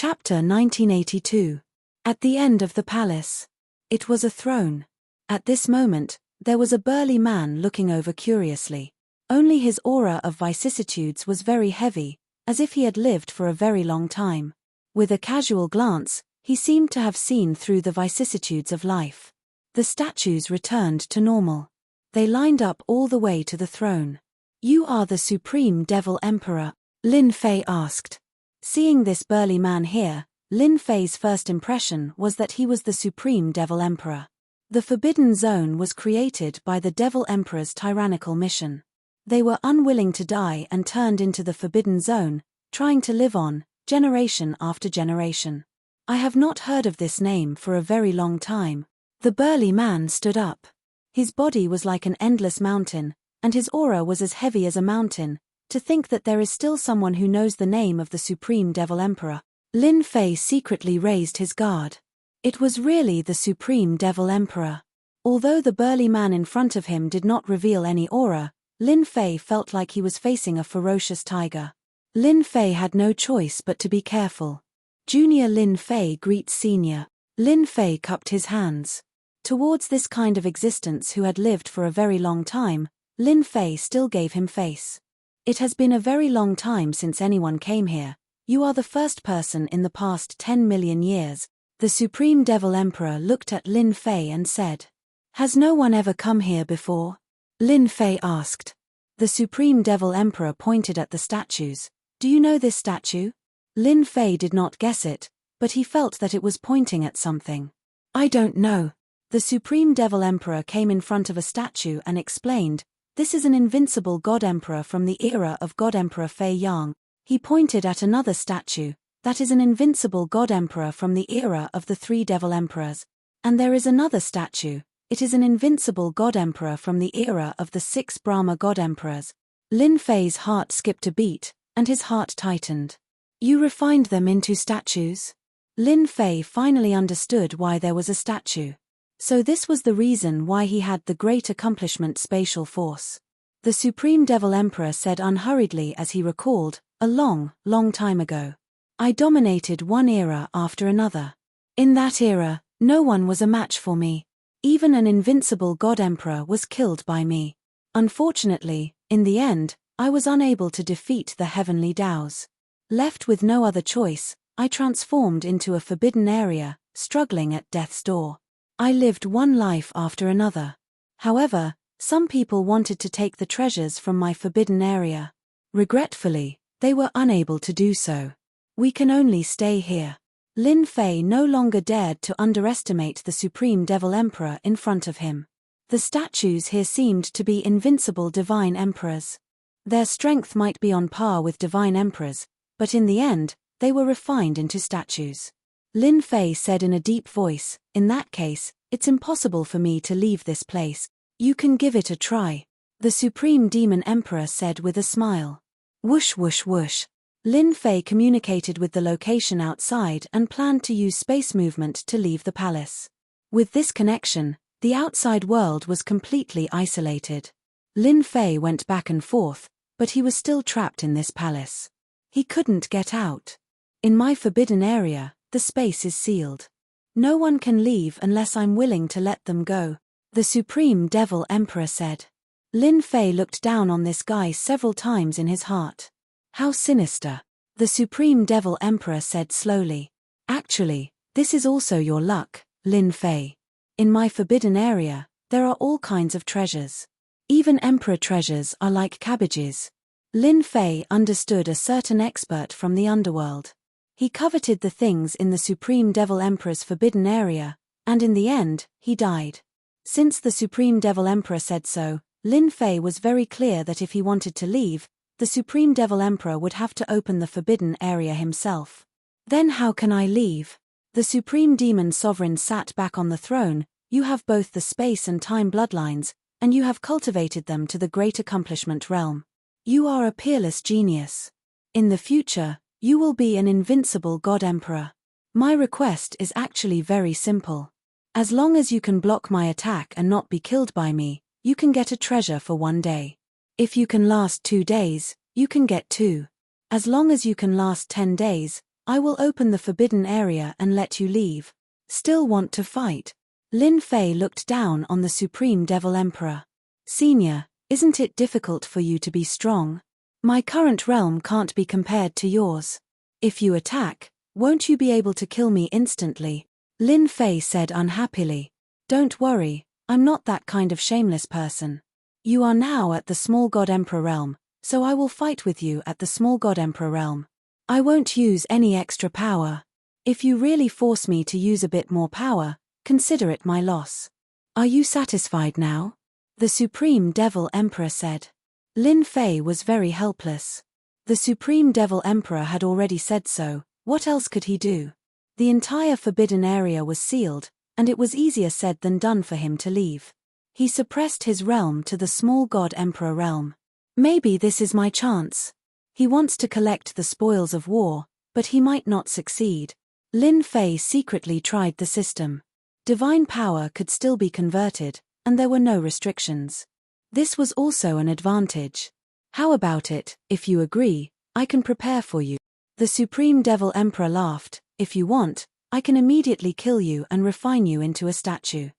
Chapter 1982. At the end of the palace. It was a throne. At this moment, there was a burly man looking over curiously. Only his aura of vicissitudes was very heavy, as if he had lived for a very long time. With a casual glance, he seemed to have seen through the vicissitudes of life. The statues returned to normal. They lined up all the way to the throne. "You are the Supreme Devil Emperor?" Lin Fei asked. Seeing this burly man here, Lin Fei's first impression was that he was the Supreme Devil Emperor. The Forbidden Zone was created by the Devil Emperor's tyrannical mission. They were unwilling to die and turned into the Forbidden Zone, trying to live on, generation after generation. "I have not heard of this name for a very long time." The burly man stood up. His body was like an endless mountain, and his aura was as heavy as a mountain. To think that there is still someone who knows the name of the Supreme Devil Emperor. Lin Fei secretly raised his guard. It was really the Supreme Devil Emperor. Although the burly man in front of him did not reveal any aura, Lin Fei felt like he was facing a ferocious tiger. Lin Fei had no choice but to be careful. Junior Lin Fei greets senior. Lin Fei cupped his hands. Towards this kind of existence who had lived for a very long time, Lin Fei still gave him face. "It has been a very long time since anyone came here. You are the first person in the past 10 million years. The Supreme Devil Emperor looked at Lin Fei and said. "Has no one ever come here before?" Lin Fei asked. The Supreme Devil Emperor pointed at the statues. "Do you know this statue?" Lin Fei did not guess it, but he felt that it was pointing at something. "I don't know." The Supreme Devil Emperor came in front of a statue and explained, "This is an invincible God Emperor from the era of God Emperor Fei Yang." He pointed at another statue. "That is an invincible God Emperor from the era of the 3 Devil Emperors. And there is another statue. It is an invincible God Emperor from the era of the 6 Brahma God Emperors." Lin Fei's heart skipped a beat, and his heart tightened. "You refined them into statues?" Lin Fei finally understood why there was a statue. So this was the reason why he had the great accomplishment spatial force. The Supreme Devil Emperor said unhurriedly as he recalled, "A long, long time ago. I dominated one era after another. In that era, no one was a match for me. Even an invincible God Emperor was killed by me. Unfortunately, in the end, I was unable to defeat the heavenly Daos. Left with no other choice, I transformed into a forbidden area, struggling at death's door. I lived one life after another. However, some people wanted to take the treasures from my forbidden area. Regretfully, they were unable to do so. We can only stay here." Lin Fei no longer dared to underestimate the Supreme Devil Emperor in front of him. The statues here seemed to be invincible divine emperors. Their strength might be on par with divine emperors, but in the end, they were refined into statues. Lin Fei said in a deep voice, "In that case, it's impossible for me to leave this place. You can give it a try," the Supreme Demon Emperor said with a smile. Whoosh whoosh whoosh. Lin Fei communicated with the location outside and planned to use space movement to leave the palace. With this connection, the outside world was completely isolated. Lin Fei went back and forth, but he was still trapped in this palace. He couldn't get out. "In my forbidden area, the space is sealed. No one can leave unless I'm willing to let them go," the Supreme Devil Emperor said. Lin Fei looked down on this guy several times in his heart. "How sinister," the Supreme Devil Emperor said slowly. "Actually, this is also your luck, Lin Fei. In my forbidden area, there are all kinds of treasures. Even emperor treasures are like cabbages." Lin Fei understood a certain expert from the underworld. He coveted the things in the Supreme Devil Emperor's forbidden area, and in the end, he died. Since the Supreme Devil Emperor said so, Lin Fei was very clear that if he wanted to leave, the Supreme Devil Emperor would have to open the forbidden area himself. "Then how can I leave?" The Supreme Demon Sovereign sat back on the throne. "You have both the space and time bloodlines, and you have cultivated them to the great accomplishment realm. You are a peerless genius. In the future, you will be an invincible God Emperor. My request is actually very simple. As long as you can block my attack and not be killed by me, you can get a treasure for 1 day. If you can last 2 days, you can get 2. As long as you can last 10 days, I will open the forbidden area and let you leave. Still want to fight? Lin Fei looked down on the Supreme Devil Emperor. Senior, isn't it difficult for you to be strong? My current realm can't be compared to yours. If you attack, won't you be able to kill me instantly? Lin Fei said unhappily. Don't worry, I'm not that kind of shameless person. You are now at the Small God Emperor realm, so I will fight with you at the Small God Emperor realm. I won't use any extra power. If you really force me to use a bit more power, consider it my loss. Are you satisfied now? The Supreme Devil Emperor said. Lin Fei was very helpless. The Supreme Devil Emperor had already said so, what else could he do? The entire forbidden area was sealed, and it was easier said than done for him to leave. He suppressed his realm to the Small God Emperor realm. Maybe this is my chance. He wants to collect the spoils of war, but he might not succeed. Lin Fei secretly tried the system. Divine power could still be converted, and there were no restrictions. This was also an advantage. How about it, if you agree, I can prepare for you. The Supreme Devil Emperor laughed. If you want, I can immediately kill you and refine you into a statue.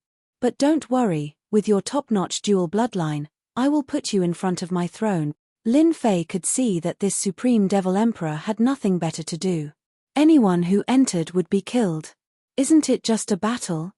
But don't worry, with your top-notch dual bloodline, I will put you in front of my throne. Lin Fei could see that this Supreme Devil Emperor had nothing better to do. Anyone who entered would be killed. Isn't it just a battle?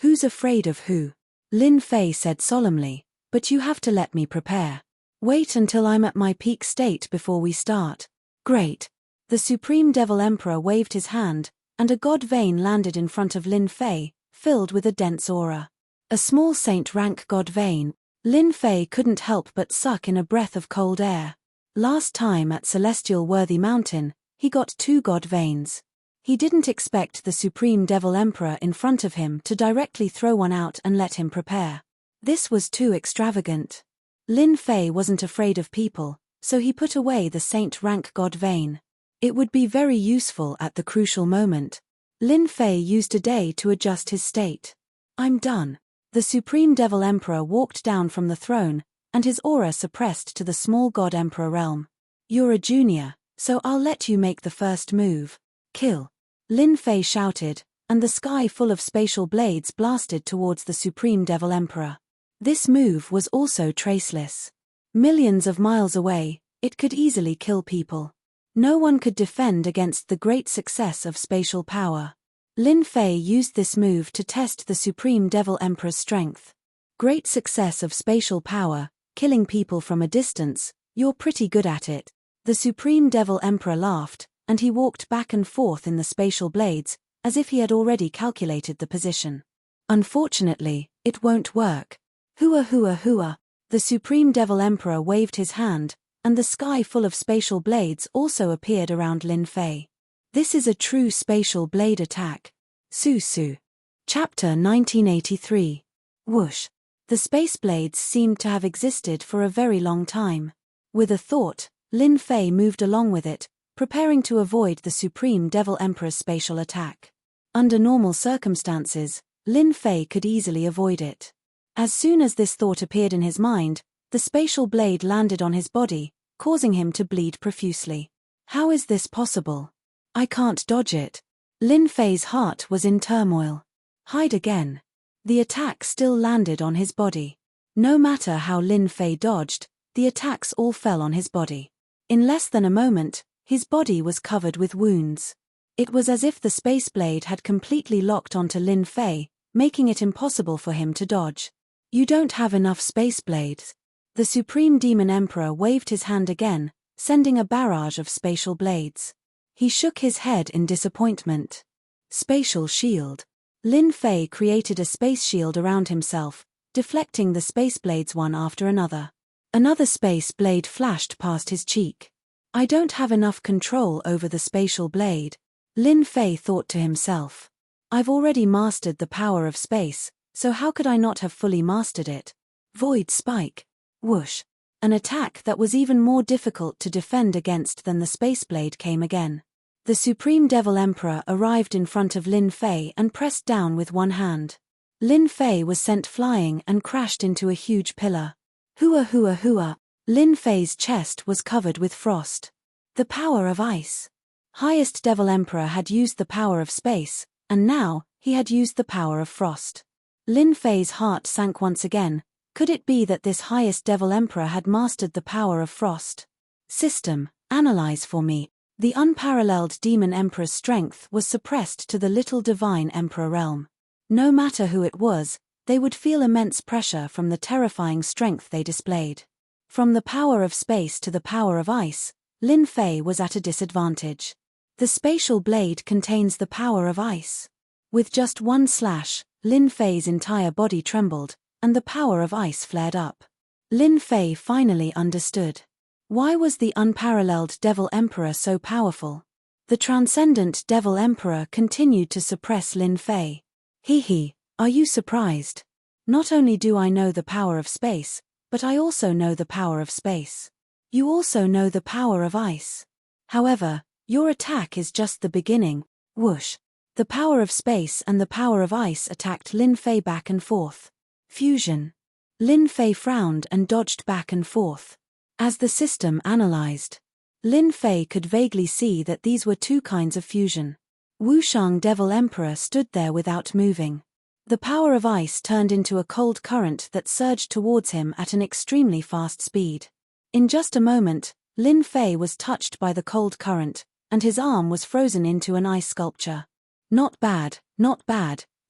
Who's afraid of who? Lin Fei said solemnly, but you have to let me prepare. Wait until I'm at my peak state before we start. Great. The Supreme Devil Emperor waved his hand, and a god vein landed in front of Lin Fei, filled with a dense aura. A small saint-rank god vein. Lin Fei couldn't help but suck in a breath of cold air. Last time at Celestial Worthy Mountain, he got 2 god veins. He didn't expect the Supreme Devil Emperor in front of him to directly throw one out and let him prepare. This was too extravagant. Lin Fei wasn't afraid of people, so he put away the saint-rank god vein. It would be very useful at the crucial moment. Lin Fei used a day to adjust his state. I'm done. The Supreme Devil Emperor walked down from the throne, and his aura suppressed to the Small God Emperor realm. You're a junior, so I'll let you make the first move. Kill. Lin Fei shouted, and the sky full of spatial blades blasted towards the Supreme Devil Emperor. This move was also traceless. Millions of miles away, it could easily kill people. No one could defend against the great success of spatial power. Lin Fei used this move to test the Supreme Devil Emperor's strength. Great success of spatial power, killing people from a distance, you're pretty good at it. The Supreme Devil Emperor laughed, and he walked back and forth in the spatial blades, as if he had already calculated the position. Unfortunately, it won't work. Hua hua hua. The Supreme Devil Emperor waved his hand, and the sky full of spatial blades also appeared around Lin Fei. This is a true spatial blade attack. Su Su. Chapter 1983. Whoosh. The space blades seemed to have existed for a very long time. With a thought, Lin Fei moved along with it, preparing to avoid the Supreme Devil Emperor's spatial attack. Under normal circumstances, Lin Fei could easily avoid it. As soon as this thought appeared in his mind, the spatial blade landed on his body, causing him to bleed profusely. How is this possible? I can't dodge it. Lin Fei's heart was in turmoil. Hide again. The attack still landed on his body. No matter how Lin Fei dodged, the attacks all fell on his body. In less than a moment, his body was covered with wounds. It was as if the space blade had completely locked onto Lin Fei, making it impossible for him to dodge. You don't have enough space blades. The Supreme Demon Emperor waved his hand again, sending a barrage of spatial blades. He shook his head in disappointment. Spatial shield. Lin Fei created a space shield around himself, deflecting the space blades one after another. Another space blade flashed past his cheek. I don't have enough control over the spatial blade. Lin Fei thought to himself. I've already mastered the power of space, so how could I not have fully mastered it? Void Spike. Whoosh. An attack that was even more difficult to defend against than the space blade came again. The Supreme Devil Emperor arrived in front of Lin Fei and pressed down with one hand. Lin Fei was sent flying and crashed into a huge pillar. Hua hua hua. Lin Fei's chest was covered with frost. The power of ice. Highest Devil Emperor had used the power of space, and now, he had used the power of frost. Lin Fei's heart sank once again. Could it be that this Highest Devil Emperor had mastered the power of frost? System, analyze for me. The unparalleled Demon Emperor's strength was suppressed to the little Divine Emperor realm. No matter who it was, they would feel immense pressure from the terrifying strength they displayed. From the power of space to the power of ice, Lin Fei was at a disadvantage. The spatial blade contains the power of ice. With just one slash, Lin Fei's entire body trembled, and the power of ice flared up. Lin Fei finally understood. Why was the unparalleled Devil Emperor so powerful? The transcendent Devil Emperor continued to suppress Lin Fei. He, are you surprised? Not only do I know the power of space, but I also know the power of space. You also know the power of ice. However, your attack is just the beginning. Whoosh. The power of space and the power of ice attacked Lin Fei back and forth. Fusion. Lin Fei frowned and dodged back and forth. As the system analyzed, Lin Fei could vaguely see that these were two kinds of fusion. Wushang Devil Emperor stood there without moving. The power of ice turned into a cold current that surged towards him at an extremely fast speed. In just a moment, Lin Fei was touched by the cold current, and his arm was frozen into an ice sculpture. Not bad,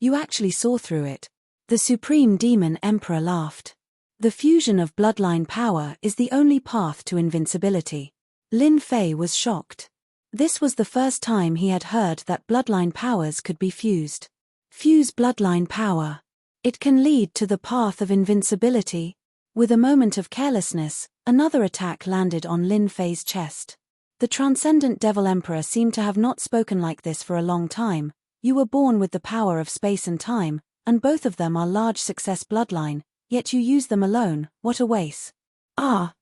you actually saw through it. The Supreme Demon Emperor laughed. The fusion of bloodline power is the only path to invincibility. Lin Fei was shocked. This was the first time he had heard that bloodline powers could be fused. Fuse bloodline power. It can lead to the path of invincibility. With a moment of carelessness, another attack landed on Lin Fei's chest. The transcendent Devil Emperor seemed to have not spoken like this for a long time. You were born with the power of space and time, and both of them are large success bloodline. Yet you use them alone. What a waste.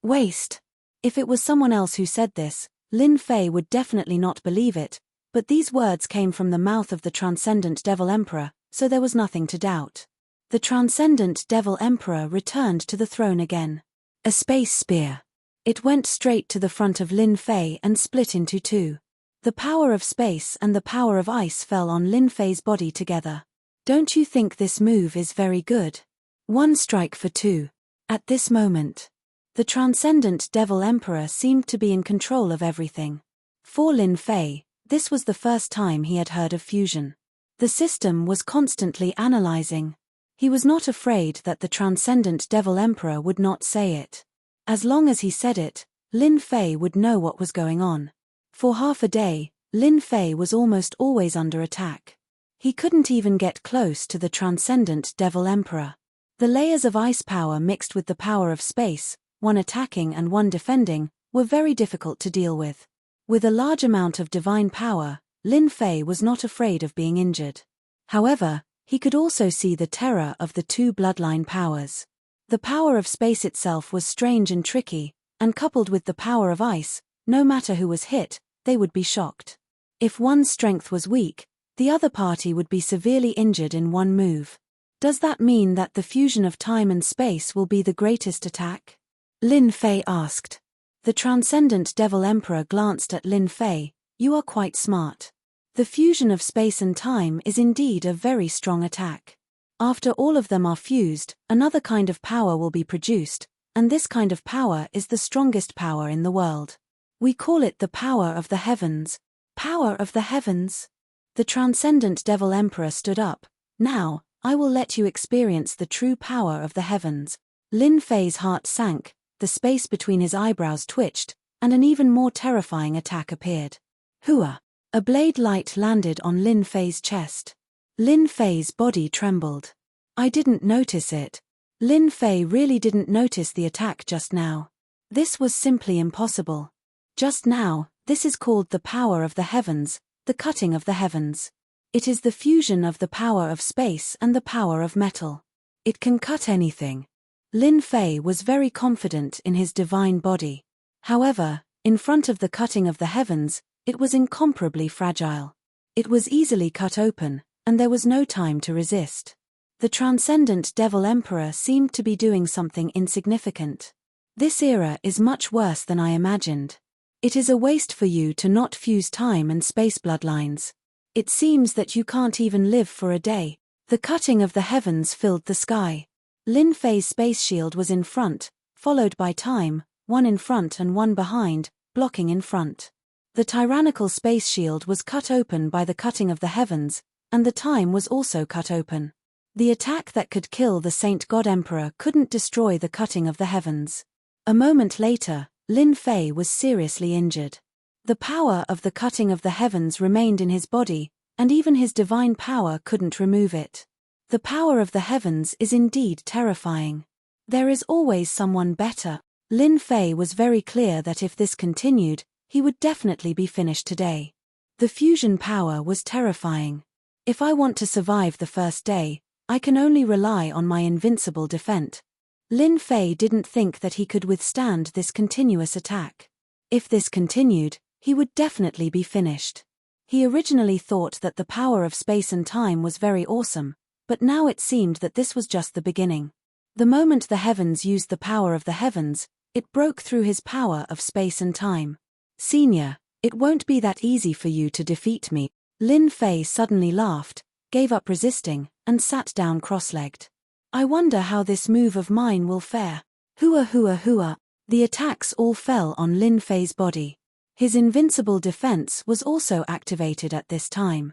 Waste. If it was someone else who said this, Lin Fei would definitely not believe it, but these words came from the mouth of the Transcendent Devil Emperor, so there was nothing to doubt. The Transcendent Devil Emperor returned to the throne again. A space spear. It went straight to the front of Lin Fei and split into two. The power of space and the power of ice fell on Lin Fei's body together. Don't you think this move is very good? One strike for two. At this moment, the Transcendent Devil Emperor seemed to be in control of everything. For Lin Fei, this was the first time he had heard of fusion. The system was constantly analyzing. He was not afraid that the Transcendent Devil Emperor would not say it. As long as he said it, Lin Fei would know what was going on. For half a day, Lin Fei was almost always under attack. He couldn't even get close to the Transcendent Devil Emperor. The layers of ice power mixed with the power of space, one attacking and one defending, were very difficult to deal with. With a large amount of divine power, Lin Fei was not afraid of being injured. However, he could also see the terror of the two bloodline powers. The power of space itself was strange and tricky, and coupled with the power of ice, no matter who was hit, they would be shocked. If one's strength was weak, the other party would be severely injured in one move. Does that mean that the fusion of time and space will be the greatest attack? Lin Fei asked. The Transcendent Devil Emperor glanced at Lin Fei. You are quite smart. The fusion of space and time is indeed a very strong attack. After all of them are fused, another kind of power will be produced, and this kind of power is the strongest power in the world. We call it the power of the heavens. Power of the heavens? The Transcendent Devil Emperor stood up. Now, I will let you experience the true power of the heavens. Lin Fei's heart sank, the space between his eyebrows twitched, and an even more terrifying attack appeared. Hua! A blade light landed on Lin Fei's chest. Lin Fei's body trembled. I didn't notice it. Lin Fei really didn't notice the attack just now. This was simply impossible. Just now, this is called the power of the heavens, the cutting of the heavens. It is the fusion of the power of space and the power of metal. It can cut anything. Lin Fei was very confident in his divine body. However, in front of the cutting of the heavens, it was incomparably fragile. It was easily cut open, and there was no time to resist. The Transcendent Devil Emperor seemed to be doing something insignificant. This era is much worse than I imagined. It is a waste for you to not fuse time and space bloodlines. It seems that you can't even live for a day. The cutting of the heavens filled the sky. Lin Fei's space shield was in front, followed by time, one in front and one behind, blocking in front. The tyrannical space shield was cut open by the cutting of the heavens, and the time was also cut open. The attack that could kill the Saint God Emperor couldn't destroy the cutting of the heavens. A moment later, Lin Fei was seriously injured. The power of the cutting of the heavens remained in his body, and even his divine power couldn't remove it. The power of the heavens is indeed terrifying. There is always someone better. Lin Fei was very clear that if this continued, he would definitely be finished today. The fusion power was terrifying. If I want to survive the first day, I can only rely on my invincible defense. Lin Fei didn't think that he could withstand this continuous attack. If this continued, he would definitely be finished. He originally thought that the power of space and time was very awesome, but now it seemed that this was just the beginning. The moment the heavens used the power of the heavens, it broke through his power of space and time. Senior, it won't be that easy for you to defeat me. Lin Fei suddenly laughed, gave up resisting, and sat down cross-legged. I wonder how this move of mine will fare. Hua hua hua. The attacks all fell on Lin Fei's body. His invincible defense was also activated at this time.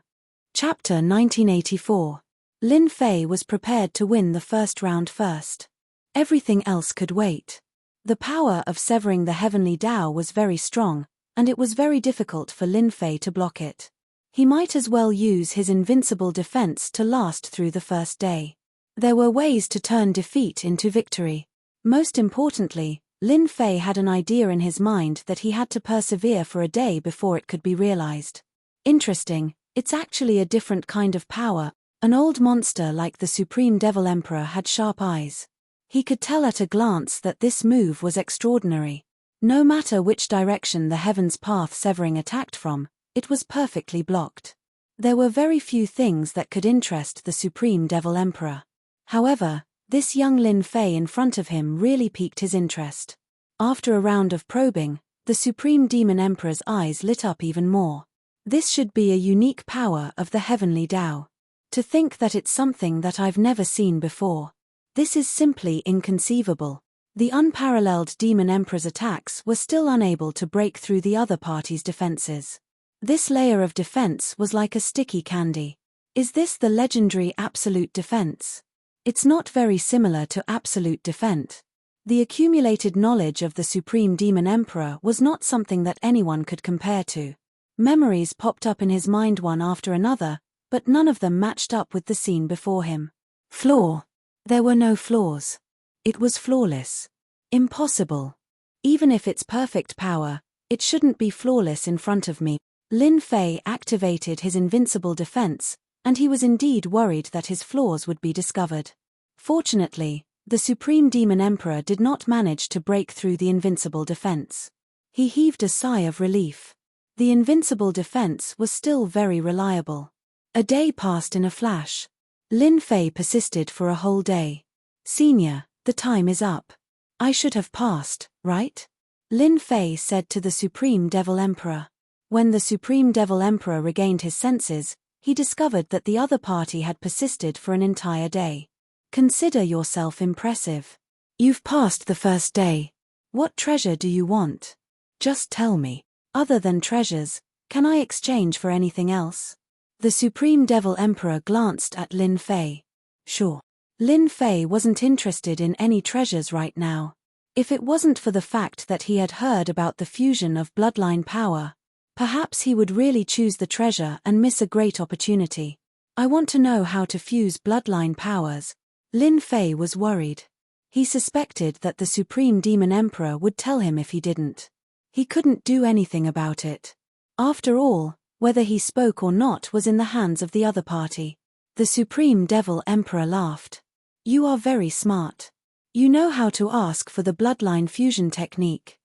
Chapter 1984. Lin Fei was prepared to win the first round first. Everything else could wait. The power of severing the heavenly Tao was very strong, and it was very difficult for Lin Fei to block it. He might as well use his invincible defense to last through the first day. There were ways to turn defeat into victory. Most importantly, Lin Fei had an idea in his mind that he had to persevere for a day before it could be realized. Interesting, it's actually a different kind of power. An old monster like the Supreme Devil Emperor had sharp eyes. He could tell at a glance that this move was extraordinary. No matter which direction the heaven's path severing attacked from, it was perfectly blocked. There were very few things that could interest the Supreme Devil Emperor. However, this young Lin Fei in front of him really piqued his interest. After a round of probing, the Supreme Demon Emperor's eyes lit up even more. This should be a unique power of the heavenly Tao. To think that it's something that I've never seen before. This is simply inconceivable. The unparalleled Demon Emperor's attacks were still unable to break through the other party's defenses. This layer of defense was like a sticky candy. Is this the legendary Absolute Defense? It's not very similar to Absolute Defense. The accumulated knowledge of the Supreme Demon Emperor was not something that anyone could compare to. Memories popped up in his mind one after another, but none of them matched up with the scene before him. Flaw. There were no flaws. It was flawless. Impossible. Even if it's perfect power, it shouldn't be flawless in front of me. Lin Fei activated his invincible defense, and he was indeed worried that his flaws would be discovered. Fortunately, the Supreme Demon Emperor did not manage to break through the invincible defense. He heaved a sigh of relief. The invincible defense was still very reliable. A day passed in a flash. Lin Fei persisted for a whole day. Senior, the time is up. I should have passed, right? Lin Fei said to the Supreme Devil Emperor. When the Supreme Devil Emperor regained his senses, he discovered that the other party had persisted for an entire day. Consider yourself impressive. You've passed the first day. What treasure do you want? Just tell me. Other than treasures, can I exchange for anything else? The Supreme Devil Emperor glanced at Lin Fei. Sure. Lin Fei wasn't interested in any treasures right now. If it wasn't for the fact that he had heard about the fusion of bloodline power, perhaps he would really choose the treasure and miss a great opportunity. I want to know how to fuse bloodline powers. Lin Fei was worried. He suspected that the Supreme Demon Emperor would tell him if he didn't. He couldn't do anything about it. After all, whether he spoke or not was in the hands of the other party. The Supreme Devil Emperor laughed. You are very smart. You know how to ask for the bloodline fusion technique.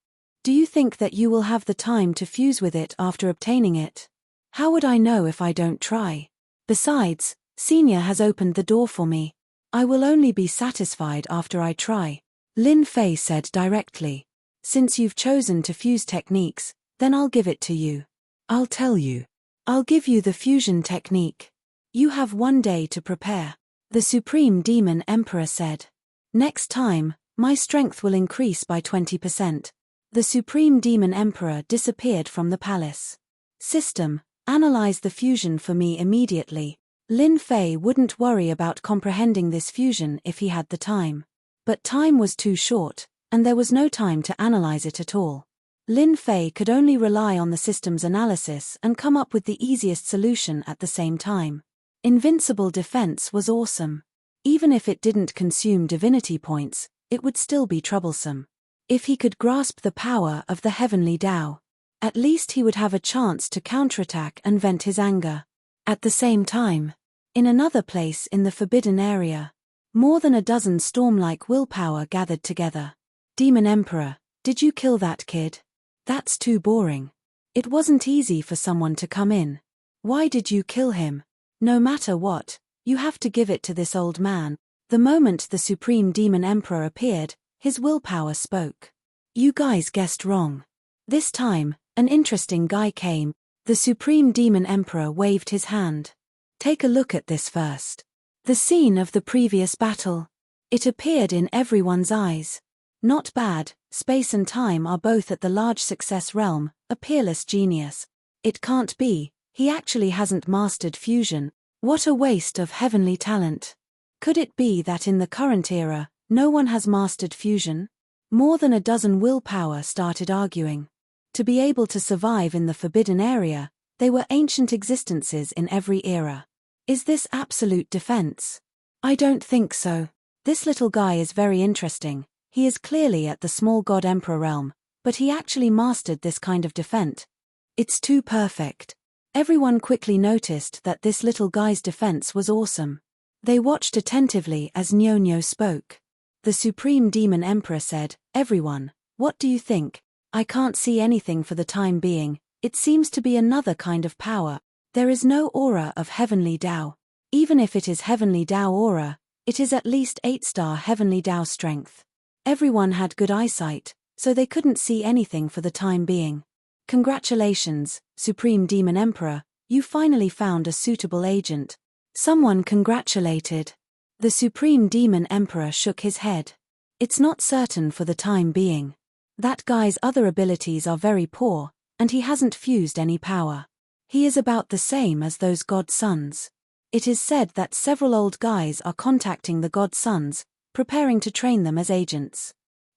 Do you think that you will have the time to fuse with it after obtaining it? How would I know if I don't try? Besides, Senior has opened the door for me. I will only be satisfied after I try. Lin Fei said directly. Since you've chosen to fuse techniques, Then I'll give it to you. I'll tell you. I'll give you the fusion technique. You have 1 day to prepare. The Supreme Demon Emperor said. Next time, my strength will increase by 20%. The Supreme Demon Emperor disappeared from the palace. System, analyze the fusion for me immediately. Lin Fei wouldn't worry about comprehending this fusion if he had the time. But time was too short, and there was no time to analyze it at all. Lin Fei could only rely on the system's analysis and come up with the easiest solution at the same time. Invincible defense was awesome. Even if it didn't consume divinity points, it would still be troublesome. If he could grasp the power of the heavenly Tao, at least he would have a chance to counterattack and vent his anger. At the same time, in another place in the forbidden area, more than a dozen storm-like willpower gathered together. Demon Emperor, did you kill that kid? That's too boring. It wasn't easy for someone to come in. Why did you kill him? No matter what, you have to give it to this old man. The moment the Supreme Demon Emperor appeared, his willpower spoke. You guys guessed wrong. This time, an interesting guy came. The Supreme Demon Emperor waved his hand. Take a look at this first. The scene of the previous battle. It appeared in everyone's eyes. Not bad, space and time are both at the large success realm, a peerless genius. It can't be, he actually hasn't mastered fusion. What a waste of heavenly talent. Could it be that in the current era, no one has mastered fusion? More than a dozen willpower started arguing. To be able to survive in the forbidden area, they were ancient existences in every era. Is this absolute defense? I don't think so. This little guy is very interesting. He is clearly at the small god emperor realm, but he actually mastered this kind of defense. It's too perfect. Everyone quickly noticed that this little guy's defense was awesome. They watched attentively as Nyonyo spoke. The Supreme Demon Emperor said, "Everyone, what do you think? I can't see anything for the time being. It seems to be another kind of power. There is no aura of heavenly Tao. Even if it is heavenly Tao aura, it is at least 8-star heavenly Tao strength." Everyone had good eyesight, so they couldn't see anything for the time being. Congratulations, Supreme Demon Emperor, you finally found a suitable agent. Someone congratulated. The Supreme Demon Emperor shook his head. It's not certain for the time being. That guy's other abilities are very poor, and he hasn't fused any power. He is about the same as those god sons. It is said that several old guys are contacting the god sons, preparing to train them as agents.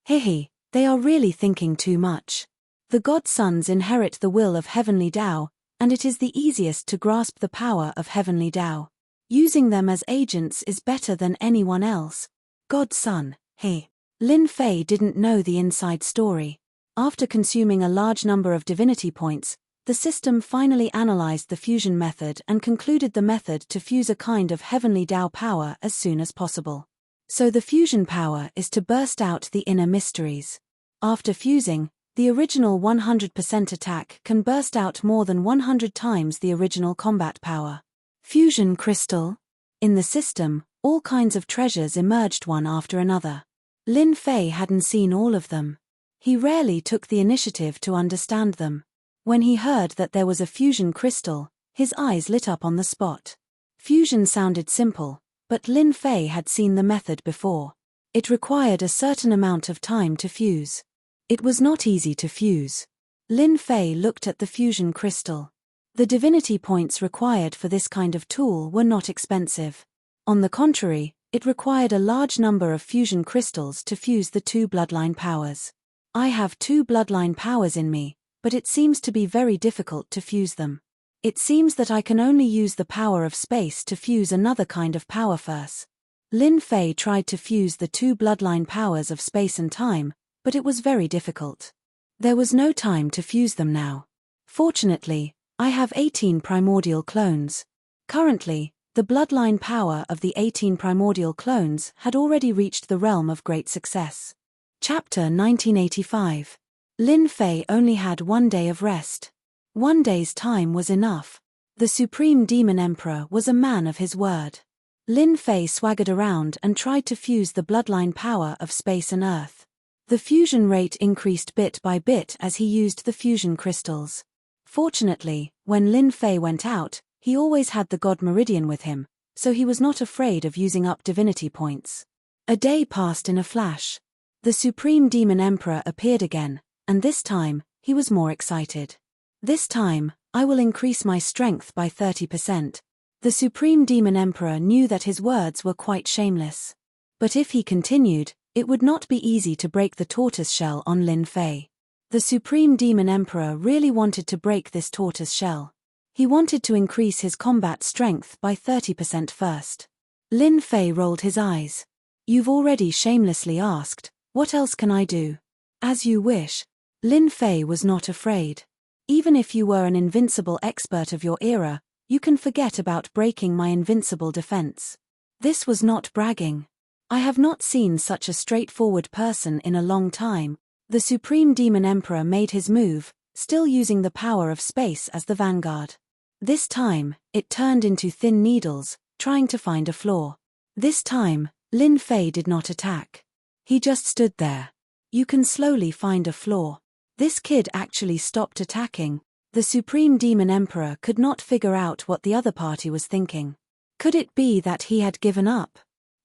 Hehe, they are really thinking too much. The god sons inherit the will of heavenly Tao, and it is the easiest to grasp the power of heavenly Tao. Using them as agents is better than anyone else. God son, hey. Lin Fei didn't know the inside story. After consuming a large number of divinity points, the system finally analyzed the fusion method and concluded the method to fuse a kind of heavenly Tao power as soon as possible. So the fusion power is to burst out the inner mysteries. After fusing, the original 100% attack can burst out more than 100 times the original combat power. Fusion crystal. In the system, all kinds of treasures emerged one after another. Lin Fei hadn't seen all of them. He rarely took the initiative to understand them. When he heard that there was a fusion crystal, his eyes lit up on the spot. Fusion sounded simple, but Lin Fei had seen the method before. It required a certain amount of time to fuse. It was not easy to fuse. Lin Fei looked at the fusion crystal. The divinity points required for this kind of tool were not expensive. On the contrary, it required a large number of fusion crystals to fuse the 2 bloodline powers. I have 2 bloodline powers in me, but it seems to be very difficult to fuse them. It seems that I can only use the power of space to fuse another kind of power first. Lin Fei tried to fuse the 2 bloodline powers of space and time, but it was very difficult. There was no time to fuse them now. Fortunately, I have 18 primordial clones. Currently, the bloodline power of the 18 primordial clones had already reached the realm of great success. Chapter 1985. Lin Fei only had 1 day of rest. 1 day's time was enough. The Supreme Demon Emperor was a man of his word. Lin Fei swaggered around and tried to fuse the bloodline power of space and earth. The fusion rate increased bit by bit as he used the fusion crystals. Fortunately, when Lin Fei went out, he always had the God Meridian with him, so he was not afraid of using up divinity points. A day passed in a flash. The Supreme Demon Emperor appeared again, and this time, he was more excited. This time, I will increase my strength by 30%. The Supreme Demon Emperor knew that his words were quite shameless. But if he continued, it would not be easy to break the tortoise shell on Lin Fei. The Supreme Demon Emperor really wanted to break this tortoise shell. He wanted to increase his combat strength by 30% first. Lin Fei rolled his eyes. You've already shamelessly asked, what else can I do? As you wish. Lin Fei was not afraid. Even if you were an invincible expert of your era, you can forget about breaking my invincible defense. This was not bragging. I have not seen such a straightforward person in a long time. The Supreme Demon Emperor made his move, still using the power of space as the vanguard. This time, it turned into thin needles, trying to find a flaw. This time, Lin Fei did not attack. He just stood there. You can slowly find a flaw. This kid actually stopped attacking. The Supreme Demon Emperor could not figure out what the other party was thinking. Could it be that he had given up?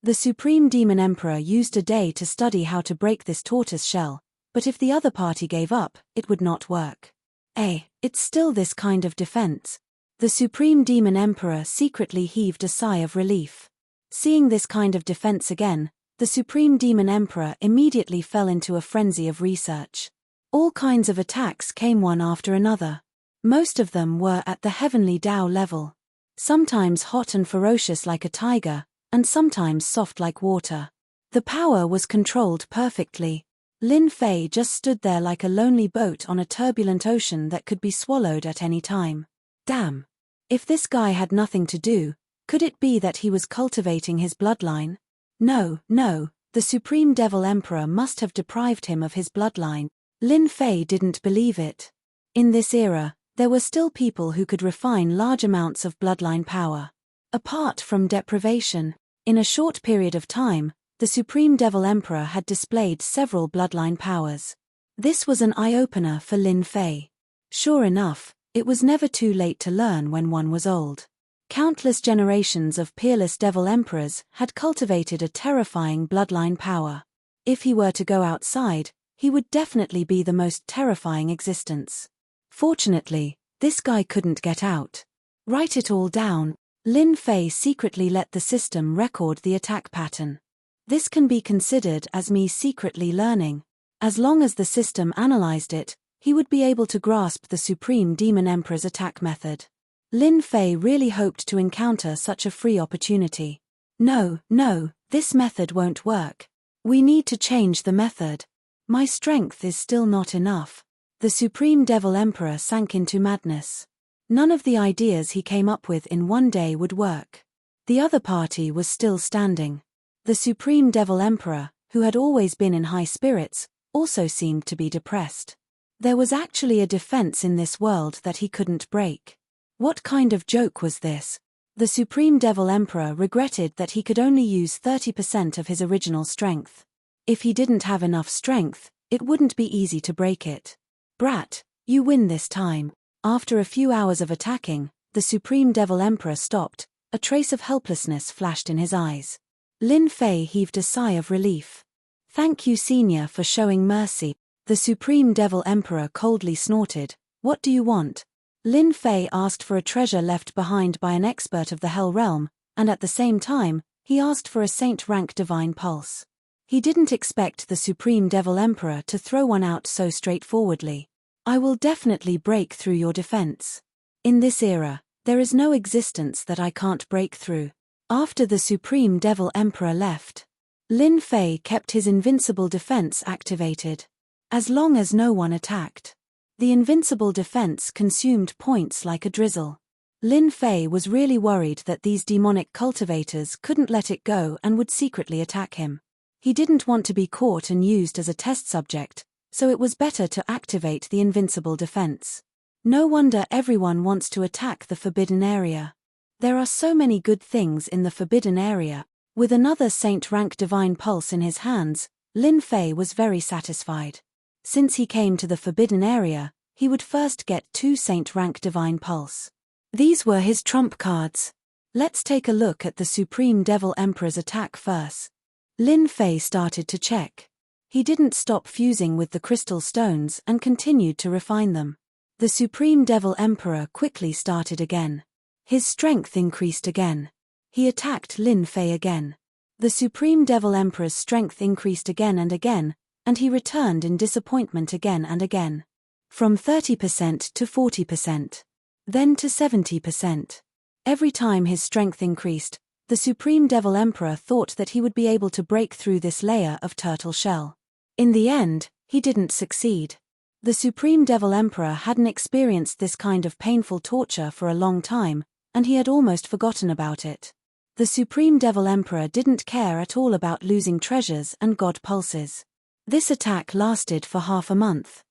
The Supreme Demon Emperor used a day to study how to break this tortoise shell, but if the other party gave up, it would not work. It's still this kind of defense. The Supreme Demon Emperor secretly heaved a sigh of relief. Seeing this kind of defense again, the Supreme Demon Emperor immediately fell into a frenzy of research. All kinds of attacks came one after another. Most of them were at the heavenly Tao level. Sometimes hot and ferocious like a tiger, and sometimes soft like water. The power was controlled perfectly. Lin Fei just stood there like a lonely boat on a turbulent ocean that could be swallowed at any time. Damn. If this guy had nothing to do, could it be that he was cultivating his bloodline? No, the Supreme Devil Emperor must have deprived him of his bloodline. Lin Fei didn't believe it. In this era, there were still people who could refine large amounts of bloodline power. Apart from deprivation, in a short period of time, the Supreme Devil Emperor had displayed several bloodline powers. This was an eye-opener for Lin Fei. Sure enough, it was never too late to learn when one was old. Countless generations of peerless Devil Emperors had cultivated a terrifying bloodline power. If he were to go outside, he would definitely be the most terrifying existence. Fortunately, this guy couldn't get out. Write it all down. Lin Fei secretly let the system record the attack pattern. This can be considered as me secretly learning. As long as the system analyzed it, he would be able to grasp the Supreme Demon Emperor's attack method. Lin Fei really hoped to encounter such a free opportunity. No, this method won't work. We need to change the method. My strength is still not enough. The Supreme Devil Emperor sank into madness. None of the ideas he came up with in one day would work. The other party was still standing. The Supreme Devil Emperor, who had always been in high spirits, also seemed to be depressed. There was actually a defense in this world that he couldn't break. What kind of joke was this? The Supreme Devil Emperor regretted that he could only use 30% of his original strength. If he didn't have enough strength, it wouldn't be easy to break it. Brat, you win this time. After a few hours of attacking, the Supreme Devil Emperor stopped. A trace of helplessness flashed in his eyes. Lin Fei heaved a sigh of relief. Thank you, Senior, for showing mercy. The Supreme Devil Emperor coldly snorted. What do you want? Lin Fei asked for a treasure left behind by an expert of the Hell Realm, and at the same time, he asked for a saint-rank divine pulse. He didn't expect the Supreme Devil Emperor to throw one out so straightforwardly. I will definitely break through your defense. In this era, there is no existence that I can't break through. After the Supreme Devil Emperor left, Lin Fei kept his invincible defense activated. As long as no one attacked, the invincible defense consumed points like a drizzle. Lin Fei was really worried that these demonic cultivators couldn't let it go and would secretly attack him. He didn't want to be caught and used as a test subject, so it was better to activate the invincible defense. No wonder everyone wants to attack the forbidden area. There are so many good things in the forbidden area. With another saint-rank divine pulse in his hands, Lin Fei was very satisfied. Since he came to the forbidden area, he would first get 2 saint-rank divine pulse. These were his trump cards. Let's take a look at the Supreme Devil Emperor's attack first. Lin Fei started to check. He didn't stop fusing with the crystal stones and continued to refine them. The Supreme Devil Emperor quickly started again. His strength increased again. He attacked Lin Fei again. The Supreme Devil Emperor's strength increased again, and he returned in disappointment again and again. From 30% to 40%. Then to 70%. Every time his strength increased, the Supreme Devil Emperor thought that he would be able to break through this layer of turtle shell. In the end, he didn't succeed. The Supreme Devil Emperor hadn't experienced this kind of painful torture for a long time, and he had almost forgotten about it. The Supreme Devil Emperor didn't care at all about losing treasures and god pulses. This attack lasted for half a month.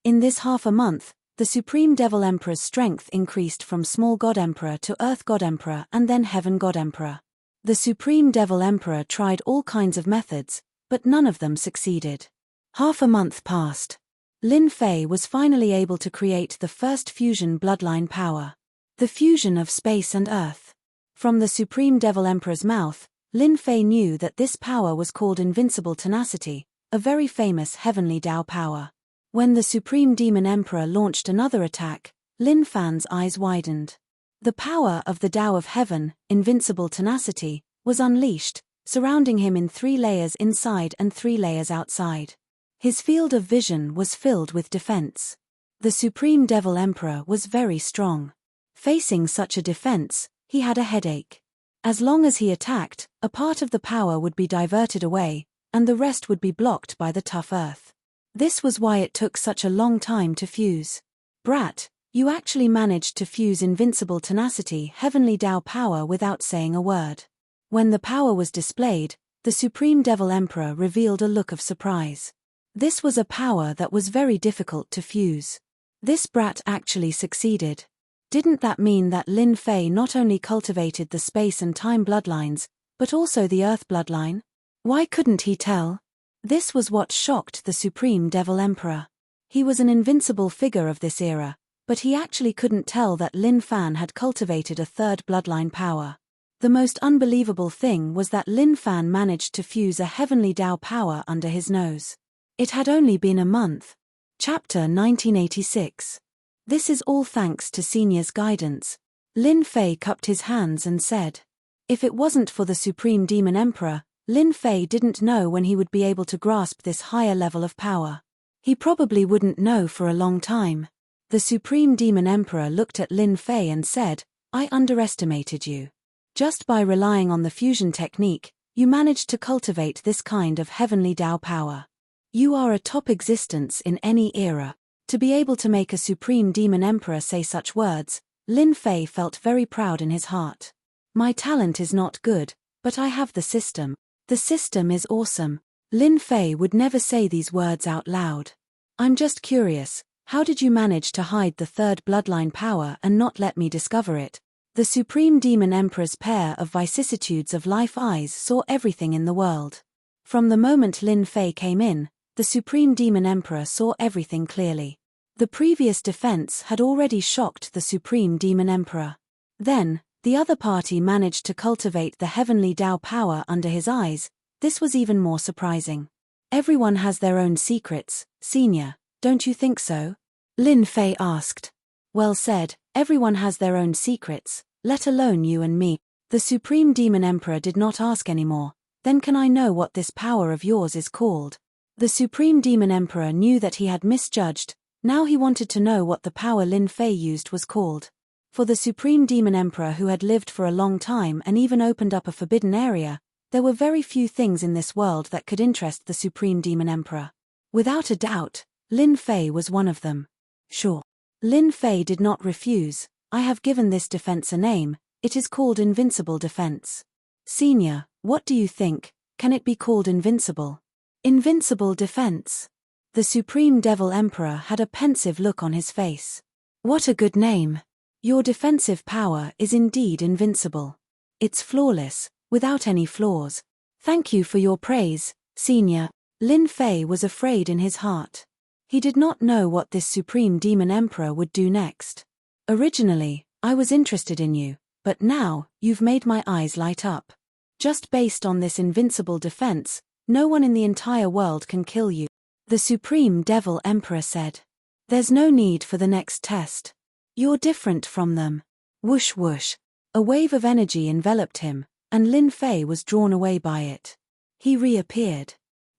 In this half a month, the Supreme Devil Emperor's strength increased from Small God Emperor to Earth God Emperor and then Heaven God Emperor. The Supreme Devil Emperor tried all kinds of methods, but none of them succeeded. Half a month passed. Lin Fei was finally able to create the first fusion bloodline power. The fusion of space and earth. From the Supreme Devil Emperor's mouth, Lin Fei knew that this power was called Invincible Tenacity, a very famous heavenly Tao power. When the Supreme Demon Emperor launched another attack, Lin Fan's eyes widened. The power of the Tao of Heaven, Invincible Tenacity, was unleashed, surrounding him in 3 layers inside and 3 layers outside. His field of vision was filled with defense. The Supreme Devil Emperor was very strong. Facing such a defense, he had a headache. As long as he attacked, a part of the power would be diverted away, and the rest would be blocked by the tough earth. This was why it took such a long time to fuse. Brat, you actually managed to fuse Invincible Tenacity Heavenly Tao power without saying a word. When the power was displayed, the Supreme Devil Emperor revealed a look of surprise. This was a power that was very difficult to fuse. This brat actually succeeded. Didn't that mean that Lin Fei not only cultivated the space and time bloodlines, but also the earth bloodline? Why couldn't he tell? This was what shocked the Supreme Devil Emperor. He was an invincible figure of this era, but he actually couldn't tell that Lin Fan had cultivated a third bloodline power. The most unbelievable thing was that Lin Fan managed to fuse a heavenly Tao power under his nose. It had only been a month. Chapter 1986. This is all thanks to Senior's guidance. Lin Fei cupped his hands and said. If it wasn't for the Supreme Demon Emperor, Lin Fei didn't know when he would be able to grasp this higher level of power. He probably wouldn't know for a long time. The Supreme Demon Emperor looked at Lin Fei and said, I underestimated you. Just by relying on the fusion technique, you managed to cultivate this kind of heavenly Tao power. You are a top existence in any era. To be able to make a Supreme Demon Emperor say such words, Lin Fei felt very proud in his heart. My talent is not good, but I have the system. The system is awesome. Lin Fei would never say these words out loud. I'm just curious, how did you manage to hide the third bloodline power and not let me discover it? The Supreme Demon Emperor's pair of vicissitudes of life eyes saw everything in the world. From the moment Lin Fei came in, the Supreme Demon Emperor saw everything clearly. The previous defense had already shocked the Supreme Demon Emperor. Then, the other party managed to cultivate the heavenly Tao power under his eyes. This was even more surprising. Everyone has their own secrets, Senior, don't you think so? Lin Fei asked. Well said, everyone has their own secrets, let alone you and me. The Supreme Demon Emperor did not ask anymore. Then can I know what this power of yours is called? The Supreme Demon Emperor knew that he had misjudged. Now he wanted to know what the power Lin Fei used was called. For the Supreme Demon Emperor who had lived for a long time and even opened up a forbidden area, there were very few things in this world that could interest the Supreme Demon Emperor. Without a doubt, Lin Fei was one of them. Sure. Lin Fei did not refuse. I have given this defense a name, it is called Invincible Defense. Senior, what do you think, can it be called invincible? Invincible Defense. The Supreme Devil Emperor had a pensive look on his face. What a good name. Your defensive power is indeed invincible. It's flawless, without any flaws. Thank you for your praise, Senior. Lin Fei was afraid in his heart. He did not know what this Supreme Demon Emperor would do next. Originally, I was interested in you, but now, you've made my eyes light up. Just based on this invincible defense, no one in the entire world can kill you. The Supreme Devil Emperor said. There's no need for the next test. You're different from them. Whoosh whoosh. A wave of energy enveloped him, and Lin Fei was drawn away by it. He reappeared.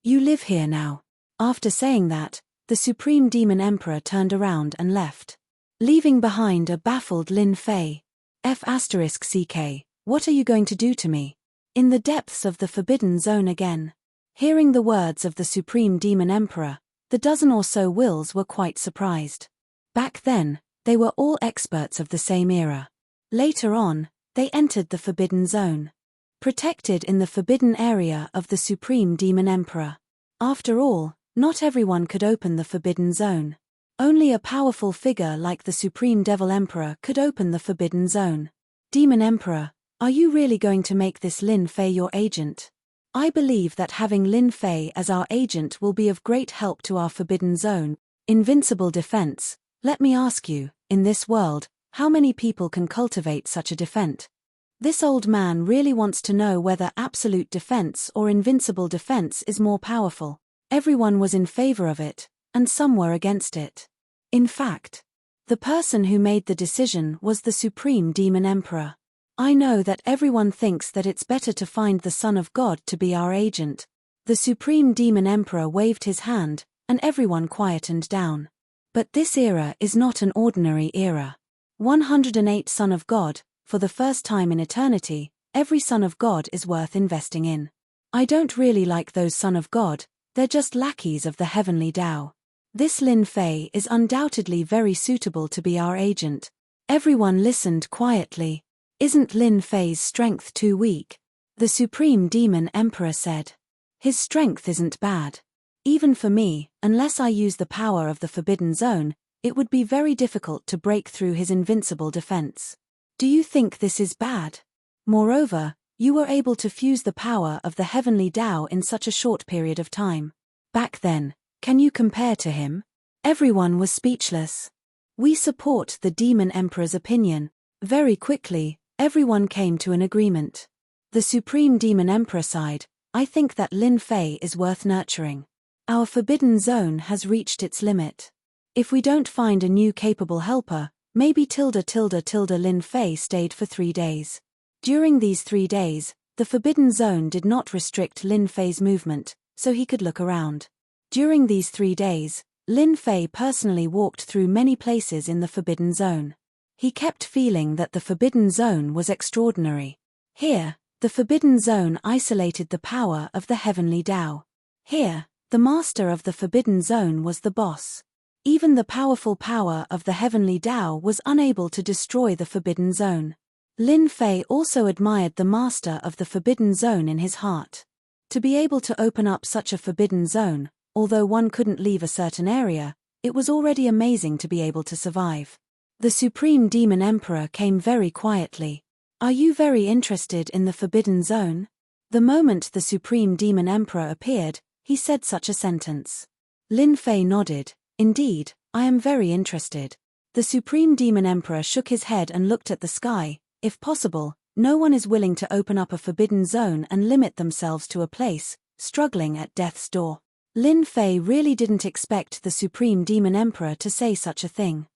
You live here now. After saying that, the Supreme Demon Emperor turned around and left, leaving behind a baffled Lin Fei. F***CK, what are you going to do to me? In the depths of the Forbidden Zone again. Hearing the words of the Supreme Demon Emperor, the dozen or so wills were quite surprised. Back then, they were all experts of the same era. Later on, they entered the Forbidden Zone, protected in the forbidden area of the Supreme Demon Emperor. After all, not everyone could open the Forbidden Zone. Only a powerful figure like the Supreme Devil Emperor could open the Forbidden Zone. Demon Emperor, are you really going to make this Lin Fei your agent? I believe that having Lin Fei as our agent will be of great help to our Forbidden Zone. Invincible defense. Let me ask you, in this world, how many people can cultivate such a defense? This old man really wants to know whether absolute defense or invincible defense is more powerful. Everyone was in favor of it, and some were against it. In fact, the person who made the decision was the Supreme Demon Emperor. I know that everyone thinks that it's better to find the Son of God to be our agent. The Supreme Demon Emperor waved his hand, and everyone quietened down. But this era is not an ordinary era. 108 Son of God, for the first time in eternity, every Son of God is worth investing in. I don't really like those Son of God, they're just lackeys of the heavenly Tao. This Lin Fei is undoubtedly very suitable to be our agent. Everyone listened quietly. Isn't Lin Fei's strength too weak? The Supreme Demon Emperor said. His strength isn't bad. Even for me, unless I use the power of the Forbidden Zone, it would be very difficult to break through his invincible defense. Do you think this is bad? Moreover, you were able to fuse the power of the heavenly Tao in such a short period of time. Back then, can you compare to him? Everyone was speechless. We support the Demon Emperor's opinion. Very quickly, everyone came to an agreement. The Supreme Demon Emperor sighed, I think that Lin Fei is worth nurturing. Our Forbidden Zone has reached its limit. If we don't find a new capable helper, maybe Lin Fei stayed for 3 days. During these 3 days, the Forbidden Zone did not restrict Lin Fei's movement, so he could look around. During these 3 days, Lin Fei personally walked through many places in the Forbidden Zone. He kept feeling that the Forbidden Zone was extraordinary. Here, the Forbidden Zone isolated the power of the heavenly Tao. Here, the master of the Forbidden Zone was the boss. Even the powerful power of the heavenly Tao was unable to destroy the Forbidden Zone. Lin Fei also admired the master of the Forbidden Zone in his heart. To be able to open up such a Forbidden Zone, although one couldn't leave a certain area, it was already amazing to be able to survive. The Supreme Demon Emperor came very quietly. Are you very interested in the Forbidden Zone? The moment the Supreme Demon Emperor appeared, he said such a sentence. Lin Fei nodded. Indeed, I am very interested. The Supreme Demon Emperor shook his head and looked at the sky. If possible, no one is willing to open up a Forbidden Zone and limit themselves to a place, struggling at death's door. Lin Fei really didn't expect the Supreme Demon Emperor to say such a thing.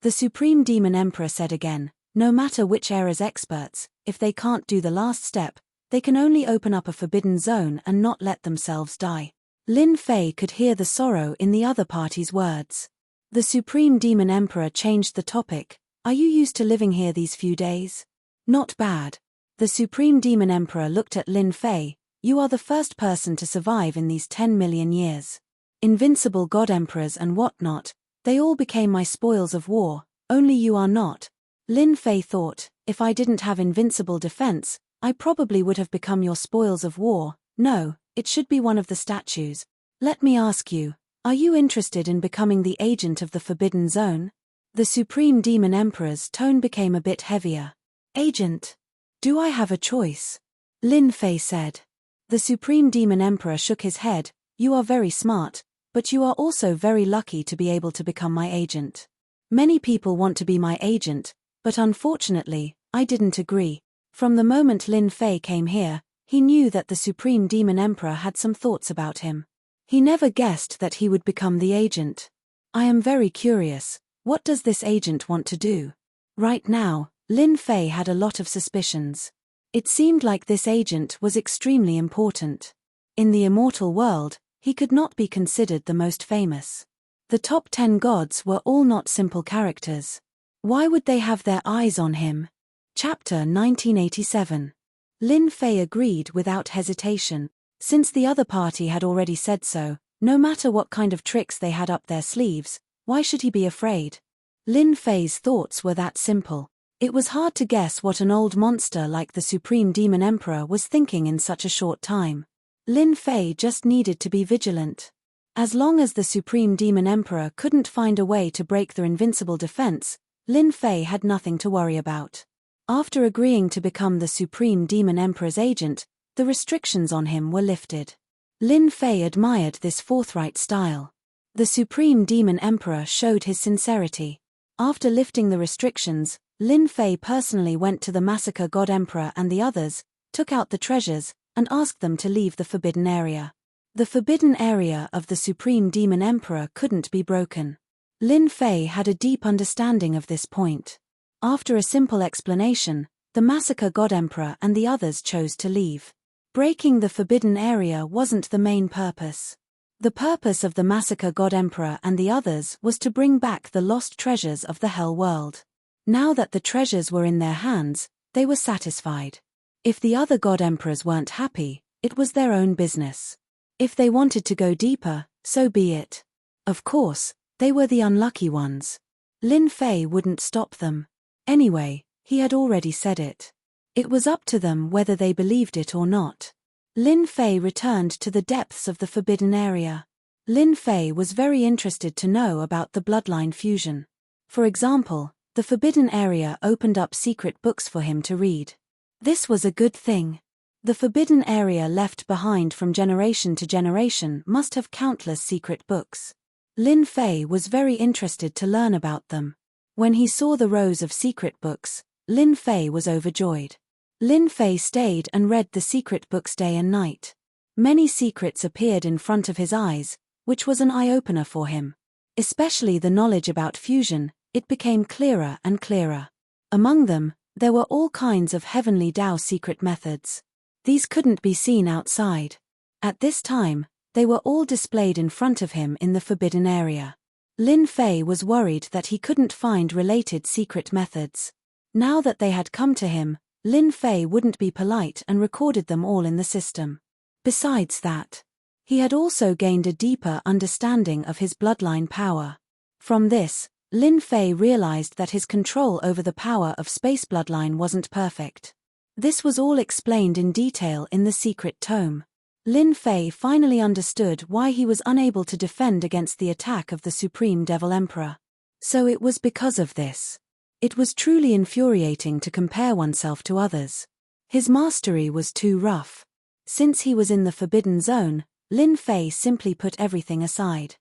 The Supreme Demon Emperor said again, no matter which era's experts, if they can't do the last step, they can only open up a Forbidden Zone and not let themselves die. Lin Fei could hear the sorrow in the other party's words. The Supreme Demon Emperor changed the topic. Are you used to living here these few days? Not bad. The Supreme Demon Emperor looked at Lin Fei. You are the first person to survive in these 10 million years. Invincible God Emperors and whatnot, they all became my spoils of war, only you are not. Lin Fei thought, if I didn't have invincible defense, I probably would have become your spoils of war. No, it should be one of the statues. Let me ask you, are you interested in becoming the agent of the Forbidden Zone? The Supreme Demon Emperor's tone became a bit heavier. Agent? Do I have a choice? Lin Fei said. The Supreme Demon Emperor shook his head. You are very smart, but you are also very lucky to be able to become my agent. Many people want to be my agent, but unfortunately, I didn't agree. From the moment Lin Fei came here, he knew that the Supreme Demon Emperor had some thoughts about him. He never guessed that he would become the agent. I am very curious, what does this agent want to do? Right now, Lin Fei had a lot of suspicions. It seemed like this agent was extremely important. In the immortal world, he could not be considered the most famous. The top 10 gods were all not simple characters. Why would they have their eyes on him? Chapter 1987. Lin Fei agreed without hesitation. Since the other party had already said so, no matter what kind of tricks they had up their sleeves, why should he be afraid? Lin Fei's thoughts were that simple. It was hard to guess what an old monster like the Supreme Demon Emperor was thinking in such a short time. Lin Fei just needed to be vigilant. As long as the Supreme Demon Emperor couldn't find a way to break their invincible defense, Lin Fei had nothing to worry about. After agreeing to become the Supreme Demon Emperor's agent, the restrictions on him were lifted. Lin Fei admired this forthright style. The Supreme Demon Emperor showed his sincerity. After lifting the restrictions, Lin Fei personally went to the Massacre God Emperor and the others, took out the treasures, and asked them to leave the forbidden area. The forbidden area of the Supreme Demon Emperor couldn't be broken. Lin Fei had a deep understanding of this point. After a simple explanation, the Massacre God Emperor and the others chose to leave. Breaking the forbidden area wasn't the main purpose. The purpose of the Massacre God Emperor and the others was to bring back the lost treasures of the Hell World. Now that the treasures were in their hands, they were satisfied. If the other God Emperors weren't happy, it was their own business. If they wanted to go deeper, so be it. Of course, they were the unlucky ones. Lin Fei wouldn't stop them. Anyway, he had already said it. It was up to them whether they believed it or not. Lin Fei returned to the depths of the forbidden area. Lin Fei was very interested to know about the bloodline fusion. For example, the forbidden area opened up secret books for him to read. This was a good thing. The forbidden area left behind from generation to generation must have countless secret books. Lin Fei was very interested to learn about them. When he saw the rows of secret books, Lin Fei was overjoyed. Lin Fei stayed and read the secret books day and night. Many secrets appeared in front of his eyes, which was an eye-opener for him. Especially the knowledge about fusion, it became clearer and clearer. Among them, there were all kinds of heavenly Tao secret methods. These couldn't be seen outside. At this time, they were all displayed in front of him in the forbidden area. Lin Fei was worried that he couldn't find related secret methods. Now that they had come to him, Lin Fei wouldn't be polite and recorded them all in the system. Besides that, he had also gained a deeper understanding of his bloodline power. From this, Lin Fei realized that his control over the power of space bloodline wasn't perfect. This was all explained in detail in the secret tome. Lin Fei finally understood why he was unable to defend against the attack of the Supreme Devil Emperor. So it was because of this. It was truly infuriating to compare oneself to others. His mastery was too rough. Since he was in the Forbidden Zone, Lin Fei simply put everything aside.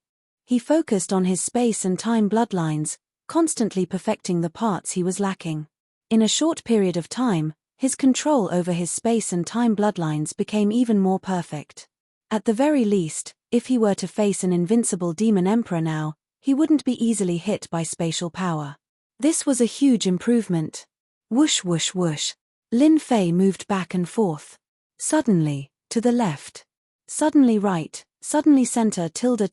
He focused on his space and time bloodlines, constantly perfecting the parts he was lacking. In a short period of time, his control over his space and time bloodlines became even more perfect. At the very least, if he were to face an invincible demon emperor now, he wouldn't be easily hit by spatial power. This was a huge improvement. Whoosh whoosh whoosh. Lin Fei moved back and forth. Suddenly, to the left. Suddenly right, suddenly center tilde.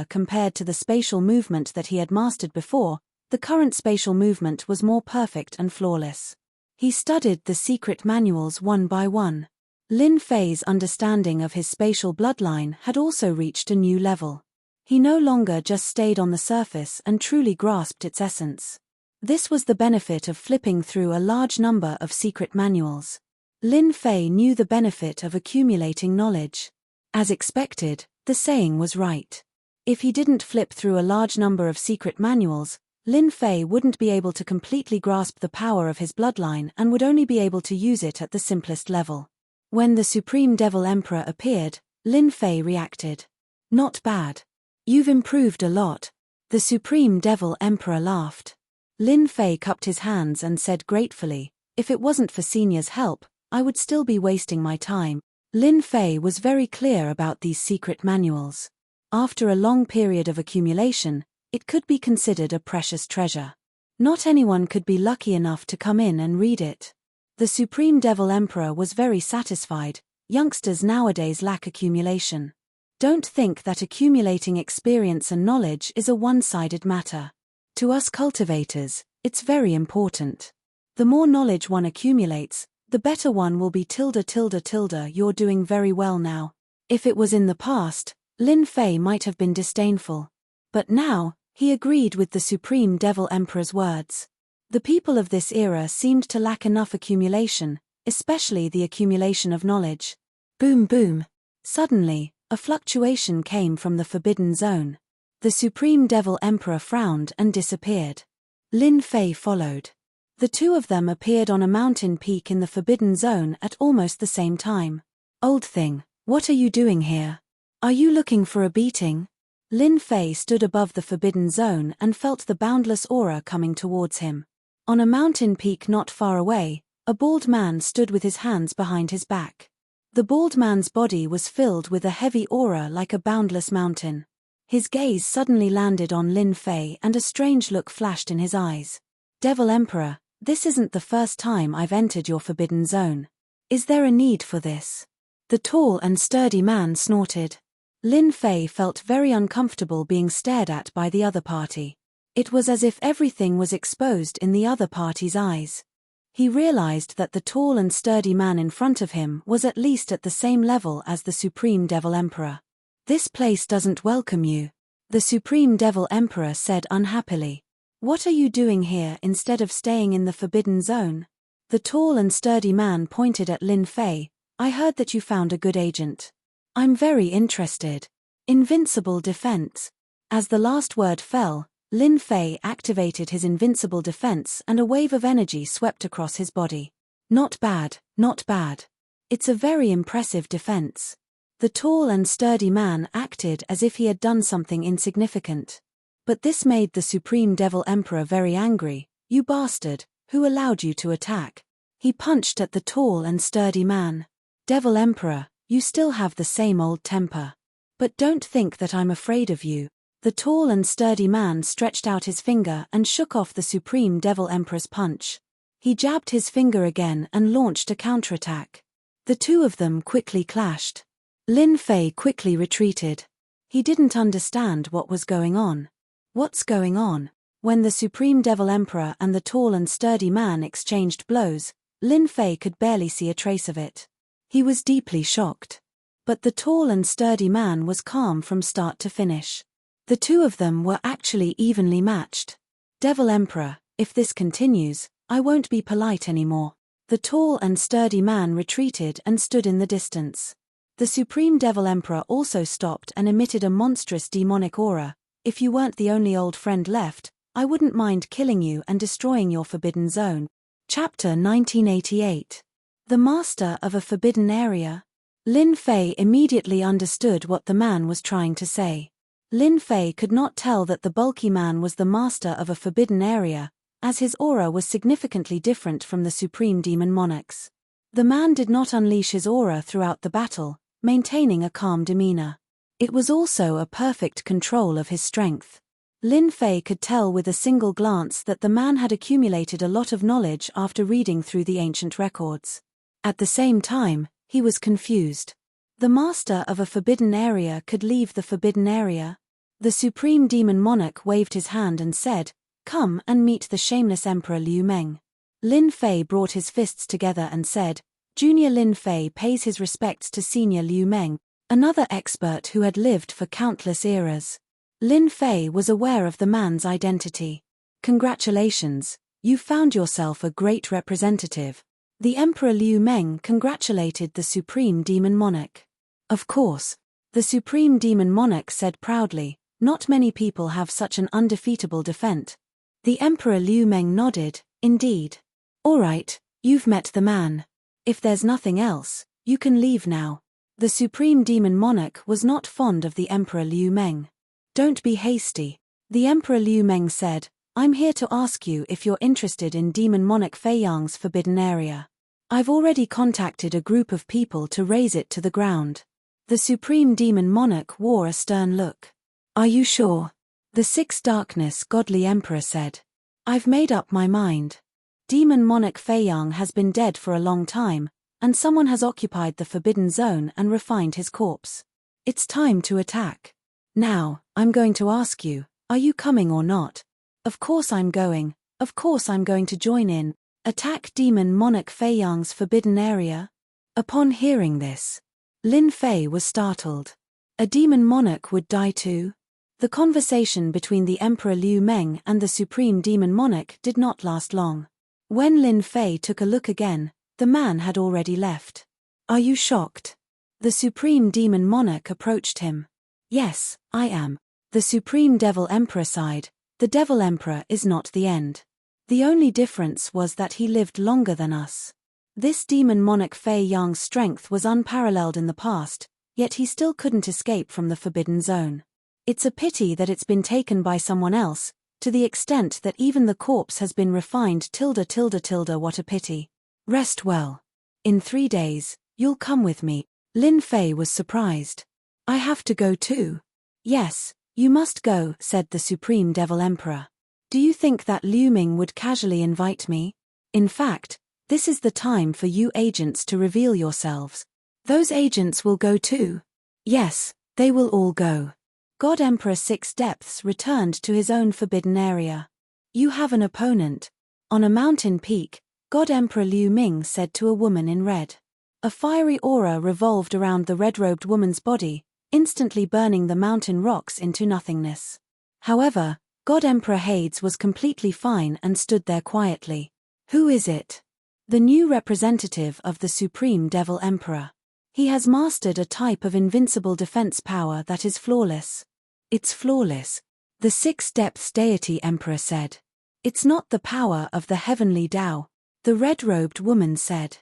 Compared to the spatial movement that he had mastered before, the current spatial movement was more perfect and flawless. He studied the secret manuals one by one. Lin Fei's understanding of his spatial bloodline had also reached a new level. He no longer just stayed on the surface and truly grasped its essence. This was the benefit of flipping through a large number of secret manuals. Lin Fei knew the benefit of accumulating knowledge. As expected, the saying was right. If he didn't flip through a large number of secret manuals, Lin Fei wouldn't be able to completely grasp the power of his bloodline and would only be able to use it at the simplest level. When the Supreme Devil Emperor appeared, Lin Fei reacted. Not bad. You've improved a lot. The Supreme Devil Emperor laughed. Lin Fei cupped his hands and said gratefully, if it wasn't for Senior's help, I would still be wasting my time. Lin Fei was very clear about these secret manuals. After a long period of accumulation, it could be considered a precious treasure. Not anyone could be lucky enough to come in and read it. The Supreme Devil Emperor was very satisfied. Youngsters nowadays lack accumulation. Don't think that accumulating experience and knowledge is a one-sided matter. To us cultivators, it's very important. The more knowledge one accumulates, the better one will be. You're doing very well now. If it was in the past, Lin Fei might have been disdainful. But now, he agreed with the Supreme Devil Emperor's words. The people of this era seemed to lack enough accumulation, especially the accumulation of knowledge. Boom boom. Suddenly, a fluctuation came from the Forbidden Zone. The Supreme Devil Emperor frowned and disappeared. Lin Fei followed. The two of them appeared on a mountain peak in the Forbidden Zone at almost the same time. Old thing, what are you doing here? Are you looking for a beating? Lin Fei stood above the Forbidden Zone and felt the boundless aura coming towards him. On a mountain peak not far away, a bald man stood with his hands behind his back. The bald man's body was filled with a heavy aura like a boundless mountain. His gaze suddenly landed on Lin Fei and a strange look flashed in his eyes. Devil Emperor, this isn't the first time I've entered your Forbidden Zone. Is there a need for this? The tall and sturdy man snorted. Lin Fei felt very uncomfortable being stared at by the other party. It was as if everything was exposed in the other party's eyes. He realized that the tall and sturdy man in front of him was at least at the same level as the Supreme Devil Emperor. This place doesn't welcome you, the Supreme Devil Emperor said unhappily. What are you doing here instead of staying in the Forbidden Zone? The tall and sturdy man pointed at Lin Fei. I heard that you found a good agent. I'm very interested. Invincible defense. As the last word fell, Lin Fei activated his invincible defense and a wave of energy swept across his body. Not bad, not bad. It's a very impressive defense. The tall and sturdy man acted as if he had done something insignificant. But this made the Supreme Devil Emperor very angry. You bastard, who allowed you to attack? He punched at the tall and sturdy man. Devil Emperor, you still have the same old temper. But don't think that I'm afraid of you. The tall and sturdy man stretched out his finger and shook off the Supreme Devil Emperor's punch. He jabbed his finger again and launched a counterattack. The two of them quickly clashed. Lin Fei quickly retreated. He didn't understand what was going on. What's going on? When the Supreme Devil Emperor and the tall and sturdy man exchanged blows, Lin Fei could barely see a trace of it. He was deeply shocked. But the tall and sturdy man was calm from start to finish. The two of them were actually evenly matched. Devil Emperor, if this continues, I won't be polite anymore. The tall and sturdy man retreated and stood in the distance. The Supreme Devil Emperor also stopped and emitted a monstrous demonic aura. If you weren't the only old friend left, I wouldn't mind killing you and destroying your Forbidden Zone. Chapter 1988. The Master of a Forbidden Area. Lin Fei immediately understood what the man was trying to say. Lin Fei could not tell that the bulky man was the master of a forbidden area, as his aura was significantly different from the Supreme Demon Monarch's. The man did not unleash his aura throughout the battle, maintaining a calm demeanor. It was also a perfect control of his strength. Lin Fei could tell with a single glance that the man had accumulated a lot of knowledge after reading through the ancient records. At the same time, he was confused. The master of a forbidden area could leave the forbidden area? The Supreme Demon Monarch waved his hand and said, "Come and meet the shameless Emperor Liu Meng." Lin Fei brought his fists together and said, "Junior Lin Fei pays his respects to Senior Liu Meng, another expert who had lived for countless eras." Lin Fei was aware of the man's identity. "Congratulations, you found yourself a great representative." The Emperor Liu Meng congratulated the Supreme Demon Monarch. "Of course," the Supreme Demon Monarch said proudly, "not many people have such an undefeatable defense." The Emperor Liu Meng nodded, "Indeed. All right, you've met the man. If there's nothing else, you can leave now." The Supreme Demon Monarch was not fond of the Emperor Liu Meng. Don't be hasty. The Emperor Liu Meng said, I'm here to ask you if you're interested in Demon Monarch Fei Yang's forbidden area. I've already contacted a group of people to raze it to the ground. The Supreme Demon Monarch wore a stern look. Are you sure? The Sixth Darkness Godly Emperor said. I've made up my mind. Demon Monarch Fei Yang has been dead for a long time, and someone has occupied the Forbidden Zone and refined his corpse. It's time to attack. Now, I'm going to ask you, are you coming or not? Of course I'm going. Of course I'm going to join in. Attack Demon Monarch Fei Yang's forbidden area? Upon hearing this, Lin Fei was startled. A demon monarch would die too? The conversation between the Emperor Liu Meng and the Supreme Demon Monarch did not last long. When Lin Fei took a look again, the man had already left. Are you shocked? The Supreme Demon Monarch approached him. Yes, I am. The Supreme Devil Emperor sighed. The Devil Emperor is not the end. The only difference was that he lived longer than us. This Demon Monarch Fei Yang's strength was unparalleled in the past, yet he still couldn't escape from the Forbidden Zone. It's a pity that it's been taken by someone else, to the extent that even the corpse has been refined. What a pity. Rest well. In 3 days, you'll come with me. Lin Fei was surprised. I have to go too. Yes, you must go, said the Supreme Devil Emperor. Do you think that Liu Ming would casually invite me? In fact, this is the time for you agents to reveal yourselves. Those agents will go too. Yes, they will all go. God Emperor Six Depths returned to his own forbidden area. You have an opponent. On a mountain peak, God Emperor Liu Ming said to a woman in red. A fiery aura revolved around the red-robed woman's body, instantly burning the mountain rocks into nothingness. However, God Emperor Hades was completely fine and stood there quietly. Who is it? The new representative of the Supreme Devil Emperor. He has mastered a type of invincible defense power that is flawless. It's flawless, the Six Depths Deity Emperor said. It's not the power of the heavenly Tao, the red-robed woman said.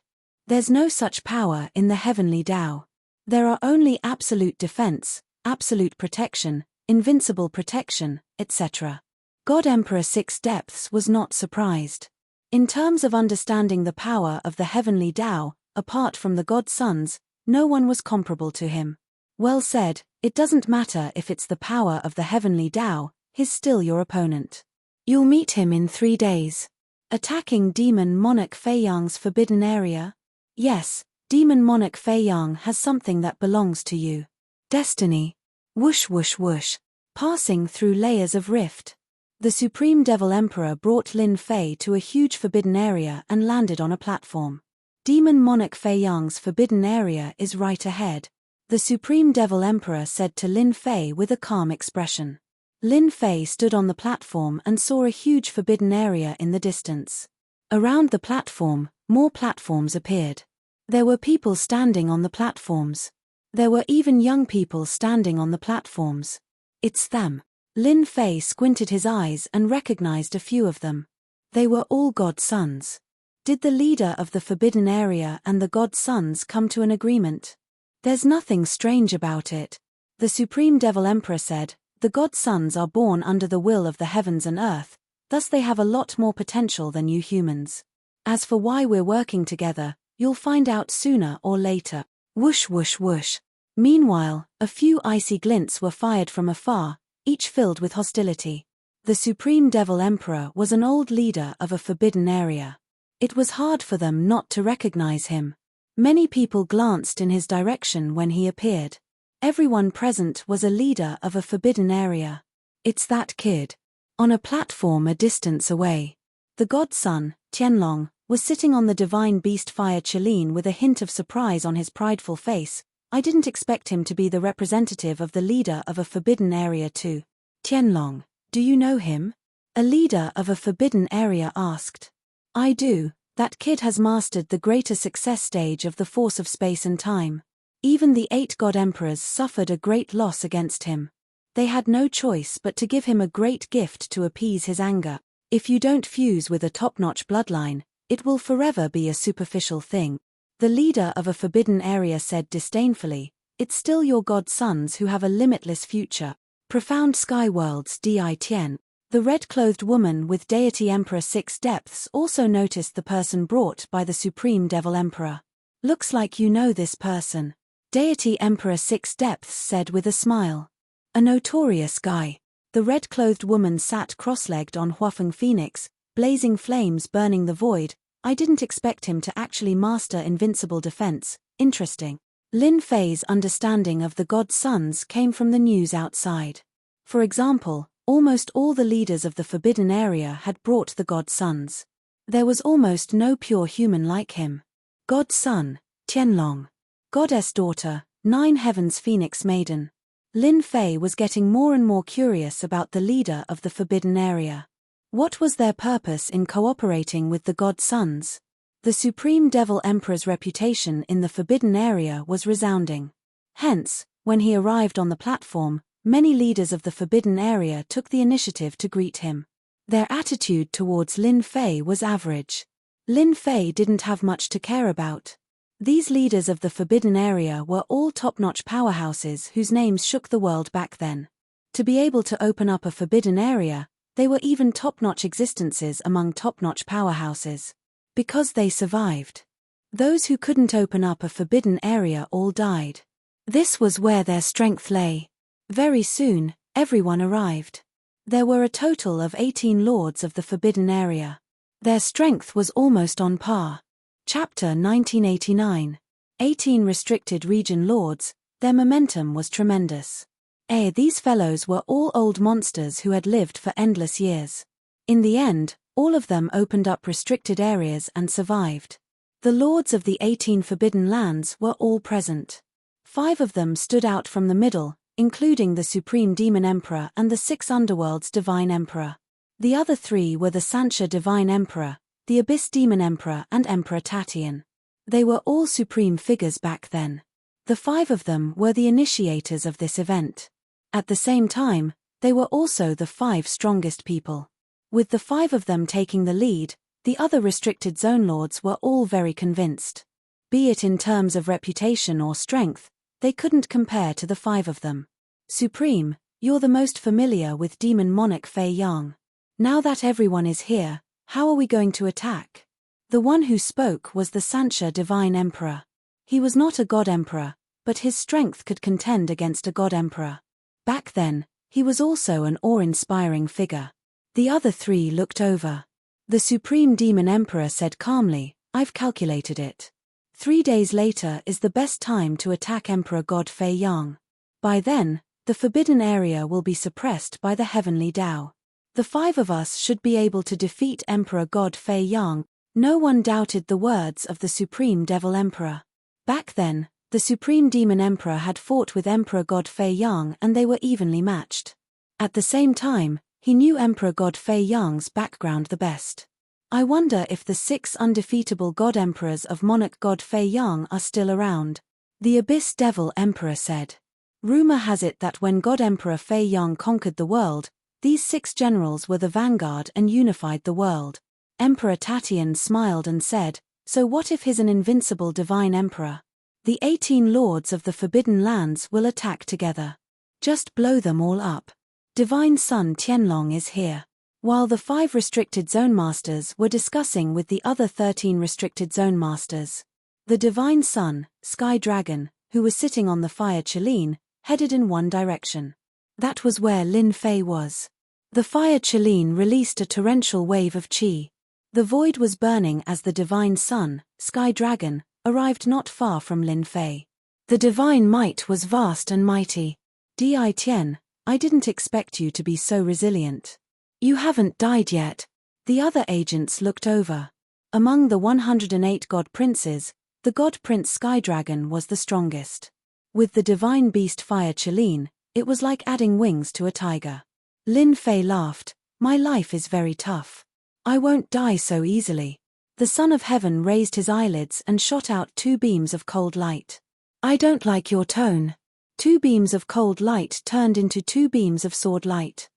There's no such power in the heavenly Tao. There are only absolute defense, absolute protection, invincible protection, etc. God Emperor Six Depths was not surprised. In terms of understanding the power of the heavenly Tao, apart from the God Sons, no one was comparable to him. Well said, it doesn't matter if it's the power of the heavenly Tao, he's still your opponent. You'll meet him in 3 days. Attacking Demon Monarch Fei Yang's forbidden area? Yes, Demon Monarch Fei Yang has something that belongs to you. Destiny. Whoosh whoosh whoosh. Passing through layers of rift. The Supreme Devil Emperor brought Lin Fei to a huge forbidden area and landed on a platform. Demon Monarch Fei Yang's forbidden area is right ahead. The Supreme Devil Emperor said to Lin Fei with a calm expression. Lin Fei stood on the platform and saw a huge forbidden area in the distance. Around the platform, more platforms appeared. There were people standing on the platforms. There were even young people standing on the platforms. It's them. Lin Fei squinted his eyes and recognized a few of them. They were all God Sons. Did the leader of the forbidden area and the God Sons come to an agreement? There's nothing strange about it. The Supreme Devil Emperor said, the God Sons are born under the will of the heavens and earth, thus they have a lot more potential than you humans. As for why we're working together, you'll find out sooner or later. Whoosh whoosh whoosh. Meanwhile, a few icy glints were fired from afar, each filled with hostility. The Supreme Devil Emperor was an old leader of a forbidden area. It was hard for them not to recognize him. Many people glanced in his direction when he appeared. Everyone present was a leader of a forbidden area. It's that kid. On a platform a distance away. The godson, Tianlong, was sitting on the divine beast fire Qilin with a hint of surprise on his prideful face. I didn't expect him to be the representative of the leader of a forbidden area too. Tianlong, do you know him? A leader of a forbidden area asked. I do. That kid has mastered the greater success stage of the force of space and time. Even the 8 God Emperors suffered a great loss against him. They had no choice but to give him a great gift to appease his anger. If you don't fuse with a top-notch bloodline, it will forever be a superficial thing. The leader of a forbidden area said disdainfully, "It's still your god sons who have a limitless future. Profound sky worlds Ditien." The red-clothed woman with deity Emperor Six Depths also noticed the person brought by the Supreme Devil Emperor. "Looks like you know this person," deity Emperor Six Depths said with a smile. "A notorious guy." The red-clothed woman sat cross-legged on Huafeng Phoenix, blazing flames burning the void. "I didn't expect him to actually master invincible defense. Interesting." Lin Fei's understanding of the god sons came from the news outside. For example, almost all the leaders of the forbidden area had brought the god sons. There was almost no pure human like him. God son, Tianlong. Goddess daughter, Nine Heavens Phoenix Maiden. Lin Fei was getting more and more curious about the leader of the forbidden area. What was their purpose in cooperating with the god sons? The Supreme Devil Emperor's reputation in the forbidden area was resounding. Hence, when he arrived on the platform, many leaders of the forbidden area took the initiative to greet him. Their attitude towards Lin Fei was average. Lin Fei didn't have much to care about. These leaders of the forbidden area were all top-notch powerhouses whose names shook the world back then. To be able to open up a forbidden area, they were even top-notch existences among top-notch powerhouses. Because they survived. Those who couldn't open up a forbidden area all died. This was where their strength lay. Very soon, everyone arrived. There were a total of 18 lords of the forbidden area. Their strength was almost on par. Chapter 1989. 18 restricted region lords, their momentum was tremendous. These fellows were all old monsters who had lived for endless years. In the end, all of them opened up restricted areas and survived. The lords of the 18 forbidden lands were all present. 5 of them stood out from the middle, including the Supreme Demon Emperor and the 6 Underworlds Divine Emperor. The other 3 were the Sanxia Divine Emperor, the Abyss Demon Emperor and Emperor Tatian. They were all supreme figures back then. The 5 of them were the initiators of this event. At the same time, they were also the 5 strongest people. With the 5 of them taking the lead, the other restricted zone lords were all very convinced. Be it in terms of reputation or strength, they couldn't compare to the 5 of them. "Supreme, you're the most familiar with Demon Monarch Fei Yang. Now that everyone is here, how are we going to attack?" The one who spoke was the Sanxia Divine Emperor. He was not a god emperor, but his strength could contend against a god emperor. Back then, he was also an awe-inspiring figure. The other 3 looked over. The Supreme Demon Emperor said calmly, "I've calculated it. 3 days later is the best time to attack Emperor God Fei Yang. By then, the forbidden area will be suppressed by the heavenly Tao. The 5 of us should be able to defeat Emperor God Fei Yang." No one doubted the words of the Supreme Devil Emperor. Back then, the Supreme Demon Emperor had fought with Emperor God Fei Yang and they were evenly matched. At the same time, he knew Emperor God Fei Yang's background the best. "I wonder if the 6 undefeatable god emperors of Monarch God Fei Yang are still around," the Abyss Devil Emperor said. Rumor has it that when God Emperor Fei Yang conquered the world, these 6 generals were the vanguard and unified the world. Emperor Tatian smiled and said, "So what if he's an invincible divine emperor? The 18 lords of the forbidden lands will attack together. Just blow them all up. Divine Son Tianlong is here." While the 5 restricted zone masters were discussing with the other 13 restricted zone masters, the Divine Son, Sky Dragon, who was sitting on the fire Chelin, headed in one direction. That was where Lin Fei was. The fire Chelin released a torrential wave of qi. The void was burning as the Divine Son, Sky Dragon, arrived not far from Lin Fei. The divine might was vast and mighty. Ditien, I didn't expect you to be so resilient. You haven't died yet. The other agents looked over. Among the 108 god princes, the god prince Sky Dragon was the strongest. With the divine beast fire Chelin, it was like adding wings to a tiger. Lin Fei laughed, "My life is very tough. I won't die so easily." The Son of Heaven raised his eyelids and shot out 2 beams of cold light. "I don't like your tone." 2 beams of cold light turned into 2 beams of sword light.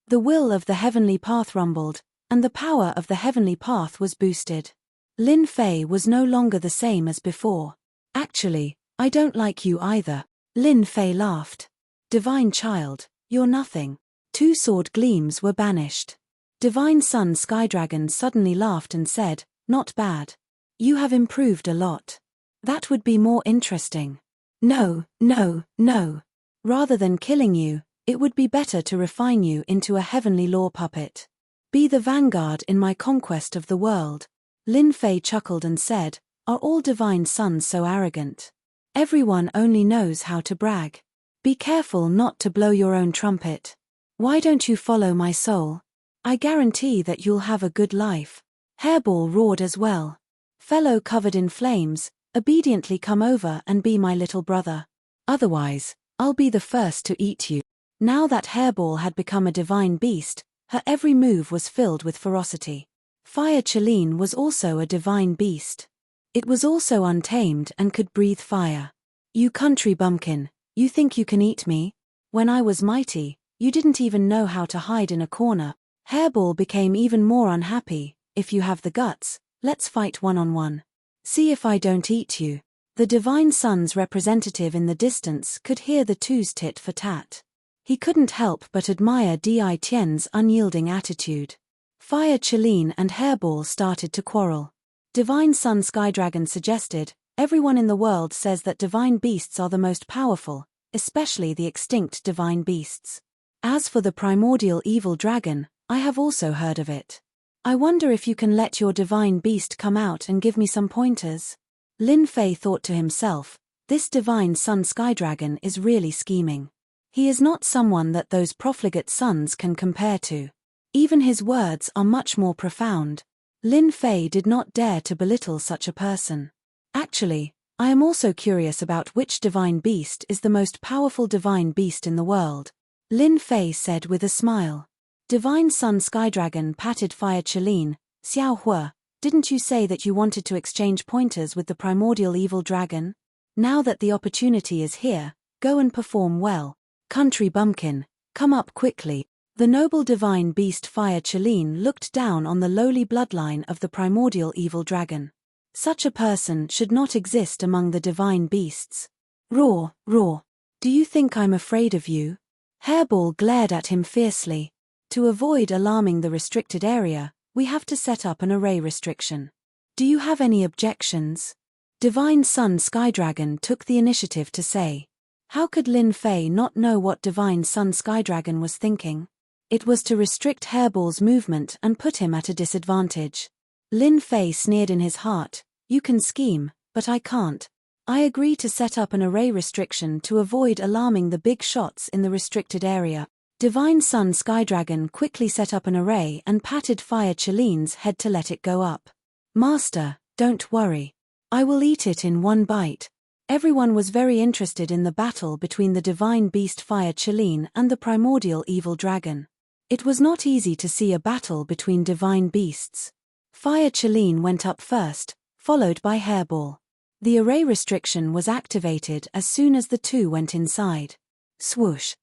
The will of the heavenly path rumbled, and the power of the heavenly path was boosted. Lin Fei was no longer the same as before. Actually, I don't like you either. Lin Fei laughed. Divine child, you're nothing. Two sword gleams were banished. Divine Sun Skydragon suddenly laughed and said, not bad. You have improved a lot. That would be more interesting. No. Rather than killing you, it would be better to refine you into a heavenly law puppet. Be the vanguard in my conquest of the world. Lin Fei chuckled and said, are all divine sons so arrogant? Everyone only knows how to brag. Be careful not to blow your own trumpet. Why don't you follow my soul? I guarantee that you'll have a good life. Hairball roared as well. Fellow covered in flames, obediently come over and be my little brother. Otherwise, I'll be the first to eat you. Now that Hairball had become a divine beast, her every move was filled with ferocity. Fire Cheline was also a divine beast. It was also untamed and could breathe fire. You country bumpkin, you think you can eat me? When I was mighty, you didn't even know how to hide in a corner. Hairball became even more unhappy. If you have the guts, let's fight one-on-one. See if I don't eat you. The Divine Sun's representative in the distance could hear the two's tit for tat. He couldn't help but admire Di Tian's unyielding attitude. Fire Cheline and Hairball started to quarrel. Divine Sun Skydragon suggested, everyone in the world says that divine beasts are the most powerful, especially the extinct divine beasts. As for the primordial evil dragon, I have also heard of it. I wonder if you can let your divine beast come out and give me some pointers. Lin Fei thought to himself, this Divine Sun Skydragon is really scheming. He is not someone that those profligate sons can compare to. Even his words are much more profound. Lin Fei did not dare to belittle such a person. Actually, I am also curious about which divine beast is the most powerful divine beast in the world. Lin Fei said with a smile. Divine Sun Skydragon patted Fire Cheline. Xiao Hua, didn't you say that you wanted to exchange pointers with the primordial evil dragon? Now that the opportunity is here, go and perform well. Country bumpkin, come up quickly. The noble divine beast Fire Cheline looked down on the lowly bloodline of the primordial evil dragon. Such a person should not exist among the divine beasts. Roar. Do you think I'm afraid of you? Hairball glared at him fiercely. To avoid alarming the restricted area, we have to set up an array restriction. Do you have any objections? Divine Sun Skydragon took the initiative to say. How could Lin Fei not know what Divine Sun Skydragon was thinking? It was to restrict Hairball's movement and put him at a disadvantage. Lin Fei sneered in his heart, you can scheme, but I can't. I agree to set up an array restriction to avoid alarming the big shots in the restricted area. Divine Sun Skydragon quickly set up an array and patted Fire Cheline's head to let it go up. Master, don't worry. I will eat it in one bite. Everyone was very interested in the battle between the divine beast Fire Cheline and the primordial evil dragon. It was not easy to see a battle between divine beasts. Fire Cheline went up first, followed by Hairball. The array restriction was activated as soon as the two went inside. Swoosh.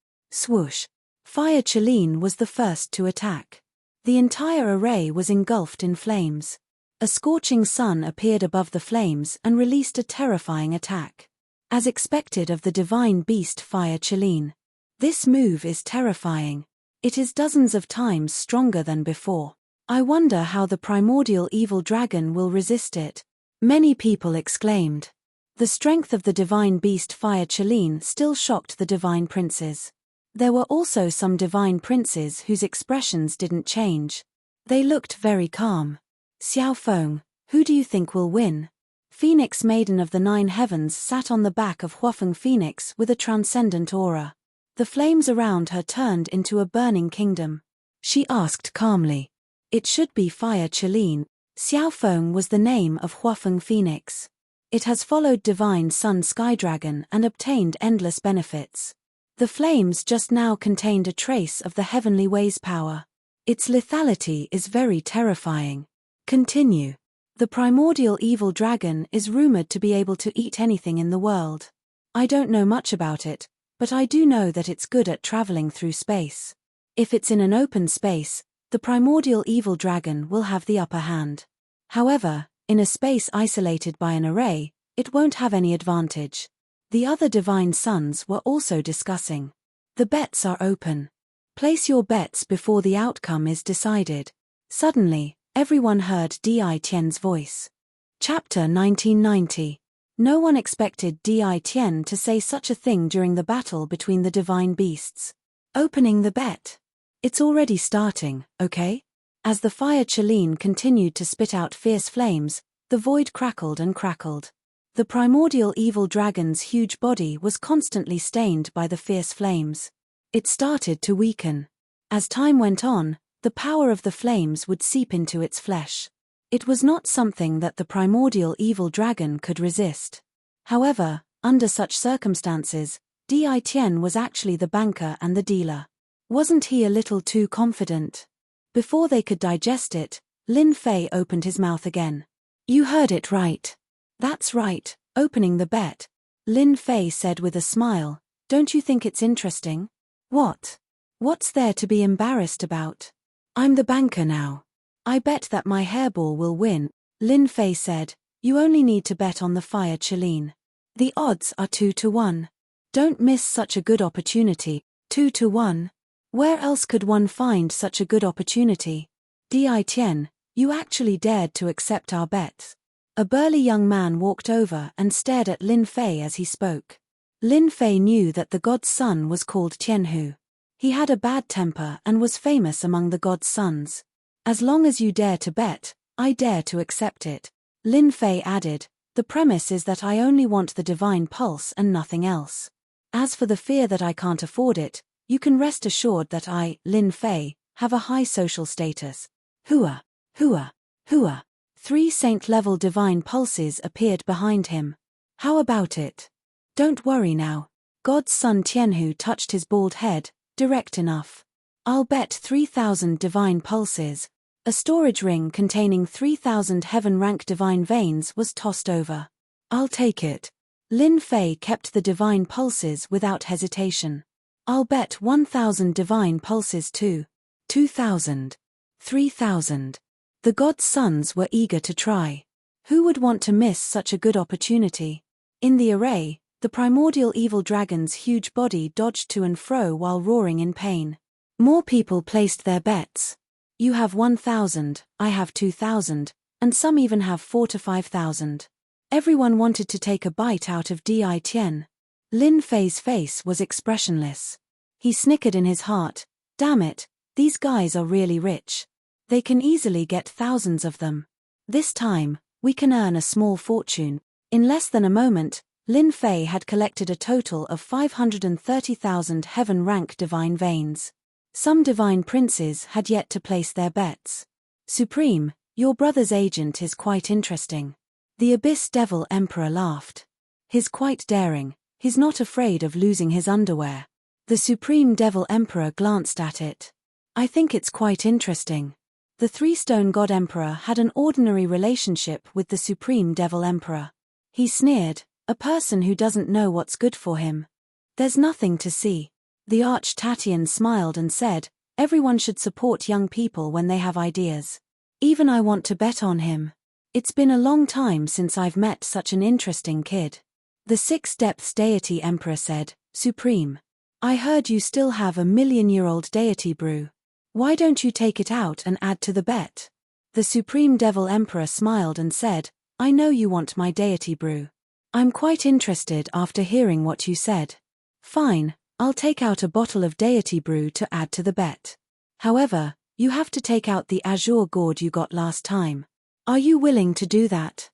Fire Cheline was the first to attack. The entire array was engulfed in flames. A scorching sun appeared above the flames and released a terrifying attack. As expected of the divine beast Fire Cheline. This move is terrifying. It is dozens of times stronger than before. I wonder how the primordial evil dragon will resist it. Many people exclaimed. The strength of the divine beast Fire Cheline still shocked the divine princes. There were also some divine princes whose expressions didn't change. They looked very calm. Xiao Feng, who do you think will win? Phoenix Maiden of the Nine Heavens sat on the back of Huafeng Phoenix with a transcendent aura. The flames around her turned into a burning kingdom. She asked calmly. It should be Fire Cheline. Xiao Feng was the name of Huafeng Phoenix. It has followed Divine Sun Skydragon and obtained endless benefits. The flames just now contained a trace of the heavenly ways power. Its lethality is very terrifying. Continue. The primordial evil dragon is rumored to be able to eat anything in the world. I don't know much about it, but I do know that it's good at traveling through space. If it's in an open space, the primordial evil dragon will have the upper hand. However, In a space isolated by an array, it won't have any advantage. The other divine sons were also discussing. The bets are open. Place your bets before the outcome is decided. Suddenly, everyone heard Di Tian's voice. Chapter 1990. No one expected Di Tian to say such a thing during the battle between the divine beasts. Opening the bet. It's already starting, okay? As the fire Chelene continued to spit out fierce flames, the void crackled and crackled. The primordial evil dragon's huge body was constantly stained by the fierce flames. It started to weaken. As time went on, the power of the flames would seep into its flesh. It was not something that the primordial evil dragon could resist. However, under such circumstances, Di Tian was actually the banker and the dealer. Wasn't he a little too confident? Before they could digest it, Lin Fei opened his mouth again. You heard it right. That's right, opening the bet. Lin Fei said with a smile, don't you think it's interesting? What? What's there to be embarrassed about? I'm the banker now. I bet that my hairball will win, Lin Fei said. You only need to bet on the fire Chelene. The odds are 2-1. Don't miss such a good opportunity. 2-1. Where else could one find such a good opportunity? Di Tian, you actually dared to accept our bets. A burly young man walked over and stared at Lin Fei as he spoke. Lin Fei knew that the god's son was called Tianhu. He had a bad temper and was famous among the god's sons. As long as you dare to bet, I dare to accept it. Lin Fei added, the premise is that I only want the divine pulse and nothing else. As for the fear that I can't afford it, you can rest assured that I, Lin Fei, have a high social status. Hua, hua, hua. 3 saint-level divine pulses appeared behind him. How about it? Don't worry now. God's son Tianhu touched his bald head, direct enough. I'll bet 3,000 divine pulses. A storage ring containing 3,000 heaven-rank divine veins was tossed over. I'll take it. Lin Fei kept the divine pulses without hesitation. I'll bet 1,000 divine pulses too. 2,000. 3,000. The god's sons were eager to try. Who would want to miss such a good opportunity? In the array, the primordial evil dragon's huge body dodged to and fro while roaring in pain. More people placed their bets. You have 1,000, I have 2,000, and some even have 4,000 to 5,000. Everyone wanted to take a bite out of Di Tian. Lin Fei's face was expressionless. He snickered in his heart, damn it, these guys are really rich. They can easily get thousands of them. This time, we can earn a small fortune. In less than a moment, Lin Fei had collected a total of 530,000 heaven-rank divine veins. Some divine princes had yet to place their bets. Supreme, your brother's agent is quite interesting. The Abyss Devil Emperor laughed. He's quite daring, he's not afraid of losing his underwear. The Supreme Devil Emperor glanced at it. I think it's quite interesting. The Three-Stone God Emperor had an ordinary relationship with the Supreme Devil Emperor. He sneered, a person who doesn't know what's good for him. There's nothing to see. The Arch-Tatian smiled and said, everyone should support young people when they have ideas. Even I want to bet on him. It's been a long time since I've met such an interesting kid. The Six-Depths Deity Emperor said, Supreme. I heard you still have a million-year-old deity brew. Why don't you take it out and add to the bet? The Supreme Devil Emperor smiled and said, I know you want my deity brew. I'm quite interested after hearing what you said. Fine, I'll take out a bottle of deity brew to add to the bet. However, you have to take out the azure gourd you got last time. Are you willing to do that?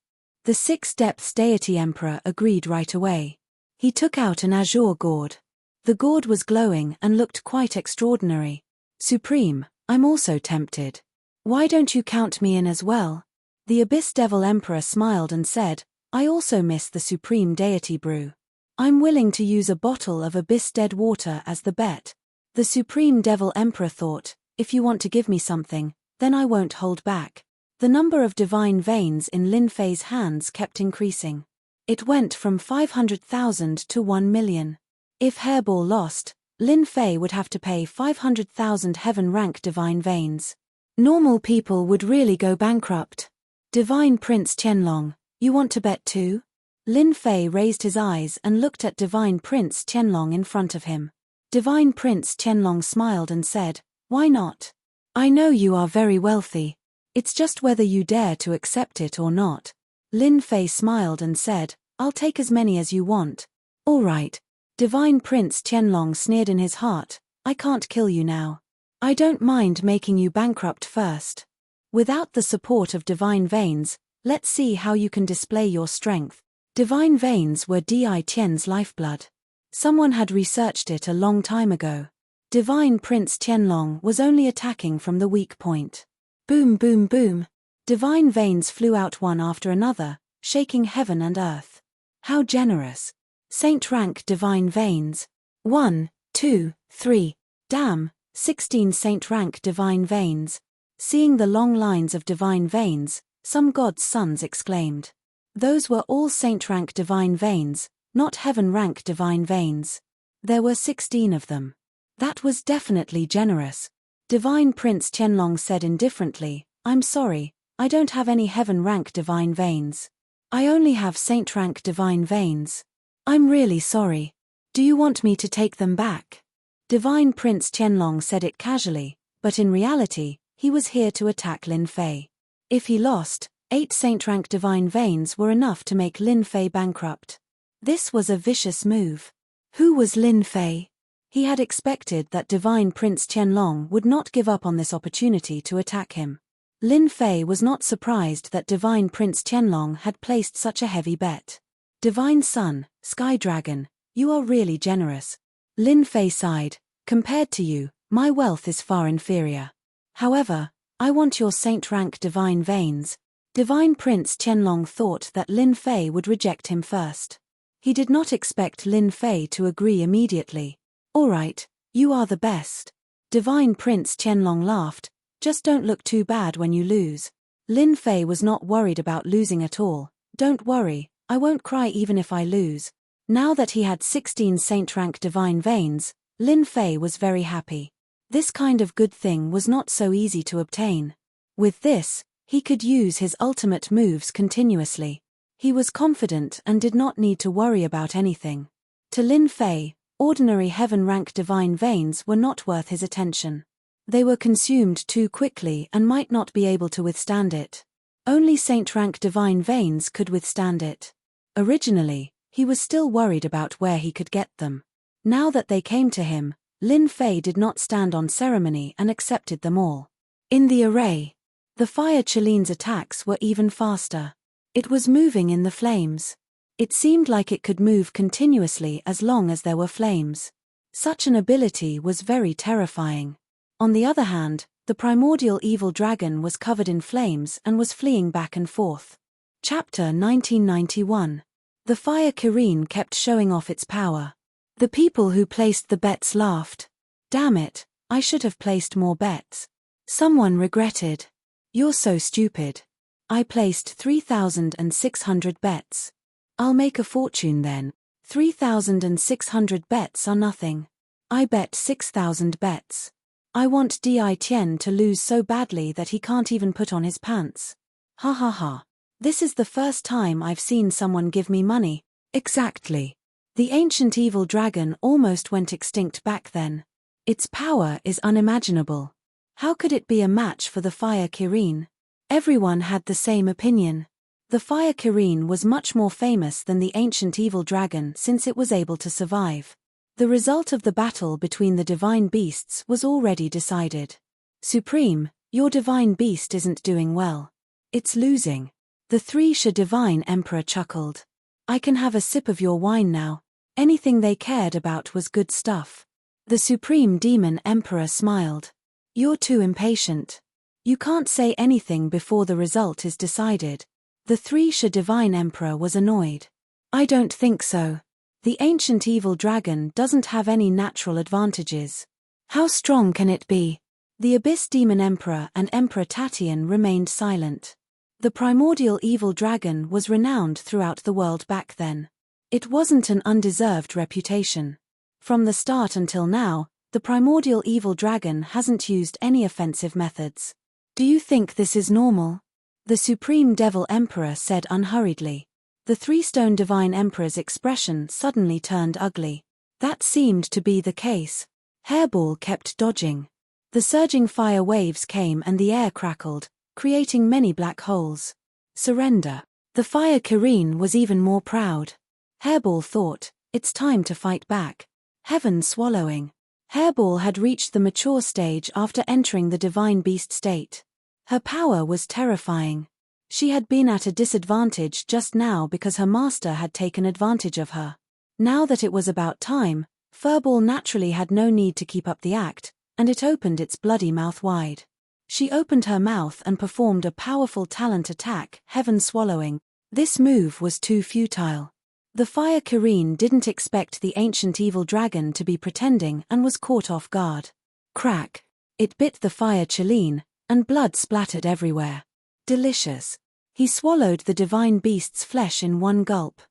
The Six-Depths Deity Emperor agreed right away. He took out an azure gourd. The gourd was glowing and looked quite extraordinary. Supreme, I'm also tempted. Why don't you count me in as well? The Abyss Devil Emperor smiled and said, I also miss the Supreme Deity brew. I'm willing to use a bottle of Abyss Dead water as the bet. The Supreme Devil Emperor thought, if you want to give me something, then I won't hold back. The number of divine veins in Lin Fei's hands kept increasing. It went from 500,000 to 1 million. If Hairball lost, Lin Fei would have to pay 500,000 heaven-rank divine veins. Normal people would really go bankrupt. Divine Prince Qianlong, you want to bet too? Lin Fei raised his eyes and looked at Divine Prince Qianlong in front of him. Divine Prince Qianlong smiled and said, "Why not? I know you are very wealthy. It's just whether you dare to accept it or not." Lin Fei smiled and said, "I'll take as many as you want." "All right." Divine Prince Qianlong sneered in his heart, "I can't kill you now. I don't mind making you bankrupt first. Without the support of divine veins, let's see how you can display your strength." Divine veins were Di Tian's lifeblood. Someone had researched it a long time ago. Divine Prince Qianlong was only attacking from the weak point. Boom, boom, boom. Divine veins flew out one after another, shaking heaven and earth. How generous. Saint rank divine veins. 1, 2, 3. Damn, 16 saint rank divine veins. Seeing the long lines of divine veins, some gods' sons exclaimed. Those were all saint rank divine veins, not heaven rank divine veins. There were 16 of them. That was definitely generous. Divine Prince Qianlong said indifferently, "I'm sorry, I don't have any heaven rank divine veins. I only have saint rank divine veins. I'm really sorry. Do you want me to take them back?" Divine Prince Qianlong said it casually, but in reality, he was here to attack Lin Fei. If he lost, 8 saint rank divine veins were enough to make Lin Fei bankrupt. This was a vicious move. Who was Lin Fei? He had expected that Divine Prince Qianlong would not give up on this opportunity to attack him. Lin Fei was not surprised that Divine Prince Qianlong had placed such a heavy bet. "Divine Son, Sky Dragon, you are really generous." Lin Fei sighed, "Compared to you, my wealth is far inferior. However, I want your saint rank divine veins." Divine Prince Qianlong thought that Lin Fei would reject him first. He did not expect Lin Fei to agree immediately. "All right, you are the best." Divine Prince Qianlong laughed, "Just don't look too bad when you lose." Lin Fei was not worried about losing at all. "Don't worry, I won't cry even if I lose." Now that he had 16 saint rank divine veins, Lin Fei was very happy. This kind of good thing was not so easy to obtain. With this, he could use his ultimate moves continuously. He was confident and did not need to worry about anything. To Lin Fei, ordinary heaven rank divine veins were not worth his attention. They were consumed too quickly and might not be able to withstand it. Only saint rank divine veins could withstand it. Originally, he was still worried about where he could get them. Now that they came to him, Lin Fei did not stand on ceremony and accepted them all. In the array, the fire Chaline's attacks were even faster. It was moving in the flames. It seemed like it could move continuously as long as there were flames. Such an ability was very terrifying. On the other hand, the primordial evil dragon was covered in flames and was fleeing back and forth. Chapter 1991. The fire Kirin kept showing off its power. The people who placed the bets laughed. "Damn it, I should have placed more bets." Someone regretted. "You're so stupid. I placed 3,600 bets. I'll make a fortune then." 3,600 bets are nothing. I bet 6,000 bets. I want Di Tian to lose so badly that he can't even put on his pants. Ha ha ha. This is the first time I've seen someone give me money. Exactly. The ancient evil dragon almost went extinct back then. Its power is unimaginable. How could it be a match for the fire Kirin? Everyone had the same opinion. The fire Kirin was much more famous than the ancient evil dragon since it was able to survive. The result of the battle between the divine beasts was already decided. "Supreme, your divine beast isn't doing well. It's losing." The 3 divine emperor chuckled. "I can have a sip of your wine now." Anything they cared about was good stuff. The supreme demon emperor smiled. "You're too impatient. You can't say anything before the result is decided." The 3 divine emperor was annoyed. "I don't think so. The ancient evil dragon doesn't have any natural advantages. How strong can it be?" The abyss demon emperor and Emperor Tatian remained silent. The primordial evil dragon was renowned throughout the world back then. It wasn't an undeserved reputation. From the start until now, the primordial evil dragon hasn't used any offensive methods. "Do you think this is normal?" the Supreme Devil Emperor said unhurriedly. The three-stone Divine Emperor's expression suddenly turned ugly. That seemed to be the case. Hairball kept dodging. The surging fire waves came and the air crackled, creating many black holes. Surrender. The Fire Kirene was even more proud. Hairball thought, it's time to fight back. Heaven swallowing. Hairball had reached the mature stage after entering the Divine Beast state. Her power was terrifying. She had been at a disadvantage just now because her master had taken advantage of her. Now that it was about time, Furball naturally had no need to keep up the act, and it opened its bloody mouth wide. She opened her mouth and performed a powerful talent attack, Heaven swallowing. This move was too futile. The Fire Kirene didn't expect the ancient evil dragon to be pretending and was caught off guard. Crack! It bit the Fire Chilene, and blood splattered everywhere. Delicious. He swallowed the divine beast's flesh in one gulp.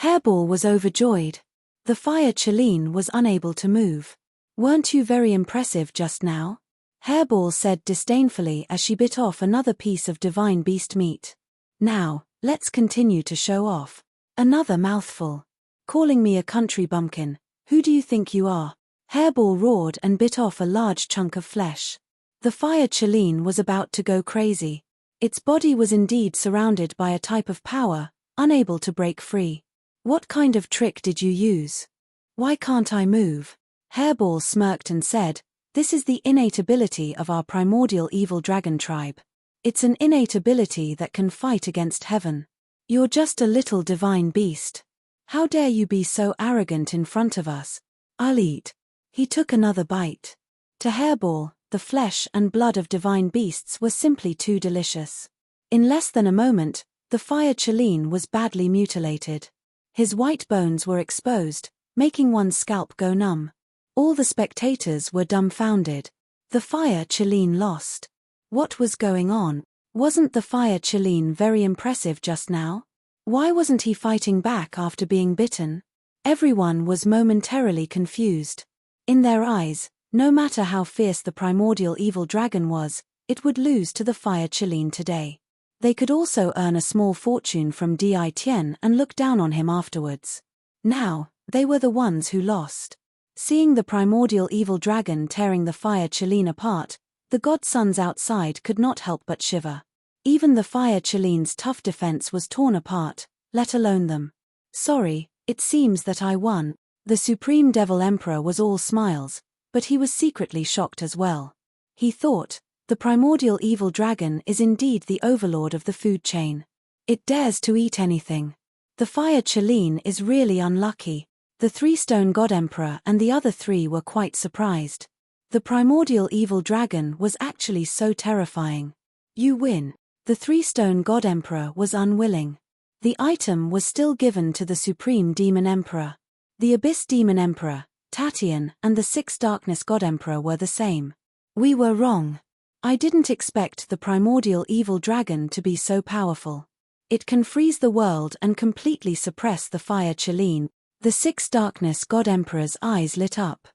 Hairball was overjoyed. The Fire Chilene was unable to move. Weren't you very impressive just now? Hairball said disdainfully as she bit off another piece of divine beast meat. Now, let's continue to show off. Another mouthful. Calling me a country bumpkin, who do you think you are? Hairball roared and bit off a large chunk of flesh. The Fire Chilene was about to go crazy. Its body was indeed surrounded by a type of power, unable to break free. What kind of trick did you use? Why can't I move? Hairball smirked and said, this is the innate ability of our primordial evil dragon tribe. It's an innate ability that can fight against heaven. You're just a little divine beast. How dare you be so arrogant in front of us? I'll eat. He took another bite. To Hairball, the flesh and blood of divine beasts were simply too delicious. In less than a moment, the Fire Chilene was badly mutilated. His white bones were exposed, making one's scalp go numb. All the spectators were dumbfounded. The Fire Chilene lost. What was going on? Wasn't the Fire Chilene very impressive just now? Why wasn't he fighting back after being bitten? Everyone was momentarily confused. In their eyes, no matter how fierce the primordial evil dragon was, it would lose to the Fire Chilene today. They could also earn a small fortune from Di Tian and look down on him afterwards. Now, they were the ones who lost. Seeing the primordial evil dragon tearing the Fire Chilene apart, the godsons outside could not help but shiver. Even the Fire Chilene's tough defense was torn apart, let alone them. Sorry, it seems that I won. The Supreme Devil Emperor was all smiles, but he was secretly shocked as well. He thought, the primordial evil dragon is indeed the overlord of the food chain. It dares to eat anything. The Fire Chilene is really unlucky. The three-stone god emperor and the other three were quite surprised. The primordial evil dragon was actually so terrifying. You win. The three-stone god emperor was unwilling. The item was still given to the supreme demon emperor. The abyss demon emperor, Tatian, and the six darkness god emperor were the same. We were wrong. I didn't expect the primordial evil dragon to be so powerful. It can freeze the world and completely suppress the Fire Chilene. The six darkness god emperor's eyes lit up.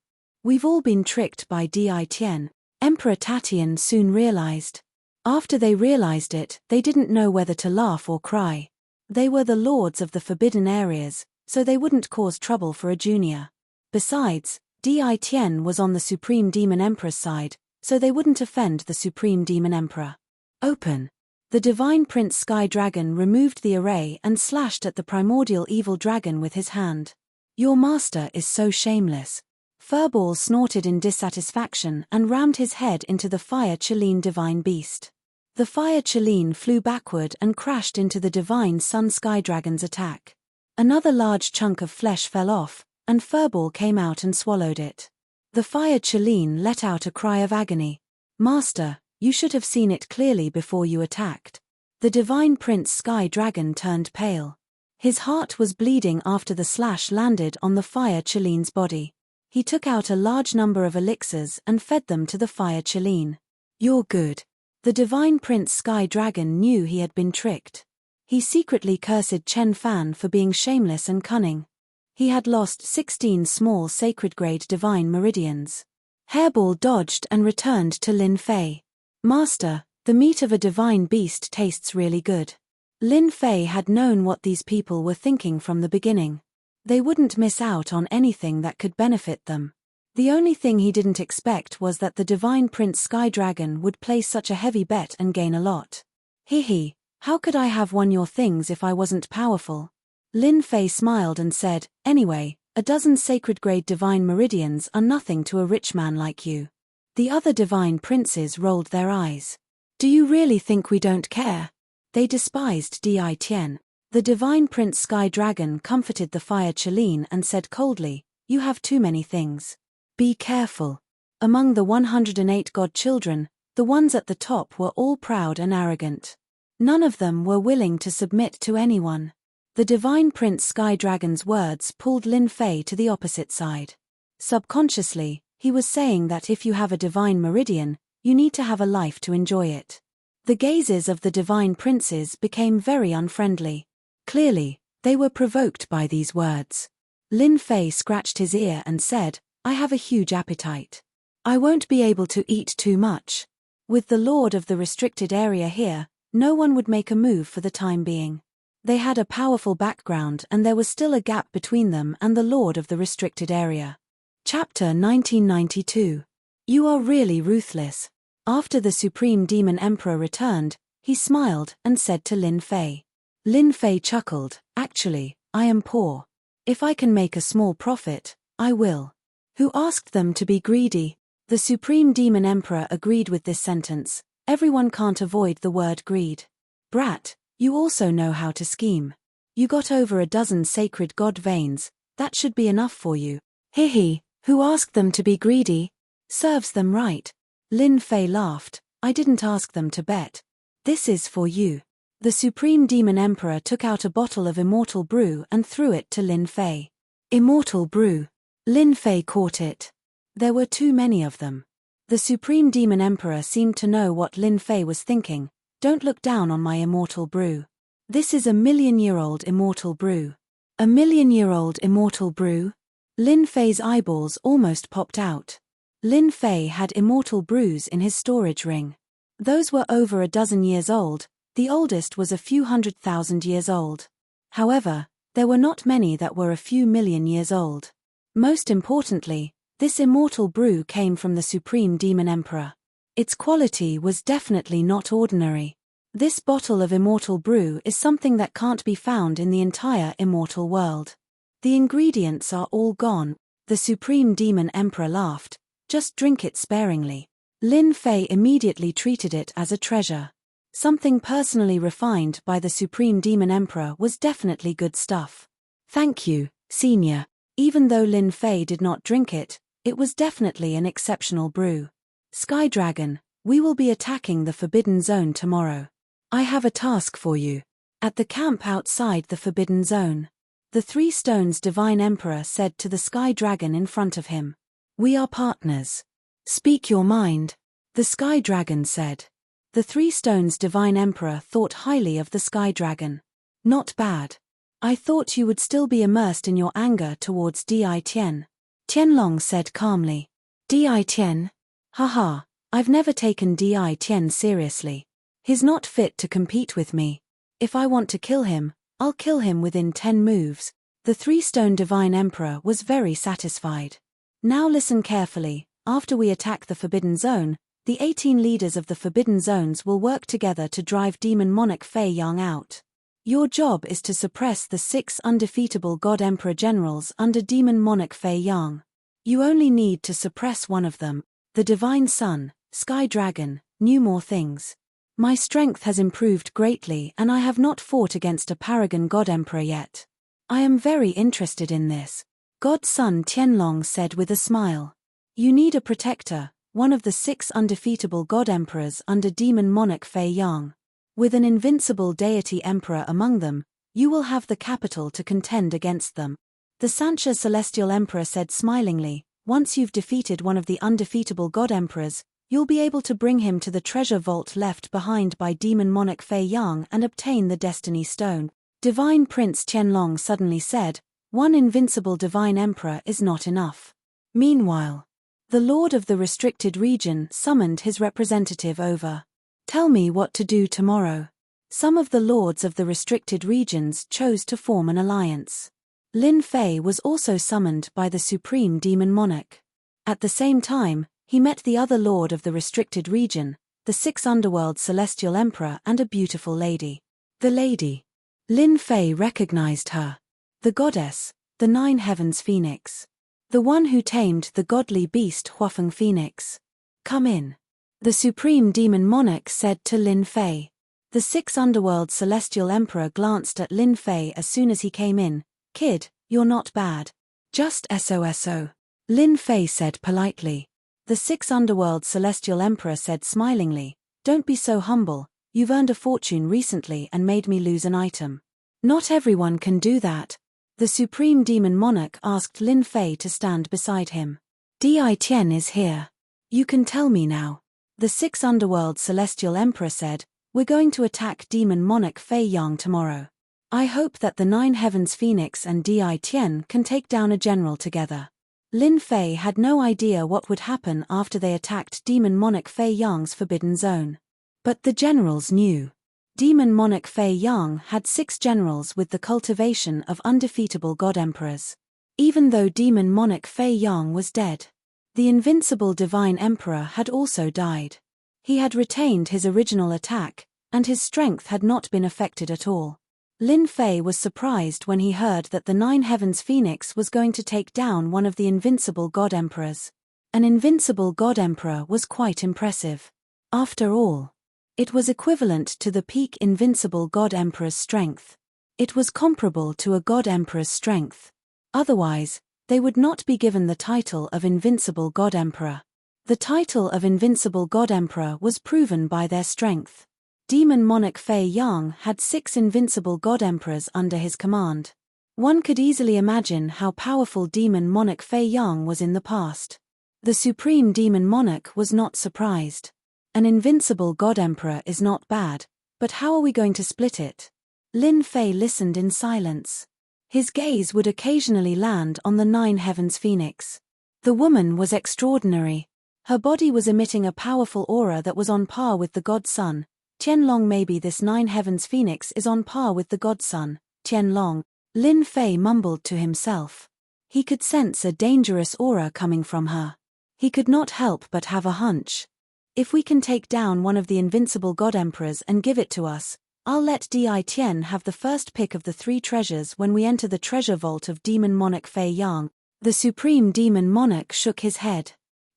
We've all been tricked by Di Tian, Emperor Tatian soon realized. After they realized it, they didn't know whether to laugh or cry. They were the lords of the forbidden areas, so they wouldn't cause trouble for a junior. Besides, Di Tian was on the Supreme Demon Emperor's side, so they wouldn't offend the Supreme Demon Emperor. Open. The Divine Prince Sky Dragon removed the array and slashed at the primordial evil dragon with his hand. Your master is so shameless. Furball snorted in dissatisfaction and rammed his head into the Fire Chilene divine beast. The Fire Chilene flew backward and crashed into the divine Sun Sky Dragon's attack. Another large chunk of flesh fell off, and Furball came out and swallowed it. The Fire Chilene let out a cry of agony. Master, you should have seen it clearly before you attacked. The Divine Prince Sky Dragon turned pale. His heart was bleeding after the slash landed on the Fire Chilene's body. He took out a large number of elixirs and fed them to the Fire Chilene. You're good. The Divine Prince Sky Dragon knew he had been tricked. He secretly cursed Chen Fan for being shameless and cunning. He had lost 16 small sacred-grade divine meridians. Hairball dodged and returned to Lin Fei. Master, The meat of a divine beast tastes really good. Lin Fei had known what these people were thinking from the beginning. They wouldn't miss out on anything that could benefit them. The only thing he didn't expect was that the Divine Prince Sky Dragon would place such a heavy bet and gain a lot. Hee, how could I have won your things if I wasn't powerful? Lin Fei smiled and said, anyway, a dozen sacred-grade divine meridians are nothing to a rich man like you. The other divine princes rolled their eyes. Do you really think we don't care? They despised Di Tian. The divine prince Sky Dragon comforted the fire Chelin and said coldly, you have too many things. Be careful. Among the 108 god children, the ones at the top were all proud and arrogant. None of them were willing to submit to anyone. The divine prince Sky Dragon's words pulled Lin Fei to the opposite side. Subconsciously, he was saying that if you have a divine meridian, you need to have a life to enjoy it. The gazes of the divine princes became very unfriendly. Clearly, they were provoked by these words. Lin Fei scratched his ear and said, I have a huge appetite. I won't be able to eat too much. With the lord of the restricted area here, no one would make a move for the time being. They had a powerful background and there was still a gap between them and the lord of the restricted area. Chapter 1992. You are really ruthless. After the Supreme Demon Emperor returned, he smiled and said to Lin Fei. Lin Fei chuckled, actually, I am poor. If I can make a small profit, I will. Who asked them to be greedy? The Supreme Demon Emperor agreed with this sentence. Everyone can't avoid the word greed. Brat, you also know how to scheme. You got over a dozen sacred god veins, that should be enough for you. Hee, who asked them to be greedy? Serves them right. Lin Fei laughed, I didn't ask them to bet. This is for you. The Supreme Demon Emperor took out a bottle of immortal brew and threw it to Lin Fei. Immortal brew. Lin Fei caught it. There were too many of them. The Supreme Demon Emperor seemed to know what Lin Fei was thinking. Don't look down on my immortal brew. This is a million-year-old immortal brew. A million-year-old immortal brew? Lin Fei's eyeballs almost popped out. Lin Fei had immortal brews in his storage ring. Those were over a dozen years old, the oldest was a few 100,000 years old. However, there were not many that were a few million years old. Most importantly, this immortal brew came from the Supreme Demon Emperor. Its quality was definitely not ordinary. This bottle of immortal brew is something that can't be found in the entire immortal world. The ingredients are all gone. The Supreme Demon Emperor laughed. Just drink it sparingly. Lin Fei immediately treated it as a treasure. Something personally refined by the Supreme Demon Emperor was definitely good stuff. Thank you, Senior. Even though Lin Fei did not drink it, it was definitely an exceptional brew. Sky Dragon, we will be attacking the Forbidden Zone tomorrow. I have a task for you. At the camp outside the Forbidden Zone, the Three Stones Divine Emperor said to the Sky Dragon in front of him. We are partners. Speak your mind. The Sky Dragon said. The Three Stones Divine Emperor thought highly of the Sky Dragon. Not bad. I thought you would still be immersed in your anger towards Di Tian. Tianlong said calmly. Di Tian? Haha, I've never taken Di Tian seriously. He's not fit to compete with me. If I want to kill him, I'll kill him within 10 moves. The Three-Stone Divine Emperor was very satisfied. Now listen carefully. After we attack the Forbidden Zone, the 18 leaders of the Forbidden Zones will work together to drive Demon Monarch Fei Yang out. Your job is to suppress the 6 undefeatable God Emperor Generals under Demon Monarch Fei Yang. You only need to suppress one of them. The Divine Sun, Sky Dragon, knew more things. My strength has improved greatly and I have not fought against a Paragon God Emperor yet. I am very interested in this. God Sun Tianlong said with a smile. You need a protector, one of the 6 undefeatable God Emperors under Demon Monarch Fei Yang. With an invincible deity emperor among them, you will have the capital to contend against them. The Sancha Celestial Emperor said smilingly, once you've defeated one of the undefeatable God Emperors, you'll be able to bring him to the treasure vault left behind by Demon Monarch Fei Yang and obtain the Destiny Stone. Divine Prince Tianlong suddenly said, one invincible Divine Emperor is not enough. Meanwhile, the Lord of the Restricted Region summoned his representative over. Tell me what to do tomorrow. Some of the lords of the restricted regions chose to form an alliance. Lin Fei was also summoned by the Supreme Demon Monarch. At the same time, he met the other lord of the restricted region, the 6 Underworld Celestial Emperor, and a beautiful lady. The lady. Lin Fei recognized her. The goddess, the 9 Heavens Phoenix. The one who tamed the godly beast Huafeng Phoenix. Come in. The Supreme Demon Monarch said to Lin Fei. The 6 Underworld Celestial Emperor glanced at Lin Fei as soon as he came in. Kid, you're not bad. Just SOSO. Lin Fei said politely. The 6 Underworld Celestial Emperor said smilingly, don't be so humble, you've earned a fortune recently and made me lose an item. Not everyone can do that. The Supreme Demon Monarch asked Lin Fei to stand beside him. Di Tian is here. You can tell me now. The 6 Underworld Celestial Emperor said, we're going to attack Demon Monarch Fei Yang tomorrow. I hope that the 9 Heavens Phoenix and Di Tian can take down a general together. Lin Fei had no idea what would happen after they attacked Demon Monarch Fei Yang's Forbidden Zone. But the generals knew. Demon Monarch Fei Yang had 6 generals with the cultivation of undefeatable God Emperors. Even though Demon Monarch Fei Yang was dead, the invincible Divine Emperor had also died. He had retained his original attack, and his strength had not been affected at all. Lin Fei was surprised when he heard that the 9 Heavens Phoenix was going to take down one of the invincible God Emperors. An invincible God Emperor was quite impressive. After all, it was equivalent to the peak invincible God Emperor's strength. It was comparable to a God Emperor's strength. Otherwise, they would not be given the title of Invincible God Emperor. The title of Invincible God Emperor was proven by their strength. Demon Monarch Fei Yang had 6 invincible God Emperors under his command. One could easily imagine how powerful Demon Monarch Fei Yang was in the past. The Supreme Demon Monarch was not surprised. An invincible God Emperor is not bad, but how are we going to split it? Lin Fei listened in silence. His gaze would occasionally land on the 9 Heavens Phoenix. The woman was extraordinary. Her body was emitting a powerful aura that was on par with the God Sun. Tianlong, maybe this 9 Heavens Phoenix is on par with the God Sun. Tianlong. Lin Fei mumbled to himself. He could sense a dangerous aura coming from her. He could not help but have a hunch. If we can take down one of the invincible God Emperors and give it to us, I'll let Di Tian have the first pick of the 3 treasures when we enter the treasure vault of Demon Monarch Fei Yang. The Supreme Demon Monarch shook his head.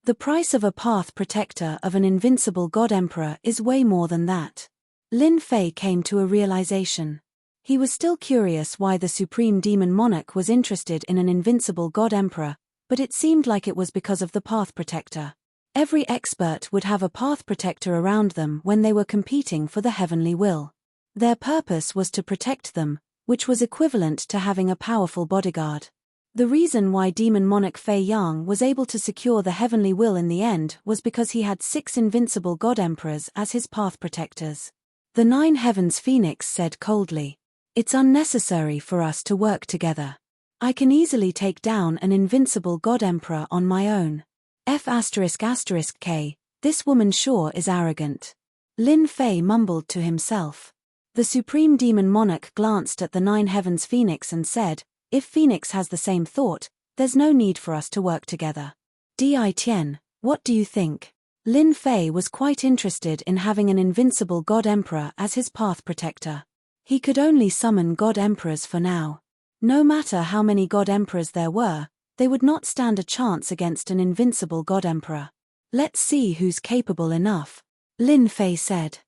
The price of a path protector of an invincible God Emperor is way more than that. Lin Fei came to a realization. He was still curious why the Supreme Demon Monarch was interested in an invincible God Emperor, but it seemed like it was because of the path protector. Every expert would have a path protector around them when they were competing for the heavenly will. Their purpose was to protect them, which was equivalent to having a powerful bodyguard. The reason why Demon Monarch Fei Yang was able to secure the heavenly will in the end was because he had 6 invincible God Emperors as his path protectors. The 9 Heavens Phoenix said coldly, "It's unnecessary for us to work together. I can easily take down an invincible God Emperor on my own. F***K, this woman sure is arrogant." Lin Fei mumbled to himself. The Supreme Demon Monarch glanced at the 9 Heavens Phoenix and said, "If Phoenix has the same thought, there's no need for us to work together. Di Tian, what do you think?" Lin Fei was quite interested in having an invincible God Emperor as his path protector. He could only summon God Emperors for now. No matter how many God Emperors there were, they would not stand a chance against an invincible God Emperor. "Let's see who's capable enough," Lin Fei said.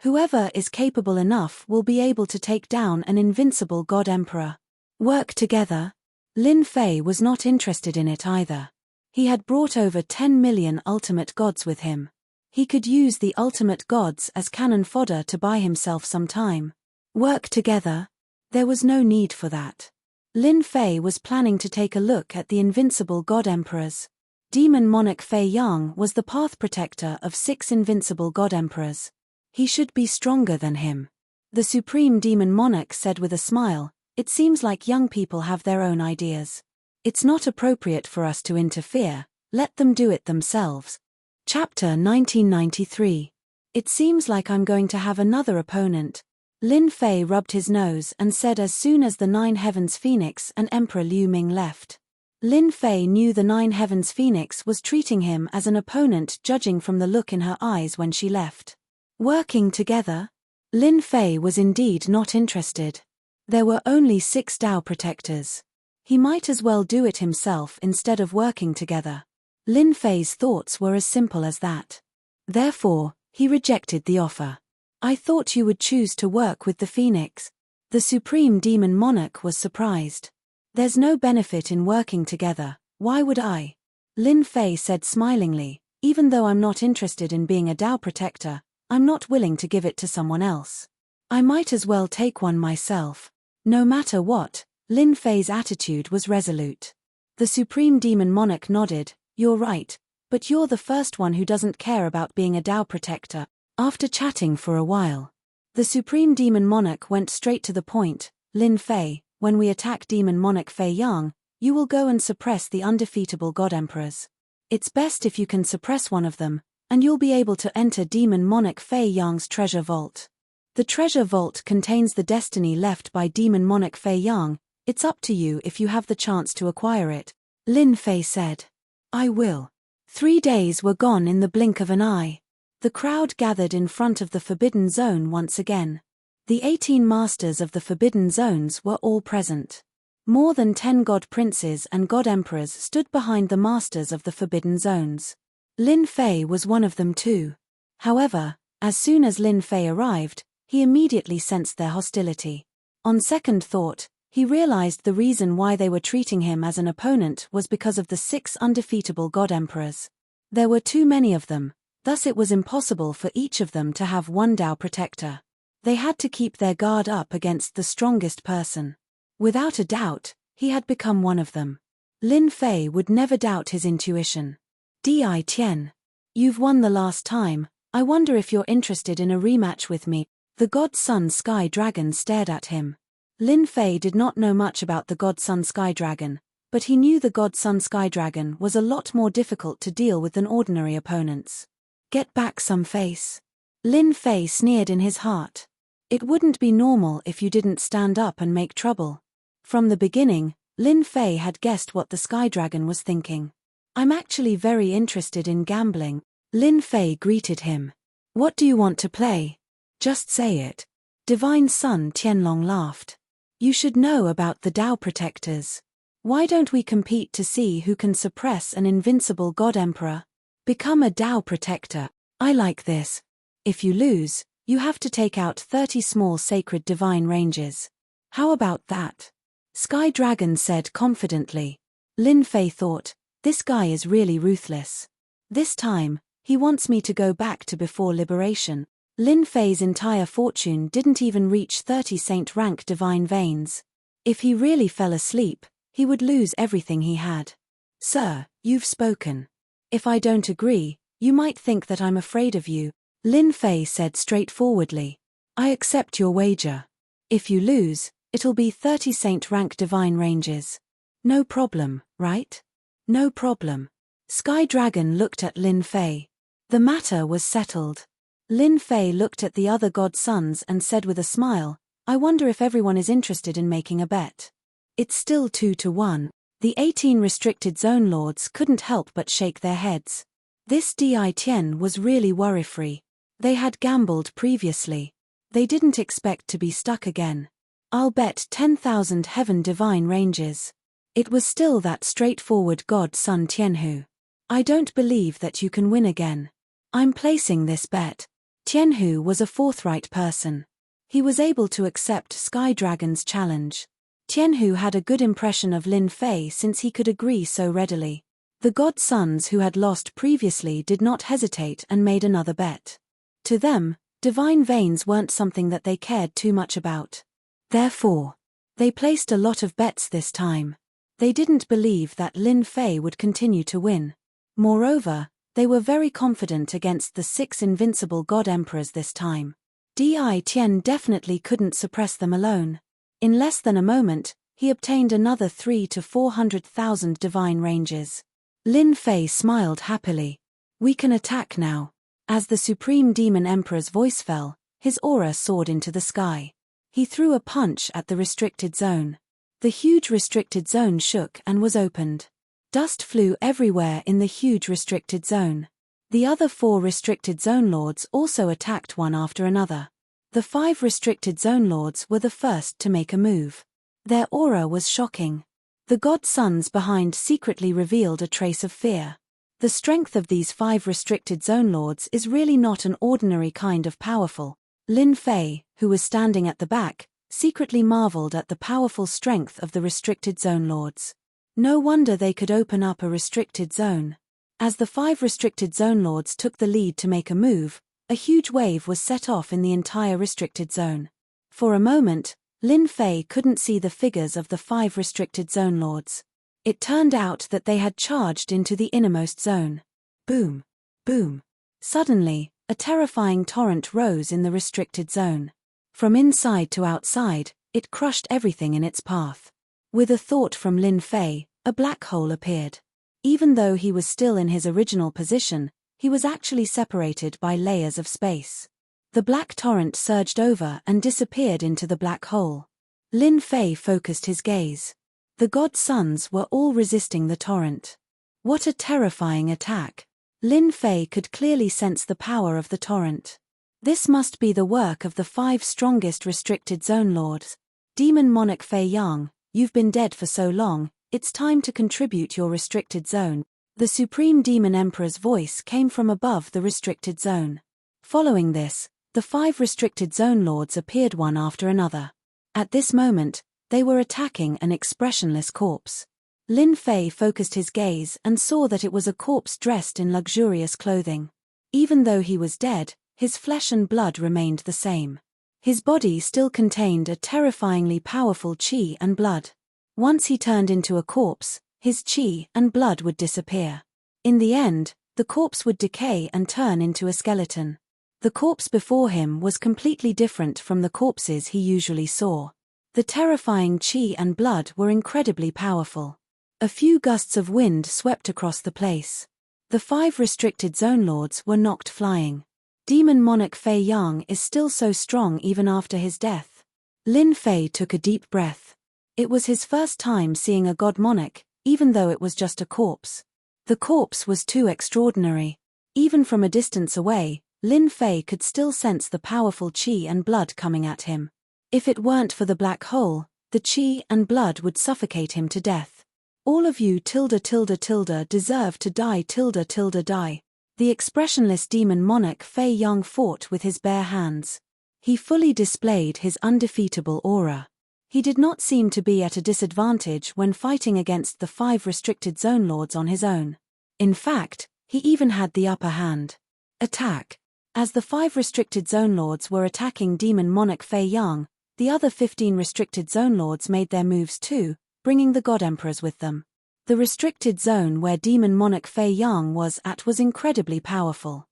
"Whoever is capable enough will be able to take down an invincible God Emperor." Work together? Lin Fei was not interested in it either. He had brought over 10 million ultimate gods with him. He could use the ultimate gods as cannon fodder to buy himself some time. Work together? There was no need for that. Lin Fei was planning to take a look at the invincible God Emperors. Demon Monarch Fei Yang was the path protector of 6 invincible God Emperors. He should be stronger than him. The Supreme Demon Monarch said with a smile, "It seems like young people have their own ideas. It's not appropriate for us to interfere, let them do it themselves." Chapter 1993. It seems like I'm going to have another opponent. Lin Fei rubbed his nose and said as soon as the Nine Heavens Phoenix and Emperor Liu Ming left. Lin Fei knew the Nine Heavens Phoenix was treating him as an opponent, judging from the look in her eyes when she left. Working together? Lin Fei was indeed not interested. There were only 6 Dao protectors. He might as well do it himself instead of working together. Lin Fei's thoughts were as simple as that. Therefore, he rejected the offer. I thought you would choose to work with the Phoenix. The Supreme Demon Monarch was surprised. There's no benefit in working together, why would I? Lin Fei said smilingly, even though I'm not interested in being a Dao protector, I'm not willing to give it to someone else. I might as well take one myself. No matter what, Lin Fei's attitude was resolute. The Supreme Demon Monarch nodded, you're right, but you're the first one who doesn't care about being a Dao protector. After chatting for a while, the Supreme Demon Monarch went straight to the point. Lin Fei, when we attack Demon Monarch Fei Yang, you will go and suppress the undefeatable God Emperors. It's best if you can suppress one of them, and you'll be able to enter Demon Monarch Fei Yang's treasure vault. The treasure vault contains the destiny left by Demon Monarch Fei Yang. It's up to you if you have the chance to acquire it. Lin Fei said. I will. 3 days were gone in the blink of an eye. The crowd gathered in front of the Forbidden Zone once again. The 18 masters of the Forbidden Zones were all present. More than 10 God Princes and God Emperors stood behind the masters of the Forbidden Zones. Lin Fei was one of them too. However, as soon as Lin Fei arrived, he immediately sensed their hostility. On second thought, he realized the reason why they were treating him as an opponent was because of the 6 undefeatable God Emperors. There were too many of them. Thus it was impossible for each of them to have one Dao protector. They had to keep their guard up against the strongest person. Without a doubt, he had become one of them. Lin Fei would never doubt his intuition. Di Tian. You've won the last time, I wonder if you're interested in a rematch with me. The God Sun Sky Dragon stared at him. Lin Fei did not know much about the God Sun Sky Dragon, but he knew the God Sun Sky Dragon was a lot more difficult to deal with than ordinary opponents. Get back some face. Lin Fei sneered in his heart. It wouldn't be normal if you didn't stand up and make trouble. From the beginning, Lin Fei had guessed what the Sky Dragon was thinking. I'm actually very interested in gambling. Lin Fei greeted him. What do you want to play? Just say it. Divine Sun Tianlong laughed. You should know about the Dao protectors. Why don't we compete to see who can suppress an invincible God Emperor? Become a Dao protector. I like this. If you lose, you have to take out 30 small sacred divine ranges. How about that? Sky Dragon said confidently. Lin Fei thought, this guy is really ruthless. This time, he wants me to go back to before liberation. Lin Fei's entire fortune didn't even reach 30 saint rank divine veins. If he really fell asleep, he would lose everything he had. Sir, you've spoken. If I don't agree, you might think that I'm afraid of you. Lin Fei said straightforwardly. I accept your wager. If you lose, it'll be 30 saint rank divine ranges. No problem, right? No problem. Sky Dragon looked at Lin Fei. The matter was settled. Lin Fei looked at the other God Sons and said with a smile, I wonder if everyone is interested in making a bet. It's still 2-1. The 18 restricted zone lords couldn't help but shake their heads. This Di Tian was really worry-free. They had gambled previously. They didn't expect to be stuck again. I'll bet 10,000 heaven divine ranges. It was still that straightforward God Sun Tianhu. I don't believe that you can win again. I'm placing this bet. Tianhu was a forthright person. He was able to accept Sky Dragon's challenge. Tianhu had a good impression of Lin Fei since he could agree so readily. The God Sons who had lost previously did not hesitate and made another bet. To them, divine veins weren't something that they cared too much about. Therefore, they placed a lot of bets this time. They didn't believe that Lin Fei would continue to win. Moreover, they were very confident against the 6 invincible God Emperors this time. Di Tian definitely couldn't suppress them alone. In less than a moment, he obtained another 300,000 to 400,000 divine ranges. Lin Fei smiled happily. We can attack now. As the Supreme Demon Emperor's voice fell, his aura soared into the sky. He threw a punch at the restricted zone. The huge restricted zone shook and was opened. Dust flew everywhere in the huge restricted zone. The other 4 restricted zone lords also attacked one after another. The 5 restricted zone lords were the first to make a move. Their aura was shocking. The god suns behind secretly revealed a trace of fear. The strength of these 5 restricted zone lords is really not an ordinary kind of powerful. Lin Fei, who was standing at the back, secretly marveled at the powerful strength of the restricted zone lords. No wonder they could open up a restricted zone. As the 5 restricted zone lords took the lead to make a move, a huge wave was set off in the entire restricted zone. For a moment, Lin Fei couldn't see the figures of the 5 restricted zone lords. It turned out that they had charged into the innermost zone. Boom! Boom! Suddenly, a terrifying torrent rose in the restricted zone. From inside to outside, it crushed everything in its path. With a thought from Lin Fei, a black hole appeared. Even though he was still in his original position, he was actually separated by layers of space. The black torrent surged over and disappeared into the black hole. Lin Fei focused his gaze. The god suns were all resisting the torrent. What a terrifying attack! Lin Fei could clearly sense the power of the torrent. This must be the work of the 5 strongest restricted zone lords. Demon Monarch Fei Yang, you've been dead for so long, it's time to contribute your restricted zone. The Supreme Demon Emperor's voice came from above the restricted zone. Following this, the 5 restricted zone lords appeared one after another. At this moment, they were attacking an expressionless corpse. Lin Fei focused his gaze and saw that it was a corpse dressed in luxurious clothing. Even though he was dead, his flesh and blood remained the same. His body still contained a terrifyingly powerful qi and blood. Once he turned into a corpse, his qi and blood would disappear. In the end, the corpse would decay and turn into a skeleton. The corpse before him was completely different from the corpses he usually saw. The terrifying qi and blood were incredibly powerful. A few gusts of wind swept across the place. The 5 restricted zone lords were knocked flying. Demon Monarch Fei Yang is still so strong even after his death. Lin Fei took a deep breath. It was his first time seeing a god monarch, even though it was just a corpse. The corpse was too extraordinary. Even from a distance away, Lin Fei could still sense the powerful qi and blood coming at him. If it weren't for the black hole, the qi and blood would suffocate him to death. All of you deserve to die. The expressionless demon monarch Fei Yang fought with his bare hands. He fully displayed his undefeatable aura. He did not seem to be at a disadvantage when fighting against the 5 restricted zone lords on his own. In fact, he even had the upper hand. Attack! As the 5 restricted zone lords were attacking Demon Monarch Fei Yang, the other 15 restricted zone lords made their moves too, bringing the god emperors with them. The restricted zone where Demon Monarch Fei Yang was at was incredibly powerful.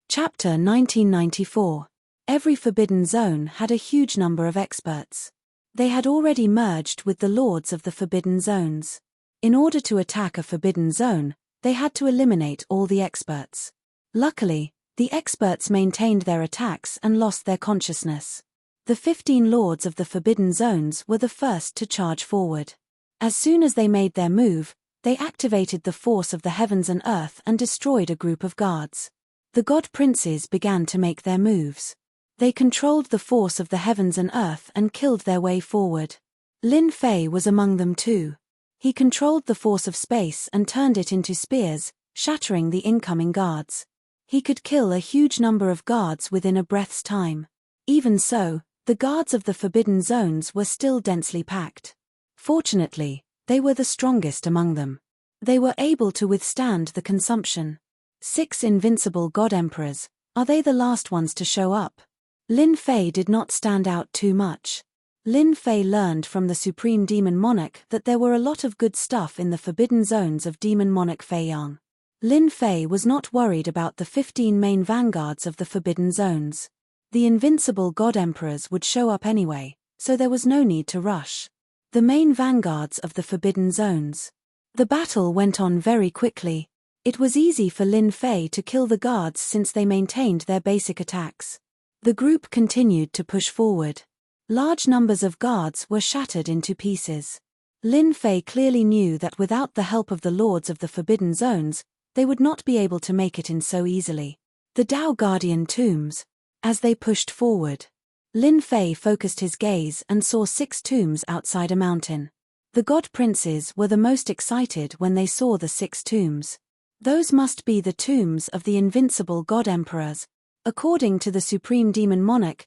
Chapter 1994. Every forbidden zone had a huge number of experts. They had already merged with the lords of the forbidden zones. In order to attack a forbidden zone, they had to eliminate all the experts. Luckily, the experts maintained their attacks and lost their consciousness. The 15 lords of the forbidden zones were the first to charge forward. As soon as they made their move, they activated the force of the heavens and earth and destroyed a group of guards. The god princes began to make their moves. They controlled the force of the heavens and earth and killed their way forward. Lin Fei was among them too. He controlled the force of space and turned it into spears, shattering the incoming guards. He could kill a huge number of guards within a breath's time. Even so, the guards of the forbidden zones were still densely packed. Fortunately, they were the strongest among them. They were able to withstand the consumption. 6 invincible god emperors, are they the last ones to show up? Lin Fei did not stand out too much. Lin Fei learned from the Supreme Demon Monarch that there were a lot of good stuff in the forbidden zones of Demon Monarch Fei Yang. Lin Fei was not worried about the 15 main vanguards of the forbidden zones. The invincible god emperors would show up anyway, so there was no need to rush. The main vanguards of the forbidden zones. The battle went on very quickly. It was easy for Lin Fei to kill the guards since they maintained their basic attacks. The group continued to push forward. Large numbers of guards were shattered into pieces. Lin Fei clearly knew that without the help of the Lords of the Forbidden Zones, they would not be able to make it in so easily. The Dao Guardian tombs. As they pushed forward, Lin Fei focused his gaze and saw 6 tombs outside a mountain. The god princes were the most excited when they saw the 6 tombs. Those must be the tombs of the invincible god emperors. According to the supreme demon monarch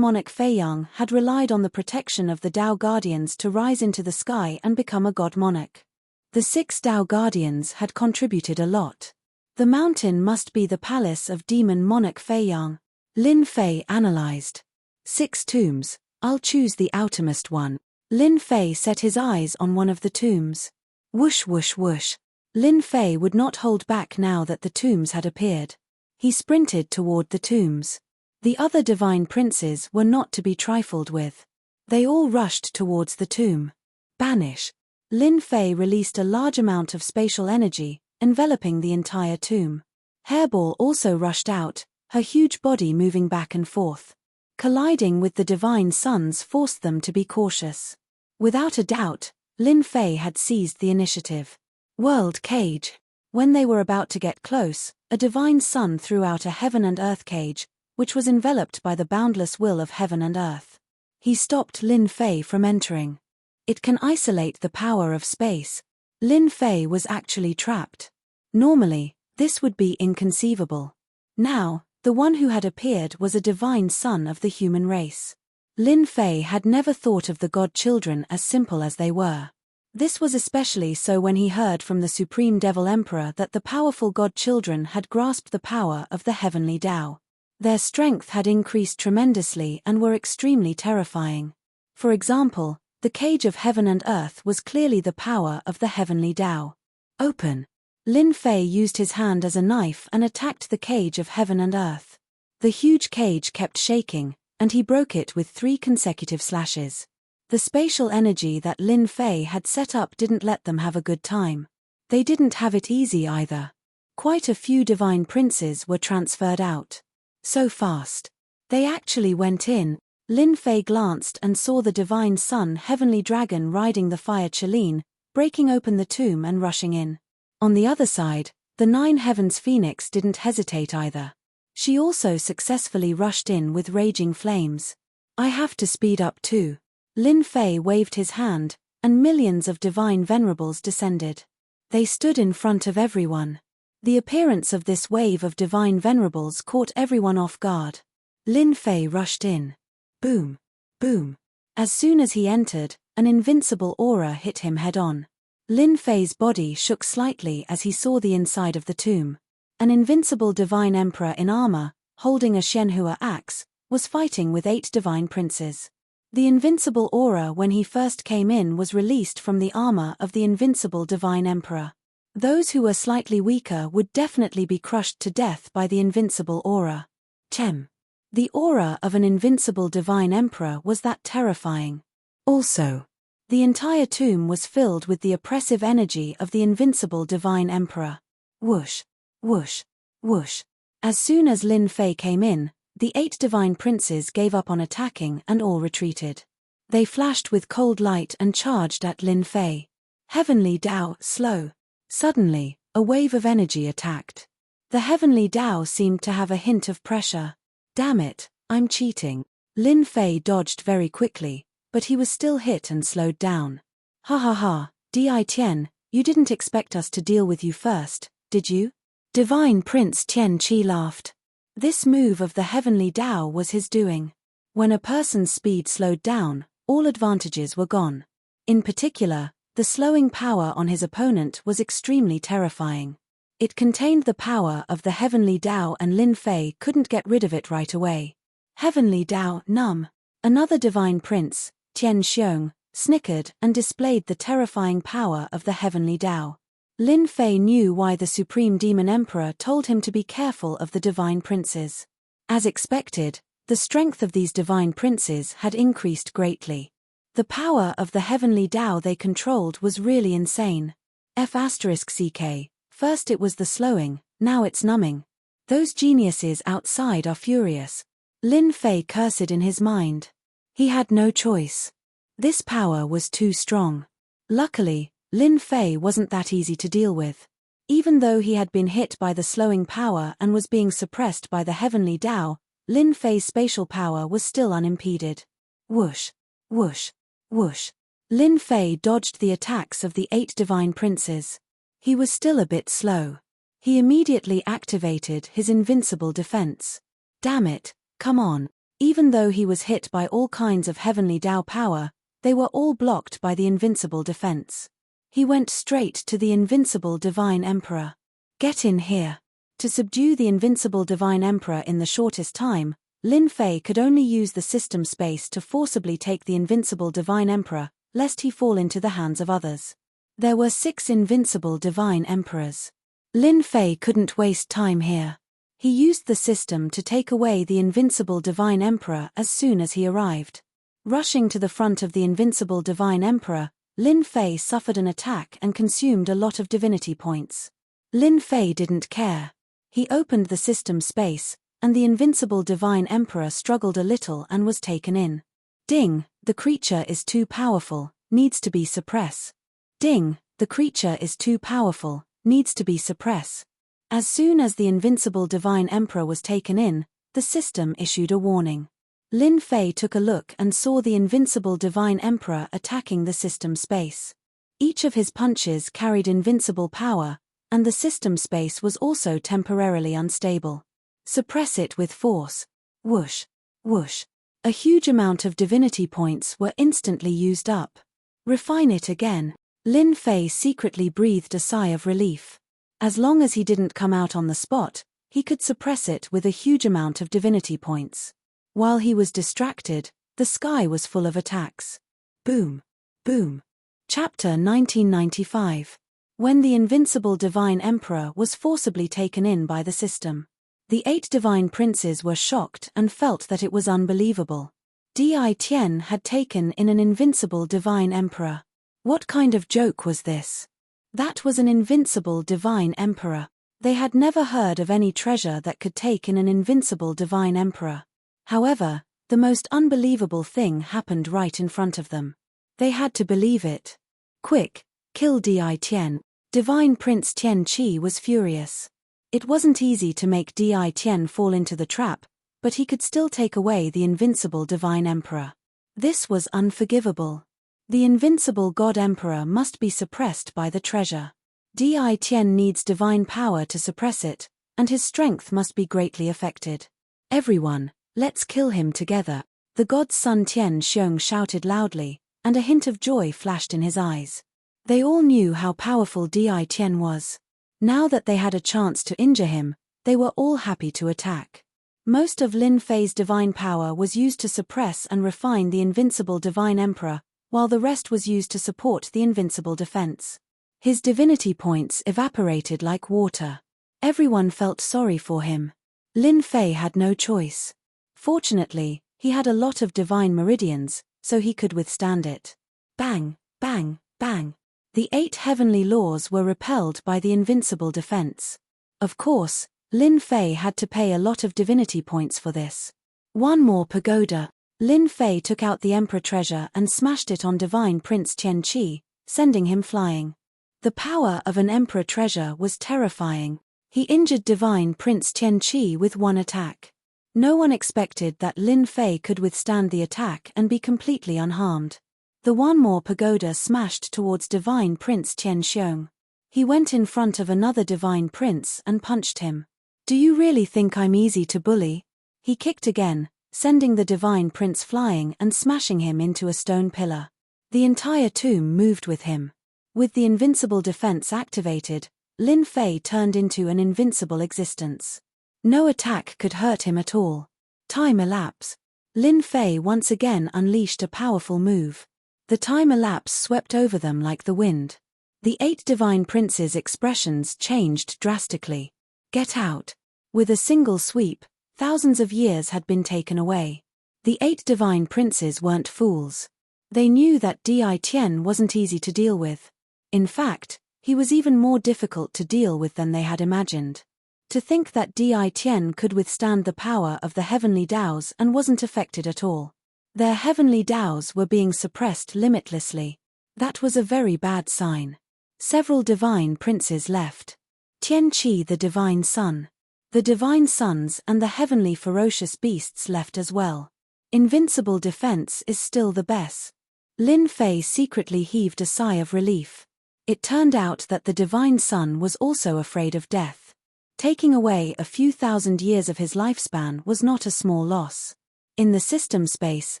Fei Yang had relied on the protection of the Dao Guardians to rise into the sky and become a god monarch. The 6 Dao Guardians had contributed a lot. The mountain must be the palace of demon monarch Fei Yang. Lin Fei analyzed. 6 tombs, I'll choose the outermost one. Lin Fei set his eyes on one of the tombs. Whoosh whoosh whoosh. Lin Fei would not hold back now that the tombs had appeared. He sprinted toward the tombs. The other divine princes were not to be trifled with. They all rushed towards the tomb. Banish. Lin Fei released a large amount of spatial energy, enveloping the entire tomb. Hairball also rushed out, her huge body moving back and forth. Colliding with the divine suns forced them to be cautious. Without a doubt, Lin Fei had seized the initiative. World cage. When they were about to get close, a divine sun threw out a heaven and earth cage, which was enveloped by the boundless will of heaven and earth. He stopped Lin Fei from entering. It can isolate the power of space. Lin Fei was actually trapped. Normally, this would be inconceivable. Now, the one who had appeared was a divine son of the human race. Lin Fei had never thought of the god children as simple as they were. This was especially so when he heard from the Supreme Devil Emperor that the powerful god children had grasped the power of the heavenly Tao. Their strength had increased tremendously and were extremely terrifying. For example, the cage of heaven and earth was clearly the power of the heavenly Tao. Open. Lin Fei used his hand as a knife and attacked the cage of heaven and earth. The huge cage kept shaking, and he broke it with 3 consecutive slashes. The spatial energy that Lin Fei had set up didn't let them have a good time. They didn't have it easy either. Quite a few divine princes were transferred out. So fast. They actually went in. Lin Fei glanced and saw the divine sun heavenly dragon riding the fire Chelin, breaking open the tomb and rushing in. On the other side, the 9 heavens phoenix didn't hesitate either. She also successfully rushed in with raging flames. I have to speed up too. Lin Fei waved his hand, and millions of divine venerables descended. They stood in front of everyone. The appearance of this wave of divine venerables caught everyone off guard. Lin Fei rushed in. Boom. Boom. As soon as he entered, an invincible aura hit him head-on. Lin Fei's body shook slightly as he saw the inside of the tomb. An invincible divine emperor in armor, holding a Shenhua axe, was fighting with 8 divine princes. The invincible aura when he first came in was released from the armor of the invincible divine emperor. Those who were slightly weaker would definitely be crushed to death by the invincible aura. Chem. The aura of an invincible divine emperor was that terrifying. Also, the entire tomb was filled with the oppressive energy of the invincible divine emperor. Whoosh, whoosh, whoosh. As soon as Lin Fei came in, the 8 divine princes gave up on attacking and all retreated. They flashed with cold light and charged at Lin Fei. Heavenly Tao, slow. Suddenly, a wave of energy attacked. The heavenly Tao seemed to have a hint of pressure. Damn it, I'm cheating. Lin Fei dodged very quickly, but he was still hit and slowed down. Ha ha ha, Di Tian, you didn't expect us to deal with you first, did you? Divine Prince Tian Qi laughed. This move of the heavenly Tao was his doing. When a person's speed slowed down, all advantages were gone. In particular, the slowing power on his opponent was extremely terrifying. It contained the power of the heavenly Tao and Lin Fei couldn't get rid of it right away. Heavenly Tao, numb. Another divine prince, Tian Xiong, snickered and displayed the terrifying power of the heavenly Tao. Lin Fei knew why the Supreme Demon Emperor told him to be careful of the divine princes. As expected, the strength of these divine princes had increased greatly. The power of the heavenly Tao they controlled was really insane. F*CK, First it was the slowing, now it's numbing. Those geniuses outside are furious. Lin Fei cursed in his mind. He had no choice. This power was too strong. Luckily, Lin Fei wasn't that easy to deal with. Even though he had been hit by the slowing power and was being suppressed by the heavenly Tao, Lin Fei's spatial power was still unimpeded. Whoosh, whoosh, whoosh. Lin Fei dodged the attacks of the 8 divine princes. He was still a bit slow. He immediately activated his invincible defense. Damn it, come on. Even though he was hit by all kinds of heavenly Tao power, they were all blocked by the invincible defense. He went straight to the invincible Divine Emperor. Get in here. To subdue the invincible Divine Emperor in the shortest time, Lin Fei could only use the system space to forcibly take the invincible Divine Emperor, lest he fall into the hands of others. There were 6 invincible Divine Emperors. Lin Fei couldn't waste time here. He used the system to take away the invincible Divine Emperor as soon as he arrived. Rushing to the front of the invincible Divine Emperor, Lin Fei suffered an attack and consumed a lot of divinity points. Lin Fei didn't care. He opened the system space, and the invincible Divine Emperor struggled a little and was taken in. Ding, the creature is too powerful, needs to be suppressed. Ding, the creature is too powerful, needs to be suppressed. As soon as the invincible Divine Emperor was taken in, the system issued a warning. Lin Fei took a look and saw the invincible Divine Emperor attacking the system space. Each of his punches carried invincible power, and the system space was also temporarily unstable. Suppress it with force. Whoosh, whoosh. A huge amount of divinity points were instantly used up. Refine it again. Lin Fei secretly breathed a sigh of relief. As long as he didn't come out on the spot, he could suppress it with a huge amount of divinity points. While he was distracted, the sky was full of attacks. Boom, boom. Chapter 1995. When the invincible Divine Emperor was forcibly taken in by the system. The 8 divine princes were shocked and felt that it was unbelievable. Di Tian had taken in an invincible Divine Emperor. What kind of joke was this? That was an invincible Divine Emperor. They had never heard of any treasure that could take in an invincible Divine Emperor. However, the most unbelievable thing happened right in front of them. They had to believe it. Quick, kill Di Tian. Divine Prince Tian Qi was furious. It wasn't easy to make Di Tian fall into the trap, but he could still take away the invincible Divine Emperor. This was unforgivable. The invincible God Emperor must be suppressed by the treasure. Di Tian needs divine power to suppress it, and his strength must be greatly affected. Everyone, let's kill him together. The god's son Tian Xiong shouted loudly, and a hint of joy flashed in his eyes. They all knew how powerful Di Tian was. Now that they had a chance to injure him, they were all happy to attack. Most of Lin Fei's divine power was used to suppress and refine the invincible Divine Emperor, while the rest was used to support the invincible defense. His divinity points evaporated like water. Everyone felt sorry for him. Lin Fei had no choice. Fortunately, he had a lot of divine meridians, so he could withstand it. Bang, bang, bang. The 8 heavenly laws were repelled by the invincible defense. Of course, Lin Fei had to pay a lot of divinity points for this. One more pagoda. Lin Fei took out the Emperor treasure and smashed it on Divine Prince Tian Qi, sending him flying. The power of an Emperor treasure was terrifying. He injured Divine Prince Tian Qi with one attack. No one expected that Lin Fei could withstand the attack and be completely unharmed. The one more pagoda smashed towards Divine Prince Tian Xiong. He went in front of another Divine Prince and punched him. Do you really think I'm easy to bully? He kicked again, sending the Divine Prince flying and smashing him into a stone pillar. The entire tomb moved with him. With the invincible defense activated, Lin Fei turned into an invincible existence. No attack could hurt him at all. Time elapsed. Lin Fei once again unleashed a powerful move. The time elapse swept over them like the wind. The 8 divine princes' expressions changed drastically. Get out. With a single sweep, thousands of years had been taken away. The 8 divine princes weren't fools. They knew that Di Tian wasn't easy to deal with. In fact, He was even more difficult to deal with than they had imagined. To think that Di Tian could withstand the power of the heavenly Daos and wasn't affected at all. Their heavenly Daos were being suppressed limitlessly. That was a very bad sign. Several divine princes left. Tianqi, the divine sun. The divine sons and the heavenly ferocious beasts left as well. Invincible defense is still the best. Lin Fei secretly heaved a sigh of relief. It turned out that the divine sun was also afraid of death. Taking away a few thousand years of his lifespan was not a small loss. In the system space,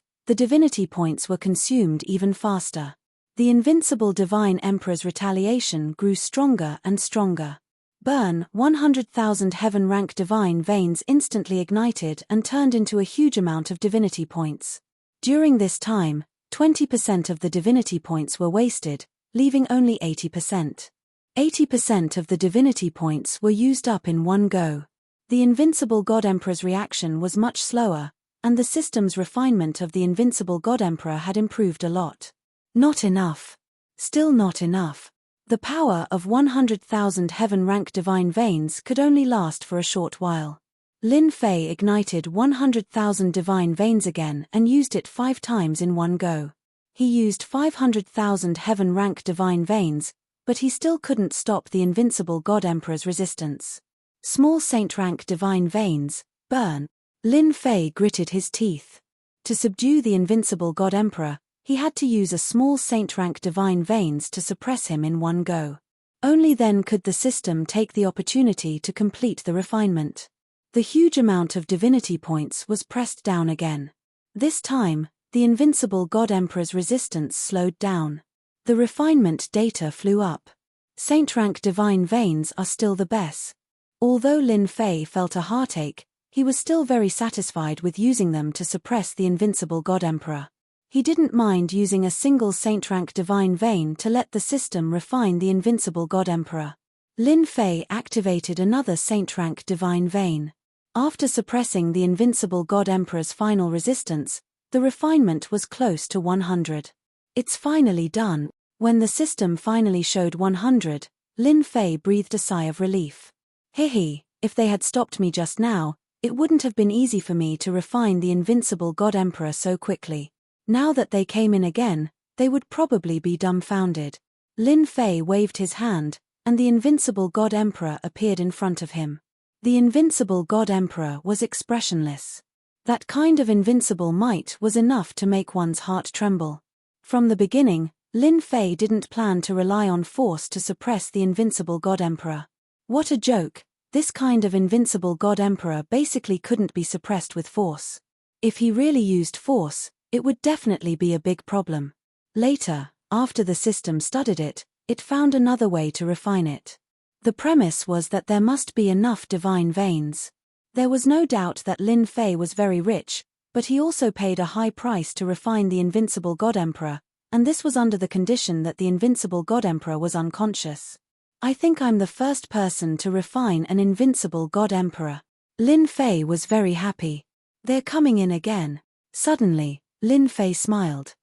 the divinity points were consumed even faster. The invincible divine emperor's retaliation grew stronger and stronger. Burn, 100,000 heaven-rank divine veins instantly ignited and turned into a huge amount of divinity points. During this time, 20% of the divinity points were wasted, leaving only 80%. 80% of the divinity points were used up in one go. The invincible God Emperor's reaction was much slower, and the system's refinement of the invincible God Emperor had improved a lot. Not enough. Still not enough. The power of 100,000 heaven-rank divine veins could only last for a short while. Lin Fei ignited 100,000 divine veins again and used it 5 times in one go. He used 500,000 heaven-rank divine veins, but he still couldn't stop the invincible God Emperor's resistance. Small saint-rank divine veins, burn. Lin Fei gritted his teeth. To subdue the invincible God Emperor, he had to use a small saint-rank divine veins to suppress him in one go. Only then could the system take the opportunity to complete the refinement. The huge amount of divinity points was pressed down again. This time, the invincible God Emperor's resistance slowed down. The refinement data flew up. Saint-rank divine veins are still the best. Although Lin Fei felt a heartache, he was still very satisfied with using them to suppress the invincible God Emperor. He didn't mind using a single saint-rank divine vein to let the system refine the invincible God Emperor. Lin Fei activated another saint-rank divine vein. After suppressing the invincible God Emperor's final resistance, the refinement was close to 100. It's finally done. When the system finally showed 100, Lin Fei breathed a sigh of relief. Hehe, if they had stopped me just now, it wouldn't have been easy for me to refine the invincible God Emperor so quickly. Now that they came in again, they would probably be dumbfounded. Lin Fei waved his hand, and the invincible God Emperor appeared in front of him. The invincible God Emperor was expressionless. That kind of invincible might was enough to make one's heart tremble. From the beginning, Lin Fei didn't plan to rely on force to suppress the invincible God Emperor. What a joke! This kind of invincible God Emperor basically couldn't be suppressed with force. If he really used force, it would definitely be a big problem. Later, after the system studied it, it found another way to refine it. The premise was that there must be enough divine veins. There was no doubt that Lin Fei was very rich, but he also paid a high price to refine the invincible God Emperor, and this was under the condition that the invincible God Emperor was unconscious. I think I'm the first person to refine an invincible God Emperor. Lin Fei was very happy. They're coming in again. Suddenly, Lin Fei smiled.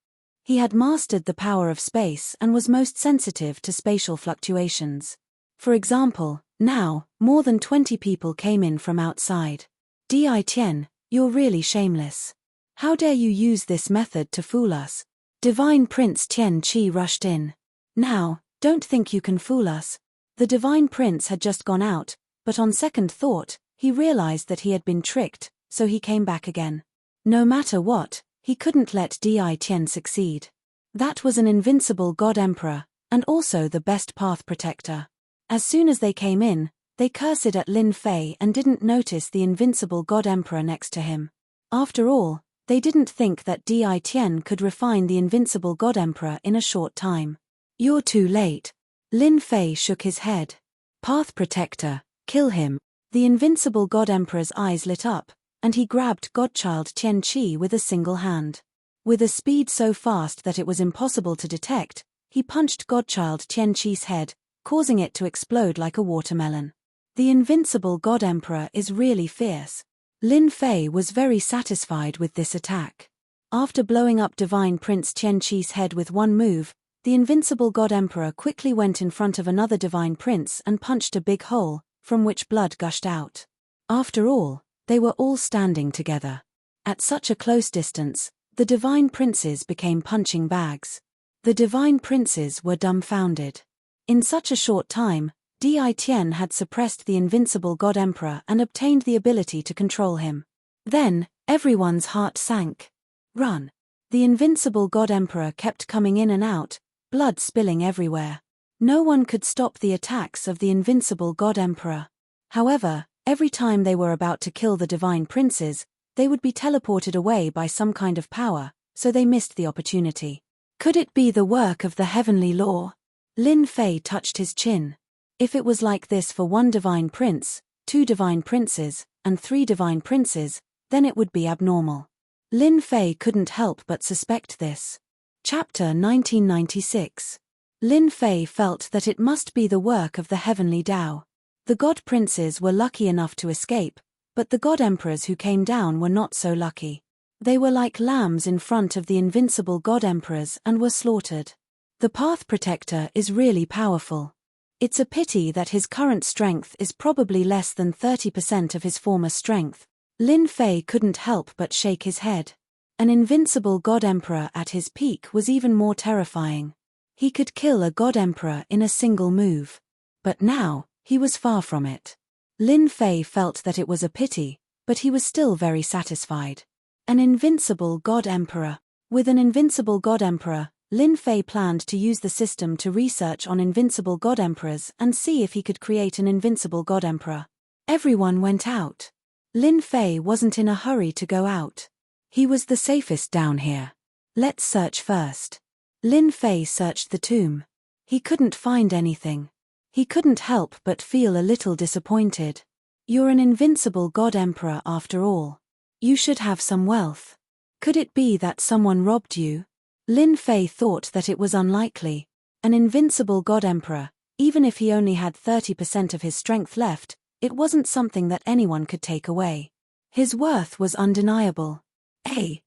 He had mastered the power of space and was most sensitive to spatial fluctuations. For example, now, more than 20 people came in from outside. Di Tian, you're really shameless. How dare you use this method to fool us? Divine Prince Tian Qi rushed in. Now, don't think you can fool us. The Divine Prince had just gone out, but on second thought, he realized that he had been tricked, so he came back again. No matter what, he couldn't let Di Tian succeed. That was an invincible God Emperor, and also the best path protector. As soon as they came in, they cursed at Lin Fei and didn't notice the invincible God Emperor next to him. After all, they didn't think that Di Tian could refine the invincible God Emperor in a short time. You're too late. Lin Fei shook his head. Path protector, kill him. The invincible God Emperor's eyes lit up, and he grabbed Godchild Tian Qi with a single hand. With a speed so fast that it was impossible to detect, he punched Godchild Tian Qi's head, causing it to explode like a watermelon. The invincible God Emperor is really fierce. Lin Fei was very satisfied with this attack. After blowing up Divine Prince Tian Qi's head with one move, The invincible God Emperor quickly went in front of another divine prince and punched a big hole, from which blood gushed out. After all, they were all standing together. At such a close distance, the divine princes became punching bags. The divine princes were dumbfounded. In such a short time, Di Tian had suppressed the invincible God Emperor and obtained the ability to control him. Then, everyone's heart sank. Run! The invincible God Emperor kept coming in and out, blood spilling everywhere. No one could stop the attacks of the invincible God Emperor. However, every time they were about to kill the divine princes, they would be teleported away by some kind of power, so they missed the opportunity. Could it be the work of the heavenly law? Lin Fei touched his chin. If it was like this for one divine prince, 2 divine princes, and 3 divine princes, then it would be abnormal. Lin Fei couldn't help but suspect this. Chapter 1996. Lin Fei felt that it must be the work of the heavenly Tao. The god princes were lucky enough to escape, but the god emperors who came down were not so lucky. They were like lambs in front of the invincible god emperors and were slaughtered. The Path Protector is really powerful. It's a pity that his current strength is probably less than 30% of his former strength. Lin Fei couldn't help but shake his head. An invincible god emperor at his peak was even more terrifying. He could kill a god emperor in a single move. But now, he was far from it. Lin Fei felt that it was a pity, but he was still very satisfied. An invincible god emperor. With an invincible god emperor, Lin Fei planned to use the system to research on invincible god emperors and see if he could create an invincible god emperor. Everyone went out. Lin Fei wasn't in a hurry to go out. He was the safest down here. Let's search first. Lin Fei searched the tomb. He couldn't find anything. He couldn't help but feel a little disappointed. You're an invincible god emperor after all. You should have some wealth. Could it be that someone robbed you? Lin Fei thought that it was unlikely. An invincible god emperor, even if he only had 30% of his strength left, it wasn't something that anyone could take away. His worth was undeniable.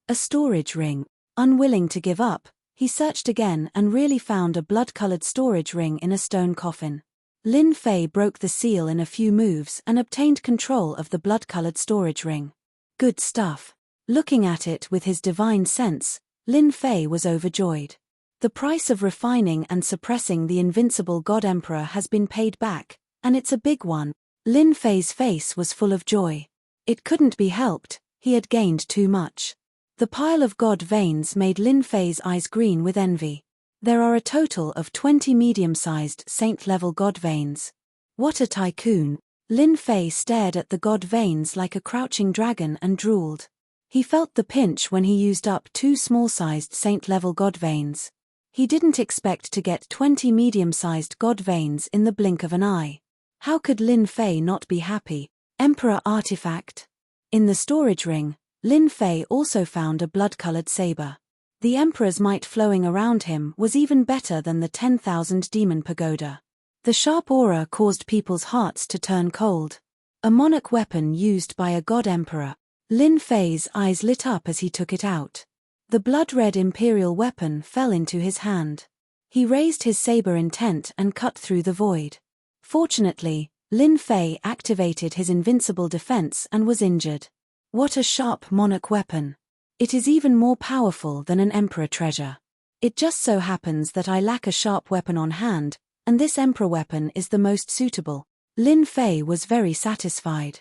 A storage ring. Unwilling to give up, he searched again and really found a blood-colored storage ring in a stone coffin. Lin Fei broke the seal in a few moves and obtained control of the blood-colored storage ring. Good stuff. Looking at it with his divine sense, Lin Fei was overjoyed. The price of refining and suppressing the invincible God Emperor has been paid back, and it's a big one. Lin Fei's face was full of joy. It couldn't be helped, he had gained too much. The pile of god veins made Lin Fei's eyes green with envy. There are a total of 20 medium-sized saint-level god veins. What a tycoon! Lin Fei stared at the god veins like a crouching dragon and drooled. He felt the pinch when he used up 2 small-sized saint-level god veins. He didn't expect to get 20 medium-sized god veins in the blink of an eye. How could Lin Fei not be happy? Emperor artifact. In the storage ring, Lin Fei also found a blood-colored saber. The Emperor's might flowing around him was even better than the 10,000 demon pagoda. The sharp aura caused people's hearts to turn cold. A monarch weapon used by a god emperor. Lin Fei's eyes lit up as he took it out. The blood-red imperial weapon fell into his hand. He raised his saber intent and cut through the void. Fortunately, Lin Fei activated his invincible defense and was injured. What a sharp monarch weapon. It is even more powerful than an emperor treasure. It just so happens that I lack a sharp weapon on hand, and this emperor weapon is the most suitable. Lin Fei was very satisfied.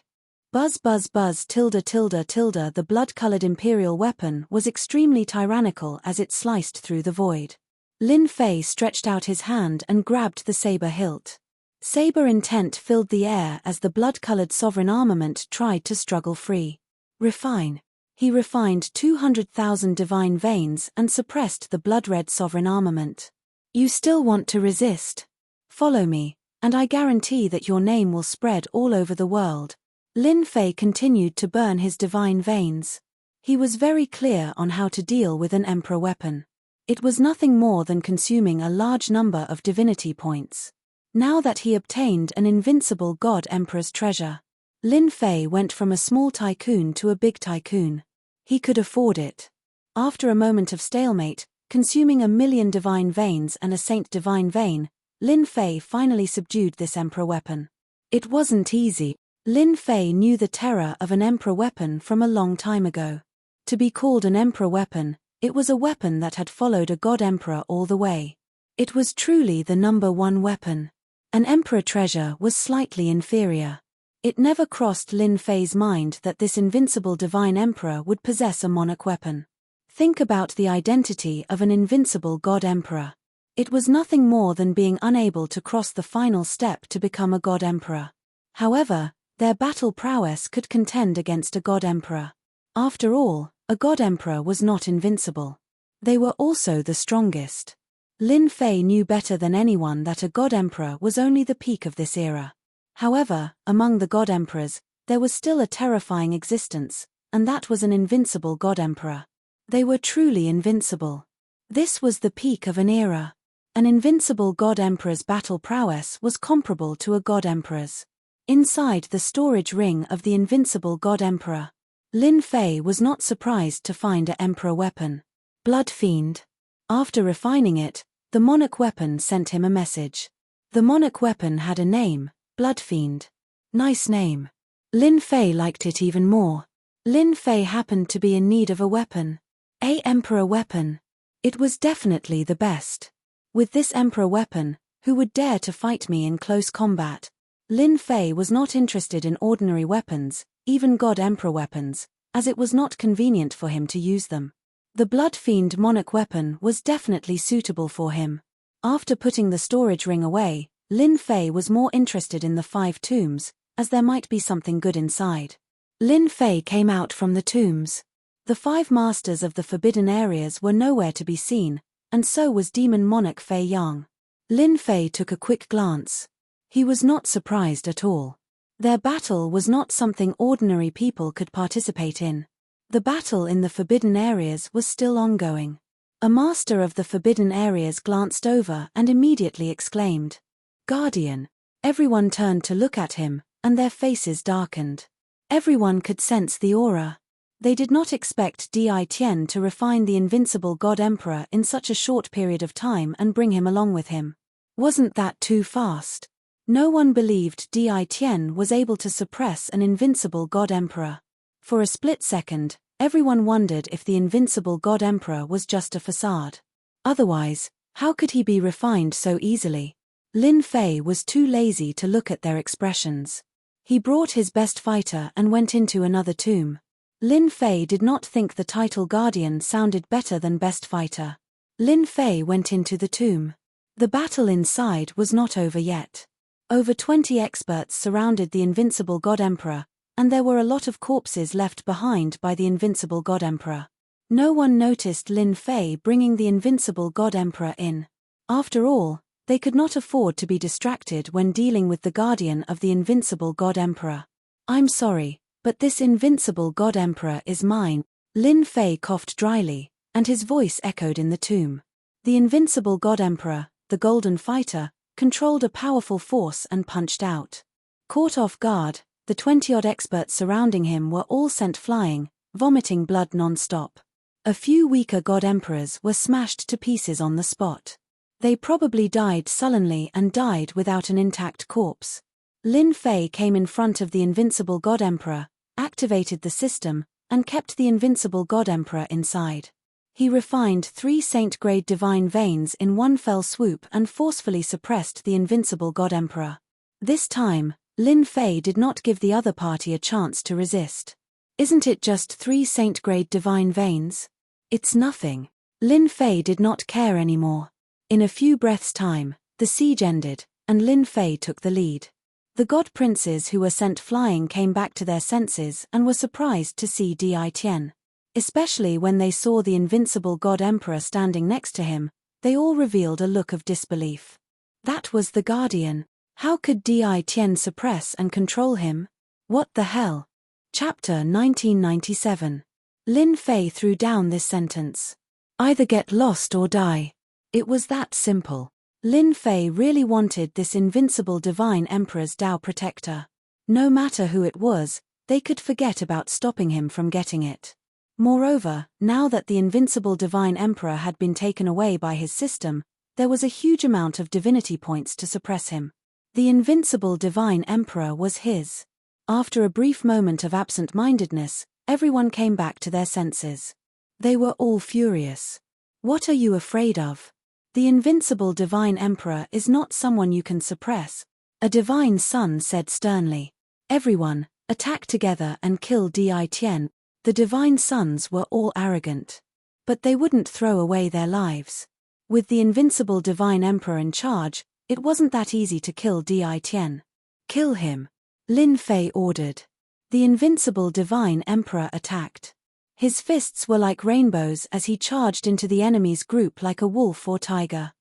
Buzz buzz buzz tilde tilde tilde. The blood-colored imperial weapon was extremely tyrannical as it sliced through the void. Lin Fei stretched out his hand and grabbed the saber hilt. Saber intent filled the air as the blood-colored sovereign armament tried to struggle free. Refine. He refined 200,000 divine veins and suppressed the blood-red sovereign armament. You still want to resist? Follow me, and I guarantee that your name will spread all over the world. Lin Fei continued to burn his divine veins. He was very clear on how to deal with an emperor weapon. It was nothing more than consuming a large number of divinity points. Now that he obtained an invincible god emperor's treasure, Lin Fei went from a small tycoon to a big tycoon. He could afford it. After a moment of stalemate, Consuming 1,000,000 divine veins and a saint divine vein, Lin Fei finally subdued this emperor weapon. It wasn't easy. Lin Fei knew the terror of an emperor weapon from a long time ago. To be called an emperor weapon, it was a weapon that had followed a god emperor all the way. It was truly the #1 weapon. An emperor treasure was slightly inferior. It never crossed Lin Fei's mind that this invincible divine emperor would possess a monarch weapon. Think about the identity of an invincible god emperor. It was nothing more than being unable to cross the final step to become a god emperor. However, their battle prowess could contend against a god emperor. After all, a god emperor was not invincible. They were also the strongest. Lin Fei knew better than anyone that a god emperor was only the peak of this era. However, among the god emperors, there was still a terrifying existence, and that was an invincible god emperor. They were truly invincible. This was the peak of an era. An invincible god emperor's battle prowess was comparable to a god emperor's. Inside the storage ring of the invincible god emperor, Lin Fei was not surprised to find an emperor weapon. Blood Fiend. After refining it, the monarch weapon sent him a message. The monarch weapon had a name, Blood Fiend. Nice name. Lin Fei liked it even more. Lin Fei happened to be in need of a weapon. A emperor weapon. It was definitely the best. With this emperor weapon, who would dare to fight me in close combat? Lin Fei was not interested in ordinary weapons, even god emperor weapons, as it was not convenient for him to use them. The Blood Fiend monarch weapon was definitely suitable for him. After putting the storage ring away, Lin Fei was more interested in the 5 tombs, as there might be something good inside. Lin Fei came out from the tombs. The 5 masters of the forbidden areas were nowhere to be seen, and so was demon monarch Fei Yang. Lin Fei took a quick glance. He was not surprised at all. Their battle was not something ordinary people could participate in. The battle in the forbidden areas was still ongoing. A master of the forbidden areas glanced over and immediately exclaimed, "Guardian!" Everyone turned to look at him, and their faces darkened. Everyone could sense the aura. They did not expect Di Tian to refine the invincible god emperor in such a short period of time and bring him along with him. Wasn't that too fast? No one believed Di Tian was able to suppress an invincible god emperor. For a split second, everyone wondered if the invincible god emperor was just a facade. Otherwise, how could he be refined so easily? Lin Fei was too lazy to look at their expressions. He brought his best fighter and went into another tomb. Lin Fei did not think the title Guardian sounded better than best fighter. Lin Fei went into the tomb. The battle inside was not over yet. Over 20 experts surrounded the invincible god emperor, and there were a lot of corpses left behind by the invincible god emperor. No one noticed Lin Fei bringing the invincible god emperor in. After all, they could not afford to be distracted when dealing with the guardian of the invincible god emperor. "I'm sorry, but this invincible god emperor is mine." Lin Fei coughed dryly, and his voice echoed in the tomb. The invincible god emperor, the golden fighter, controlled a powerful force and punched out. Caught off guard, the 20-odd experts surrounding him were all sent flying, vomiting blood non-stop. A few weaker god emperors were smashed to pieces on the spot. They probably died sullenly and died without an intact corpse. Lin Fei came in front of the invincible god emperor, activated the system, and kept the invincible god emperor inside. He refined 3 saint-grade divine veins in one fell swoop and forcefully suppressed the invincible god emperor. This time, Lin Fei did not give the other party a chance to resist. "Isn't it just 3 saint-grade divine veins? It's nothing." Lin Fei did not care anymore. In a few breaths' time, the siege ended, and Lin Fei took the lead. The god princes who were sent flying came back to their senses and were surprised to see Di Tian. Especially when they saw the invincible god emperor standing next to him, they all revealed a look of disbelief. That was the guardian. How could Di Tian suppress and control him? What the hell? Chapter 1997. Lin Fei threw down this sentence. Either get lost or die. It was that simple. Lin Fei really wanted this invincible divine emperor's Dao protector. No matter who it was, they could forget about stopping him from getting it. Moreover, now that the invincible Divine Emperor had been taken away by his system, there was a huge amount of divinity points to suppress him. The invincible Divine Emperor was his. After a brief moment of absent-mindedness, everyone came back to their senses. They were all furious. What are you afraid of? The invincible Divine Emperor is not someone you can suppress. A divine son said sternly. Everyone, attack together and kill Di Tian. The divine sons were all arrogant. But they wouldn't throw away their lives. With the invincible Divine Emperor in charge, it wasn't that easy to kill Di Tian. Kill him. Lin Fei ordered. The invincible Divine Emperor attacked. His fists were like rainbows as he charged into the enemy's group like a wolf or tiger.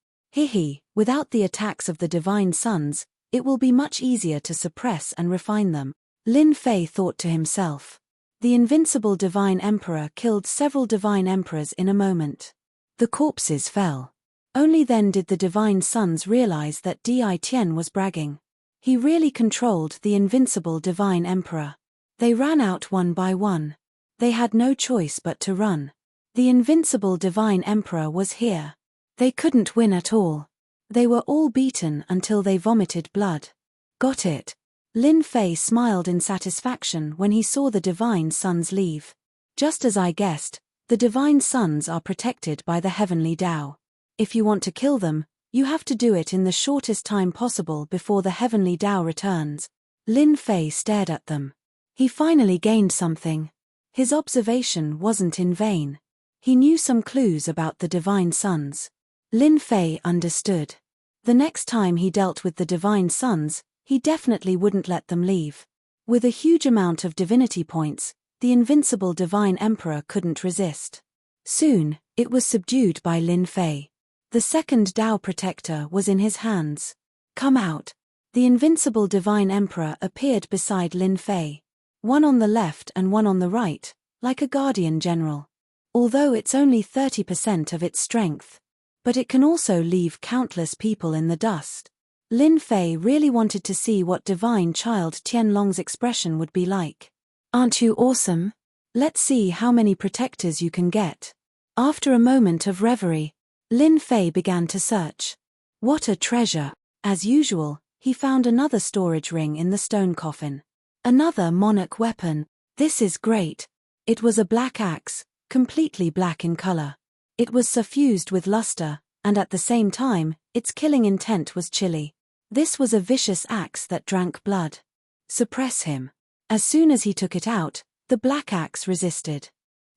Without the attacks of the divine sons, it will be much easier to suppress and refine them, Lin Fei thought to himself. The invincible Divine Emperor killed several divine emperors in a moment. The corpses fell. Only then did the divine sons realize that Di Tian was bragging. He really controlled the invincible Divine Emperor. They ran out one by one. They had no choice but to run. The invincible Divine Emperor was here. They couldn't win at all. They were all beaten until they vomited blood. Got it. Lin Fei smiled in satisfaction when he saw the divine sons leave. Just as I guessed, the divine sons are protected by the heavenly Tao. If you want to kill them, you have to do it in the shortest time possible before the heavenly Tao returns. Lin Fei stared at them. He finally gained something. His observation wasn't in vain. He knew some clues about the divine sons. Lin Fei understood. The next time he dealt with the divine sons, he definitely wouldn't let them leave. With a huge amount of divinity points, the invincible Divine Emperor couldn't resist. Soon, it was subdued by Lin Fei. The second Tao Protector was in his hands. Come out. The invincible Divine Emperor appeared beside Lin Fei. One on the left and one on the right, like a guardian general. Although it's only 30% of its strength. But it can also leave countless people in the dust. Lin Fei really wanted to see what divine child Tianlong's expression would be like. Aren't you awesome? Let's see how many protectors you can get. After a moment of reverie, Lin Fei began to search. What a treasure! As usual, he found another storage ring in the stone coffin. Another monarch weapon. This is great. It was a black axe, completely black in color. It was suffused with luster, and at the same time, its killing intent was chilly. This was a vicious axe that drank blood. Suppress him. As soon as he took it out, the black axe resisted.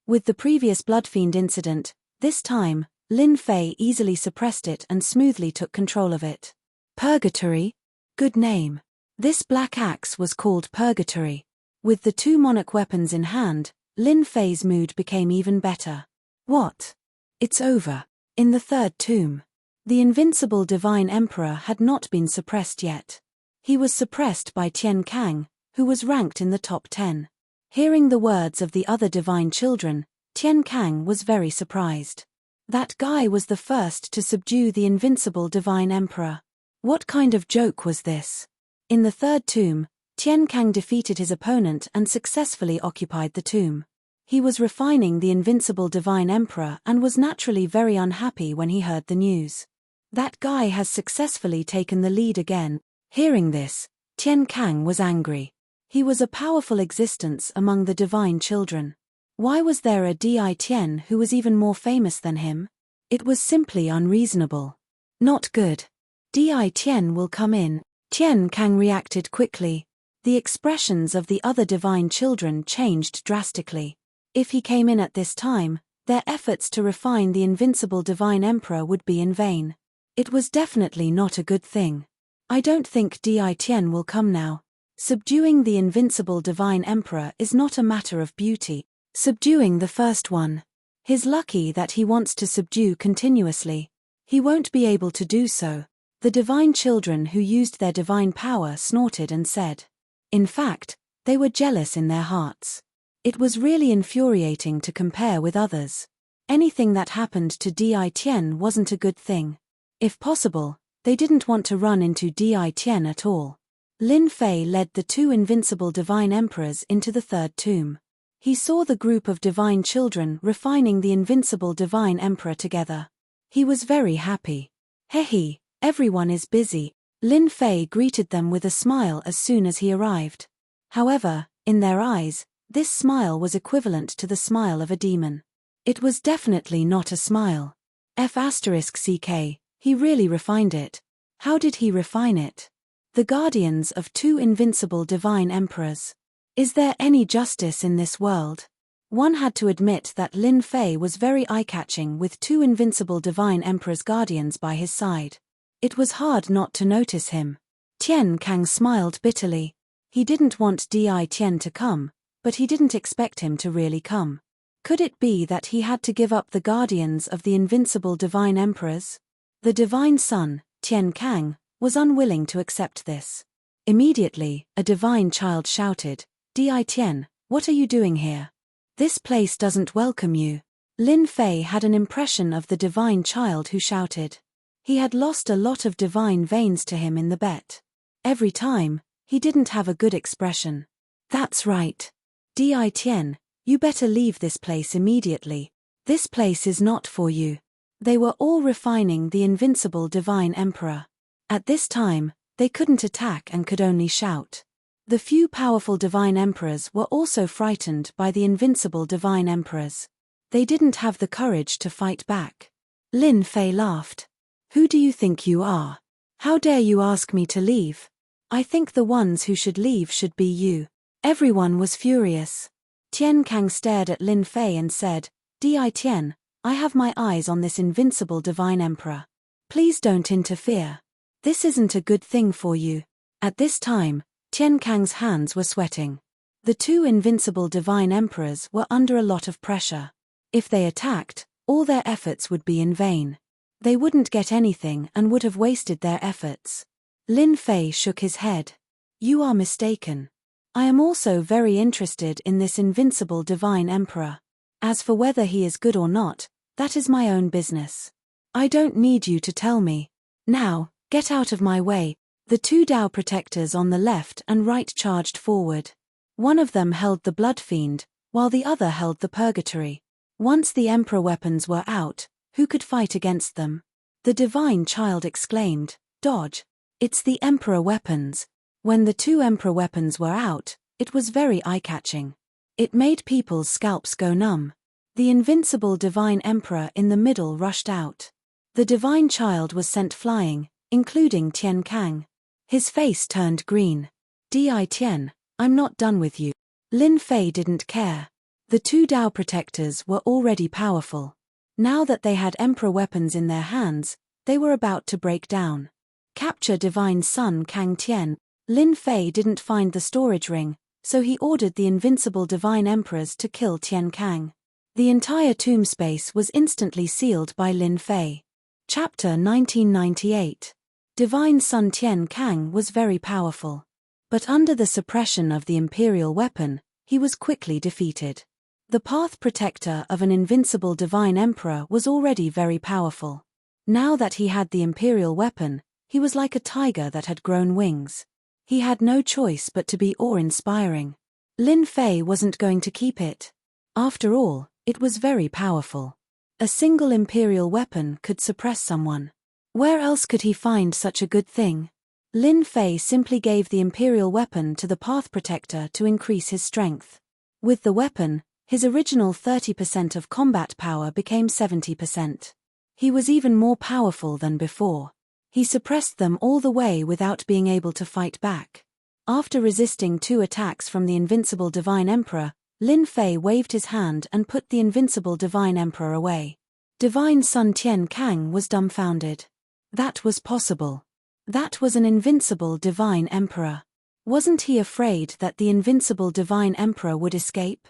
With the previous Bloodfiend incident, this time, Lin Fei easily suppressed it and smoothly took control of it. Purgatory? Good name. This black axe was called Purgatory. With the two monarch weapons in hand, Lin Fei's mood became even better. What? It's over. In the third tomb. The invincible Divine Emperor had not been suppressed yet. He was suppressed by Tian Kang, who was ranked in the top 10. Hearing the words of the other divine children, Tian Kang was very surprised. That guy was the first to subdue the invincible Divine Emperor. What kind of joke was this? In the third tomb, Tian Kang defeated his opponent and successfully occupied the tomb. He was refining the invincible Divine Emperor and was naturally very unhappy when he heard the news. That guy has successfully taken the lead again. Hearing this, Tian Kang was angry. He was a powerful existence among the divine children. Why was there a Di Tian who was even more famous than him? It was simply unreasonable. Not good. Di Tian will come in. Tian Kang reacted quickly. The expressions of the other divine children changed drastically. If he came in at this time, their efforts to refine the invincible Divine Emperor would be in vain. It was definitely not a good thing. I don't think Di Tian will come now. Subduing the invincible Divine Emperor is not a matter of beauty. Subduing the first one. He's lucky that he wants to subdue continuously. He won't be able to do so. The divine children who used their divine power snorted and said. In fact, they were jealous in their hearts. It was really infuriating to compare with others. Anything that happened to Di Tian wasn't a good thing. If possible, they didn't want to run into Di Tian at all. Lin Fei led the two invincible divine emperors into the third tomb. He saw the group of divine children refining the invincible divine emperor together. He was very happy. Hehe, everyone is busy. Lin Fei greeted them with a smile as soon as he arrived. However, in their eyes, this smile was equivalent to the smile of a demon. It was definitely not a smile. F***ck, he really refined it. How did he refine it? The guardians of two invincible divine emperors. Is there any justice in this world? One had to admit that Lin Fei was very eye-catching with two invincible divine emperors guardians by his side. It was hard not to notice him. Tian Kang smiled bitterly. He didn't want Di Tian to come, but he didn't expect him to really come. Could it be that he had to give up the guardians of the invincible divine emperors? The divine son, Tian Kang, was unwilling to accept this. Immediately, a divine child shouted, Di Tian, what are you doing here? This place doesn't welcome you. Lin Fei had an impression of the divine child who shouted. He had lost a lot of divine veins to him in the bet. Every time, he didn't have a good expression. That's right. Di Tian, you better leave this place immediately. This place is not for you. They were all refining the invincible divine emperor. At this time, they couldn't attack and could only shout. The few powerful divine emperors were also frightened by the invincible divine emperors. They didn't have the courage to fight back. Lin Fei laughed. Who do you think you are? How dare you ask me to leave? I think the ones who should leave should be you. Everyone was furious. Tian Kang stared at Lin Fei and said, Di Tian, I have my eyes on this invincible divine emperor. Please don't interfere. This isn't a good thing for you. At this time, Tian Kang's hands were sweating. The two invincible divine emperors were under a lot of pressure. If they attacked, all their efforts would be in vain. They wouldn't get anything and would have wasted their efforts. Lin Fei shook his head. You are mistaken. I am also very interested in this invincible divine emperor. As for whether he is good or not, that is my own business. I don't need you to tell me. Now, get out of my way. The two Dao protectors on the left and right charged forward. One of them held the blood fiend, while the other held the purgatory. Once the emperor weapons were out, who could fight against them? The divine child exclaimed, Dodge! It's the emperor weapons. When the two emperor weapons were out, it was very eye-catching. It made people's scalps go numb. The invincible divine emperor in the middle rushed out. The divine child was sent flying, including Tian Kang. His face turned green. Di Tian, I'm not done with you. Lin Fei didn't care. The two Dao protectors were already powerful. Now that they had emperor weapons in their hands, they were about to break down. Capture divine son Kang Tian. Lin Fei didn't find the storage ring, so he ordered the invincible divine emperors to kill Tian Kang. The entire tomb space was instantly sealed by Lin Fei. Chapter 1998. Divine son Tian Kang was very powerful. But under the suppression of the imperial weapon, he was quickly defeated. The path protector of an invincible divine emperor was already very powerful. Now that he had the imperial weapon, he was like a tiger that had grown wings. He had no choice but to be awe-inspiring. Lin Fei wasn't going to keep it. After all, it was very powerful. A single imperial weapon could suppress someone. Where else could he find such a good thing? Lin Fei simply gave the imperial weapon to the path protector to increase his strength. With the weapon, his original 30% of combat power became 70%. He was even more powerful than before. He suppressed them all the way without being able to fight back. After resisting 2 attacks from the invincible divine emperor, Lin Fei waved his hand and put the invincible divine emperor away. Divine son Tian Kang was dumbfounded. That was possible. That was an invincible divine emperor. Wasn't he afraid that the invincible divine emperor would escape?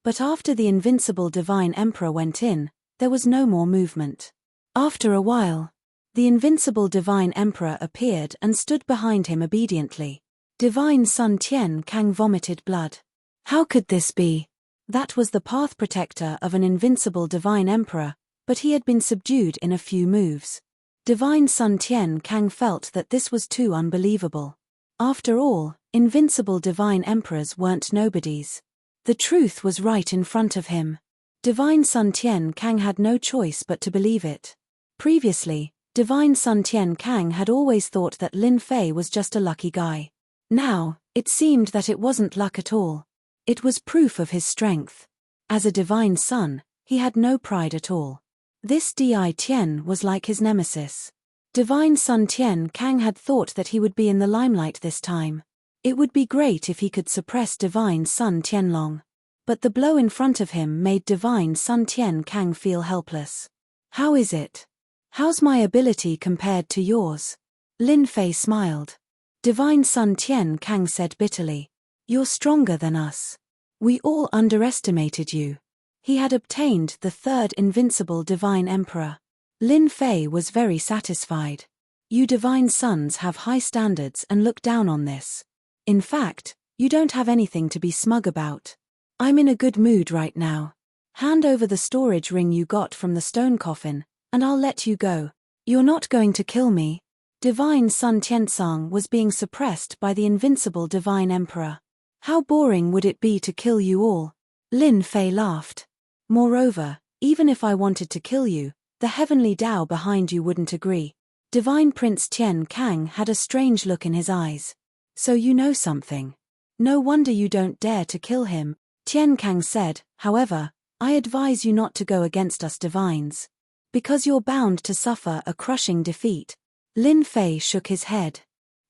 But after the invincible divine emperor went in, there was no more movement. After a while, the invincible divine emperor appeared and stood behind him obediently. Divine son Tian Kang vomited blood. How could this be? That was the path protector of an invincible divine emperor, but he had been subdued in a few moves. Divine son Tian Kang felt that this was too unbelievable. After all, invincible divine emperors weren't nobodies. The truth was right in front of him. Divine Sun Tian Kang had no choice but to believe it. Previously, Divine Sun Tian Kang had always thought that Lin Fei was just a lucky guy. Now, it seemed that it wasn't luck at all. It was proof of his strength. As a divine son, he had no pride at all. This Di Tian was like his nemesis. Divine Sun Tian Kang had thought that he would be in the limelight this time. It would be great if he could suppress Divine Sun Tianlong. But the blow in front of him made Divine Sun Tian Kang feel helpless. How is it? How's my ability compared to yours? Lin Fei smiled. Divine Sun Tian Kang said bitterly. You're stronger than us. We all underestimated you. He had obtained the third invincible Divine Emperor. Lin Fei was very satisfied. You Divine Sons have high standards and look down on this. In fact, you don't have anything to be smug about. I'm in a good mood right now. Hand over the storage ring you got from the stone coffin, and I'll let you go. You're not going to kill me. Divine Sun Tiansang was being suppressed by the invincible Divine Emperor. How boring would it be to kill you all? Lin Fei laughed. Moreover, even if I wanted to kill you, the heavenly Tao behind you wouldn't agree. Divine Prince Tian Kang had a strange look in his eyes. So you know something. No wonder you don't dare to kill him, Tian Kang said. However, I advise you not to go against us divines. Because you're bound to suffer a crushing defeat. Lin Fei shook his head.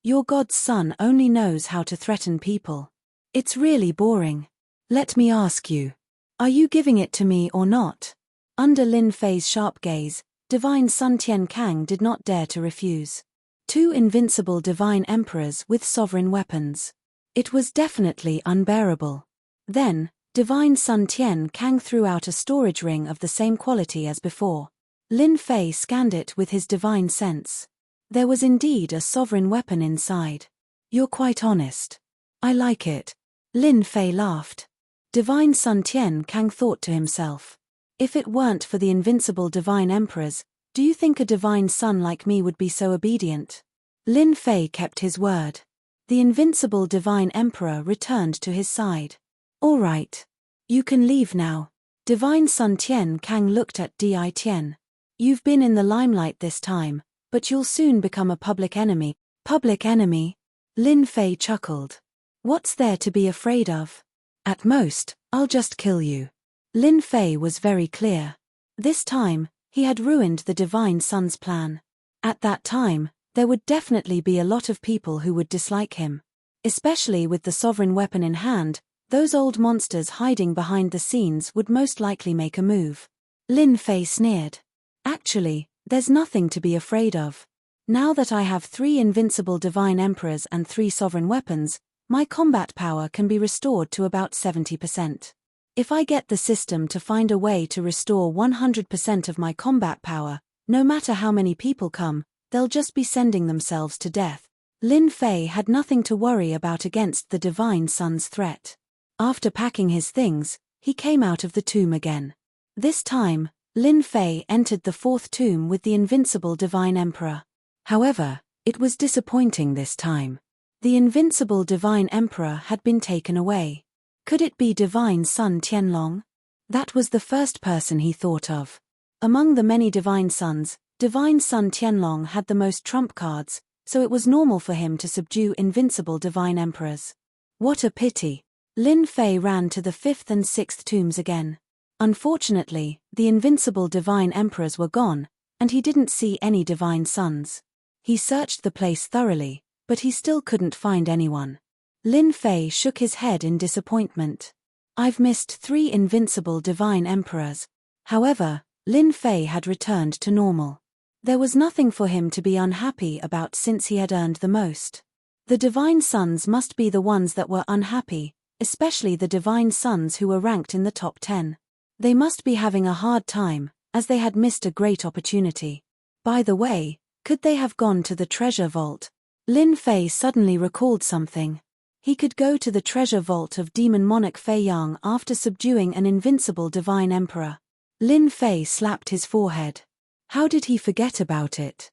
Your god's son only knows how to threaten people. It's really boring. Let me ask you. Are you giving it to me or not? Under Lin Fei's sharp gaze, Divine Sun Tian Kang did not dare to refuse. Two invincible divine emperors with sovereign weapons. It was definitely unbearable. Then, Divine Sun Tian Kang threw out a storage ring of the same quality as before. Lin Fei scanned it with his divine sense. There was indeed a sovereign weapon inside. You're quite honest. I like it. Lin Fei laughed. Divine Sun Tian Kang thought to himself. If it weren't for the invincible divine emperors, do you think a divine son like me would be so obedient? Lin Fei kept his word. The invincible divine emperor returned to his side. All right. You can leave now. Divine Sun Tian Kang looked at Di Tian. You've been in the limelight this time, but you'll soon become a public enemy. Public enemy? Lin Fei chuckled. What's there to be afraid of? At most, I'll just kill you. Lin Fei was very clear. This time, he had ruined the Divine Son's plan. At that time, there would definitely be a lot of people who would dislike him. Especially with the sovereign weapon in hand, those old monsters hiding behind the scenes would most likely make a move. Lin Fei sneered. Actually, there's nothing to be afraid of. Now that I have 3 invincible divine emperors and 3 sovereign weapons, my combat power can be restored to about 70%. If I get the system to find a way to restore 100% of my combat power, no matter how many people come, they'll just be sending themselves to death. Lin Fei had nothing to worry about against the Divine Son's threat. After packing his things, he came out of the tomb again. This time, Lin Fei entered the 4th tomb with the invincible Divine Emperor. However, it was disappointing this time. The invincible Divine Emperor had been taken away. Could it be Divine Sun Tianlong? That was the first person he thought of. Among the many Divine Sons, Divine Sun Tianlong had the most trump cards, so it was normal for him to subdue invincible Divine Emperors. What a pity. Lin Fei ran to the 5th and 6th tombs again. Unfortunately, the invincible Divine Emperors were gone, and he didn't see any Divine Sons. He searched the place thoroughly, but he still couldn't find anyone. Lin Fei shook his head in disappointment. I've missed 3 invincible Divine Emperors. However, Lin Fei had returned to normal. There was nothing for him to be unhappy about since he had earned the most. The Divine Sons must be the ones that were unhappy, especially the Divine Sons who were ranked in the top 10. They must be having a hard time, as they had missed a great opportunity. By the way, could they have gone to the treasure vault? Lin Fei suddenly recalled something. He could go to the treasure vault of Demon Monarch Fei Yang after subduing an invincible Divine Emperor. Lin Fei slapped his forehead. How did he forget about it?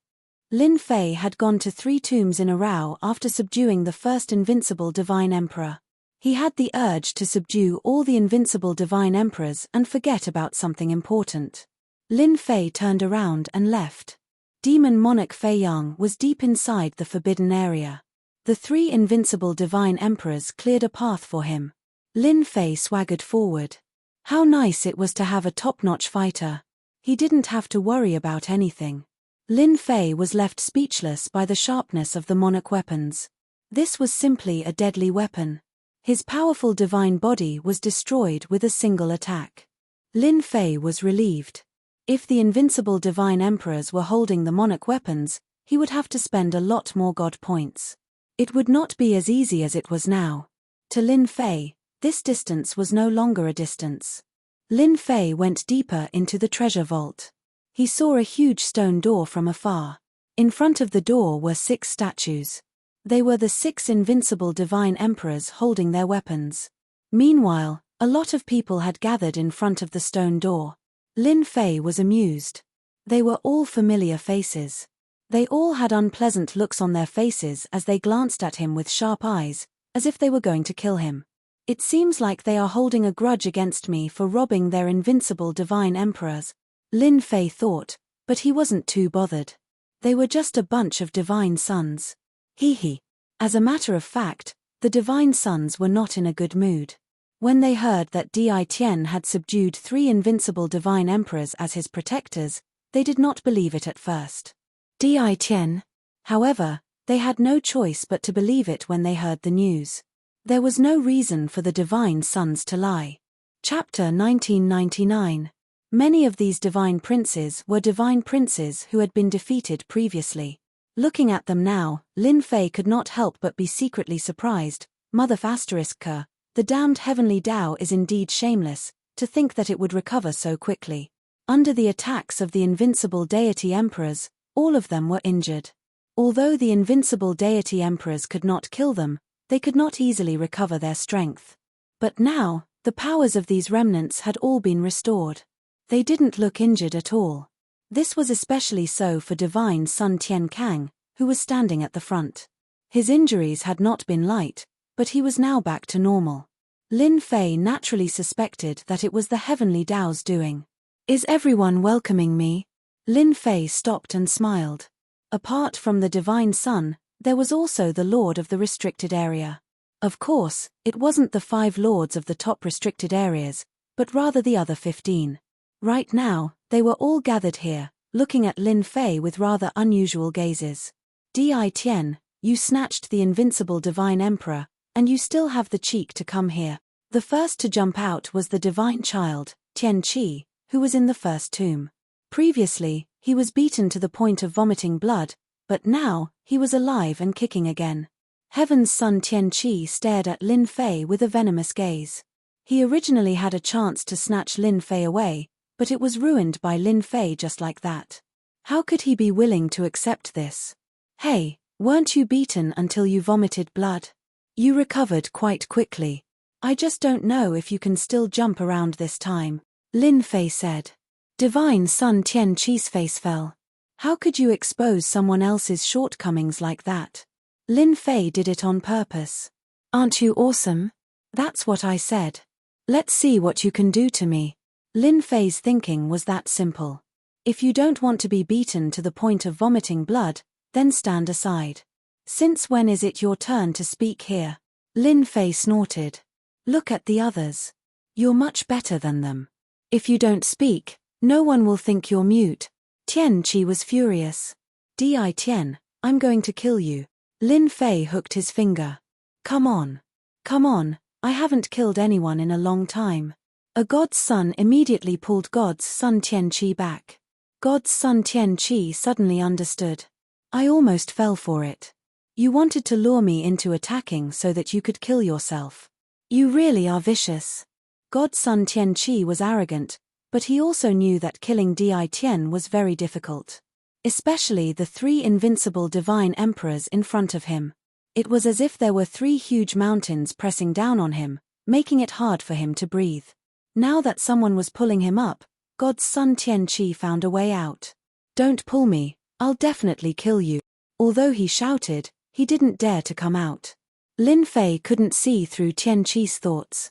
Lin Fei had gone to 3 tombs in a row after subduing the first invincible Divine Emperor. He had the urge to subdue all the invincible divine emperors and forget about something important. Lin Fei turned around and left. Demon monarch Fei Yang was deep inside the forbidden area. The 3 invincible divine emperors cleared a path for him. Lin Fei swaggered forward. How nice it was to have a top-notch fighter. He didn't have to worry about anything. Lin Fei was left speechless by the sharpness of the monarch weapons. This was simply a deadly weapon. His powerful divine body was destroyed with a single attack. Lin Fei was relieved. If the invincible divine emperors were holding the monarch weapons, he would have to spend a lot more god points. It would not be as easy as it was now. To Lin Fei, this distance was no longer a distance. Lin Fei went deeper into the treasure vault. He saw a huge stone door from afar. In front of the door were 6 statues. They were the 6 invincible divine emperors holding their weapons. Meanwhile, a lot of people had gathered in front of the stone door. Lin Fei was amused. They were all familiar faces. They all had unpleasant looks on their faces as they glanced at him with sharp eyes, as if they were going to kill him. It seems like they are holding a grudge against me for robbing their invincible divine emperors, Lin Fei thought, but he wasn't too bothered. They were just a bunch of divine sons. Hee. As a matter of fact, the divine sons were not in a good mood. When they heard that Di Tian had subdued 3 invincible divine emperors as his protectors, they did not believe it at first. Di Tian? However, they had no choice but to believe it when they heard the news. There was no reason for the divine sons to lie. Chapter 1999. Many of these divine princes were divine princes who had been defeated previously. Looking at them now, Lin Fei could not help but be secretly surprised. Mother **K, the damned heavenly Tao is indeed shameless, to think that it would recover so quickly. Under the attacks of the invincible deity emperors, all of them were injured. Although the invincible deity emperors could not kill them, they could not easily recover their strength. But now, the powers of these remnants had all been restored. They didn't look injured at all. This was especially so for divine son Tian Kang, who was standing at the front. His injuries had not been light, but he was now back to normal. Lin Fei naturally suspected that it was the heavenly Tao's doing. Is everyone welcoming me? Lin Fei stopped and smiled. Apart from the divine son, there was also the lord of the restricted area. Of course, it wasn't the 5 lords of the top restricted areas, but rather the other 15. Right now, they were all gathered here, looking at Lin Fei with rather unusual gazes. Di Tian, you snatched the invincible divine emperor, and you still have the cheek to come here. The first to jump out was the divine child, Tian Qi, who was in the first tomb. Previously, he was beaten to the point of vomiting blood, but now, he was alive and kicking again. Heaven's son Tian Qi stared at Lin Fei with a venomous gaze. He originally had a chance to snatch Lin Fei away, but it was ruined by Lin Fei just like that. How could he be willing to accept this? Hey, weren't you beaten until you vomited blood? You recovered quite quickly. I just don't know if you can still jump around this time, Lin Fei said. Divine son Tian Qi's face fell. How could you expose someone else's shortcomings like that? Lin Fei did it on purpose. Aren't you awesome? That's what I said. Let's see what you can do to me. Lin Fei's thinking was that simple. If you don't want to be beaten to the point of vomiting blood, then stand aside. Since when is it your turn to speak here? Lin Fei snorted. Look at the others. You're much better than them. If you don't speak, no one will think you're mute. Tian Qi was furious. Di Tian, I'm going to kill you. Lin Fei hooked his finger. Come on. Come on, I haven't killed anyone in a long time. A god's son immediately pulled god's son Tian Qi back. God's son Tian Qi suddenly understood. I almost fell for it. You wanted to lure me into attacking so that you could kill yourself. You really are vicious. God's son Tian Qi was arrogant, but he also knew that killing Di Tian was very difficult. Especially the 3 invincible divine emperors in front of him. It was as if there were 3 huge mountains pressing down on him, making it hard for him to breathe. Now that someone was pulling him up, God's son Tian Qi found a way out. Don't pull me, I'll definitely kill you. Although he shouted, he didn't dare to come out. Lin Fei couldn't see through Tian Qi's thoughts.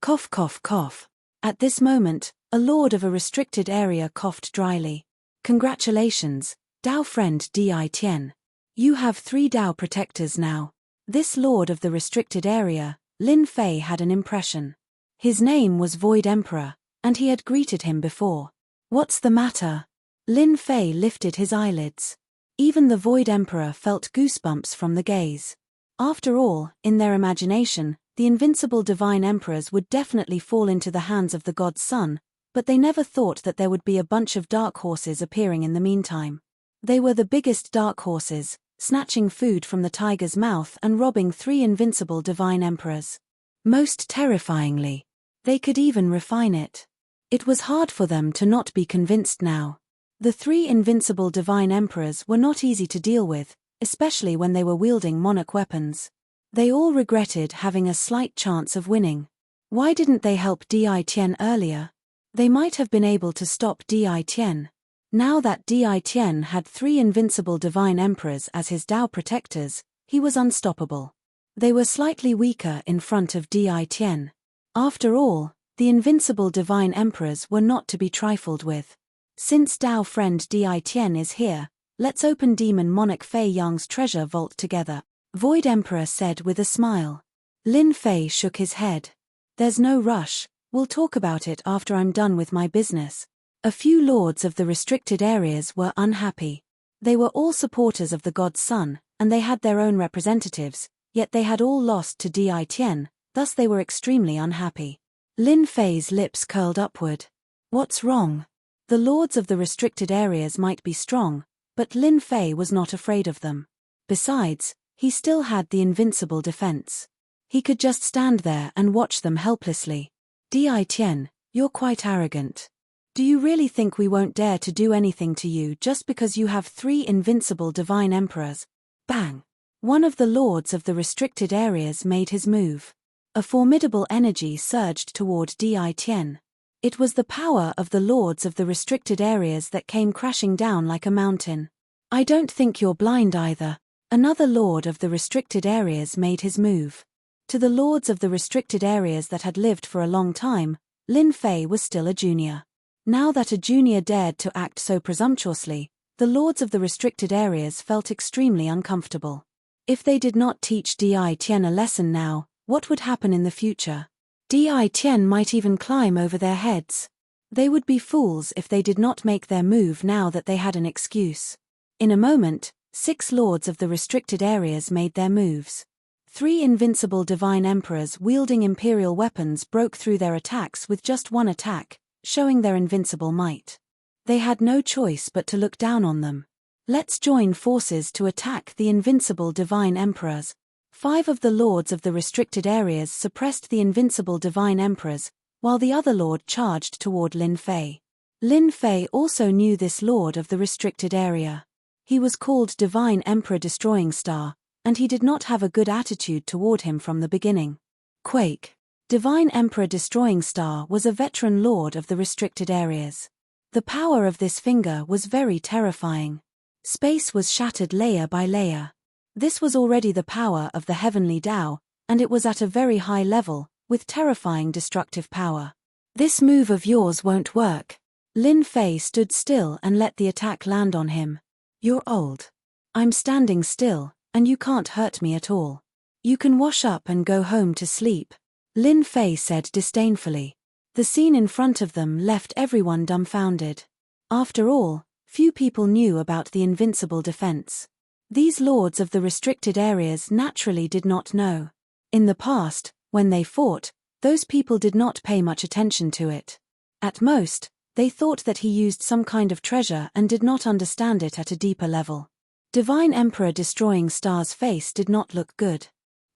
Cough, cough, cough. At this moment, a lord of a restricted area coughed dryly. Congratulations, Dao friend Di Tian. You have 3 Dao protectors now. This lord of the restricted area, Lin Fei had an impression. His name was Void Emperor, and he had greeted him before. What's the matter? Lin Fei lifted his eyelids. Even the Void Emperor felt goosebumps from the gaze. After all, in their imagination, the invincible divine emperors would definitely fall into the hands of the god's son, but they never thought that there would be a bunch of dark horses appearing in the meantime. They were the biggest dark horses, snatching food from the tiger's mouth and robbing 3 invincible divine emperors. Most terrifyingly. They could even refine it. It was hard for them to not be convinced now. The 3 invincible divine emperors were not easy to deal with, especially when they were wielding monarch weapons. They all regretted having a slight chance of winning. Why didn't they help Di Tian earlier? They might have been able to stop Di Tian. Now that Di Tian had 3 invincible divine emperors as his Dao protectors, he was unstoppable. They were slightly weaker in front of Di Tian. After all, the invincible divine emperors were not to be trifled with. Since Dao friend Di Tian is here, let's open Demon Monarch Fei Yang's treasure vault together, Void Emperor said with a smile. Lin Fei shook his head. There's no rush, we'll talk about it after I'm done with my business. A few lords of the restricted areas were unhappy. They were all supporters of the god's son, and they had their own representatives, yet they had all lost to Di Tian, thus they were extremely unhappy. Lin Fei's lips curled upward. What's wrong? The lords of the restricted areas might be strong, but Lin Fei was not afraid of them. Besides, he still had the invincible defense. He could just stand there and watch them helplessly. Di Tian, you're quite arrogant. Do you really think we won't dare to do anything to you just because you have 3 invincible divine emperors? Bang! One of the lords of the restricted areas made his move. A formidable energy surged toward Di Tian. It was the power of the lords of the restricted areas that came crashing down like a mountain. I don't think you're blind either. Another lord of the restricted areas made his move. To the lords of the restricted areas that had lived for a long time, Lin Fei was still a junior. Now that a junior dared to act so presumptuously, the lords of the restricted areas felt extremely uncomfortable. If they did not teach Di Tian a lesson now, what would happen in the future? Di Tian might even climb over their heads. They would be fools if they did not make their move now that they had an excuse. In a moment, 6 lords of the restricted areas made their moves. 3 invincible divine emperors wielding imperial weapons broke through their attacks with just one attack, showing their invincible might. They had no choice but to look down on them. Let's join forces to attack the invincible divine emperors. 5 of the lords of the restricted areas suppressed the invincible divine emperors, while the other lord charged toward Lin Fei. Lin Fei also knew this lord of the restricted area. He was called Divine Emperor Destroying Star, and he did not have a good attitude toward him from the beginning. Quake. Divine Emperor Destroying Star was a veteran lord of the restricted areas. The power of this finger was very terrifying. Space was shattered layer by layer. This was already the power of the heavenly Dao, and it was at a very high level, with terrifying destructive power. This move of yours won't work. Lin Fei stood still and let the attack land on him. You're old. I'm standing still, and you can't hurt me at all. You can wash up and go home to sleep, Lin Fei said disdainfully. The scene in front of them left everyone dumbfounded. After all, few people knew about the invincible defense. These lords of the restricted areas naturally did not know. In the past, when they fought, those people did not pay much attention to it. At most, they thought that he used some kind of treasure and did not understand it at a deeper level. Divine Emperor Destroying Star's face did not look good.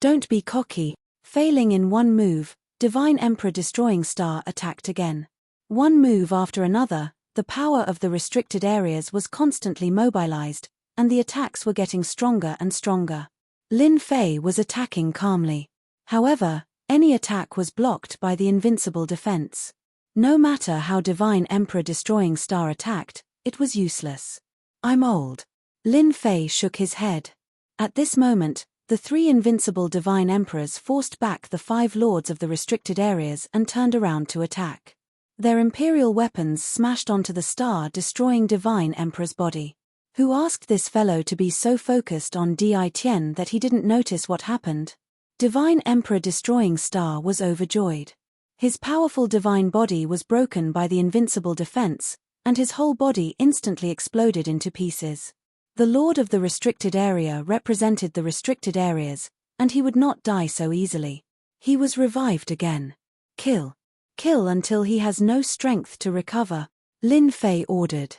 Don't be cocky. Failing in one move, Divine Emperor Destroying Star attacked again. One move after another, the power of the restricted areas was constantly mobilized, and the attacks were getting stronger and stronger. Lin Fei was attacking calmly. However, any attack was blocked by the invincible defense. No matter how Divine Emperor Destroying Star attacked, it was useless. I'm old. Lin Fei shook his head. At this moment, The 3 invincible divine emperors forced back the 5 lords of the restricted areas and turned around to attack. Their imperial weapons smashed onto the star, destroying divine emperor's body. Who asked this fellow to be so focused on Di-Tien that he didn't notice what happened? Divine Emperor destroying star was overjoyed. His powerful divine body was broken by the invincible defense, and his whole body instantly exploded into pieces. The Lord of the restricted area represented the restricted areas, and he would not die so easily. He was revived again. Kill. Kill until he has no strength to recover, Lin Fei ordered.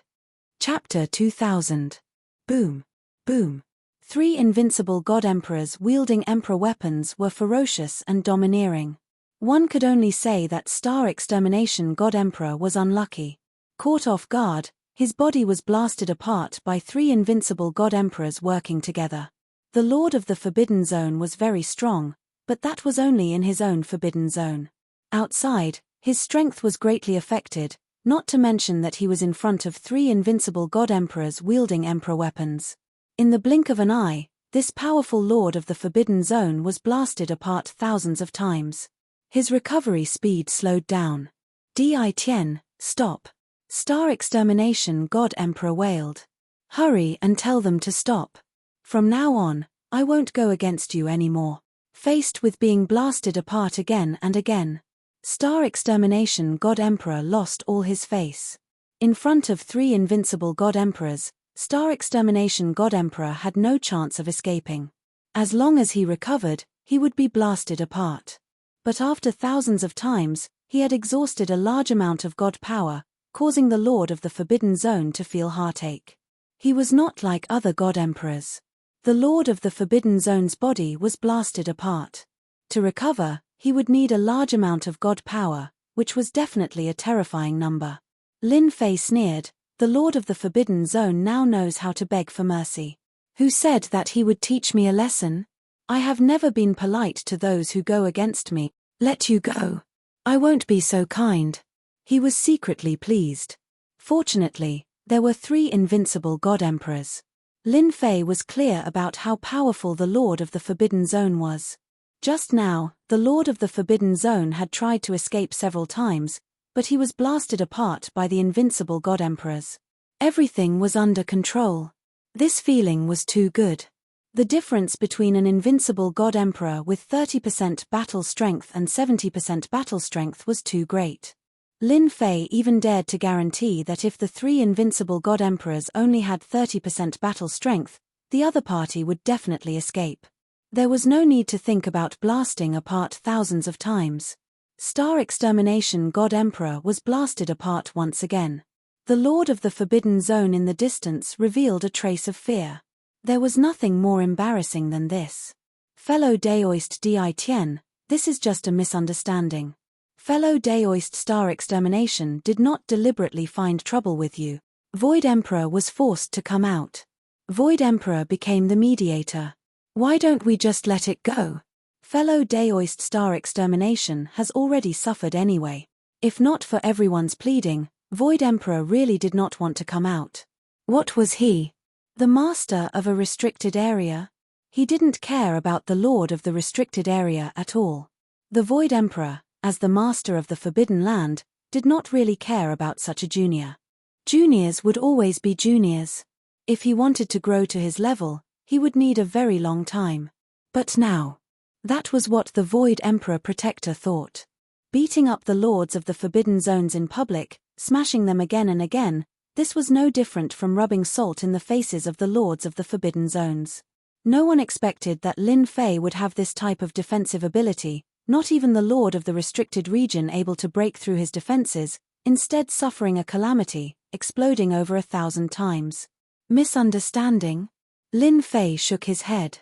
Chapter 2000. Boom. Boom. 3 invincible god emperors wielding emperor weapons were ferocious and domineering. One could only say that Star Extermination God Emperor was unlucky. Caught off guard, his body was blasted apart by 3 invincible god emperors working together. The Lord of the Forbidden Zone was very strong, but that was only in his own forbidden zone. Outside, his strength was greatly affected, not to mention that he was in front of 3 invincible god emperors wielding emperor weapons. In the blink of an eye, this powerful Lord of the Forbidden Zone was blasted apart thousands of times. His recovery speed slowed down. Di-Tien, stop. Star Extermination God Emperor wailed. Hurry and tell them to stop. From now on, I won't go against you anymore. Faced with being blasted apart again and again, Star Extermination God Emperor lost all his face. In front of 3 invincible God Emperors, Star Extermination God Emperor had no chance of escaping. As long as he recovered, he would be blasted apart. But after thousands of times, he had exhausted a large amount of God power, causing the Lord of the Forbidden Zone to feel heartache. He was not like other God Emperors. The Lord of the Forbidden Zone's body was blasted apart. To recover, he would need a large amount of God power, which was definitely a terrifying number. Lin Fei sneered, the Lord of the Forbidden Zone now knows how to beg for mercy. Who said that he would teach me a lesson? I have never been polite to those who go against me. Let you go. I won't be so kind. He was secretly pleased. Fortunately, there were 3 invincible God Emperors. Lin Fei was clear about how powerful the Lord of the Forbidden Zone was. Just now, the Lord of the Forbidden Zone had tried to escape several times, but he was blasted apart by the invincible God Emperors. Everything was under control. This feeling was too good. The difference between an invincible God Emperor with 30% battle strength and 70% battle strength was too great. Lin Fei even dared to guarantee that if the 3 invincible God Emperors only had 30% battle strength, the other party would definitely escape. There was no need to think about blasting apart thousands of times. Star Extermination God Emperor was blasted apart once again. The Lord of the Forbidden Zone in the distance revealed a trace of fear. There was nothing more embarrassing than this. Fellow Daoist Di-Tien, this is just a misunderstanding. Fellow Daoist Star Extermination did not deliberately find trouble with you. Void Emperor was forced to come out. Void Emperor became the mediator. Why don't we just let it go? Fellow Daoist Star Extermination has already suffered anyway. If not for everyone's pleading, Void Emperor really did not want to come out. What was he? The master of a restricted area? He didn't care about the Lord of the restricted area at all. The Void Emperor, as the master of the Forbidden Land, did not really care about such a junior. Juniors would always be juniors. If he wanted to grow to his level, he would need a very long time. But now, that was what the Void Emperor Protector thought. Beating up the lords of the Forbidden Zones in public, smashing them again and again, this was no different from rubbing salt in the faces of the lords of the Forbidden Zones. No one expected that Lin Fei would have this type of defensive ability, not even the lord of the restricted region able to break through his defenses, instead suffering a calamity, exploding over 1,000 times. Misunderstanding? Lin Fei shook his head.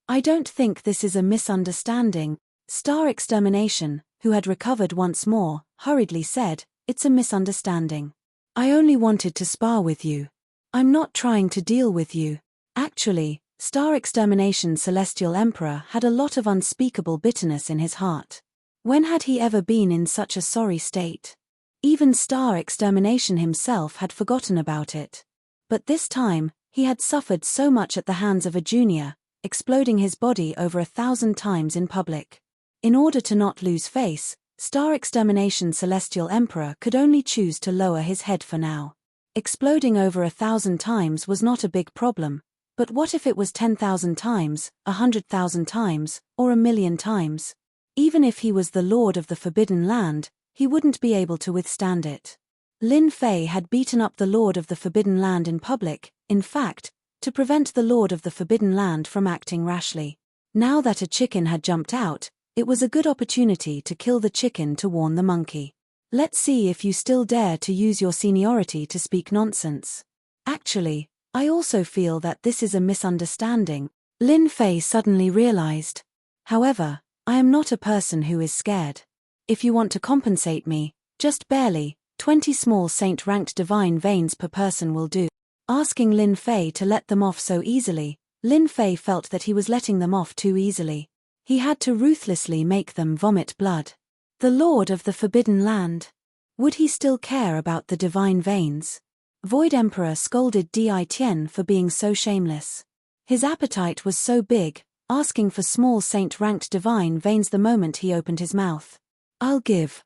I don't think this is a misunderstanding. Star Extermination, who had recovered once more, hurriedly said, it's a misunderstanding. I only wanted to spar with you. I'm not trying to deal with you. Actually, Star Extermination Celestial Emperor had a lot of unspeakable bitterness in his heart. When had he ever been in such a sorry state? Even Star Extermination himself had forgotten about it. But this time, he had suffered so much at the hands of a junior, exploding his body over 1,000 times in public. In order to not lose face, Star Extermination Celestial Emperor could only choose to lower his head for now. Exploding over 1,000 times was not a big problem, but what if it was 10,000 times, 100,000 times, or 1,000,000 times? Even if he was the Lord of the Forbidden Land, he wouldn't be able to withstand it. Lin Fei had beaten up the Lord of the Forbidden Land in public, in fact, to prevent the Lord of the Forbidden Land from acting rashly. Now that a chicken had jumped out, it was a good opportunity to kill the chicken to warn the monkey. Let's see if you still dare to use your seniority to speak nonsense. Actually, I also feel that this is a misunderstanding, Lin Fei suddenly realized. However, I am not a person who is scared. If you want to compensate me, just barely, 20 small saint-ranked divine veins per person will do. Asking Lin Fei to let them off so easily, Lin Fei felt that he was letting them off too easily. He had to ruthlessly make them vomit blood. The Lord of the Forbidden Land. Would he still care about the divine veins? Void Emperor scolded Di Tian for being so shameless. His appetite was so big, asking for small saint-ranked divine veins the moment he opened his mouth. I'll give.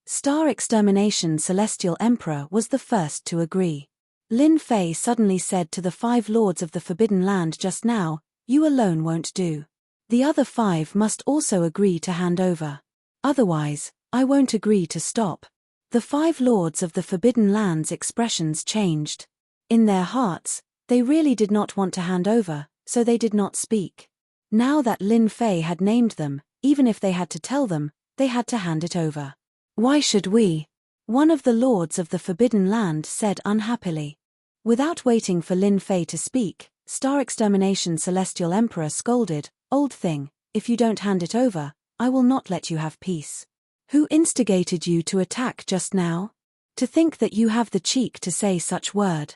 Star Extermination Celestial Emperor was the first to agree. Lin Fei suddenly said to the 5 lords of the Forbidden Land just now, you alone won't do. The other 5 must also agree to hand over. Otherwise, I won't agree to stop. The 5 lords of the Forbidden Land's expressions changed. In their hearts, they really did not want to hand over, so they did not speak. Now that Lin Fei had named them, even if they had to tell them, they had to hand it over. Why should we? One of the lords of the Forbidden Land said unhappily. Without waiting for Lin Fei to speak, Star Extermination Celestial Emperor scolded, old thing, if you don't hand it over, I will not let you have peace. Who instigated you to attack just now? To think that you have the cheek to say such word.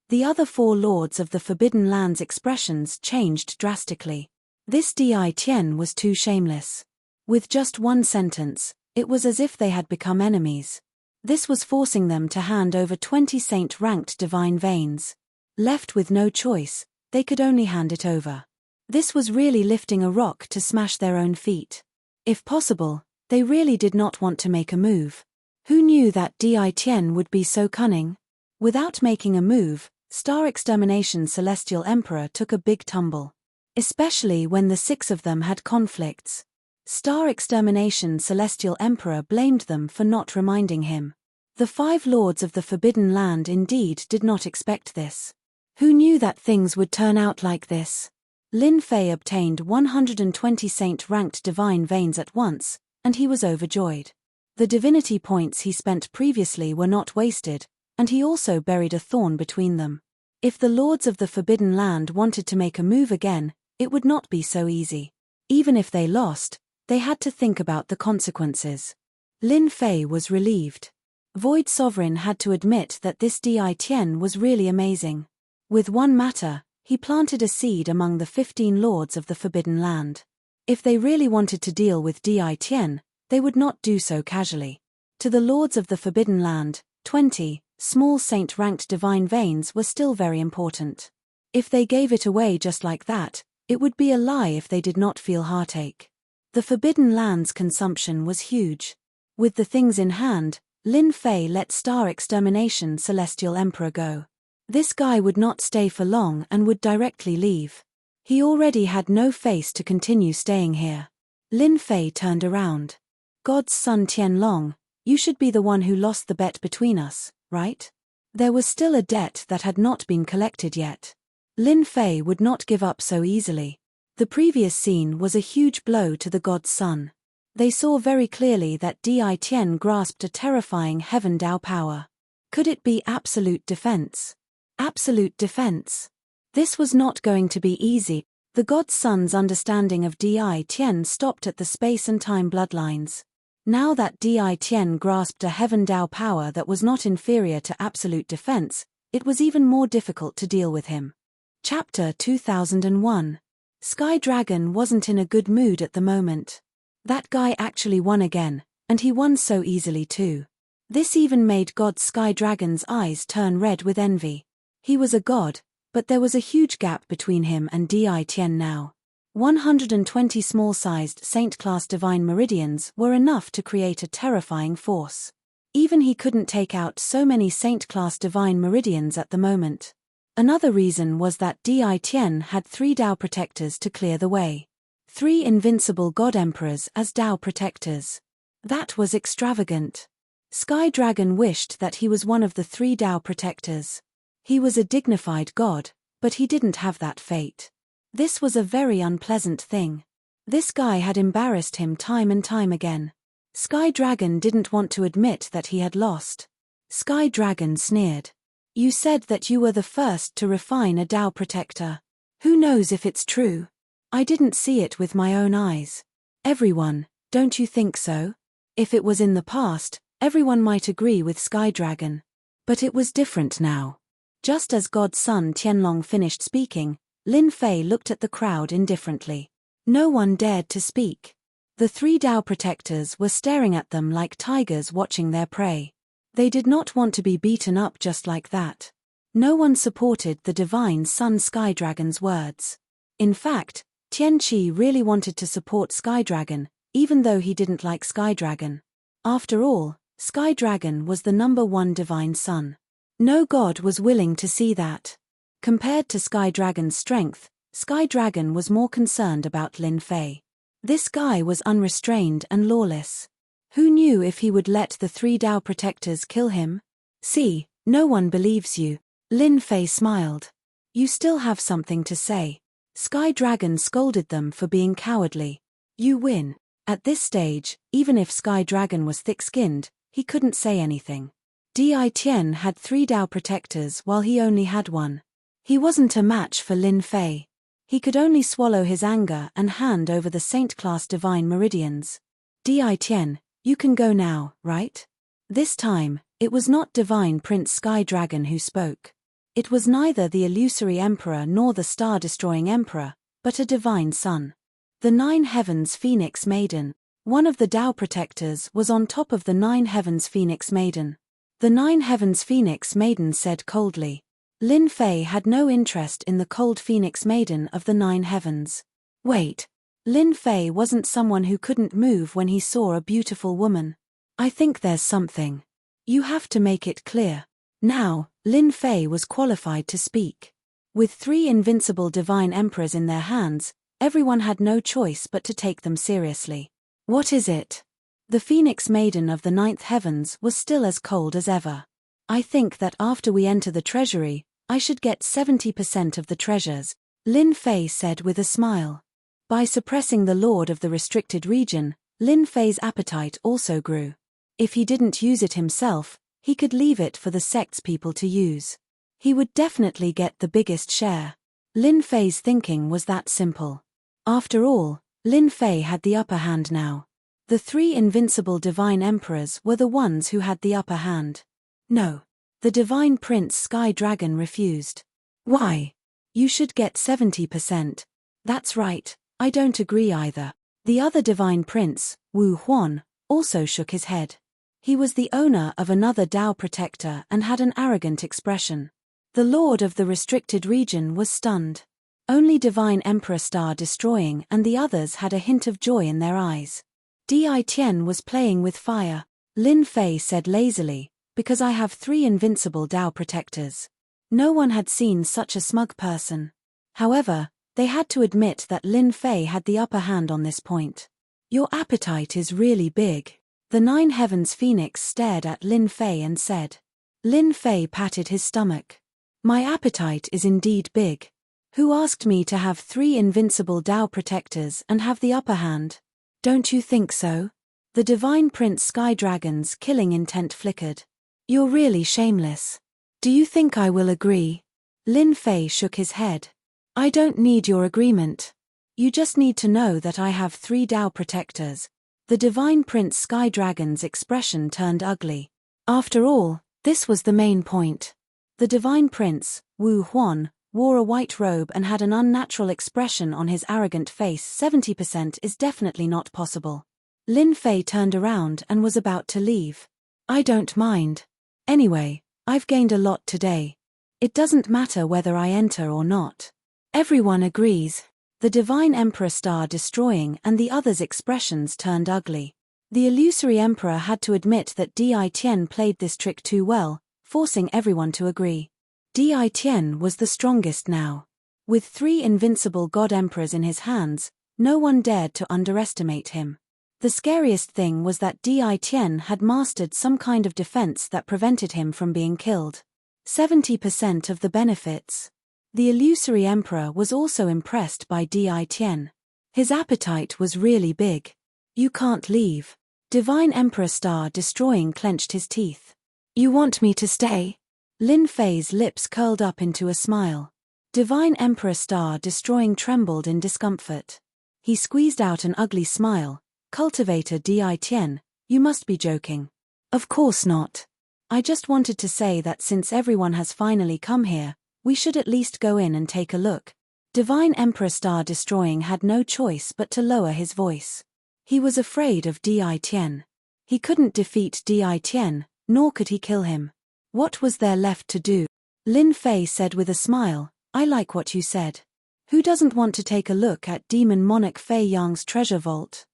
The other 4 lords of the Forbidden Land's expressions changed drastically. This Di Tian was too shameless. With just one sentence, it was as if they had become enemies. This was forcing them to hand over 20 saint-ranked divine veins. Left with no choice, they could only hand it over. This was really lifting a rock to smash their own feet. If possible, they really did not want to make a move. Who knew that Di Tian would be so cunning? Without making a move, Star Extermination Celestial Emperor took a big tumble. Especially when the 6 of them had conflicts. Star Extermination Celestial Emperor blamed them for not reminding him. The 5 lords of the Forbidden Land indeed did not expect this. Who knew that things would turn out like this? Lin Fei obtained 120 saint-ranked divine veins at once, and he was overjoyed. The divinity points he spent previously were not wasted, and he also buried a thorn between them. If the lords of the Forbidden Land wanted to make a move again, it would not be so easy. Even if they lost, they had to think about the consequences. Lin Fei was relieved. Void Sovereign had to admit that this Di Tian was really amazing. With one matter, he planted a seed among the 15 lords of the Forbidden Land. If they really wanted to deal with Di Tian, they would not do so casually. To the lords of the Forbidden Land, 20 small saint-ranked divine veins were still very important. If they gave it away just like that, it would be a lie if they did not feel heartache. The Forbidden Land's consumption was huge. With the things in hand, Lin Fei let Star Extermination Celestial Emperor go. This guy would not stay for long and would directly leave. He already had no face to continue staying here. Lin Fei turned around. God's son Tianlong, you should be the one who lost the bet between us, right? There was still a debt that had not been collected yet. Lin Fei would not give up so easily. The previous scene was a huge blow to the God's son. They saw very clearly that Di Tian grasped a terrifying Heaven Dao power. Could it be absolute defense? Absolute defense. This was not going to be easy. The God's son's understanding of Di Tian stopped at the space and time bloodlines. Now that Di Tian grasped a Heaven Dao power that was not inferior to absolute defense, it was even more difficult to deal with him. Chapter 2001. Sky Dragon wasn't in a good mood at the moment. That guy actually won again, and he won so easily too. This even made God Sky Dragon's eyes turn red with envy. He was a god, But there was a huge gap between him and Di Tian now. 120 small-sized Saint-class divine meridians were enough to create a terrifying force. Even he couldn't take out so many Saint-class divine meridians at the moment. Another reason was that Di Tian had 3 Dao protectors to clear the way. 3 invincible god emperors as Dao protectors. That was extravagant. Sky Dragon wished that he was one of the 3 Dao protectors. He was a dignified god, but he didn't have that fate. This was a very unpleasant thing. This guy had embarrassed him time and time again. Sky Dragon didn't want to admit that he had lost. Sky Dragon sneered. You said that you were the first to refine a Dao protector. Who knows if it's true? I didn't see it with my own eyes. Everyone, don't you think so? If it was in the past, everyone might agree with Sky Dragon. But it was different now. Just as God's son Tianlong finished speaking, Lin Fei looked at the crowd indifferently. No one dared to speak. The 3 Dao protectors were staring at them like tigers watching their prey. They did not want to be beaten up just like that. No one supported the divine son Sky Dragon's words. In fact, Tian Qi really wanted to support Sky Dragon, even though he didn't like Sky Dragon. After all, Sky Dragon was the #1 divine son. No god was willing to see that. Compared to Sky Dragon's strength, Sky Dragon was more concerned about Lin Fei. This guy was unrestrained and lawless. Who knew if he would let the 3 Dao protectors kill him? See, no one believes you. Lin Fei smiled. You still have something to say. Sky Dragon scolded them for being cowardly. You win. At this stage, even if Sky Dragon was thick-skinned, he couldn't say anything. Di Tian had 3 Dao protectors while he only had 1. He wasn't a match for Lin Fei. He could only swallow his anger and hand over the Saint-class divine meridians. Di Tian, you can go now, right? This time, it was not Divine Prince Sky Dragon who spoke. It was neither the illusory emperor nor the star-destroying emperor, but a divine son. The 9 Heavens Phoenix Maiden. One of the Dao protectors was on top of the 9 Heavens Phoenix Maiden. The 9 Heavens Phoenix Maiden said coldly. Lin Fei had no interest in the cold Phoenix Maiden of the 9 Heavens. Wait. Lin Fei wasn't someone who couldn't move when he saw a beautiful woman. I think there's something. You have to make it clear. Now, Lin Fei was qualified to speak. With 3 invincible divine emperors in their hands, everyone had no choice but to take them seriously. What is it? The Phoenix Maiden of the 9th Heavens was still as cold as ever. I think that after we enter the treasury, I should get 70% of the treasures, Lin Fei said with a smile. By suppressing the Lord of the restricted region, Lin Fei's appetite also grew. If he didn't use it himself, he could leave it for the sect's people to use. He would definitely get the biggest share. Lin Fei's thinking was that simple. After all, Lin Fei had the upper hand now. The 3 invincible divine emperors were the ones who had the upper hand. No. The divine prince Sky Dragon refused. Why? You should get 70%. That's right, I don't agree either. The other divine prince, Wu Huan, also shook his head. He was the owner of another Dao protector and had an arrogant expression. The lord of the restricted region was stunned. Only divine emperor Star Destroying and the others had a hint of joy in their eyes. Di Tian was playing with fire, Lin Fei said lazily, because I have 3 invincible Dao protectors. No one had seen such a smug person. However, they had to admit that Lin Fei had the upper hand on this point. Your appetite is really big. The 9 Heavens Phoenix stared at Lin Fei and said. Lin Fei patted his stomach. My appetite is indeed big. Who asked me to have 3 invincible Dao protectors and have the upper hand? Don't you think so? The divine prince Sky Dragon's killing intent flickered. You're really shameless. Do you think I will agree? Lin Fei shook his head. I don't need your agreement. You just need to know that I have 3 Dao protectors. The divine prince Sky Dragon's expression turned ugly. After all, this was the main point. The divine prince, Wu Huan, wore a white robe and had an unnatural expression on his arrogant face. 70% is definitely not possible. Lin Fei turned around and was about to leave. I don't mind. Anyway, I've gained a lot today. It doesn't matter whether I enter or not. Everyone agrees. The Divine Emperor Star destroying and the others' expressions turned ugly. The illusory emperor had to admit that Di Tian played this trick too well, forcing everyone to agree. Di Tian was the strongest now. With 3 invincible god emperors in his hands, no one dared to underestimate him. The scariest thing was that Di Tian had mastered some kind of defense that prevented him from being killed. 70% of the benefits. The illusory emperor was also impressed by Di Tian. His appetite was really big. You can't leave. Divine Emperor Star destroying clenched his teeth. You want me to stay? Lin Fei's lips curled up into a smile. Divine Emperor Star destroying trembled in discomfort. He squeezed out an ugly smile. Cultivator Di Tian, you must be joking. Of course not. I just wanted to say that since everyone has finally come here, we should at least go in and take a look. Divine Emperor Star destroying had no choice but to lower his voice. He was afraid of Di Tian. He couldn't defeat Di Tian, nor could he kill him. What was there left to do? Lin Fei said with a smile, I like what you said. Who doesn't want to take a look at Demon Monarch Fei Yang's treasure vault?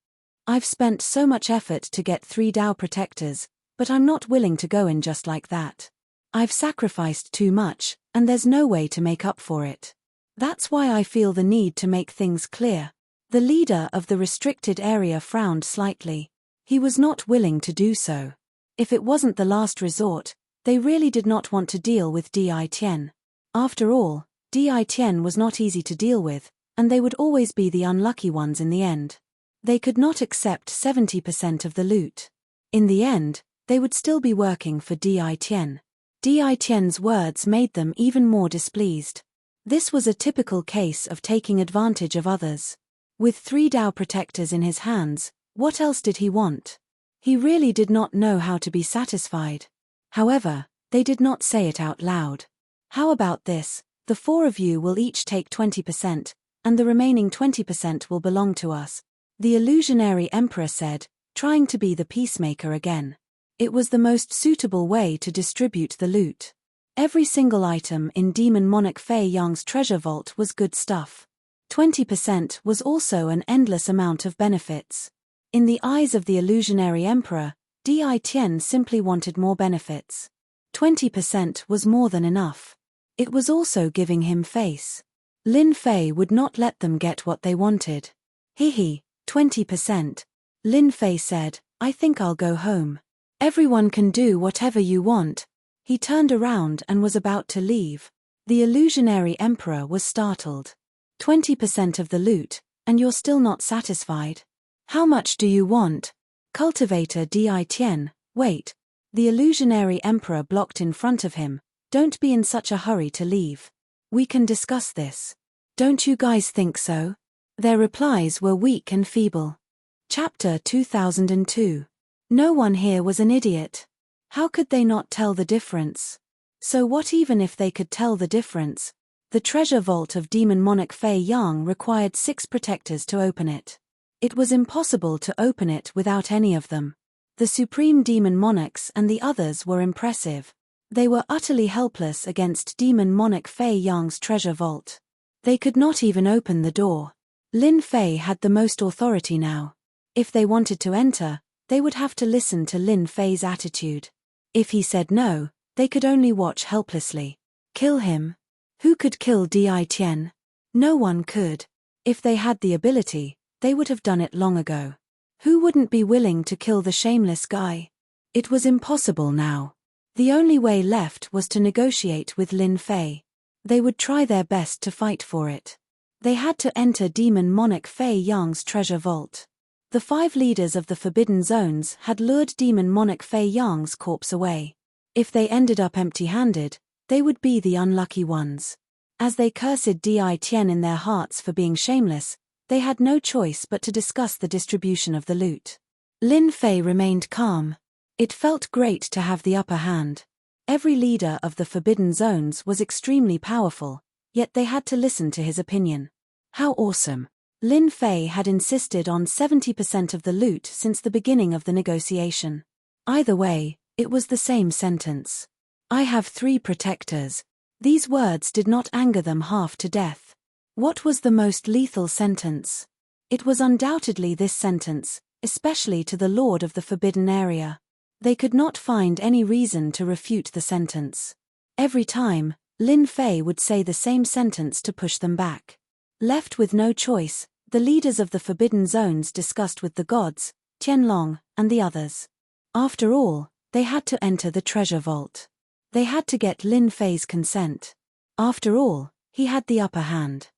I've spent so much effort to get 3 Dao protectors, but I'm not willing to go in just like that. I've sacrificed too much, and there's no way to make up for it. That's why I feel the need to make things clear. The leader of the restricted area frowned slightly. He was not willing to do so. If it wasn't the last resort, they really did not want to deal with Di Tian. After all, Di Tian was not easy to deal with, and they would always be the unlucky ones in the end. They could not accept 70% of the loot. In the end, they would still be working for Di Tian. Di Tian's words made them even more displeased. This was a typical case of taking advantage of others. With 3 Dao protectors in his hands, what else did he want? He really did not know how to be satisfied. However, they did not say it out loud. How about this? The 4 of you will each take 20%, and the remaining 20% will belong to us. The illusionary emperor said, trying to be the peacemaker again. It was the most suitable way to distribute the loot. Every single item in Demon Monarch Fei Yang's treasure vault was good stuff. 20% was also an endless amount of benefits. In the eyes of the illusionary emperor, Di Tian simply wanted more benefits. 20% was more than enough. It was also giving him face. Lin Fei would not let them get what they wanted. 20%. Lin Fei said, I think I'll go home. Everyone can do whatever you want. He turned around and was about to leave. The illusionary emperor was startled. 20% of the loot, and you're still not satisfied? How much do you want? Cultivator Di Tian, wait. The illusionary emperor blocked in front of him. Don't be in such a hurry to leave. We can discuss this. Don't you guys think so? Their replies were weak and feeble. Chapter 2002. No one here was an idiot. How could they not tell the difference? So what even if they could tell the difference? The treasure vault of Demon Monarch Fei Yang required 6 protectors to open it. It was impossible to open it without any of them. The Supreme Demon Monarchs and the others were impressive. They were utterly helpless against Demon Monarch Fei Yang's treasure vault. They could not even open the door. Lin Fei had the most authority now. If they wanted to enter, they would have to listen to Lin Fei's attitude. If he said no, they could only watch helplessly. Kill him? Who could kill Di Tian? No one could. If they had the ability, they would have done it long ago. Who wouldn't be willing to kill the shameless guy? It was impossible now. The only way left was to negotiate with Lin Fei. They would try their best to fight for it. They had to enter Demon Monarch Fei Yang's treasure vault. The 5 leaders of the Forbidden Zones had lured Demon Monarch Fei Yang's corpse away. If they ended up empty-handed, they would be the unlucky ones. As they cursed Di Tian in their hearts for being shameless, they had no choice but to discuss the distribution of the loot. Lin Fei remained calm. It felt great to have the upper hand. Every leader of the Forbidden Zones was extremely powerful, yet they had to listen to his opinion. How awesome! Lin Fei had insisted on 70% of the loot since the beginning of the negotiation. Either way, it was the same sentence. I have 3 protectors. These words did not anger them half to death. What was the most lethal sentence? It was undoubtedly this sentence, especially to the Lord of the Forbidden Area. They could not find any reason to refute the sentence. Every time, Lin Fei would say the same sentence to push them back. Left with no choice, the leaders of the Forbidden Zones discussed with the gods, Tianlong, and the others. After all, they had to enter the treasure vault. They had to get Lin Fei's consent. After all, he had the upper hand.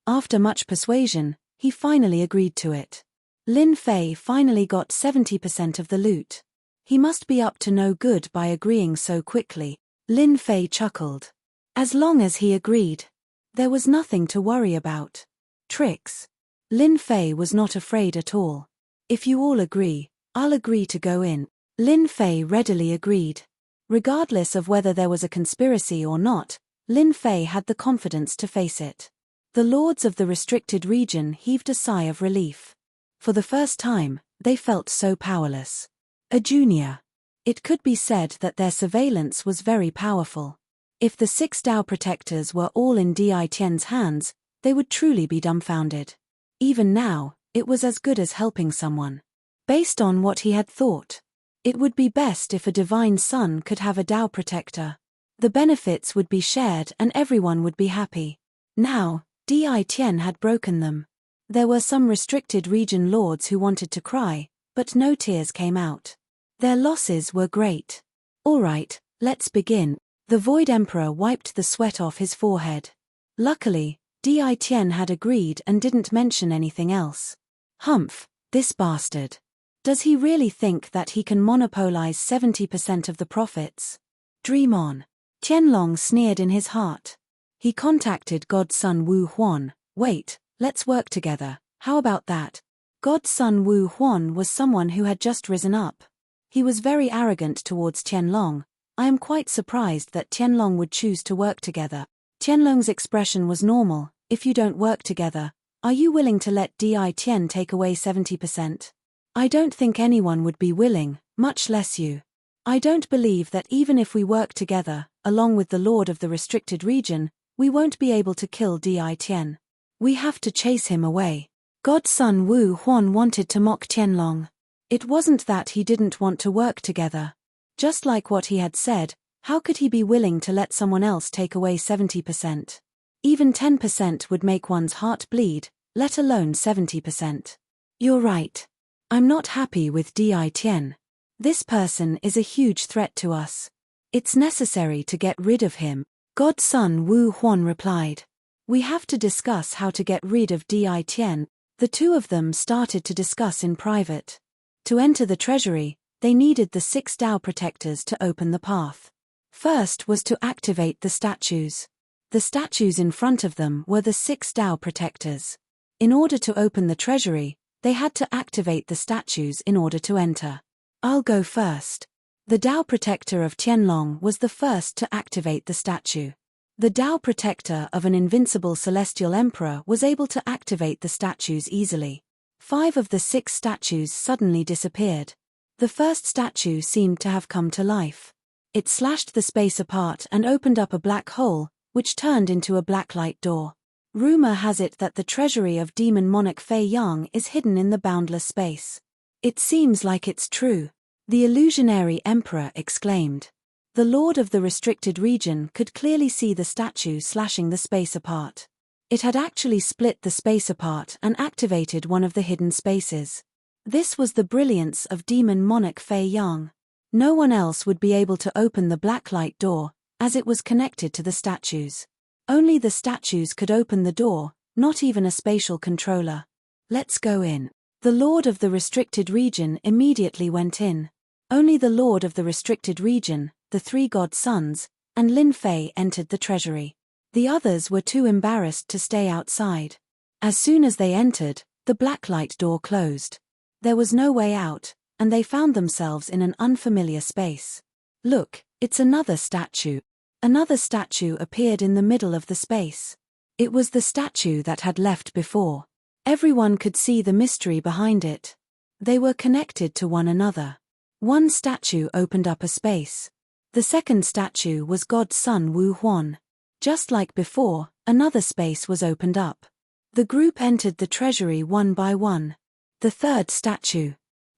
After much persuasion, he finally agreed to it. Lin Fei finally got 70% of the loot. He must be up to no good by agreeing so quickly. Lin Fei chuckled. As long as he agreed, there was nothing to worry about. Tricks. Lin Fei was not afraid at all. If you all agree, I'll agree to go in. Lin Fei readily agreed. Regardless of whether there was a conspiracy or not, Lin Fei had the confidence to face it. The lords of the restricted region heaved a sigh of relief. For the first time, they felt so powerless. A junior. It could be said that their surveillance was very powerful. If the 6 Dao protectors were all in Di Tian's hands, they would truly be dumbfounded. Even now, it was as good as helping someone. Based on what he had thought, it would be best if a divine son could have a Dao protector. The benefits would be shared and everyone would be happy. Now, Di Tian had broken them. There were some restricted region lords who wanted to cry, but no tears came out. Their losses were great. All right, let's begin. The Void Emperor wiped the sweat off his forehead. Luckily, Di Tian had agreed and didn't mention anything else. Humph, this bastard. Does he really think that he can monopolize 70% of the profits? Dream on. Tianlong sneered in his heart. He contacted Godson Wu Huan. Wait, let's work together, how about that? Godson Wu Huan was someone who had just risen up. He was very arrogant towards Tianlong. I am quite surprised that Tianlong would choose to work together. Tianlong's expression was normal. If you don't work together, are you willing to let Di Tian take away 70%? I don't think anyone would be willing, much less you. I don't believe that even if we work together, along with the Lord of the Restricted Region, we won't be able to kill Di Tian. We have to chase him away. Godson Wu Huan wanted to mock Tianlong. It wasn't that he didn't want to work together. Just like what he had said, how could he be willing to let someone else take away 70%? Even 10% would make one's heart bleed, let alone 70%. You're right. I'm not happy with Di Tian. This person is a huge threat to us. It's necessary to get rid of him. Godson Wu Huan replied. We have to discuss how to get rid of Di Tian. The two of them started to discuss in private. To enter the treasury, they needed the 6 Dao protectors to open the path. First was to activate the statues. The statues in front of them were the 6 Dao protectors. In order to open the treasury, they had to activate the statues in order to enter. I'll go first. The Dao protector of Tianlong was the first to activate the statue. The Dao protector of an invincible celestial emperor was able to activate the statues easily. 5 of the 6 statues suddenly disappeared. The first statue seemed to have come to life. It slashed the space apart and opened up a black hole, which turned into a blacklight door. Rumor has it that the treasury of demon monarch Fei Yang is hidden in the boundless space. It seems like it's true. The illusionary emperor exclaimed. The lord of the restricted region could clearly see the statue slashing the space apart. It had actually split the space apart and activated one of the hidden spaces. This was the brilliance of demon monarch Fei Yang. No one else would be able to open the blacklight door, as it was connected to the statues. Only the statues could open the door, not even a spatial controller. Let's go in. The lord of the restricted region immediately went in. Only the lord of the restricted region, the 3 god sons, and Lin Fei entered the treasury. The others were too embarrassed to stay outside. As soon as they entered, the blacklight door closed. There was no way out, and they found themselves in an unfamiliar space. Look, it's another statue. Another statue appeared in the middle of the space. It was the statue that had left before. Everyone could see the mystery behind it. They were connected to one another. One statue opened up a space. The second statue was God's son Wu Huan. Just like before, another space was opened up. The group entered the treasury one by one. The third statue.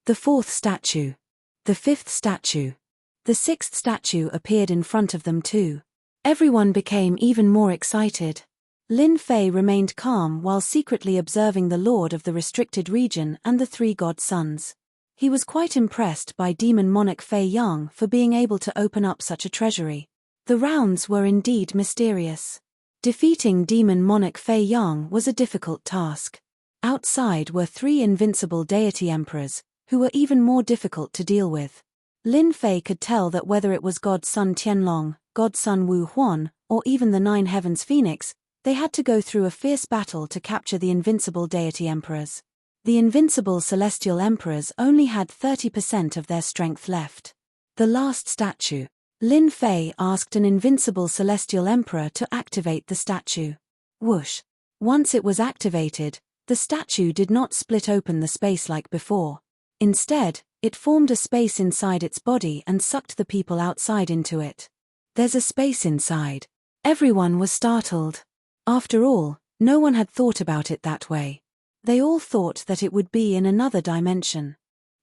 The fourth statue. The fifth statue. The sixth statue appeared in front of them too. Everyone became even more excited. Lin Fei remained calm while secretly observing the lord of the restricted region and the three god sons. He was quite impressed by demon monarch Fei Yang for being able to open up such a treasury. The rounds were indeed mysterious. Defeating demon monarch Fei Yang was a difficult task. Outside were three invincible deity emperors, who were even more difficult to deal with. Lin Fei could tell that whether it was God Sun Tianlong, God Sun Wu Huan, or even the Nine Heavens Phoenix, they had to go through a fierce battle to capture the invincible deity emperors. The invincible celestial emperors only had 30% of their strength left. The last statue. Lin Fei asked an invincible celestial emperor to activate the statue. Whoosh. Once it was activated, the statue did not split open the space like before. Instead, it formed a space inside its body and sucked the people outside into it. There's a space inside. Everyone was startled. After all, no one had thought about it that way. They all thought that it would be in another dimension.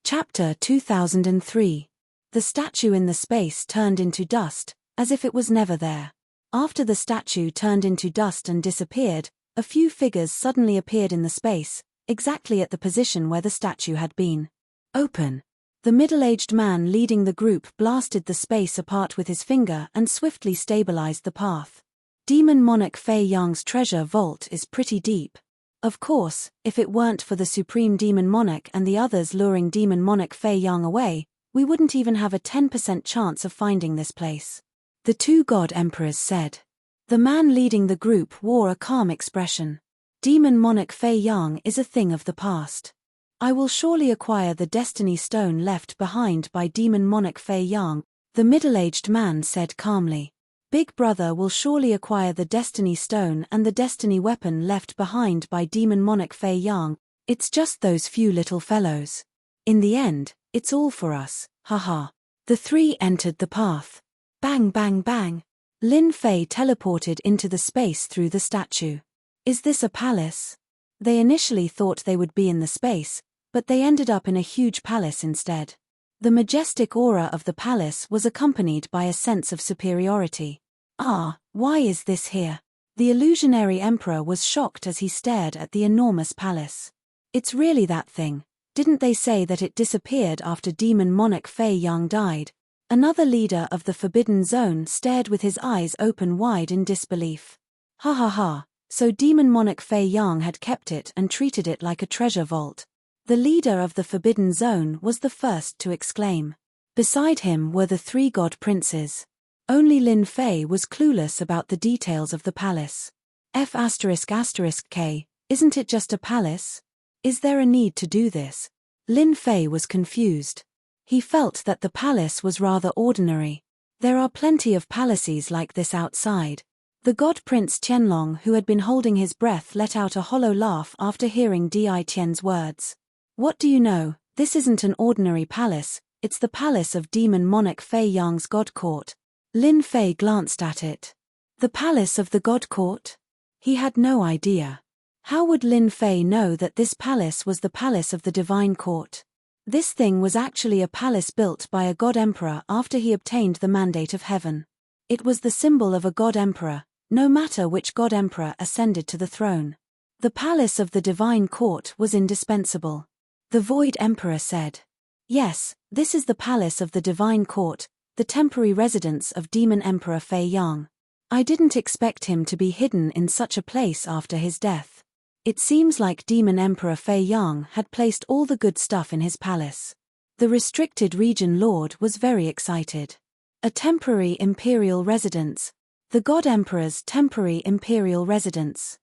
Chapter 2003. The statue in the space turned into dust, as if it was never there. After the statue turned into dust and disappeared, a few figures suddenly appeared in the space, exactly at the position where the statue had been. Open. The middle-aged man leading the group blasted the space apart with his finger and swiftly stabilized the path. Demon monarch Fei Yang's treasure vault is pretty deep. Of course, if it weren't for the supreme demon monarch and the others luring demon monarch Fei Yang away, we wouldn't even have a 10% chance of finding this place. The two god emperors said. The man leading the group wore a calm expression. Demon monarch Fei Yang is a thing of the past. I will surely acquire the destiny stone left behind by demon monarch Fei Yang, the middle-aged man said calmly. Big brother will surely acquire the destiny stone and the destiny weapon left behind by demon monarch Fei Yang. It's just those few little fellows. In the end, it's all for us, haha. The three entered the path. Bang bang bang. Lin Fei teleported into the space through the statue. Is this a palace? They initially thought they would be in the space, but they ended up in a huge palace instead. The majestic aura of the palace was accompanied by a sense of superiority. Ah, why is this here? The illusionary emperor was shocked as he stared at the enormous palace. It's really that thing. Didn't they say that it disappeared after demon monarch Fei Yang died? Another leader of the Forbidden Zone stared with his eyes open wide in disbelief. Ha ha ha, so demon monarch Fei Yang had kept it and treated it like a treasure vault. The leader of the Forbidden Zone was the first to exclaim. Beside him were the three god princes. Only Lin Fei was clueless about the details of the palace. F***K, isn't it just a palace? Is there a need to do this? Lin Fei was confused. He felt that the palace was rather ordinary. There are plenty of palaces like this outside. The god prince Tianlong, who had been holding his breath, let out a hollow laugh after hearing Di Tian's words. What do you know, this isn't an ordinary palace, it's the palace of demon monarch Fei Yang's god court. Lin Fei glanced at it. The palace of the god court? He had no idea. How would Lin Fei know that this palace was the palace of the divine court? This thing was actually a palace built by a god emperor after he obtained the mandate of heaven. It was the symbol of a god emperor, no matter which god emperor ascended to the throne. The palace of the divine court was indispensable. The Void Emperor said. Yes, this is the palace of the divine court, the temporary residence of demon emperor Fei Yang. I didn't expect him to be hidden in such a place after his death. It seems like demon emperor Fei Yang had placed all the good stuff in his palace. The restricted region lord was very excited. A temporary imperial residence. The god emperor's temporary imperial residence.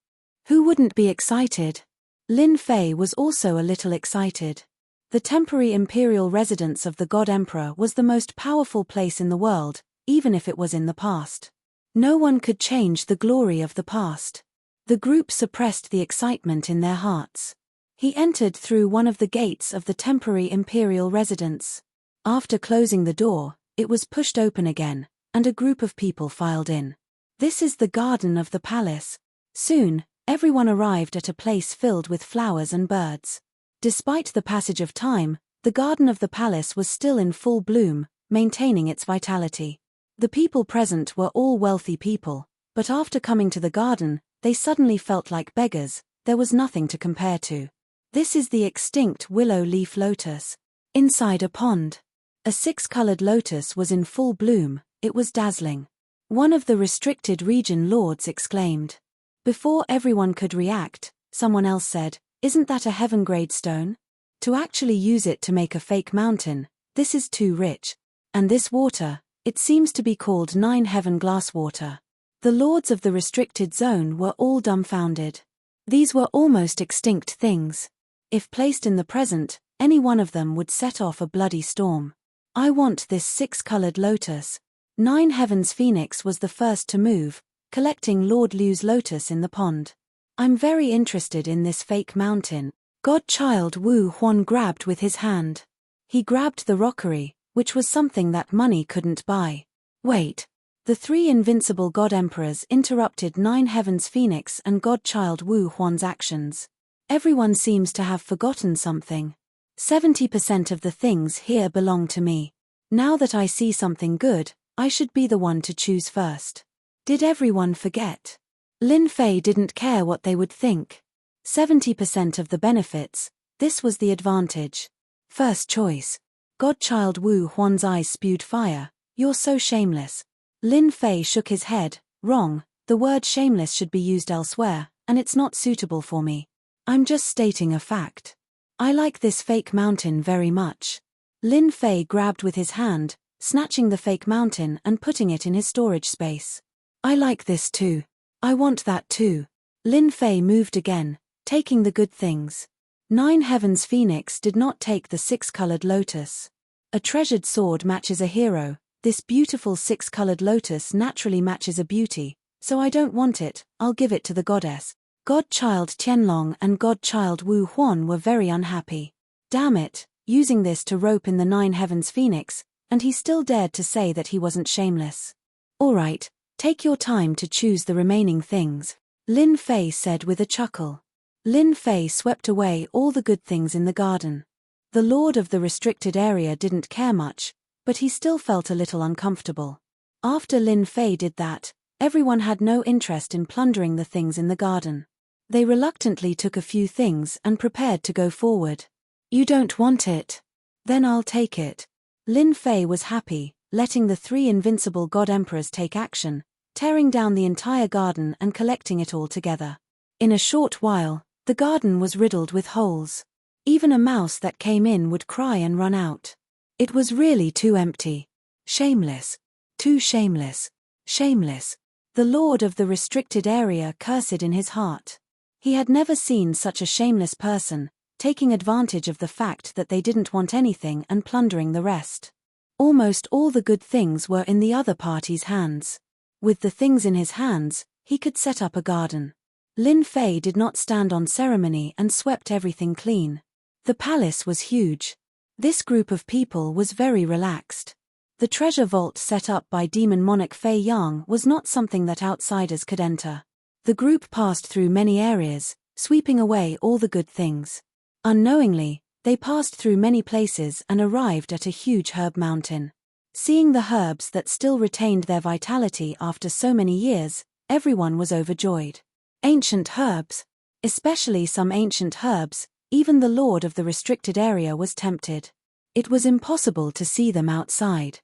Who wouldn't be excited? Lin Fei was also a little excited. The temporary imperial residence of the god emperor was the most powerful place in the world, even if it was in the past. No one could change the glory of the past. The group suppressed the excitement in their hearts. He entered through one of the gates of the temporary imperial residence. After closing the door, it was pushed open again, and a group of people filed in. This is the garden of the palace. Soon, everyone arrived at a place filled with flowers and birds. Despite the passage of time, the garden of the palace was still in full bloom, maintaining its vitality. The people present were all wealthy people, but after coming to the garden, they suddenly felt like beggars. There was nothing to compare to. This is the extinct willow leaf lotus. Inside a pond. A 6-colored lotus was in full bloom. It was dazzling. One of the restricted region lords exclaimed. Before everyone could react, someone else said, "Isn't that a heaven-grade stone? To actually use it to make a fake mountain, this is too rich. And this water, it seems to be called 9 heaven glass water." The lords of the restricted zone were all dumbfounded. These were almost extinct things. If placed in the present, any one of them would set off a bloody storm. I want this 6-colored lotus. 9 Heaven's Phoenix was the first to move, collecting Lord Liu's lotus in the pond. I'm very interested in this fake mountain. Godchild Wu Huan grabbed with his hand. He grabbed the rockery, which was something that money couldn't buy. Wait. The 3 invincible God Emperors interrupted 9 Heaven's Phoenix and Godchild Wu Huan's actions. Everyone seems to have forgotten something. 70% of the things here belong to me. Now that I see something good, I should be the one to choose first. Did everyone forget? Lin Fei didn't care what they would think. 70% of the benefits, this was the advantage. First choice. Godchild Wu Huan's eyes spewed fire. You're so shameless. Lin Fei shook his head. Wrong, the word shameless should be used elsewhere, and it's not suitable for me. I'm just stating a fact. I like this fake mountain very much. Lin Fei grabbed with his hand, snatching the fake mountain and putting it in his storage space. I like this too. I want that too. Lin Fei moved again, taking the good things. 9 Heaven's Phoenix did not take the 6-colored lotus. A treasured sword matches a hero. This beautiful 6-colored lotus naturally matches a beauty, so I don't want it, I'll give it to the goddess. Godchild Tianlong and Godchild Wu Huan were very unhappy. Damn it, using this to rope in the 9 Heaven's Phoenix, and he still dared to say that he wasn't shameless. Alright, take your time to choose the remaining things, Lin Fei said with a chuckle. Lin Fei swept away all the good things in the garden. The lord of the restricted area didn't care much, but he still felt a little uncomfortable. After Lin Fei did that, everyone had no interest in plundering the things in the garden. They reluctantly took a few things and prepared to go forward. You don't want it? Then I'll take it. Lin Fei was happy, letting the 3 invincible God Emperors take action, tearing down the entire garden and collecting it all together. In a short while, the garden was riddled with holes. Even a mouse that came in would cry and run out. It was really too empty. Shameless. Too shameless. Shameless. The lord of the restricted area cursed in his heart. He had never seen such a shameless person, taking advantage of the fact that they didn't want anything and plundering the rest. Almost all the good things were in the other party's hands. With the things in his hands, he could set up a garden. Lin Fei did not stand on ceremony and swept everything clean. The palace was huge. This group of people was very relaxed. The treasure vault set up by demon monarch Fei Yang was not something that outsiders could enter. The group passed through many areas, sweeping away all the good things. Unknowingly, they passed through many places and arrived at a huge herb mountain. Seeing the herbs that still retained their vitality after so many years, everyone was overjoyed. Ancient herbs. Especially some ancient herbs, even the lord of the restricted area was tempted. It was impossible to see them outside.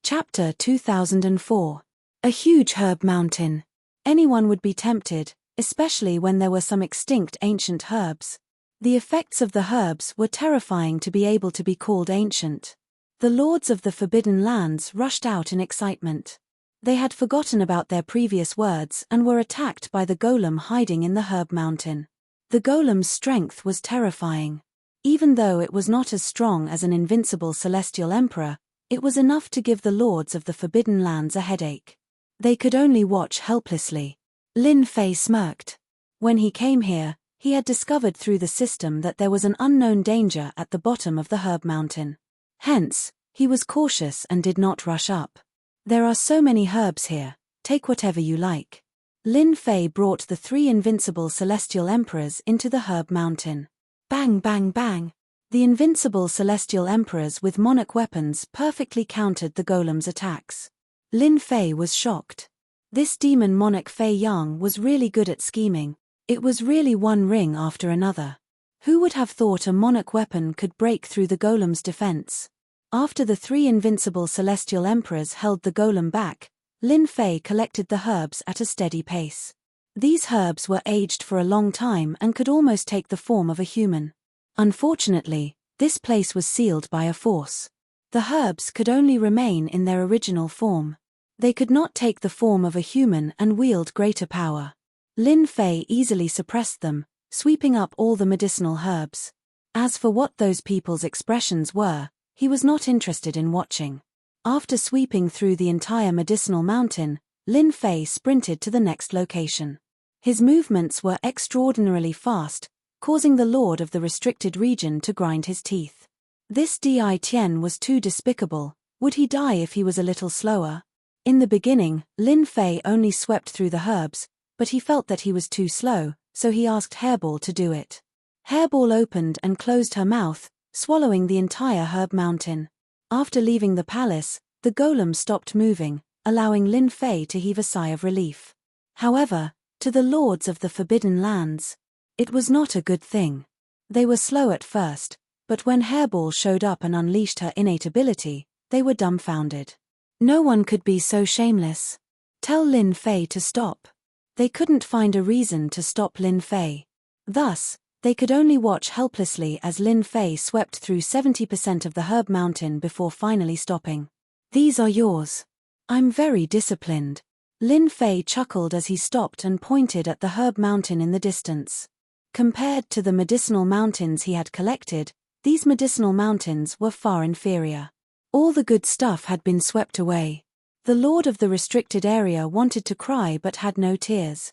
Chapter 2004. A huge herb mountain. Anyone would be tempted, especially when there were some extinct ancient herbs. The effects of the herbs were terrifying to be able to be called ancient. The lords of the Forbidden Lands rushed out in excitement. They had forgotten about their previous words and were attacked by the golem hiding in the herb mountain. The golem's strength was terrifying. Even though it was not as strong as an invincible celestial emperor, it was enough to give the lords of the Forbidden Lands a headache. They could only watch helplessly. Lin Fei smirked. When he came here, he had discovered through the system that there was an unknown danger at the bottom of the herb mountain. Hence, he was cautious and did not rush up. There are so many herbs here, take whatever you like. Lin Fei brought the 3 invincible celestial emperors into the herb mountain. Bang bang bang! The invincible celestial emperors with monarch weapons perfectly countered the golem's attacks. Lin Fei was shocked. This demon monarch Fei Yang was really good at scheming. It was really one ring after another. Who would have thought a monarch weapon could break through the golem's defense? After the 3 invincible celestial emperors held the golem back, Lin Fei collected the herbs at a steady pace. These herbs were aged for a long time and could almost take the form of a human. Unfortunately, this place was sealed by a force. The herbs could only remain in their original form. They could not take the form of a human and wield greater power. Lin Fei easily suppressed them, sweeping up all the medicinal herbs. As for what those people's expressions were, he was not interested in watching. After sweeping through the entire medicinal mountain, Lin Fei sprinted to the next location. His movements were extraordinarily fast, causing the lord of the restricted region to grind his teeth. This Di Tian was too despicable. Would he die if he was a little slower? In the beginning, Lin Fei only swept through the herbs, but he felt that he was too slow, so he asked Hairball to do it. Hairball opened and closed her mouth, swallowing the entire herb mountain. After leaving the palace, the golem stopped moving, allowing Lin Fei to heave a sigh of relief. However, to the lords of the Forbidden Lands, it was not a good thing. They were slow at first, but when Hairball showed up and unleashed her innate ability, they were dumbfounded. No one could be so shameless. Tell Lin Fei to stop. They couldn't find a reason to stop Lin Fei. Thus, they could only watch helplessly as Lin Fei swept through 70% of the herb mountain before finally stopping. These are yours. I'm very disciplined. Lin Fei chuckled as he stopped and pointed at the herb mountain in the distance. Compared to the medicinal mountains he had collected, these medicinal mountains were far inferior. All the good stuff had been swept away. The lord of the restricted area wanted to cry but had no tears.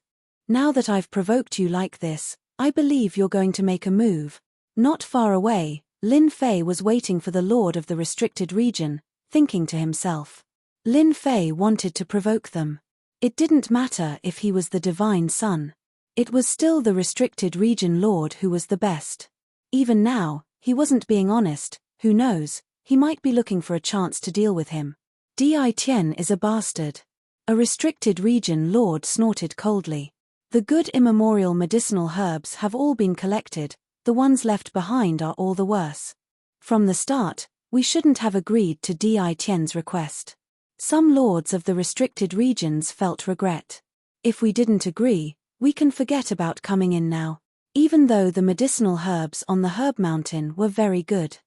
Now that I've provoked you like this, I believe you're going to make a move. Not far away, Lin Fei was waiting for the lord of the restricted region, thinking to himself. Lin Fei wanted to provoke them. It didn't matter if he was the divine son. It was still the restricted region lord who was the best. Even now, he wasn't being honest. Who knows, he might be looking for a chance to deal with him. Di Tian is a bastard. A restricted region lord snorted coldly. The good immemorial medicinal herbs have all been collected, the ones left behind are all the worse. From the start, we shouldn't have agreed to Di Tian's request. Some lords of the restricted regions felt regret. If we didn't agree, we can forget about coming in now. Even though the medicinal herbs on the herb mountain were very good.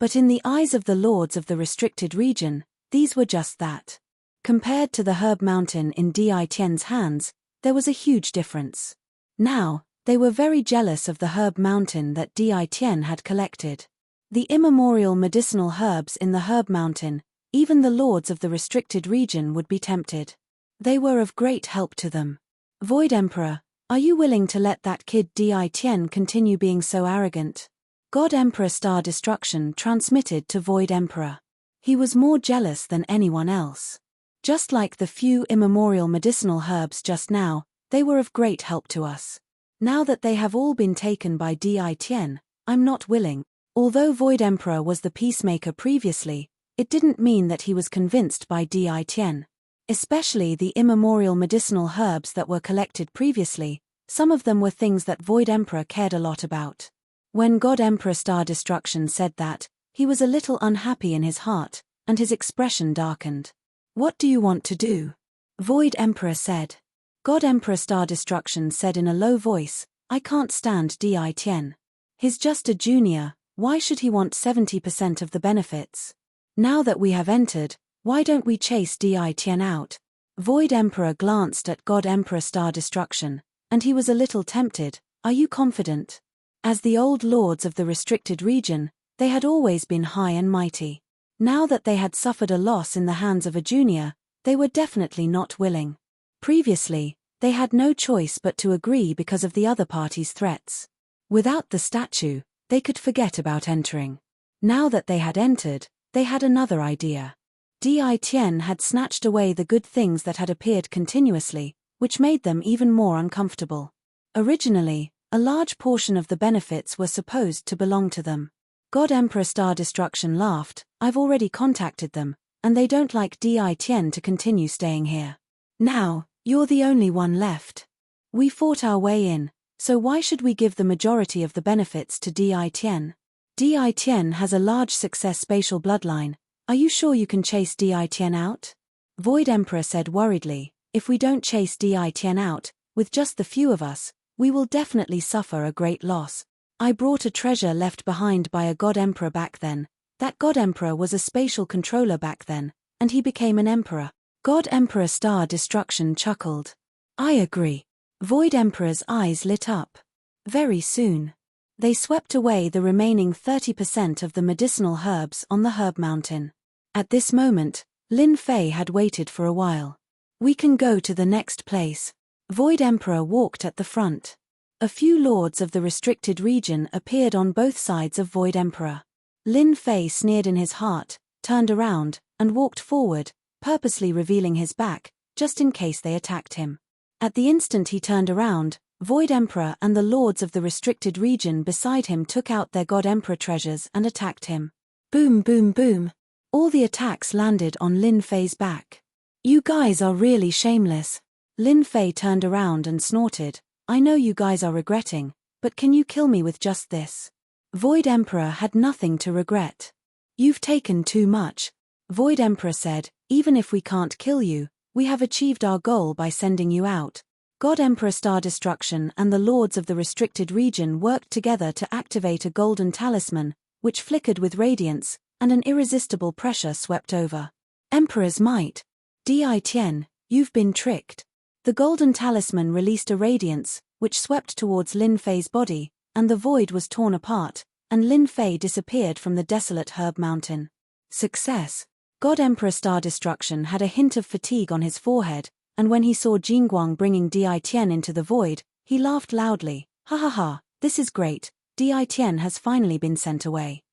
But in the eyes of the lords of the restricted region, these were just that. Compared to the herb mountain in Di Tian's hands, there was a huge difference. Now, they were very jealous of the herb mountain that Di Tian had collected. The immemorial medicinal herbs in the herb mountain, even the lords of the restricted region would be tempted. They were of great help to them. Void Emperor, are you willing to let that kid Di Tian continue being so arrogant? God Emperor Star Destruction transmitted to Void Emperor. He was more jealous than anyone else. Just like the few immemorial medicinal herbs just now, they were of great help to us. Now that they have all been taken by Di Tian, I'm not willing. Although Void Emperor was the peacemaker previously, it didn't mean that he was convinced by Di Tian. Especially the immemorial medicinal herbs that were collected previously, some of them were things that Void Emperor cared a lot about. When God Emperor Star Destruction said that, he was a little unhappy in his heart, and his expression darkened. What do you want to do? Void Emperor said. God Emperor Star Destruction said in a low voice, I can't stand Di Tian. He's just a junior, why should he want 70% of the benefits? Now that we have entered, why don't we chase Di Tian out? Void Emperor glanced at God Emperor Star Destruction, and he was a little tempted. Are you confident? As the old lords of the restricted region, they had always been high and mighty. Now that they had suffered a loss in the hands of a junior, they were definitely not willing. Previously, they had no choice but to agree because of the other party's threats. Without the statue, they could forget about entering. Now that they had entered, they had another idea. Di Tian had snatched away the good things that had appeared continuously, which made them even more uncomfortable. Originally, a large portion of the benefits were supposed to belong to them. God Emperor Star Destruction laughed, "I've already contacted them, and they don't like Di Tian to continue staying here. Now, you're the only one left. We fought our way in, so why should we give the majority of the benefits to Di Tian? Di Tian has a large success spatial bloodline. Are you sure you can chase Di Tian out?" Void Emperor said worriedly, "If we don't chase Di Tian out, with just the few of us, we will definitely suffer a great loss. I brought a treasure left behind by a God Emperor back then. That God Emperor was a spatial controller back then, and he became an emperor." God Emperor Star Destruction chuckled. "I agree." Void Emperor's eyes lit up. Very soon, they swept away the remaining 30% of the medicinal herbs on the herb mountain. At this moment, Lin Fei had waited for a while. "We can go to the next place." Void Emperor walked at the front. A few lords of the restricted region appeared on both sides of Void Emperor. Lin Fei sneered in his heart, turned around, and walked forward, purposely revealing his back, just in case they attacked him. At the instant he turned around, Void Emperor and the lords of the restricted region beside him took out their God Emperor treasures and attacked him. Boom boom boom. All the attacks landed on Lin Fei's back. "You guys are really shameless." Lin Fei turned around and snorted, "I know you guys are regretting, but can you kill me with just this?" Void Emperor had nothing to regret. "You've taken too much." Void Emperor said, "Even if we can't kill you, we have achieved our goal by sending you out." God Emperor Star Destruction and the lords of the restricted region worked together to activate a golden talisman, which flickered with radiance, and an irresistible pressure swept over. Emperor's might. Di Tian, you've been tricked. The golden talisman released a radiance, which swept towards Lin Fei's body, and the void was torn apart, and Lin Fei disappeared from the desolate herb mountain. Success. God Emperor Star Destruction had a hint of fatigue on his forehead, and when he saw Jingguang bringing Di Tian into the void, he laughed loudly. "Ha ha ha, this is great, Di Tian has finally been sent away."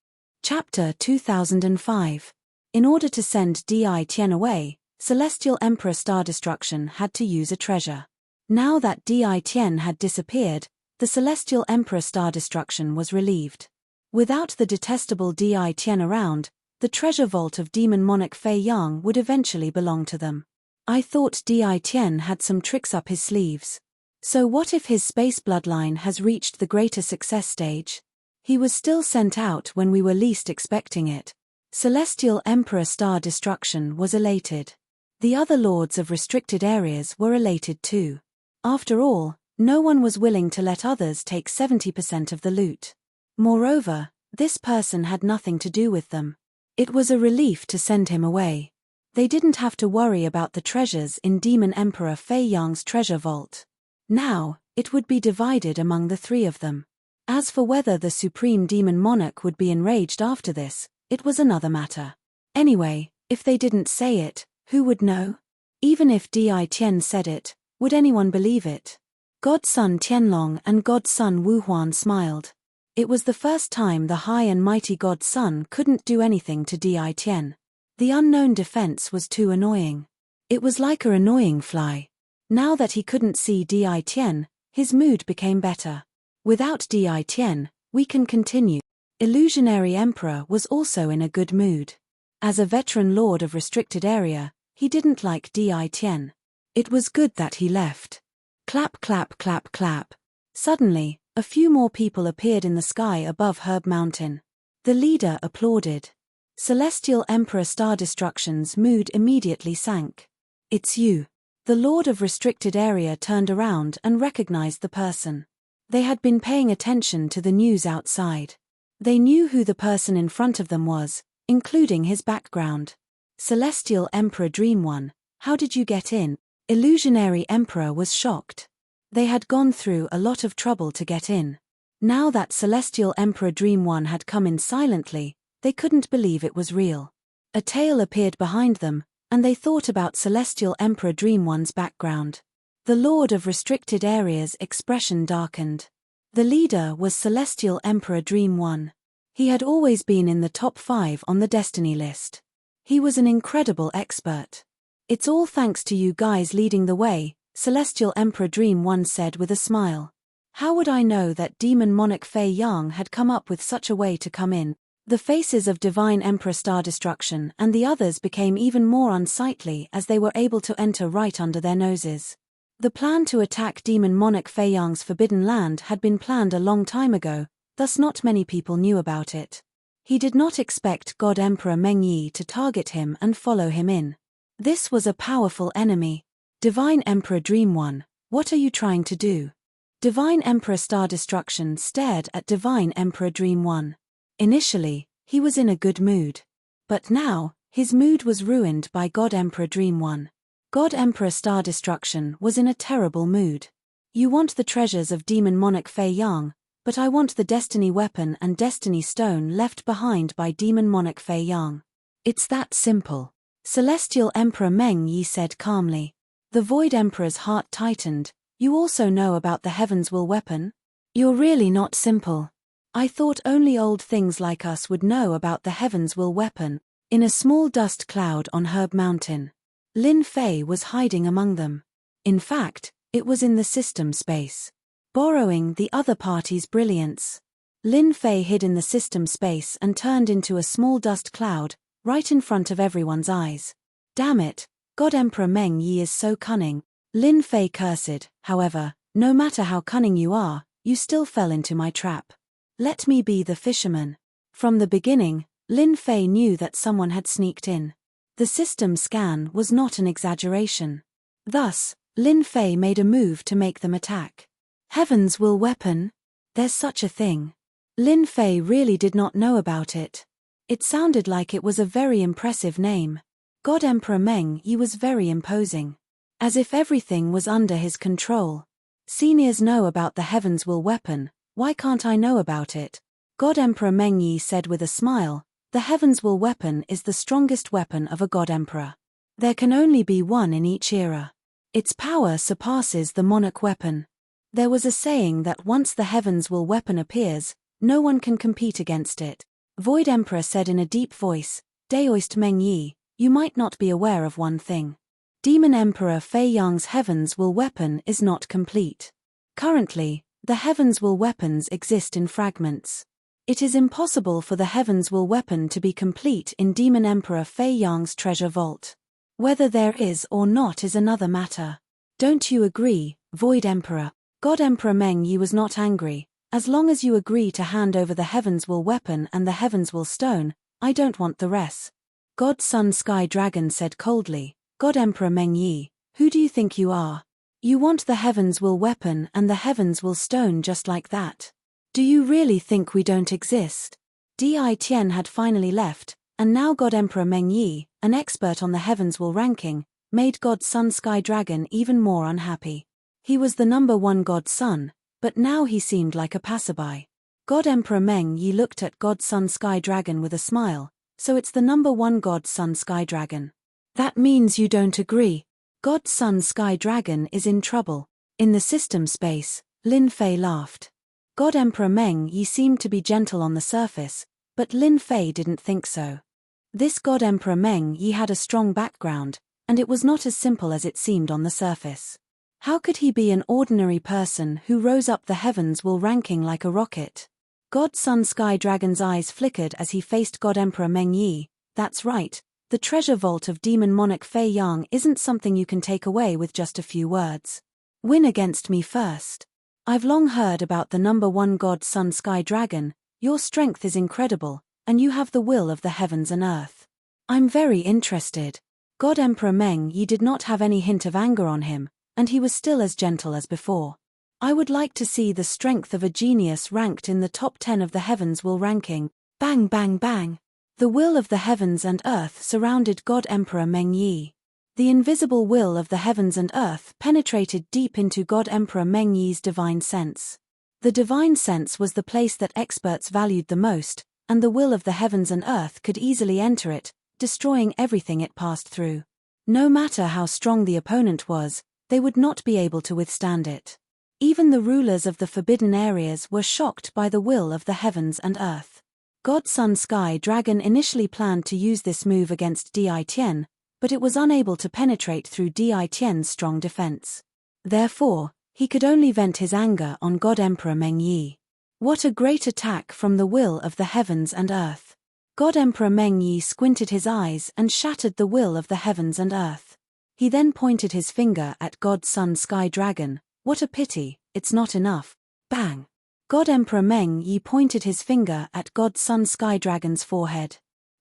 Chapter 2005. In order to send Di Tian away, Celestial Emperor Star Destruction had to use a treasure. Now that Di Tian had disappeared, the Celestial Emperor Star Destruction was relieved. Without the detestable Di Tian around, the treasure vault of Demon Monarch Fei Yang would eventually belong to them. I thought Di Tian had some tricks up his sleeves. So what if his space bloodline has reached the greater success stage? He was still sent out when we were least expecting it. Celestial Emperor Star Destruction was elated. The other lords of restricted areas were elated too. After all, no one was willing to let others take 70% of the loot. Moreover, this person had nothing to do with them. It was a relief to send him away. They didn't have to worry about the treasures in Demon Emperor Fei Yang's treasure vault. Now, it would be divided among the three of them. As for whether the Supreme Demon Monarch would be enraged after this, it was another matter. Anyway, if they didn't say it, who would know? Even if Di Tian said it, would anyone believe it? Godson Tianlong and Godson Wu Huan smiled. It was the first time the high and mighty Godson couldn't do anything to Di Tian. The unknown defense was too annoying. It was like an annoying fly. Now that he couldn't see Di Tian, his mood became better. Without Di Tian, we can continue. Illusionary Emperor was also in a good mood. As a veteran lord of restricted area, he didn't like Di Tian. It was good that he left. Clap clap clap clap. Suddenly, a few more people appeared in the sky above Herb Mountain. The leader applauded. Celestial Emperor Star Destruction's mood immediately sank. "It's you." The Lord of Restricted Area turned around and recognized the person. They had been paying attention to the news outside. They knew who the person in front of them was, including his background. Celestial Emperor Dream One, how did you get in? Illusionary Emperor was shocked. They had gone through a lot of trouble to get in. Now that Celestial Emperor Dream One had come in silently, they couldn't believe it was real. A tail appeared behind them, and they thought about Celestial Emperor Dream One's background. The Lord of Restricted Area's expression darkened. The leader was Celestial Emperor Dream One. He had always been in the top 5 on the destiny list. He was an incredible expert. "It's all thanks to you guys leading the way," Celestial Emperor Dream One said with a smile. "How would I know that demon monarch Fei Yang had come up with such a way to come in?" The faces of Divine Emperor Star Destruction and the others became even more unsightly as they were able to enter right under their noses. The plan to attack demon monarch Fei Yang's forbidden land had been planned a long time ago, thus not many people knew about it. He did not expect God Emperor Meng Yi to target him and follow him in. This was a powerful enemy. Divine Emperor Dream One, what are you trying to do? Divine Emperor Star Destruction stared at Divine Emperor Dream One. Initially, he was in a good mood. But now, his mood was ruined by God Emperor Dream One. God Emperor Star Destruction was in a terrible mood. "You want the treasures of Demon Monarch Fei Yang, but I want the Destiny Weapon and Destiny Stone left behind by Demon Monarch Fei Yang. It's that simple," Celestial Emperor Meng Yi said calmly. The Void Emperor's heart tightened. "You also know about the Heaven's Will Weapon? You're really not simple. I thought only old things like us would know about the Heaven's Will Weapon." In a small dust cloud on Herb Mountain, Lin Fei was hiding among them. In fact, it was in the system space. Borrowing the other party's brilliance, Lin Fei hid in the system space and turned into a small dust cloud, right in front of everyone's eyes. "Damn it, God Emperor Meng Yi is so cunning," Lin Fei cursed. "However, no matter how cunning you are, you still fell into my trap. Let me be the fisherman." From the beginning, Lin Fei knew that someone had sneaked in. The system scan was not an exaggeration. Thus, Lin Fei made a move to make them attack. Heaven's Will Weapon? There's such a thing. Lin Fei really did not know about it. It sounded like it was a very impressive name. God Emperor Meng Yi was very imposing. As if everything was under his control. "Seniors know about the Heaven's Will Weapon, why can't I know about it?" God Emperor Meng Yi said with a smile. "The Heaven's Will Weapon is the strongest weapon of a God Emperor. There can only be one in each era. Its power surpasses the Monarch Weapon. There was a saying that once the Heaven's Will Weapon appears, no one can compete against it." Void Emperor said in a deep voice. "Daoist Meng Yi, you might not be aware of one thing. Demon Emperor Fei Yang's Heaven's Will Weapon is not complete. Currently, the Heaven's Will Weapons exist in fragments. It is impossible for the Heaven's Will Weapon to be complete in Demon Emperor Fei Yang's treasure vault. Whether there is or not is another matter. Don't you agree, Void Emperor?" God Emperor Meng Yi was not angry. "As long as you agree to hand over the Heaven's Will Weapon and the Heaven's Will Stone, I don't want the rest." God Sun Sky Dragon said coldly. "God Emperor Meng Yi, who do you think you are? You want the Heaven's Will Weapon and the Heaven's Will Stone just like that? Do you really think we don't exist?" Di Tian had finally left, and now God Emperor Meng Yi, an expert on the Heaven's Will ranking, made God Sun Sky Dragon even more unhappy. He was the #1 God Sun, but now he seemed like a passerby. God Emperor Meng Yi looked at God Sun Sky Dragon with a smile. "So it's the #1 God Sun Sky Dragon. That means you don't agree. God Sun Sky Dragon is in trouble." In the system space, Lin Fei laughed. God Emperor Meng Yi seemed to be gentle on the surface, but Lin Fei didn't think so. This God Emperor Meng Yi had a strong background, and it was not as simple as it seemed on the surface. How could he be an ordinary person who rose up the Heaven's Will ranking like a rocket? God Sun Sky Dragon's eyes flickered as he faced God Emperor Meng Yi. "That's right, the treasure vault of Demon Monarch Fei Yang isn't something you can take away with just a few words. Win against me first. I've long heard about the #1 God Sun Sky Dragon. Your strength is incredible, and you have the will of the heavens and earth. I'm very interested." God Emperor Meng Yi did not have any hint of anger on him, and he was still as gentle as before. "I would like to see the strength of a genius ranked in the top 10 of the Heaven's Will ranking." Bang bang bang. The will of the heavens and earth surrounded God Emperor Meng Yi. The invisible will of the heavens and earth penetrated deep into God Emperor Meng Yi's divine sense. The divine sense was the place that experts valued the most, and the will of the heavens and earth could easily enter it, destroying everything it passed through. No matter how strong the opponent was, they would not be able to withstand it. Even the rulers of the forbidden areas were shocked by the will of the heavens and earth. God Sun Sky Dragon initially planned to use this move against Di Tian, but it was unable to penetrate through Di Tian's strong defense. Therefore, he could only vent his anger on God Emperor Meng Yi. What a great attack from the will of the heavens and earth! God Emperor Meng Yi squinted his eyes and shattered the will of the heavens and earth. He then pointed his finger at God Sun Sky Dragon. What a pity, it's not enough. Bang! God Emperor Meng Yi pointed his finger at God Sun Sky Dragon's forehead.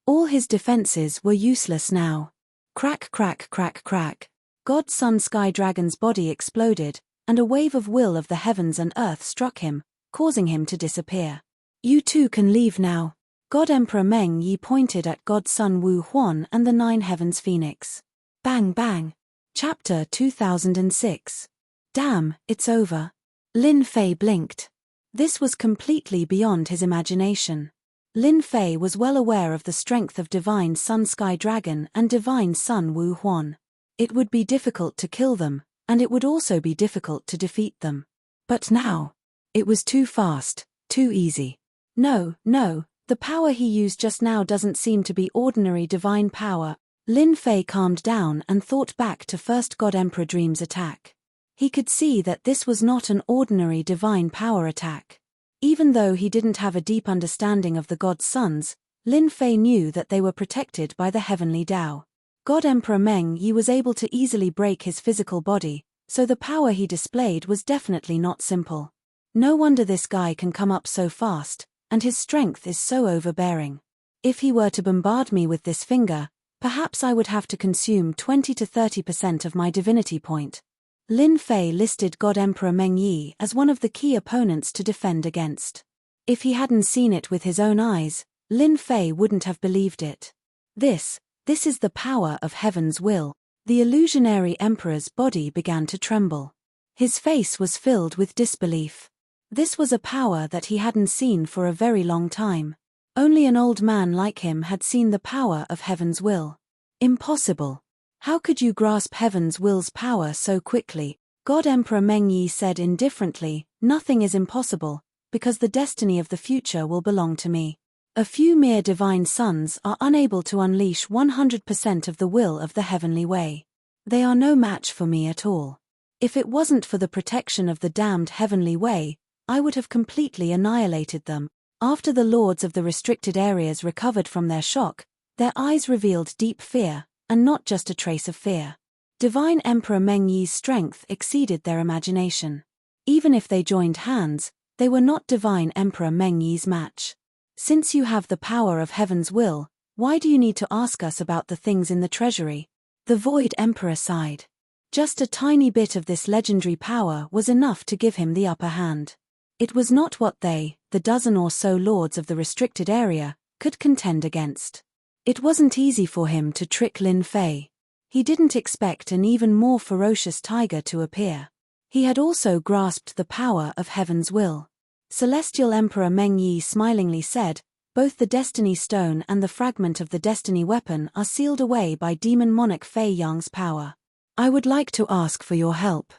All his defenses were useless now. Crack crack crack crack. God Sun Sky Dragon's body exploded, and a wave of will of the heavens and earth struck him, causing him to disappear. You too can leave now. God Emperor Meng Yi pointed at God Sun Wu Huan and the 9 Heavens Phoenix. Bang bang. Chapter 2006. Damn, it's over. Lin Fei blinked. This was completely beyond his imagination. Lin Fei was well aware of the strength of Divine Sun Sky Dragon and Divine Sun Wu Huan. It would be difficult to kill them, and it would also be difficult to defeat them. But now, it was too fast, too easy. No, the power he used just now doesn't seem to be ordinary divine power. Lin Fei calmed down and thought back to first God Emperor Dream's attack. He could see that this was not an ordinary divine power attack. Even though he didn't have a deep understanding of the God's sons, Lin Fei knew that they were protected by the heavenly Tao. God Emperor Meng Yi was able to easily break his physical body, so the power he displayed was definitely not simple. No wonder this guy can come up so fast, and his strength is so overbearing. If he were to bombard me with this finger, perhaps I would have to consume 20 to 30% of my divinity point. Lin Fei listed God Emperor Meng Yi as one of the key opponents to defend against. If he hadn't seen it with his own eyes, Lin Fei wouldn't have believed it. This is the power of heaven's will. The illusionary emperor's body began to tremble. His face was filled with disbelief. This was a power that he hadn't seen for a very long time. Only an old man like him had seen the power of heaven's will. Impossible. How could you grasp heaven's will's power so quickly? God Emperor Meng Yi said indifferently, nothing is impossible, because the destiny of the future will belong to me. A few mere divine sons are unable to unleash 100% of the will of the heavenly way. They are no match for me at all. If it wasn't for the protection of the damned heavenly way, I would have completely annihilated them. After the lords of the restricted areas recovered from their shock, their eyes revealed deep fear, and not just a trace of fear. Divine Emperor Meng Yi's strength exceeded their imagination. Even if they joined hands, they were not Divine Emperor Meng Yi's match. Since you have the power of heaven's will, why do you need to ask us about the things in the treasury? The Void Emperor sighed. Just a tiny bit of this legendary power was enough to give him the upper hand. It was not what they, the dozen or so lords of the restricted area, could contend against. It wasn't easy for him to trick Lin Fei. He didn't expect an even more ferocious tiger to appear. He had also grasped the power of heaven's will. Celestial Emperor Meng Yi smilingly said, both the Destiny Stone and the fragment of the Destiny Weapon are sealed away by Demon Monarch Fei Yang's power. I would like to ask for your help.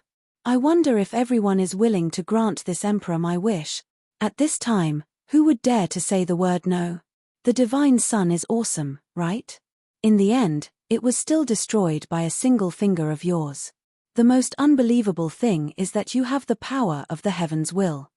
I wonder if everyone is willing to grant this emperor my wish. At this time, who would dare to say the word no? The divine sun is awesome, right? In the end, it was still destroyed by a single finger of yours. The most unbelievable thing is that you have the power of the heaven's will.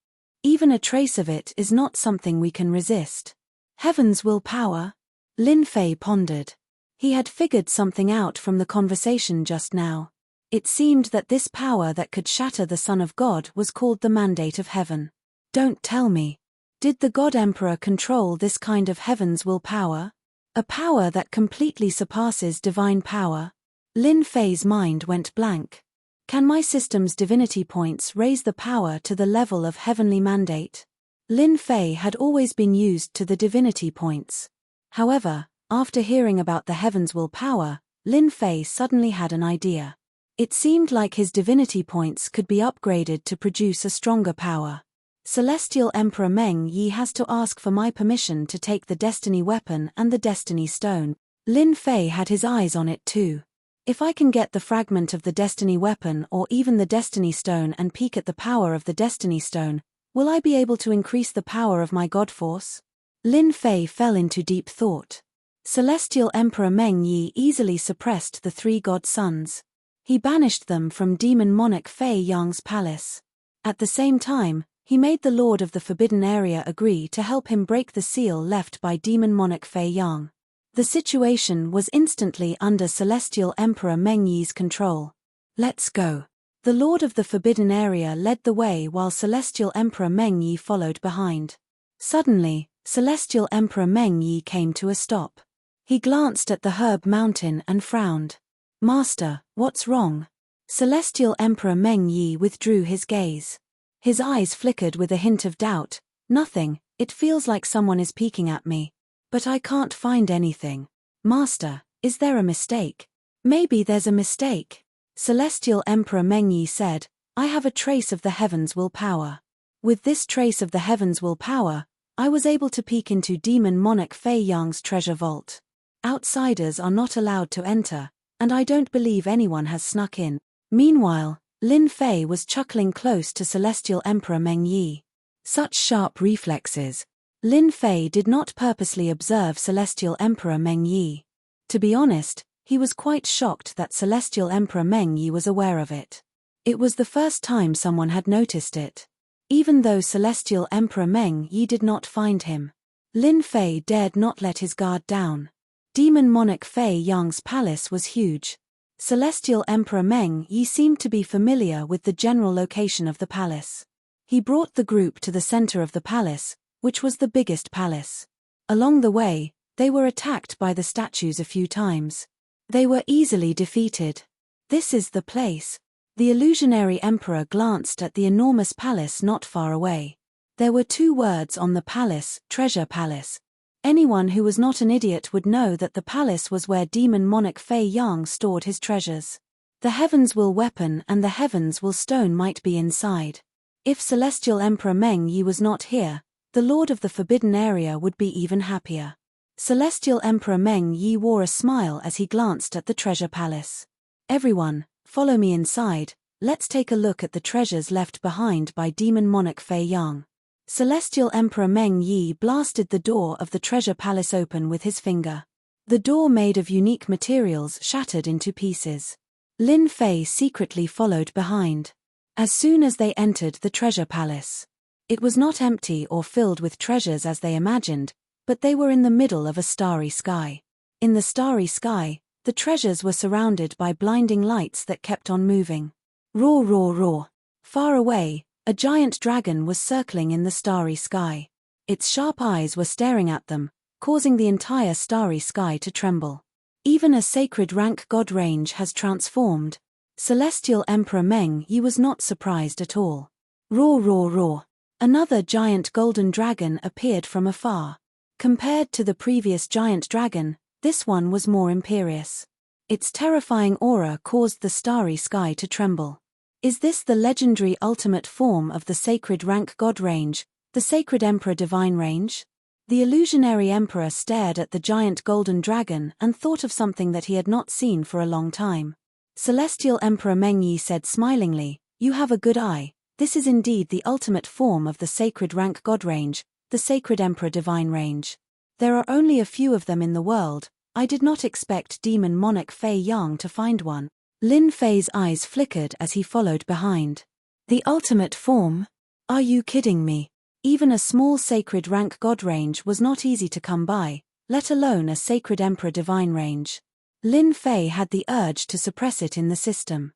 Even a trace of it is not something we can resist. Heaven's will power? Lin Fei pondered. He had figured something out from the conversation just now. It seemed that this power that could shatter the Son of God was called the Mandate of Heaven. Don't tell me. Did the God Emperor control this kind of heaven's will power? A power that completely surpasses divine power? Lin Fei's mind went blank. Can my system's divinity points raise the power to the level of heavenly mandate? Lin Fei had always been used to the divinity points. However, after hearing about the heaven's will power, Lin Fei suddenly had an idea. It seemed like his divinity points could be upgraded to produce a stronger power. Celestial Emperor Meng Yi has to ask for my permission to take the Destiny Weapon and the Destiny Stone. Lin Fei had his eyes on it too. If I can get the fragment of the Destiny Weapon or even the Destiny Stone and peek at the power of the Destiny Stone, will I be able to increase the power of my God Force? Lin Fei fell into deep thought. Celestial Emperor Meng Yi easily suppressed the three god-sons. He banished them from demon monarch Fei Yang's palace. At the same time, he made the Lord of the Forbidden Area agree to help him break the seal left by demon monarch Fei Yang. The situation was instantly under Celestial Emperor Meng Yi's control. Let's go. The Lord of the Forbidden Area led the way while Celestial Emperor Meng Yi followed behind. Suddenly, Celestial Emperor Meng Yi came to a stop. He glanced at the herb mountain and frowned. Master, what's wrong? Celestial Emperor Meng Yi withdrew his gaze. His eyes flickered with a hint of doubt. Nothing, it feels like someone is peeking at me. But I can't find anything. Master, is there a mistake? Maybe there's a mistake. Celestial Emperor Meng Yi said, I have a trace of the heavens' willpower. With this trace of the heavens' willpower, I was able to peek into demon monarch Fei Yang's treasure vault. Outsiders are not allowed to enter, and I don't believe anyone has snuck in. Meanwhile, Lin Fei was chuckling close to Celestial Emperor Meng Yi. Such sharp reflexes. Lin Fei did not purposely observe Celestial Emperor Meng Yi. To be honest, he was quite shocked that Celestial Emperor Meng Yi was aware of it. It was the first time someone had noticed it. Even though Celestial Emperor Meng Yi did not find him, Lin Fei dared not let his guard down. Demon monarch Fei Yang's palace was huge. Celestial Emperor Meng Yi seemed to be familiar with the general location of the palace. He brought the group to the center of the palace, which was the biggest palace. Along the way, they were attacked by the statues a few times. They were easily defeated. This is the place. The illusionary emperor glanced at the enormous palace not far away. There were two words on the palace, Treasure Palace. Anyone who was not an idiot would know that the palace was where demon monarch Fei Yang stored his treasures. The Heavens Will weapon and the Heavens Will stone might be inside. If Celestial Emperor Meng Yi was not here, the Lord of the Forbidden Area would be even happier. Celestial Emperor Meng Yi wore a smile as he glanced at the treasure palace. Everyone, follow me inside, let's take a look at the treasures left behind by demon monarch Fei Yang. Celestial Emperor Meng Yi blasted the door of the treasure palace open with his finger. The door made of unique materials shattered into pieces. Lin Fei secretly followed behind. As soon as they entered the treasure palace, it was not empty or filled with treasures as they imagined, but they were in the middle of a starry sky. In the starry sky, the treasures were surrounded by blinding lights that kept on moving. Roar, roar, roar. Far away, a giant dragon was circling in the starry sky. Its sharp eyes were staring at them, causing the entire starry sky to tremble. Even a sacred rank god range has transformed. Celestial Emperor Meng Yi was not surprised at all. Roar, roar, roar. Another giant golden dragon appeared from afar. Compared to the previous giant dragon, this one was more imperious. Its terrifying aura caused the starry sky to tremble. Is this the legendary ultimate form of the sacred rank god range, the sacred emperor divine range? The illusionary emperor stared at the giant golden dragon and thought of something that he had not seen for a long time. Celestial Emperor Meng Yi said smilingly, "You have a good eye. This is indeed the ultimate form of the sacred rank god range, the sacred emperor divine range. There are only a few of them in the world. I did not expect demon monarch Fei Yang to find one." Lin Fei's eyes flickered as he followed behind. The ultimate form? Are you kidding me? Even a small sacred rank god range was not easy to come by, let alone a sacred emperor divine range. Lin Fei had the urge to suppress it in the system.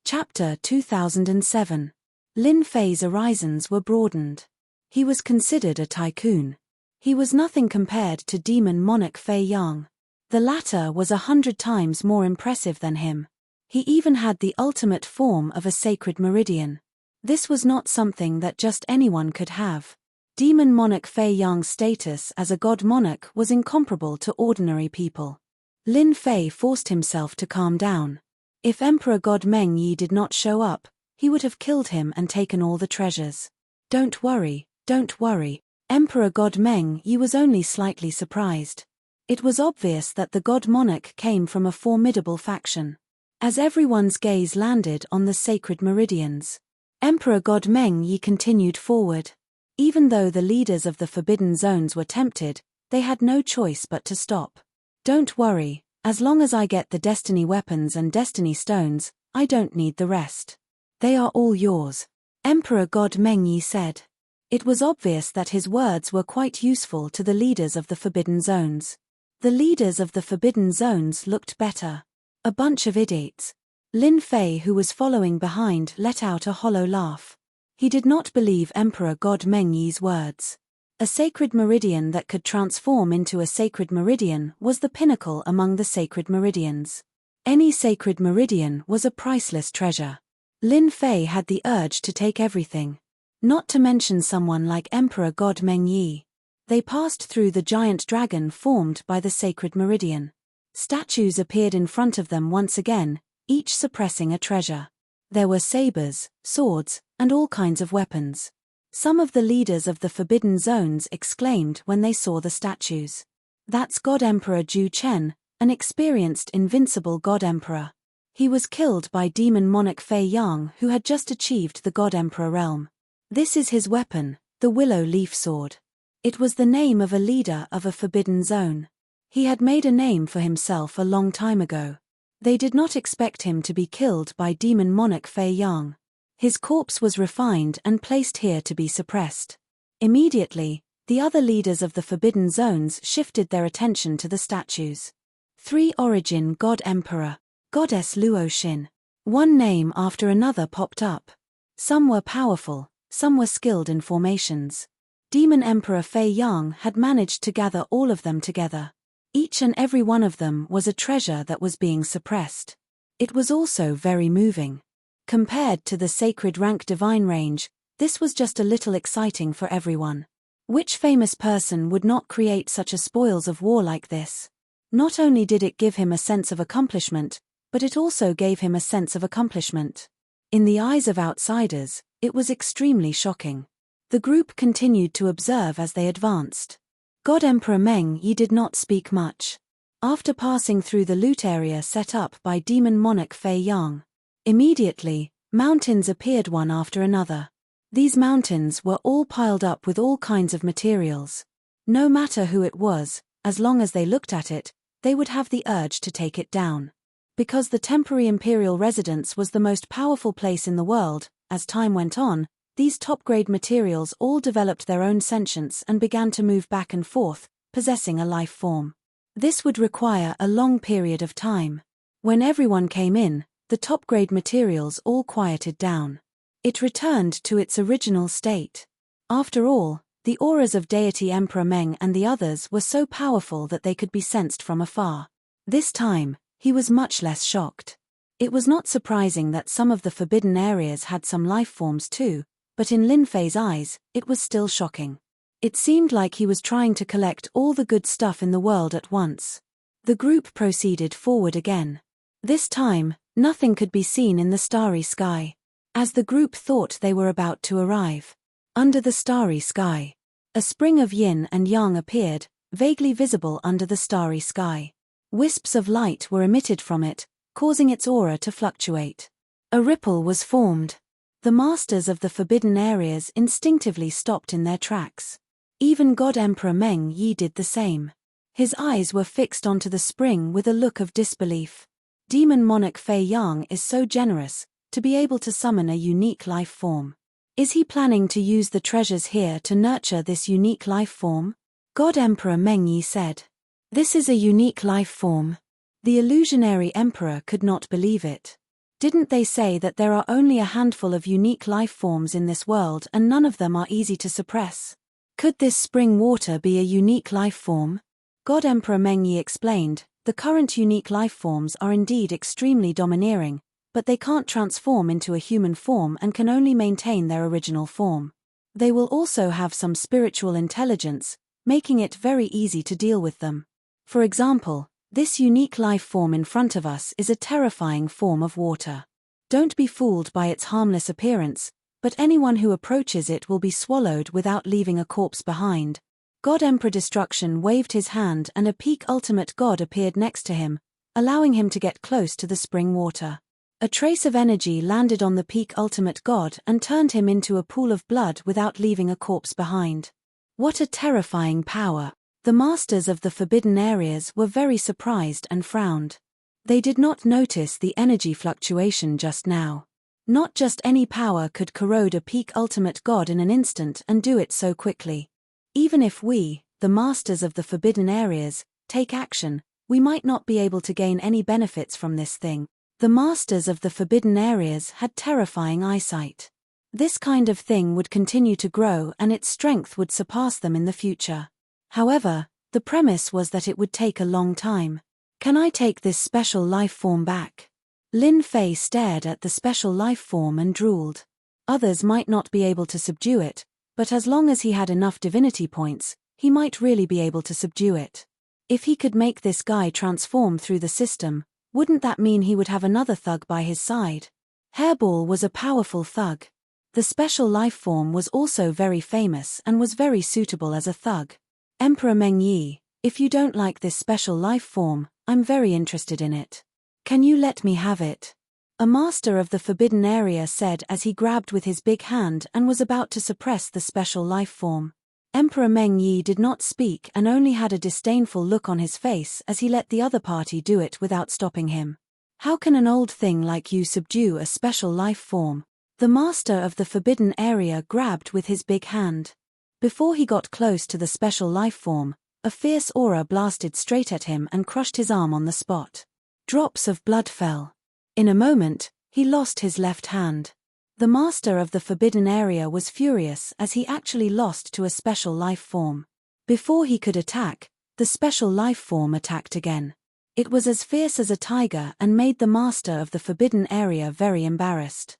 Chapter 2007. Lin Fei's horizons were broadened. He was considered a tycoon. He was nothing compared to demon monarch Fei Yang. The latter was 100 times more impressive than him. He even had the ultimate form of a sacred meridian. This was not something that just anyone could have. Demon monarch Fei Yang's status as a god monarch was incomparable to ordinary people. Lin Fei forced himself to calm down. If Emperor God Meng Yi did not show up, he would have killed him and taken all the treasures. Don't worry, don't worry. Emperor God Meng Yi was only slightly surprised. It was obvious that the god monarch came from a formidable faction. As everyone's gaze landed on the sacred meridians, Emperor God Meng Yi continued forward. Even though the leaders of the Forbidden Zones were tempted, they had no choice but to stop. "Don't worry, as long as I get the Destiny Weapons and Destiny Stones, I don't need the rest. They are all yours," Emperor God Mengyi said. It was obvious that his words were quite useful to the leaders of the Forbidden Zones. The leaders of the Forbidden Zones looked better. A bunch of idiots. Lin Fei, who was following behind, let out a hollow laugh. He did not believe Emperor God Mengyi's words. A sacred meridian that could transform into a sacred meridian was the pinnacle among the sacred meridians. Any sacred meridian was a priceless treasure. Lin Fei had the urge to take everything. Not to mention someone like Emperor God Mengyi. They passed through the giant dragon formed by the sacred meridian. Statues appeared in front of them once again, each suppressing a treasure. There were sabers, swords, and all kinds of weapons. Some of the leaders of the Forbidden Zones exclaimed when they saw the statues. "That's God Emperor Ju Chen, an experienced invincible God Emperor. He was killed by demon monarch Fei Yang, who had just achieved the God Emperor realm. This is his weapon, the Willow Leaf Sword." It was the name of a leader of a Forbidden Zone. He had made a name for himself a long time ago. They did not expect him to be killed by demon monarch Fei Yang. His corpse was refined and placed here to be suppressed. Immediately, the other leaders of the Forbidden Zones shifted their attention to the statues. 3 Origin God Emperor, Goddess Luoxin. One name after another popped up. Some were powerful, some were skilled in formations. Demon Emperor Fei Yang had managed to gather all of them together. Each and every one of them was a treasure that was being suppressed. It was also very moving. Compared to the sacred rank divine range, this was just a little exciting for everyone. Which famous person would not create such a spoils of war like this? Not only did it give him a sense of accomplishment, but it also gave him a sense of accomplishment. In the eyes of outsiders, it was extremely shocking. The group continued to observe as they advanced. God Emperor Meng Yi did not speak much. After passing through the loot area set up by demon monarch Fei Yang, immediately, mountains appeared one after another. These mountains were all piled up with all kinds of materials. No matter who it was, as long as they looked at it, they would have the urge to take it down. Because the temporary imperial residence was the most powerful place in the world, as time went on, these top-grade materials all developed their own sentience and began to move back and forth, possessing a life form. This would require a long period of time. When everyone came in, the top-grade materials all quieted down. It returned to its original state. After all, the auras of deity Emperor Meng and the others were so powerful that they could be sensed from afar. This time, he was much less shocked. It was not surprising that some of the forbidden areas had some life forms too, but in Lin Fei's eyes, it was still shocking. It seemed like he was trying to collect all the good stuff in the world at once. The group proceeded forward again. This time, nothing could be seen in the starry sky. As the group thought they were about to arrive, under the starry sky, a spring of yin and yang appeared, vaguely visible under the starry sky. Wisps of light were emitted from it, causing its aura to fluctuate. A ripple was formed. The masters of the forbidden areas instinctively stopped in their tracks. Even God Emperor Meng Yi did the same. His eyes were fixed onto the spring with a look of disbelief. Demon Monarch Fei Yang is so generous, to be able to summon a unique life form. Is he planning to use the treasures here to nurture this unique life form? God Emperor Meng Yi said. This is a unique life form. The illusionary emperor could not believe it. Didn't they say that there are only a handful of unique life forms in this world and none of them are easy to suppress? Could this spring water be a unique life form? God Emperor Meng Yi explained, the current unique life forms are indeed extremely domineering, but they can't transform into a human form and can only maintain their original form. They will also have some spiritual intelligence, making it very easy to deal with them. For example, this unique life form in front of us is a terrifying form of water. Don't be fooled by its harmless appearance, but anyone who approaches it will be swallowed without leaving a corpse behind. God Emperor Destruction waved his hand and a peak ultimate god appeared next to him, allowing him to get close to the spring water. A trace of energy landed on the peak ultimate god and turned him into a pool of blood without leaving a corpse behind. What a terrifying power! The masters of the forbidden areas were very surprised and frowned. They did not notice the energy fluctuation just now. Not just any power could corrode a peak ultimate god in an instant and do it so quickly. Even if we, the masters of the forbidden areas, take action, we might not be able to gain any benefits from this thing. The masters of the forbidden areas had terrifying eyesight. This kind of thing would continue to grow and its strength would surpass them in the future. However, the premise was that it would take a long time. Can I take this special life form back? Lin Fei stared at the special life form and drooled. Others might not be able to subdue it, but as long as he had enough divinity points, he might really be able to subdue it. If he could make this guy transform through the system, wouldn't that mean he would have another thug by his side? Hairball was a powerful thug. The special life form was also very famous and was very suitable as a thug. Emperor Meng Yi, if you don't like this special life form, I'm very interested in it. Can you let me have it? A master of the forbidden area said as he grabbed with his big hand and was about to suppress the special life form. Emperor Meng Yi did not speak and only had a disdainful look on his face as he let the other party do it without stopping him. How can an old thing like you subdue a special life form? The master of the forbidden area grabbed with his big hand. Before he got close to the special life form, a fierce aura blasted straight at him and crushed his arm on the spot. Drops of blood fell. In a moment, he lost his left hand. The master of the forbidden area was furious as he actually lost to a special life form. Before he could attack, the special life form attacked again. It was as fierce as a tiger and made the master of the forbidden area very embarrassed.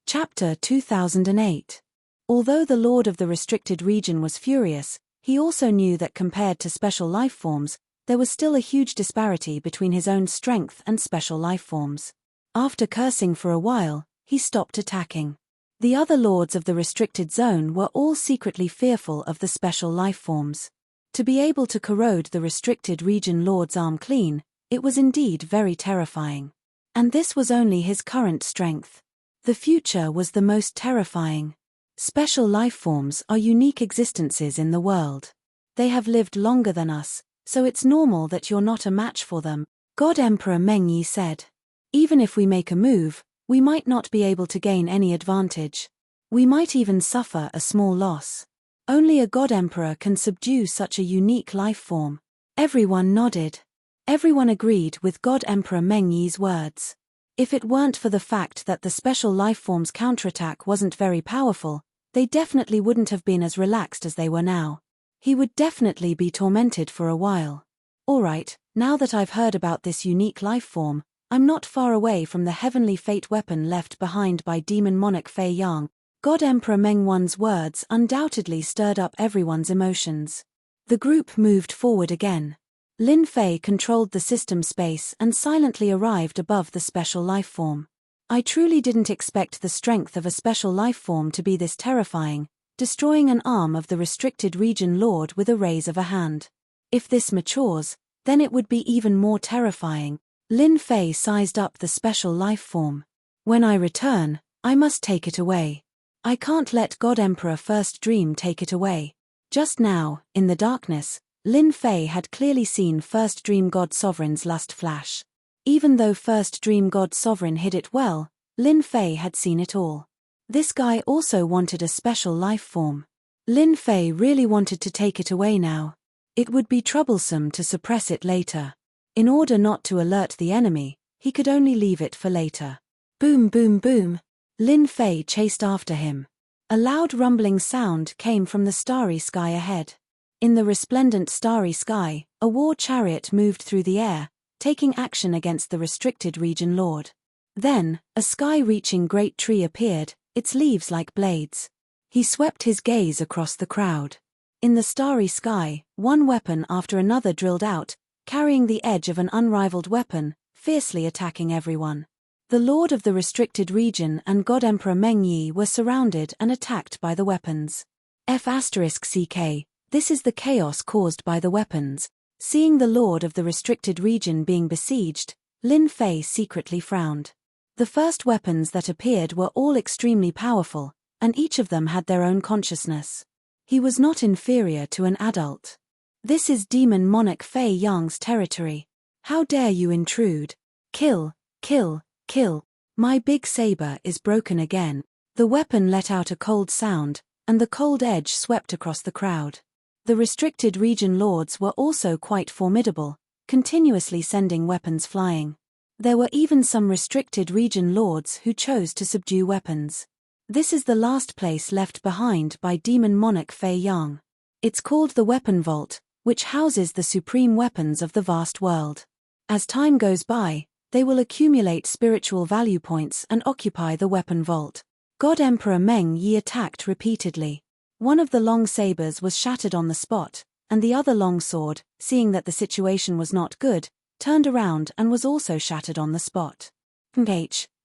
Chapter 2008. Although the lord of the restricted region was furious, he also knew that compared to special life forms, there was still a huge disparity between his own strength and special life forms. After cursing for a while, he stopped attacking. The other lords of the restricted zone were all secretly fearful of the special life forms. To be able to corrode the restricted region lord's arm clean, it was indeed very terrifying. And this was only his current strength. The future was the most terrifying. Special life forms are unique existences in the world. They have lived longer than us, so it's normal that you're not a match for them, God Emperor Meng Yi said. Even if we make a move, we might not be able to gain any advantage. We might even suffer a small loss. Only a God Emperor can subdue such a unique life form. Everyone nodded. Everyone agreed with God Emperor Meng Yi's words. If it weren't for the fact that the special life form's counterattack wasn't very powerful, they definitely wouldn't have been as relaxed as they were now. He would definitely be tormented for a while. Alright, now that I've heard about this unique life form, I'm not far away from the heavenly fate weapon left behind by demon monarch Fei Yang. God Emperor Meng Wan's words undoubtedly stirred up everyone's emotions. The group moved forward again. Lin Fei controlled the system space and silently arrived above the special life form. I truly didn't expect the strength of a special life form to be this terrifying, destroying an arm of the restricted region lord with a raise of a hand. If this matures, then it would be even more terrifying. Lin Fei sized up the special life form. When I return, I must take it away. I can't let God Emperor First Dream take it away. Just now, in the darkness, Lin Fei had clearly seen First Dream God Sovereign's lust flash. Even though First Dream God Sovereign hid it well, Lin Fei had seen it all. This guy also wanted a special life form. Lin Fei really wanted to take it away now. It would be troublesome to suppress it later. In order not to alert the enemy, he could only leave it for later. Boom boom boom. Lin Fei chased after him. A loud rumbling sound came from the starry sky ahead. In the resplendent starry sky, a war chariot moved through the air, taking action against the restricted region lord. Then, a sky-reaching great tree appeared, its leaves like blades. He swept his gaze across the crowd. In the starry sky, one weapon after another drilled out, carrying the edge of an unrivaled weapon, fiercely attacking everyone. The lord of the restricted region and God Emperor Meng Yi were surrounded and attacked by the weapons. F***CK. This is the chaos caused by the weapons. Seeing the lord of the restricted region being besieged, Lin Fei secretly frowned. The first weapons that appeared were all extremely powerful, and each of them had their own consciousness. He was not inferior to an adult. This is demon monarch Fei Yang's territory. How dare you intrude? Kill, kill, kill. My big saber is broken again. The weapon let out a cold sound, and the cold edge swept across the crowd. The restricted region lords were also quite formidable, continuously sending weapons flying. There were even some restricted region lords who chose to subdue weapons. This is the last place left behind by demon monarch Fei Yang. It's called the Weapon Vault, which houses the supreme weapons of the vast world. As time goes by, they will accumulate spiritual value points and occupy the Weapon Vault. God Emperor Meng Yi attacked repeatedly. One of the long sabers was shattered on the spot, and the other long sword, seeing that the situation was not good, turned around and was also shattered on the spot.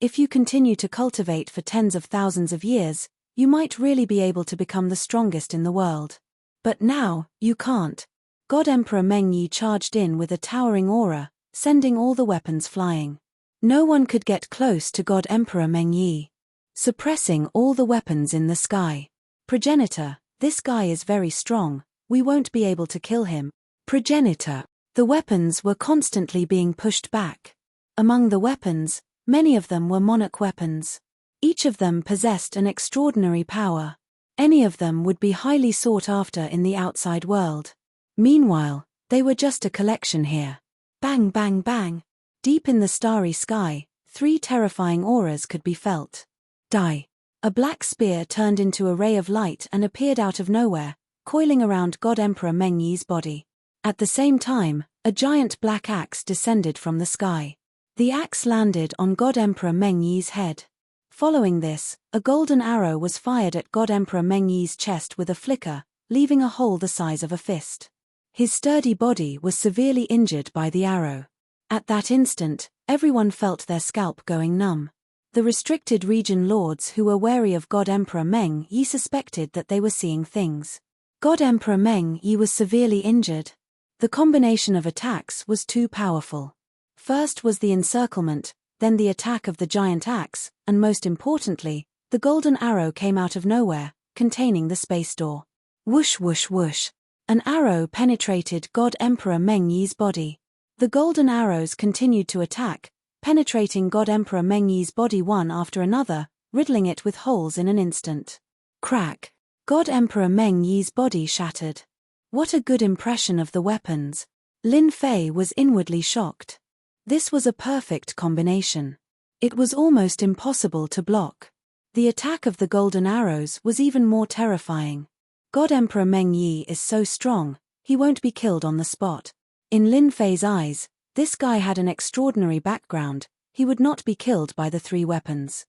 If you continue to cultivate for tens of thousands of years, you might really be able to become the strongest in the world. But now, you can't. God Emperor Meng Yi charged in with a towering aura, sending all the weapons flying. No one could get close to God Emperor Meng Yi, suppressing all the weapons in the sky. Progenitor, this guy is very strong, we won't be able to kill him. Progenitor. The weapons were constantly being pushed back. Among the weapons, many of them were monarch weapons. Each of them possessed an extraordinary power. Any of them would be highly sought after in the outside world. Meanwhile, they were just a collection here. Bang bang bang. Deep in the starry sky, 3 terrifying auras could be felt. Die. A black spear turned into a ray of light and appeared out of nowhere, coiling around God Emperor Meng Yi's body. At the same time, a giant black axe descended from the sky. The axe landed on God Emperor Meng Yi's head. Following this, a golden arrow was fired at God Emperor Meng Yi's chest with a flicker, leaving a hole the size of a fist. His sturdy body was severely injured by the arrow. At that instant, everyone felt their scalp going numb. The restricted region lords who were wary of God Emperor Meng Yi suspected that they were seeing things. God Emperor Meng Yi was severely injured. The combination of attacks was too powerful. First was the encirclement, then the attack of the giant axe, and most importantly, the golden arrow came out of nowhere, containing the space door. Whoosh whoosh whoosh. An arrow penetrated God Emperor Meng Yi's body. The golden arrows continued to attack, penetrating God Emperor Meng Yi's body one after another, riddling it with holes in an instant. Crack. God Emperor Meng Yi's body shattered. What a good impression of the weapons. Lin Fei was inwardly shocked. This was a perfect combination. It was almost impossible to block. The attack of the golden arrows was even more terrifying. God Emperor Meng Yi is so strong, he won't be killed on the spot. In Lin Fei's eyes, this guy had an extraordinary background, he would not be killed by the 3 weapons.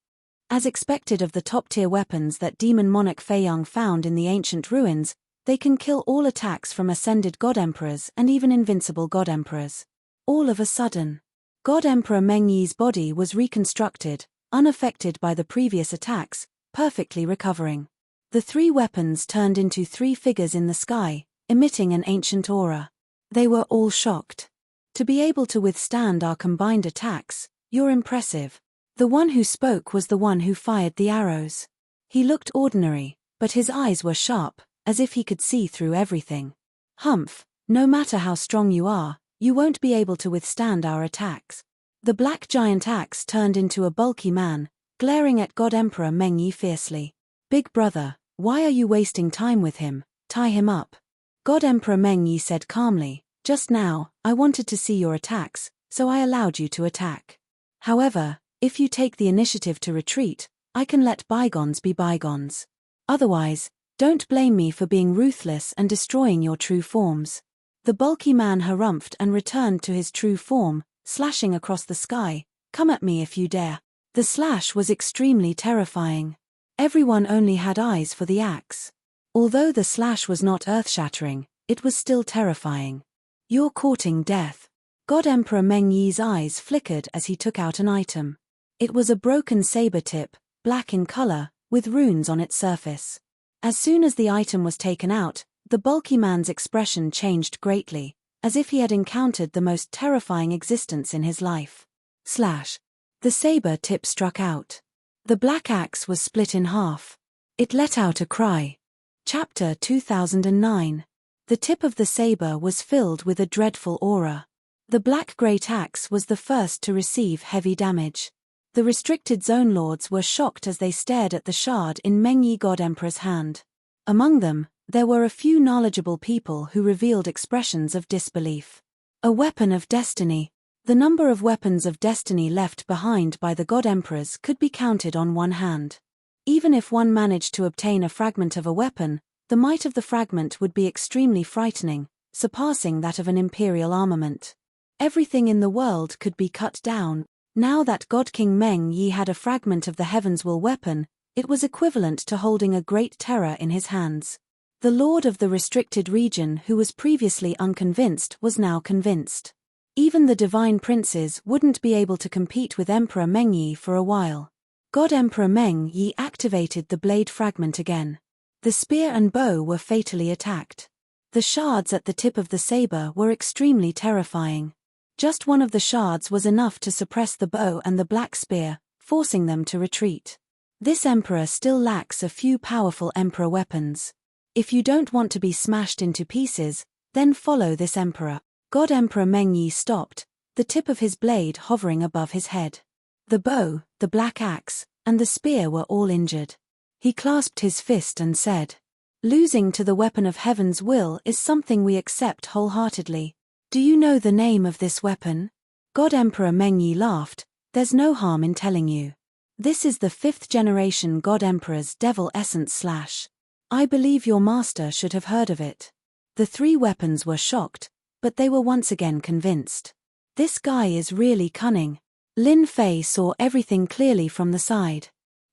As expected of the top-tier weapons that Demon Monarch Fei Yang found in the ancient ruins, they can kill all attacks from ascended God Emperors and even invincible God Emperors. All of a sudden, God Emperor Meng Yi's body was reconstructed, unaffected by the previous attacks, perfectly recovering. The 3 weapons turned into 3 figures in the sky, emitting an ancient aura. They were all shocked. To be able to withstand our combined attacks, you're impressive. The one who spoke was the one who fired the arrows. He looked ordinary, but his eyes were sharp, as if he could see through everything. Humph, no matter how strong you are, you won't be able to withstand our attacks. The black giant axe turned into a bulky man, glaring at God Emperor Meng Yi fiercely. Big brother, why are you wasting time with him? Tie him up. God Emperor Meng Yi said calmly, just now, I wanted to see your attacks, so I allowed you to attack. However, if you take the initiative to retreat, I can let bygones be bygones. Otherwise, don't blame me for being ruthless and destroying your true forms. The bulky man harumphed and returned to his true form, slashing across the sky. Come at me if you dare. The slash was extremely terrifying. Everyone only had eyes for the axe. Although the slash was not earth-shattering, it was still terrifying. You're courting death. God Emperor Meng Yi's eyes flickered as he took out an item. It was a broken saber tip, black in color, with runes on its surface. As soon as the item was taken out, the bulky man's expression changed greatly, as if he had encountered the most terrifying existence in his life. Slash. The saber tip struck out. The black axe was split in half. It let out a cry. Chapter 2009. The tip of the saber was filled with a dreadful aura. The black great axe was the first to receive heavy damage. The restricted zone lords were shocked as they stared at the shard in Mengyi God Emperor's hand. Among them, there were a few knowledgeable people who revealed expressions of disbelief. A weapon of destiny. The number of weapons of destiny left behind by the God Emperors could be counted on one hand. Even if one managed to obtain a fragment of a weapon, the might of the fragment would be extremely frightening, surpassing that of an imperial armament. Everything in the world could be cut down. Now that God King Meng Yi had a fragment of the Heaven's Will weapon, it was equivalent to holding a great terror in his hands. The lord of the restricted region who was previously unconvinced was now convinced. Even the divine princes wouldn't be able to compete with Emperor Meng Yi for a while. God Emperor Meng Yi activated the blade fragment again. The spear and bow were fatally attacked. The shards at the tip of the saber were extremely terrifying. Just one of the shards was enough to suppress the bow and the black spear, forcing them to retreat. This emperor still lacks a few powerful emperor weapons. If you don't want to be smashed into pieces, then follow this emperor. God Emperor Meng Yi stopped, the tip of his blade hovering above his head. The bow, the black axe, and the spear were all injured. He clasped his fist and said, "Losing to the weapon of Heaven's Will is something we accept wholeheartedly. Do you know the name of this weapon?" God Emperor Meng Yi laughed. "There's no harm in telling you. This is the 5th generation God Emperor's Devil Essence / I believe your master should have heard of it." The three weapons were shocked, but they were once again convinced. This guy is really cunning. Lin Fei saw everything clearly from the side.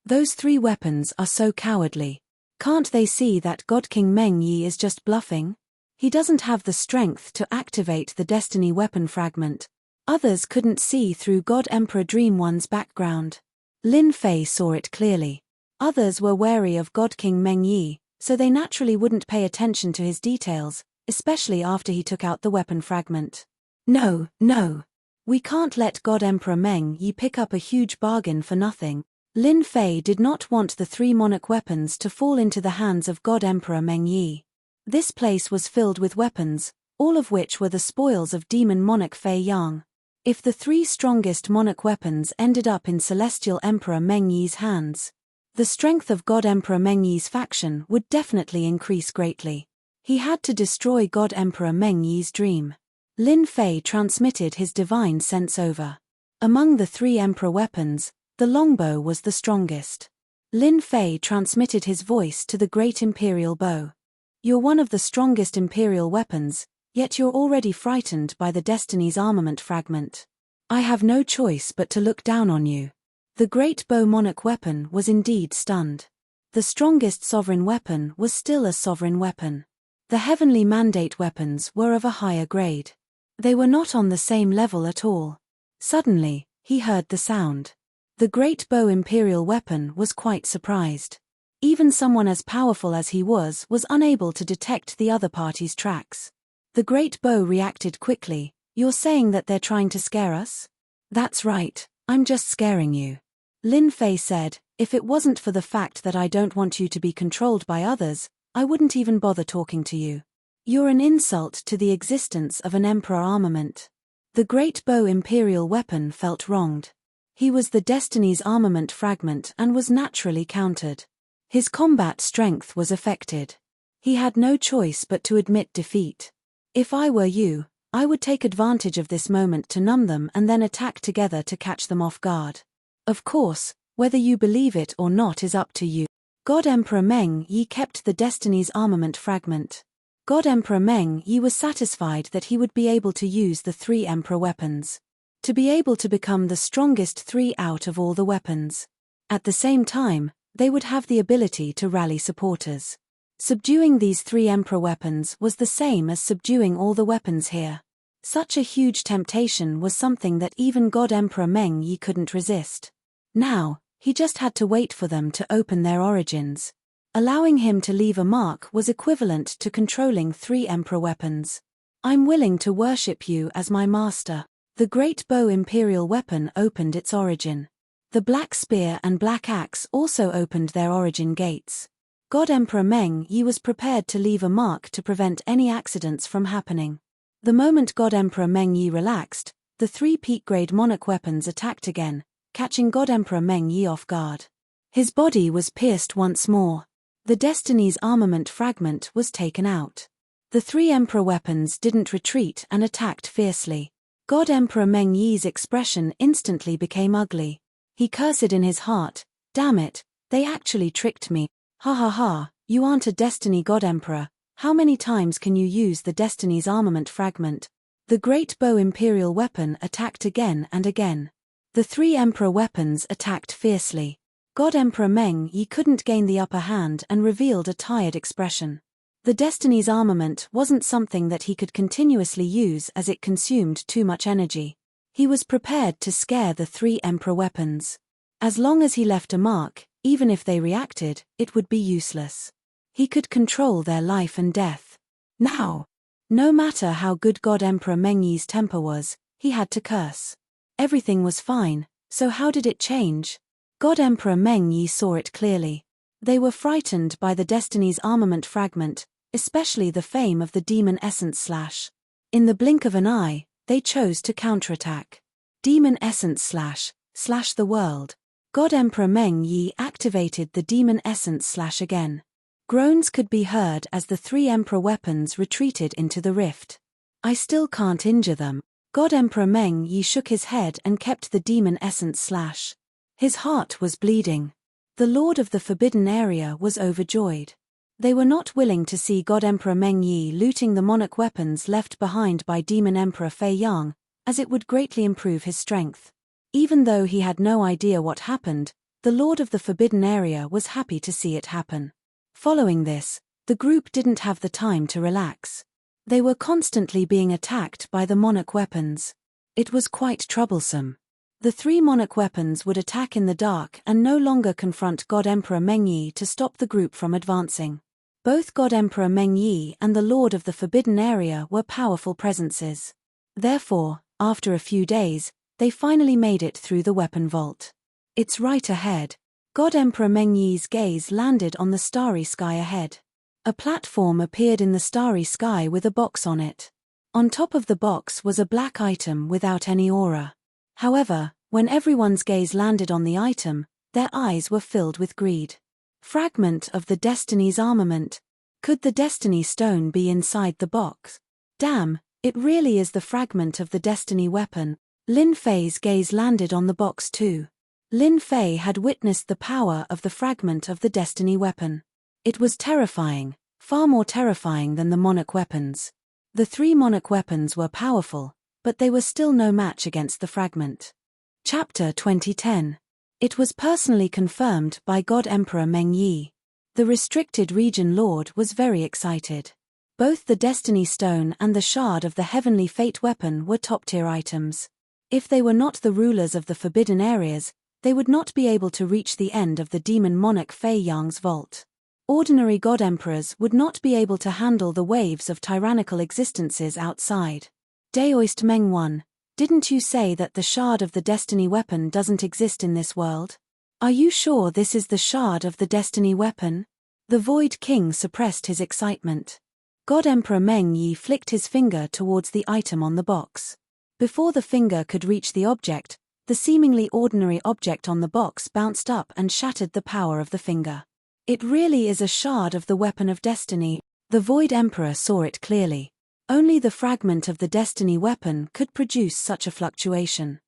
Those three weapons are so cowardly. Can't they see that God King Meng Yi is just bluffing? He doesn't have the strength to activate the Destiny weapon fragment. Others couldn't see through God Emperor Dream One's background. Lin Fei saw it clearly. Others were wary of God King Meng Yi, so they naturally wouldn't pay attention to his details, especially after he took out the weapon fragment. No. We can't let God Emperor Meng Yi pick up a huge bargain for nothing. Lin Fei did not want the three monarch weapons to fall into the hands of God Emperor Meng Yi. This place was filled with weapons, all of which were the spoils of demon monarch Fei Yang. If the three strongest monarch weapons ended up in Celestial Emperor Meng Yi's hands, the strength of God Emperor Meng Yi's faction would definitely increase greatly. He had to destroy God Emperor Meng Yi's dream. Lin Fei transmitted his divine sense over. Among the three emperor weapons, the longbow was the strongest. Lin Fei transmitted his voice to the great imperial bow. "You're one of the strongest imperial weapons, yet you're already frightened by the Destiny's armament fragment. I have no choice but to look down on you." The great bow monarch weapon was indeed stunned. The strongest sovereign weapon was still a sovereign weapon. The heavenly mandate weapons were of a higher grade. They were not on the same level at all. Suddenly, he heard the sound. The great bow imperial weapon was quite surprised. Even someone as powerful as he was unable to detect the other party's tracks. The great bow reacted quickly. "You're saying that they're trying to scare us?" "That's right, I'm just scaring you." Lin Fei said, "If it wasn't for the fact that I don't want you to be controlled by others, I wouldn't even bother talking to you. You're an insult to the existence of an emperor armament." The great bow imperial weapon felt wronged. He was the Destiny's armament fragment and was naturally countered. His combat strength was affected. He had no choice but to admit defeat. "If I were you, I would take advantage of this moment to numb them and then attack together to catch them off guard. Of course, whether you believe it or not is up to you." God Emperor Meng Yi kept the Destiny's armament fragment. God Emperor Meng Yi was satisfied that he would be able to use the three emperor weapons. To be able to become the strongest three out of all the weapons. At the same time, they would have the ability to rally supporters. Subduing these three emperor weapons was the same as subduing all the weapons here. Such a huge temptation was something that even God Emperor Meng Yi couldn't resist. Now, he just had to wait for them to open their origins. Allowing him to leave a mark was equivalent to controlling three emperor weapons. "I'm willing to worship you as my master." The great bow imperial weapon opened its origin. The black spear and black axe also opened their origin gates. God Emperor Meng Yi was prepared to leave a mark to prevent any accidents from happening. The moment God Emperor Meng Yi relaxed, the three peak-grade monarch weapons attacked again, catching God Emperor Meng Yi off guard. His body was pierced once more. The Destiny's armament fragment was taken out. The three Emperor weapons didn't retreat and attacked fiercely. God Emperor Meng Yi's expression instantly became ugly. He cursed in his heart, "Damn it, they actually tricked me. Ha ha ha, you aren't a Destiny God Emperor. How many times can you use the Destiny's armament fragment?" The great bow imperial weapon attacked again and again. The three Emperor weapons attacked fiercely. God Emperor Meng Yi couldn't gain the upper hand and revealed a tired expression. The Destiny's armament wasn't something that he could continuously use as it consumed too much energy. He was prepared to scare the three Emperor weapons. As long as he left a mark, even if they reacted, it would be useless. He could control their life and death. Now, no matter how good God Emperor Meng Yi's temper was, he had to curse. Everything was fine, so how did it change? God Emperor Meng Yi saw it clearly. They were frightened by the Destiny's armament fragment, especially the fame of the demon essence slash. In the blink of an eye, they chose to counterattack. Demon essence slash the world. God Emperor Meng Yi activated the demon essence slash again. Groans could be heard as the three Emperor weapons retreated into the rift. "I still can't injure them." God Emperor Meng Yi shook his head and kept the demon essence slash. His heart was bleeding. The Lord of the Forbidden Area was overjoyed. They were not willing to see God Emperor Meng Yi looting the monarch weapons left behind by Demon Emperor Fei Yang, as it would greatly improve his strength. Even though he had no idea what happened, the Lord of the Forbidden Area was happy to see it happen. Following this, the group didn't have the time to relax. They were constantly being attacked by the monarch weapons. It was quite troublesome. The three monarch weapons would attack in the dark and no longer confront God Emperor Meng Yi to stop the group from advancing. Both God Emperor Meng Yi and the Lord of the Forbidden Area were powerful presences. Therefore, after a few days, they finally made it through the weapon vault. "It's right ahead." God Emperor Meng Yi's gaze landed on the starry sky ahead. A platform appeared in the starry sky with a box on it. On top of the box was a black item without any aura. However, when everyone's gaze landed on the item, their eyes were filled with greed. Fragment of the Destiny's armament. Could the Destiny stone be inside the box? Damn, it really is the fragment of the Destiny weapon. Lin Fei's gaze landed on the box too. Lin Fei had witnessed the power of the fragment of the Destiny weapon. It was terrifying, far more terrifying than the monarch weapons. The three monarch weapons were powerful, but they were still no match against the fragment. Chapter 2010. It was personally confirmed by God Emperor Meng Yi. The restricted region lord was very excited. Both the Destiny Stone and the Shard of the Heavenly Fate weapon were top-tier items. If they were not the rulers of the Forbidden Areas, they would not be able to reach the end of the demon monarch Fei Yang's vault. Ordinary God Emperors would not be able to handle the waves of tyrannical existences outside. Daoist Meng 1. Didn't you say that the Shard of the Destiny weapon doesn't exist in this world? Are you sure this is the Shard of the Destiny weapon? The Void King suppressed his excitement. God Emperor Meng Yi flicked his finger towards the item on the box. Before the finger could reach the object, the seemingly ordinary object on the box bounced up and shattered the power of the finger. It really is a shard of the weapon of destiny. The Void Emperor saw it clearly. Only the fragment of the Destiny weapon could produce such a fluctuation.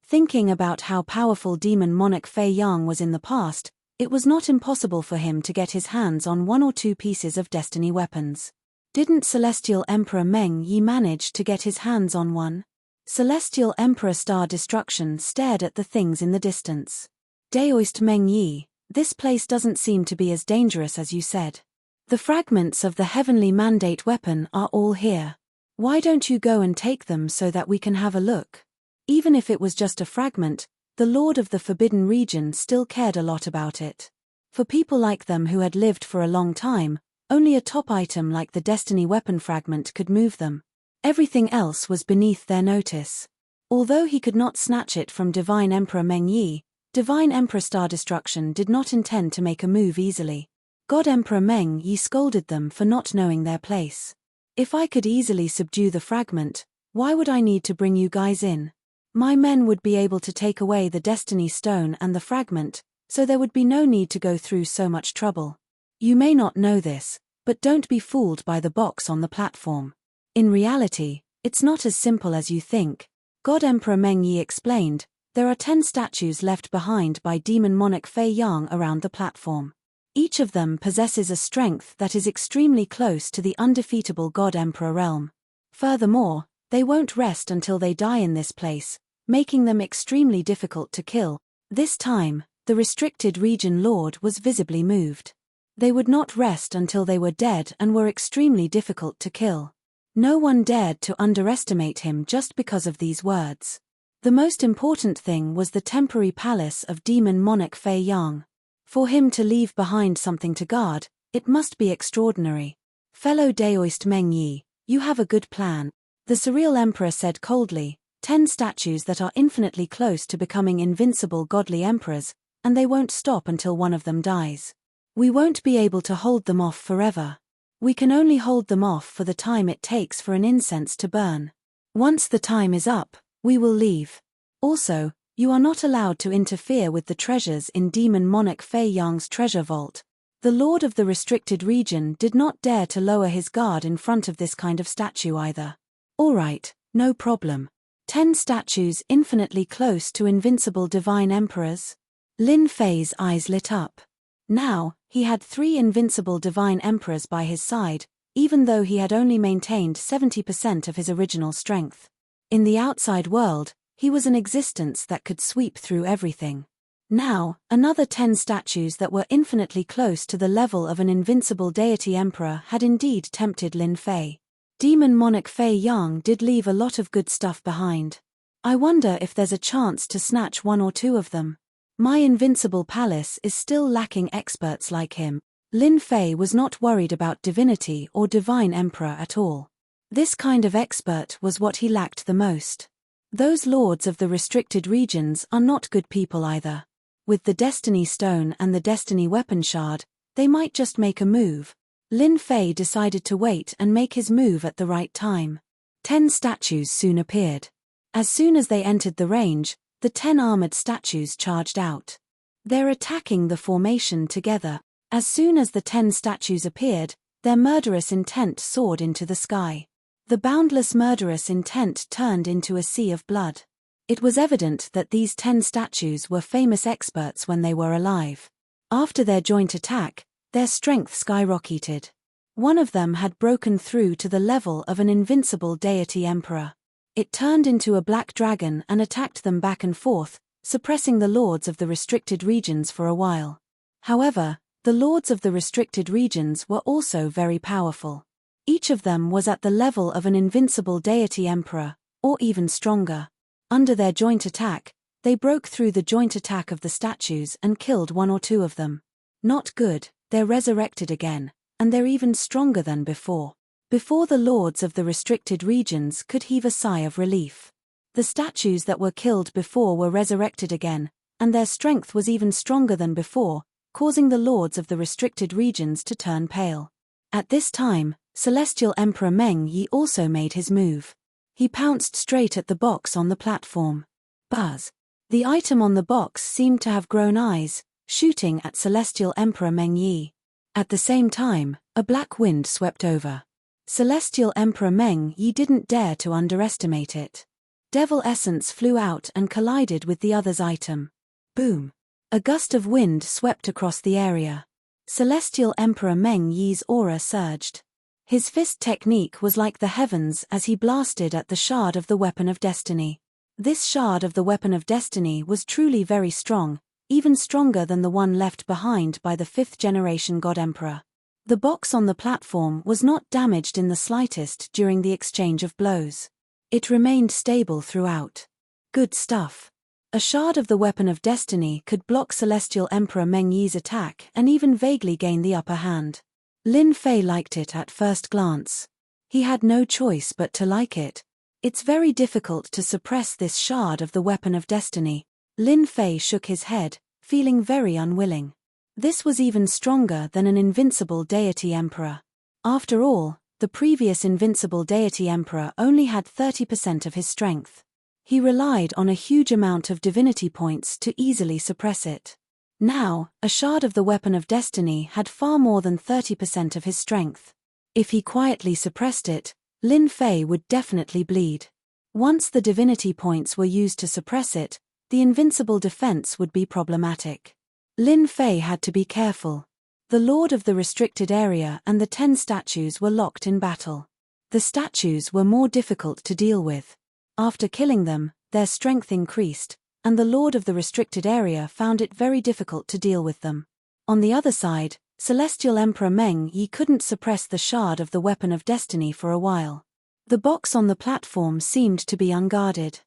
Thinking about how powerful Demon Monarch Fei Yang was in the past, it was not impossible for him to get his hands on one or two pieces of Destiny weapons. Didn't Celestial Emperor Meng Yi manage to get his hands on one? Celestial Emperor Star Destruction stared at the things in the distance. Daoist Meng Yi, this place doesn't seem to be as dangerous as you said. The fragments of the Heavenly Mandate weapon are all here. Why don't you go and take them so that we can have a look? Even if it was just a fragment, the Lord of the Forbidden Region still cared a lot about it. For people like them who had lived for a long time, only a top item like the Destiny weapon fragment could move them. Everything else was beneath their notice. Although he could not snatch it from Divine Emperor Meng Yi, Divine Emperor Star Destruction did not intend to make a move easily. God Emperor Meng Yi scolded them for not knowing their place. If I could easily subdue the fragment, why would I need to bring you guys in? My men would be able to take away the Destiny Stone and the fragment, so there would be no need to go through so much trouble. You may not know this, but don't be fooled by the box on the platform. In reality, it's not as simple as you think. God Emperor Meng Yi explained, there are 10 statues left behind by demon monarch Fei Yang around the platform. Each of them possesses a strength that is extremely close to the undefeatable God Emperor realm. Furthermore, they won't rest until they die in this place, making them extremely difficult to kill. This time, the restricted region lord was visibly moved. They would not rest until they were dead and were extremely difficult to kill. No one dared to underestimate him just because of these words. The most important thing was the temporary palace of demon monarch Fei Yang. For him to leave behind something to guard, it must be extraordinary. Fellow Daoist Meng Yi, you have a good plan. The surreal emperor said coldly, 10 statues that are infinitely close to becoming invincible godly emperors, and they won't stop until one of them dies. We won't be able to hold them off forever. We can only hold them off for the time it takes for an incense to burn. Once the time is up, we will leave. Also, you are not allowed to interfere with the treasures in demon monarch Fei Yang's treasure vault. The lord of the restricted region did not dare to lower his guard in front of this kind of statue either. All right, no problem. 10 statues infinitely close to invincible divine emperors? Lin Fei's eyes lit up. Now, he had 3 invincible divine emperors by his side, even though he had only maintained 70% of his original strength. In the outside world, he was an existence that could sweep through everything. Now, another 10 statues that were infinitely close to the level of an invincible deity emperor had indeed tempted Lin Fei. Demon monarch Fei Yang did leave a lot of good stuff behind. I wonder if there's a chance to snatch 1 or 2 of them. My invincible palace is still lacking experts like him. Lin Fei was not worried about divinity or divine emperor at all. This kind of expert was what he lacked the most. Those lords of the restricted regions are not good people either. With the Destiny Stone and the Destiny Weapon Shard, they might just make a move. Lin Fei decided to wait and make his move at the right time. 10 statues soon appeared. As soon as they entered the range, the 10 armored statues charged out. They're attacking the formation together. As soon as the 10 statues appeared, their murderous intent soared into the sky. The boundless murderous intent turned into a sea of blood. It was evident that these 10 statues were famous experts when they were alive. After their joint attack, their strength skyrocketed. One of them had broken through to the level of an invincible deity emperor. It turned into a black dragon and attacked them back and forth, suppressing the lords of the restricted regions for a while. However, the lords of the restricted regions were also very powerful. Each of them was at the level of an invincible deity emperor, or even stronger. Under their joint attack, they broke through the joint attack of the statues and killed 1 or 2 of them. Not good, they're resurrected again, and they're even stronger than before. Before the lords of the restricted regions could heave a sigh of relief. The statues that were killed before were resurrected again, and their strength was even stronger than before, causing the lords of the restricted regions to turn pale. At this time, Celestial Emperor Meng Yi also made his move. He pounced straight at the box on the platform. Buzz! The item on the box seemed to have grown eyes, shooting at Celestial Emperor Meng Yi. At the same time, a black wind swept over. Celestial Emperor Meng Yi didn't dare to underestimate it. Devil Essence flew out and collided with the other's item. Boom! A gust of wind swept across the area. Celestial Emperor Meng Yi's aura surged. His fist technique was like the heavens as he blasted at the shard of the Weapon of Destiny. This shard of the Weapon of Destiny was truly very strong, even stronger than the one left behind by the 5th generation God Emperor. The box on the platform was not damaged in the slightest during the exchange of blows. It remained stable throughout. Good stuff. A shard of the Weapon of Destiny could block Celestial Emperor Meng Yi's attack and even vaguely gain the upper hand. Lin Fei liked it at first glance. He had no choice but to like it. It's very difficult to suppress this shard of the weapon of destiny. Lin Fei shook his head, feeling very unwilling. This was even stronger than an invincible deity emperor. After all, the previous invincible deity emperor only had 30% of his strength. He relied on a huge amount of divinity points to easily suppress it. Now, a shard of the weapon of destiny had far more than 30% of his strength. If he quietly suppressed it, Lin Fei would definitely bleed. Once the divinity points were used to suppress it, the invincible defense would be problematic. Lin Fei had to be careful. The Lord of the Restricted Area and the 10 statues were locked in battle. The statues were more difficult to deal with. After killing them, their strength increased, and the Lord of the Restricted Area found it very difficult to deal with them. On the other side, Celestial Emperor Meng Yi couldn't suppress the shard of the weapon of destiny for a while. The box on the platform seemed to be unguarded.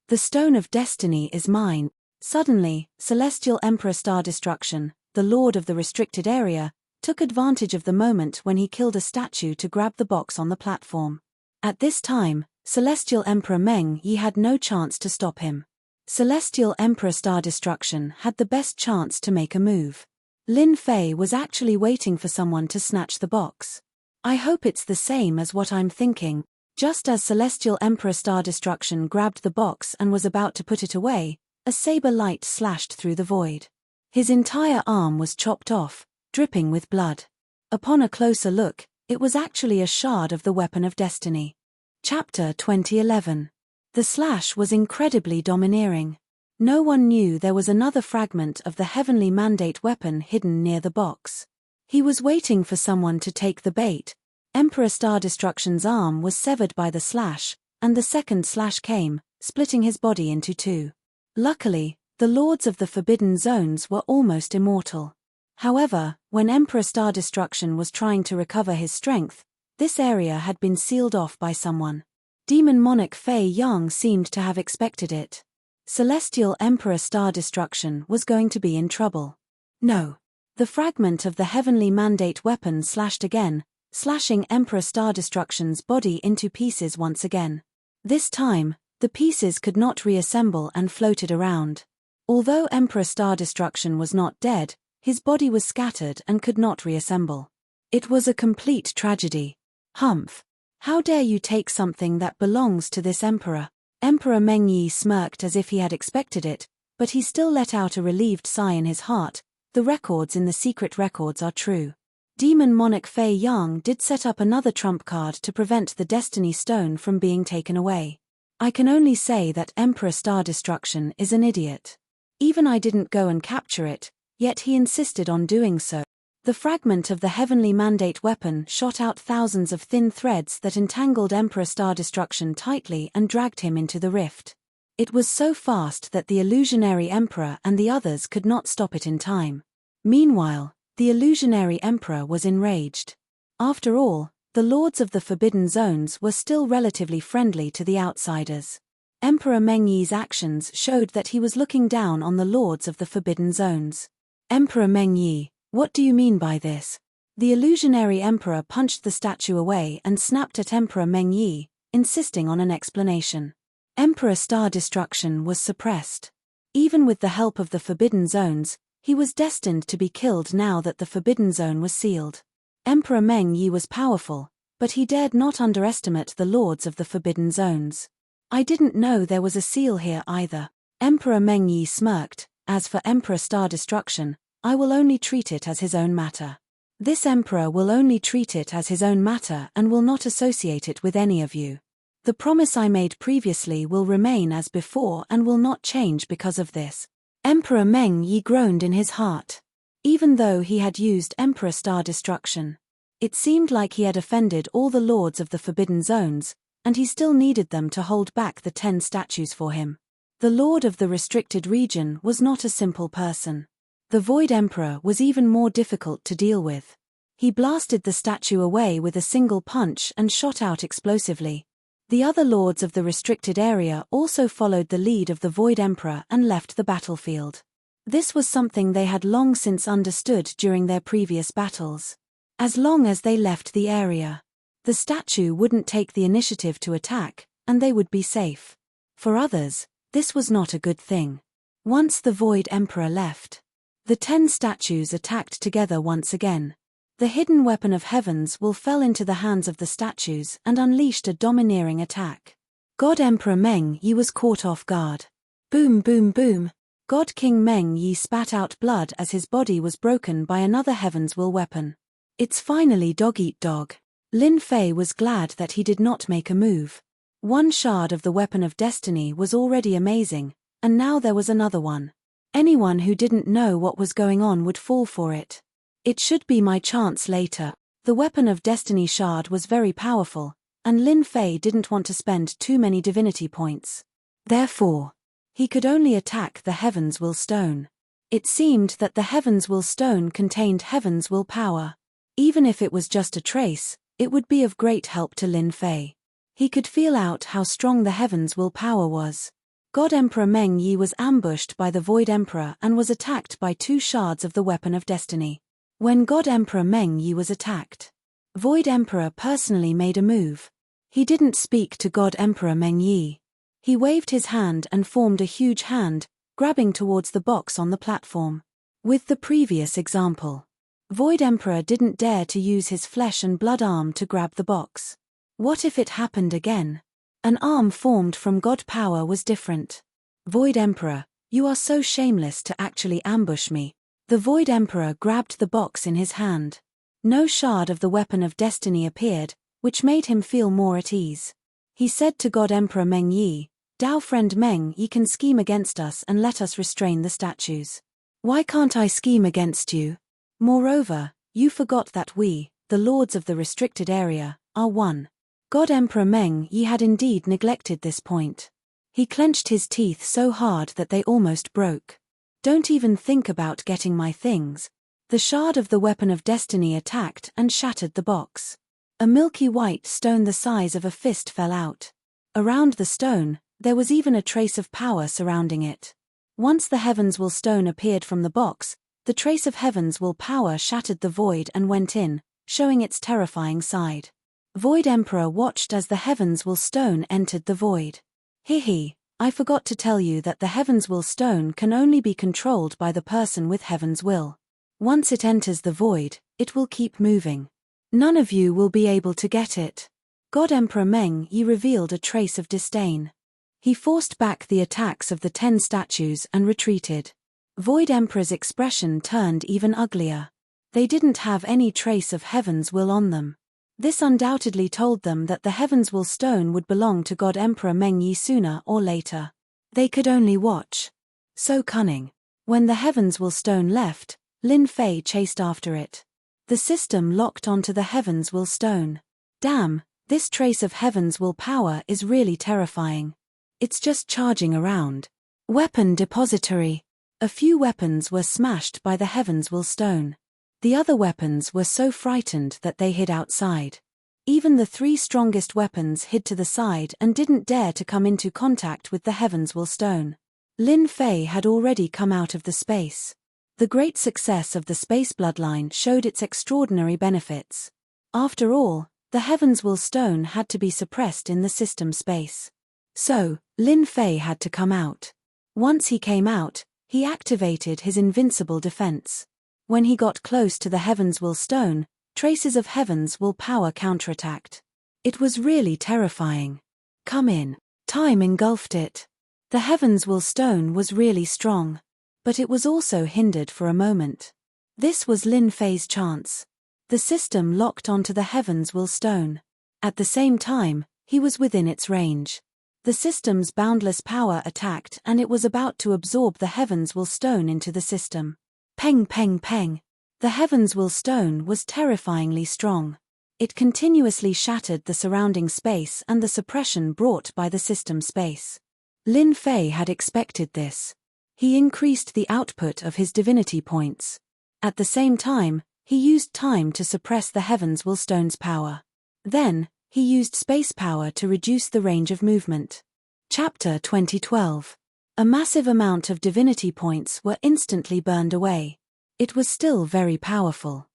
The stone of destiny is mine. Suddenly, Celestial Emperor Star Destruction, the Lord of the Restricted Area, took advantage of the moment when he killed a statue to grab the box on the platform. At this time, Celestial Emperor Meng Yi had no chance to stop him. Celestial Emperor Star Destruction had the best chance to make a move. Lin Fei was actually waiting for someone to snatch the box. I hope it's the same as what I'm thinking. Just as Celestial Emperor Star Destruction grabbed the box and was about to put it away, a saber light slashed through the void. His entire arm was chopped off, dripping with blood. Upon a closer look, it was actually a shard of the weapon of destiny. Chapter 2011. The slash was incredibly domineering. No one knew there was another fragment of the heavenly mandate weapon hidden near the box. He was waiting for someone to take the bait. Emperor Star Destruction's arm was severed by the slash, and the second slash came, splitting his body into two. Luckily, the Lords of the Forbidden Zones were almost immortal. However, when Emperor Star Destruction was trying to recover his strength, this area had been sealed off by someone. Demon Monarch Fei Yang seemed to have expected it. Celestial Emperor Star Destruction was going to be in trouble. No. The fragment of the heavenly mandate weapon slashed again, slashing Emperor Star Destruction's body into pieces once again. This time, the pieces could not reassemble and floated around. Although Emperor Star Destruction was not dead, his body was scattered and could not reassemble. It was a complete tragedy. Humph! How dare you take something that belongs to this emperor? Emperor Meng Yi smirked as if he had expected it, but he still let out a relieved sigh in his heart. The records in the secret records are true. Demon Monarch Fei Yang did set up another trump card to prevent the Destiny Stone from being taken away. I can only say that Emperor Star Destruction is an idiot. Even I didn't go and capture it, yet he insisted on doing so. The fragment of the heavenly mandate weapon shot out thousands of thin threads that entangled Emperor Star Destruction tightly and dragged him into the rift. It was so fast that the illusionary emperor and the others could not stop it in time. Meanwhile, the illusionary emperor was enraged. After all, the Lords of the Forbidden Zones were still relatively friendly to the outsiders. Emperor Meng Yi's actions showed that he was looking down on the Lords of the Forbidden Zones. Emperor Meng Yi, what do you mean by this? The illusionary emperor punched the statue away and snapped at Emperor Meng Yi, insisting on an explanation. Emperor Star Destruction was suppressed. Even with the help of the Forbidden Zones, he was destined to be killed now that the Forbidden Zone was sealed. Emperor Meng Yi was powerful, but he dared not underestimate the Lords of the Forbidden Zones. I didn't know there was a seal here either. Emperor Meng Yi smirked. As for Emperor Star Destruction, I will only treat it as his own matter. This emperor will only treat it as his own matter and will not associate it with any of you. The promise I made previously will remain as before and will not change because of this. Emperor Meng Yi groaned in his heart. Even though he had used Emperor Star Destruction, it seemed like he had offended all the Lords of the Forbidden Zones, and he still needed them to hold back the 10 statues for him. The Lord of the Restricted Region was not a simple person. The Void Emperor was even more difficult to deal with. He blasted the statue away with a single punch and shot out explosively. The other Lords of the Restricted Area also followed the lead of the Void Emperor and left the battlefield. This was something they had long since understood during their previous battles. As long as they left the area, the statue wouldn't take the initiative to attack, and they would be safe. For others, this was not a good thing. Once the Void Emperor left, the 10 statues attacked together once again. The hidden weapon of Heaven's Will fell into the hands of the statues and unleashed a domineering attack. God Emperor Meng Yi was caught off guard. Boom boom boom. God King Meng Yi spat out blood as his body was broken by another Heaven's Will weapon. It's finally dog-eat-dog. Lin Fei was glad that he did not make a move. One shard of the weapon of destiny was already amazing, and now there was another one. Anyone who didn't know what was going on would fall for it. It should be my chance later. The weapon of destiny shard was very powerful, and Lin Fei didn't want to spend too many divinity points. Therefore, he could only attack the Heaven's Will stone. It seemed that the Heaven's Will stone contained Heaven's Will power. Even if it was just a trace, it would be of great help to Lin Fei. He could feel out how strong the Heaven's Will power was. God Emperor Meng Yi was ambushed by the Void Emperor and was attacked by 2 shards of the weapon of destiny. When God Emperor Meng Yi was attacked, Void Emperor personally made a move. He didn't speak to God Emperor Meng Yi. He waved his hand and formed a huge hand, grabbing towards the box on the platform. With the previous example, Void Emperor didn't dare to use his flesh and blood arm to grab the box. What if it happened again? An arm formed from God power was different. Void Emperor, you are so shameless to actually ambush me. The Void Emperor grabbed the box in his hand. No shard of the weapon of destiny appeared, which made him feel more at ease. He said to God Emperor Meng Yi, "Dao friend Meng Yi can scheme against us and let us restrain the statues. Why can't I scheme against you? Moreover, you forgot that we, the lords of the restricted area, are one." God Emperor Meng Yi had indeed neglected this point. He clenched his teeth so hard that they almost broke. Don't even think about getting my things. The shard of the weapon of destiny attacked and shattered the box. A milky white stone the size of a fist fell out. Around the stone, there was even a trace of power surrounding it. Once the Heaven's Will stone appeared from the box, the trace of Heaven's Will power shattered the void and went in, showing its terrifying side. Void Emperor watched as the Heaven's Will stone entered the void. Hehe, I forgot to tell you that the Heaven's Will stone can only be controlled by the person with Heaven's Will. Once it enters the void, it will keep moving. None of you will be able to get it. God Emperor Meng Yi revealed a trace of disdain. He forced back the attacks of the 10 statues and retreated. Void Emperor's expression turned even uglier. They didn't have any trace of Heaven's Will on them. This undoubtedly told them that the Heaven's Will stone would belong to God Emperor Meng Yi sooner or later. They could only watch. So cunning. When the Heaven's Will stone left, Lin Fei chased after it. The system locked onto the Heaven's Will stone. Damn, this trace of Heaven's Will power is really terrifying. It's just charging around. Weapon depository. A few weapons were smashed by the Heaven's Will stone. The other weapons were so frightened that they hid outside. Even the 3 strongest weapons hid to the side and didn't dare to come into contact with the Heaven's Will stone. Lin Fei had already come out of the space. The great success of the space bloodline showed its extraordinary benefits. After all, the Heaven's Will stone had to be suppressed in the system space. So, Lin Fei had to come out. Once he came out, he activated his invincible defense. When he got close to the Heaven's Will stone, traces of Heaven's Will power counterattacked. It was really terrifying. Come in. Time engulfed it. The Heaven's Will stone was really strong. But it was also hindered for a moment. This was Lin Fei's chance. The system locked onto the Heaven's Will stone. At the same time, he was within its range. The system's boundless power attacked and it was about to absorb the Heaven's Will stone into the system. Peng peng peng. The Heaven's Will stone was terrifyingly strong. It continuously shattered the surrounding space and the suppression brought by the system space. Lin Fei had expected this. He increased the output of his divinity points. At the same time, he used time to suppress the Heaven's Will stone's power. Then, he used space power to reduce the range of movement. Chapter 2012. A massive amount of divinity points were instantly burned away. It was still very powerful.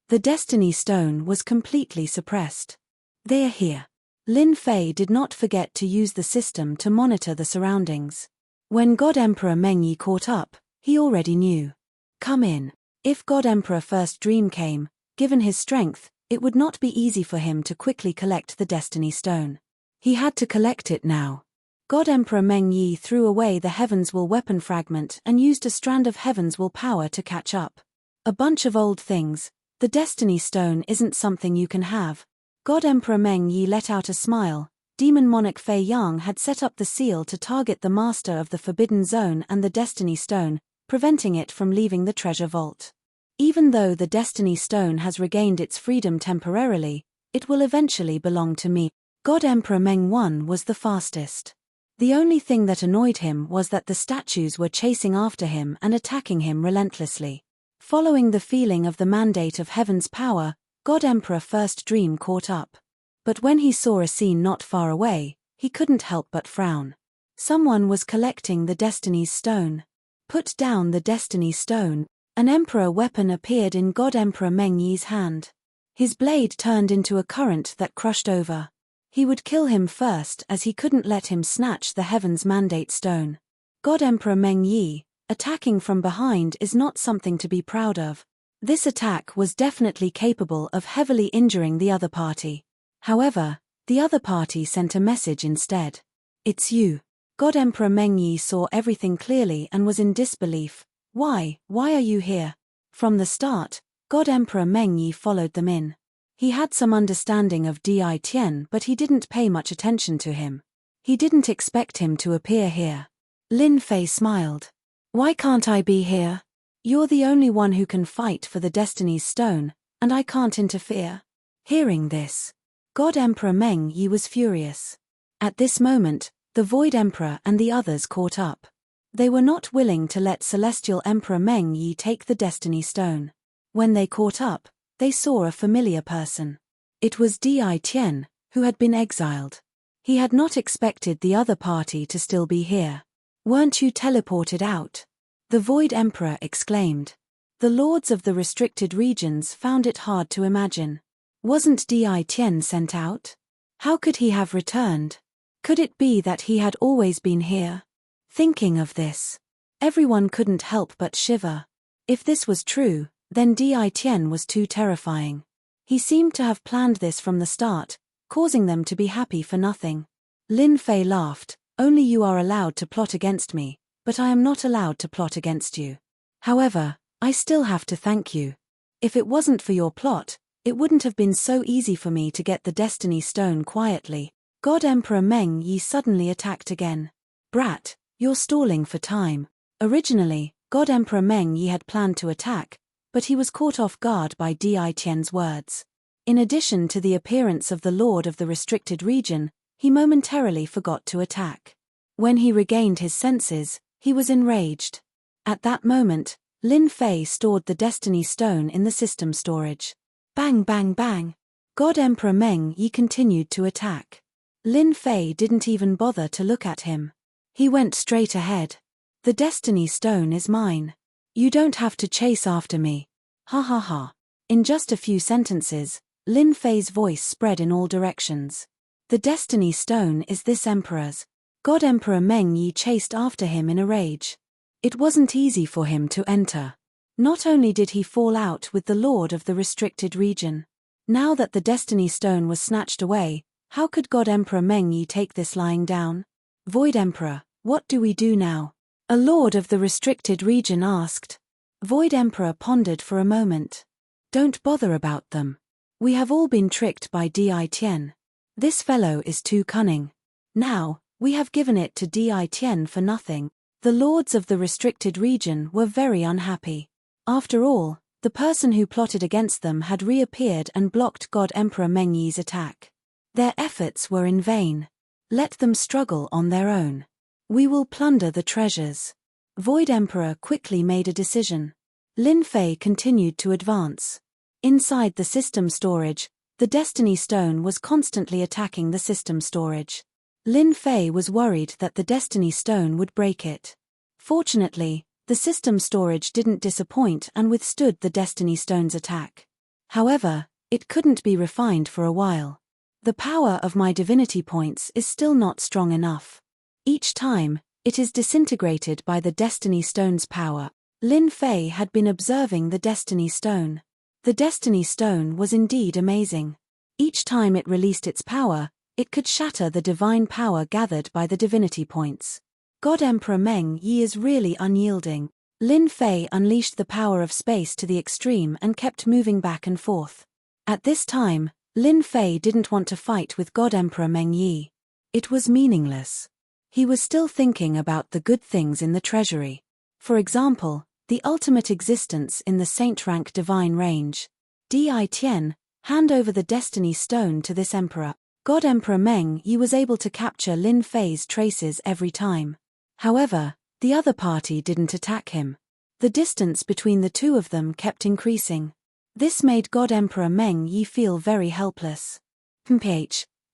The Destiny Stone was completely suppressed. They are here. Lin Fei did not forget to use the system to monitor the surroundings. When God Emperor Meng Yi caught up, he already knew. Come in. If God Emperor First Dream came, given his strength, it would not be easy for him to quickly collect the Destiny Stone. He had to collect it now. God Emperor Meng Yi threw away the Heaven's Will weapon fragment and used a strand of Heaven's Will power to catch up. A bunch of old things. The Destiny Stone isn't something you can have. God Emperor Meng Yi let out a smile. Demon Monarch Fei Yang had set up the seal to target the master of the Forbidden Zone and the Destiny Stone, preventing it from leaving the treasure vault. Even though the Destiny Stone has regained its freedom temporarily, it will eventually belong to me. God Emperor Meng I was the fastest. The only thing that annoyed him was that the statues were chasing after him and attacking him relentlessly. Following the feeling of the mandate of Heaven's power, God Emperor First Dream caught up. But when he saw a scene not far away, he couldn't help but frown. Someone was collecting the Destiny's Stone. Put down the Destiny Stone. An Emperor weapon appeared in God Emperor Meng Yi's hand. His blade turned into a current that crushed over. He would kill him first as he couldn't let him snatch the Heaven's Mandate Stone. God Emperor Meng Yi, attacking from behind is not something to be proud of. This attack was definitely capable of heavily injuring the other party. However, the other party sent a message instead. It's you. God Emperor Meng Yi saw everything clearly and was in disbelief. Why are you here? From the start, God Emperor Meng Yi followed them in. He had some understanding of Di Tian, but he didn't pay much attention to him. He didn't expect him to appear here. Lin Fei smiled. Why can't I be here? You're the only one who can fight for the Destiny's Stone, and I can't interfere. Hearing this, God Emperor Meng Yi was furious. At this moment, the Void Emperor and the others caught up. They were not willing to let Celestial Emperor Meng Yi take the Destiny Stone. When they caught up, they saw a familiar person. It was Di Tian, who had been exiled. He had not expected the other party to still be here. Weren't you teleported out? The Void Emperor exclaimed. The lords of the restricted regions found it hard to imagine. Wasn't Di Tian sent out? How could he have returned? Could it be that he had always been here? Thinking of this, everyone couldn't help but shiver. If this was true, then Di Tian was too terrifying. He seemed to have planned this from the start, causing them to be happy for nothing. Lin Fei laughed. Only you are allowed to plot against me, but I am not allowed to plot against you. However, I still have to thank you. If it wasn't for your plot, it wouldn't have been so easy for me to get the Destiny Stone quietly. God Emperor Meng Yi suddenly attacked again. Brat, you're stalling for time. Originally, God Emperor Meng Yi had planned to attack, but he was caught off guard by Di Tian's words. In addition to the appearance of the Lord of the Restricted Region, he momentarily forgot to attack. When he regained his senses, he was enraged. At that moment, Lin Fei stored the Destiny Stone in the system storage. Bang bang bang. God Emperor Meng Yi continued to attack. Lin Fei didn't even bother to look at him. He went straight ahead. The Destiny Stone is mine. You don't have to chase after me. Ha ha ha. In just a few sentences, Lin Fei's voice spread in all directions. The Destiny Stone is this Emperor's. God Emperor Meng Yi chased after him in a rage. It wasn't easy for him to enter. Not only did he fall out with the Lord of the Restricted Region. Now that the Destiny Stone was snatched away, how could God Emperor Meng Yi take this lying down? Void Emperor, what do we do now? A Lord of the Restricted Region asked. Void Emperor pondered for a moment. Don't bother about them. We have all been tricked by Di Tian. This fellow is too cunning. Now, we have given it to Di Tian for nothing. The lords of the restricted region were very unhappy. After all, the person who plotted against them had reappeared and blocked God Emperor Meng Yi's attack. Their efforts were in vain. Let them struggle on their own. We will plunder the treasures. Void Emperor quickly made a decision. Lin Fei continued to advance. Inside the system storage, the Destiny Stone was constantly attacking the system storage. Lin Fei was worried that the Destiny Stone would break it. Fortunately, the system storage didn't disappoint and withstood the Destiny Stone's attack. However, it couldn't be refined for a while. The power of my divinity points is still not strong enough. Each time, it is disintegrated by the Destiny Stone's power. Lin Fei had been observing the Destiny Stone. The Destiny Stone was indeed amazing. Each time it released its power, it could shatter the divine power gathered by the divinity points. God Emperor Meng Yi is really unyielding. Lin Fei unleashed the power of space to the extreme and kept moving back and forth. At this time, Lin Fei didn't want to fight with God Emperor Meng Yi. It was meaningless. He was still thinking about the good things in the treasury. For example, the ultimate existence in the Saint rank divine range. Di Tian, hand over the Destiny Stone to this emperor. God Emperor Meng Yi was able to capture Lin Fei's traces every time. However, the other party didn't attack him. The distance between the two of them kept increasing. This made God Emperor Meng Yi feel very helpless.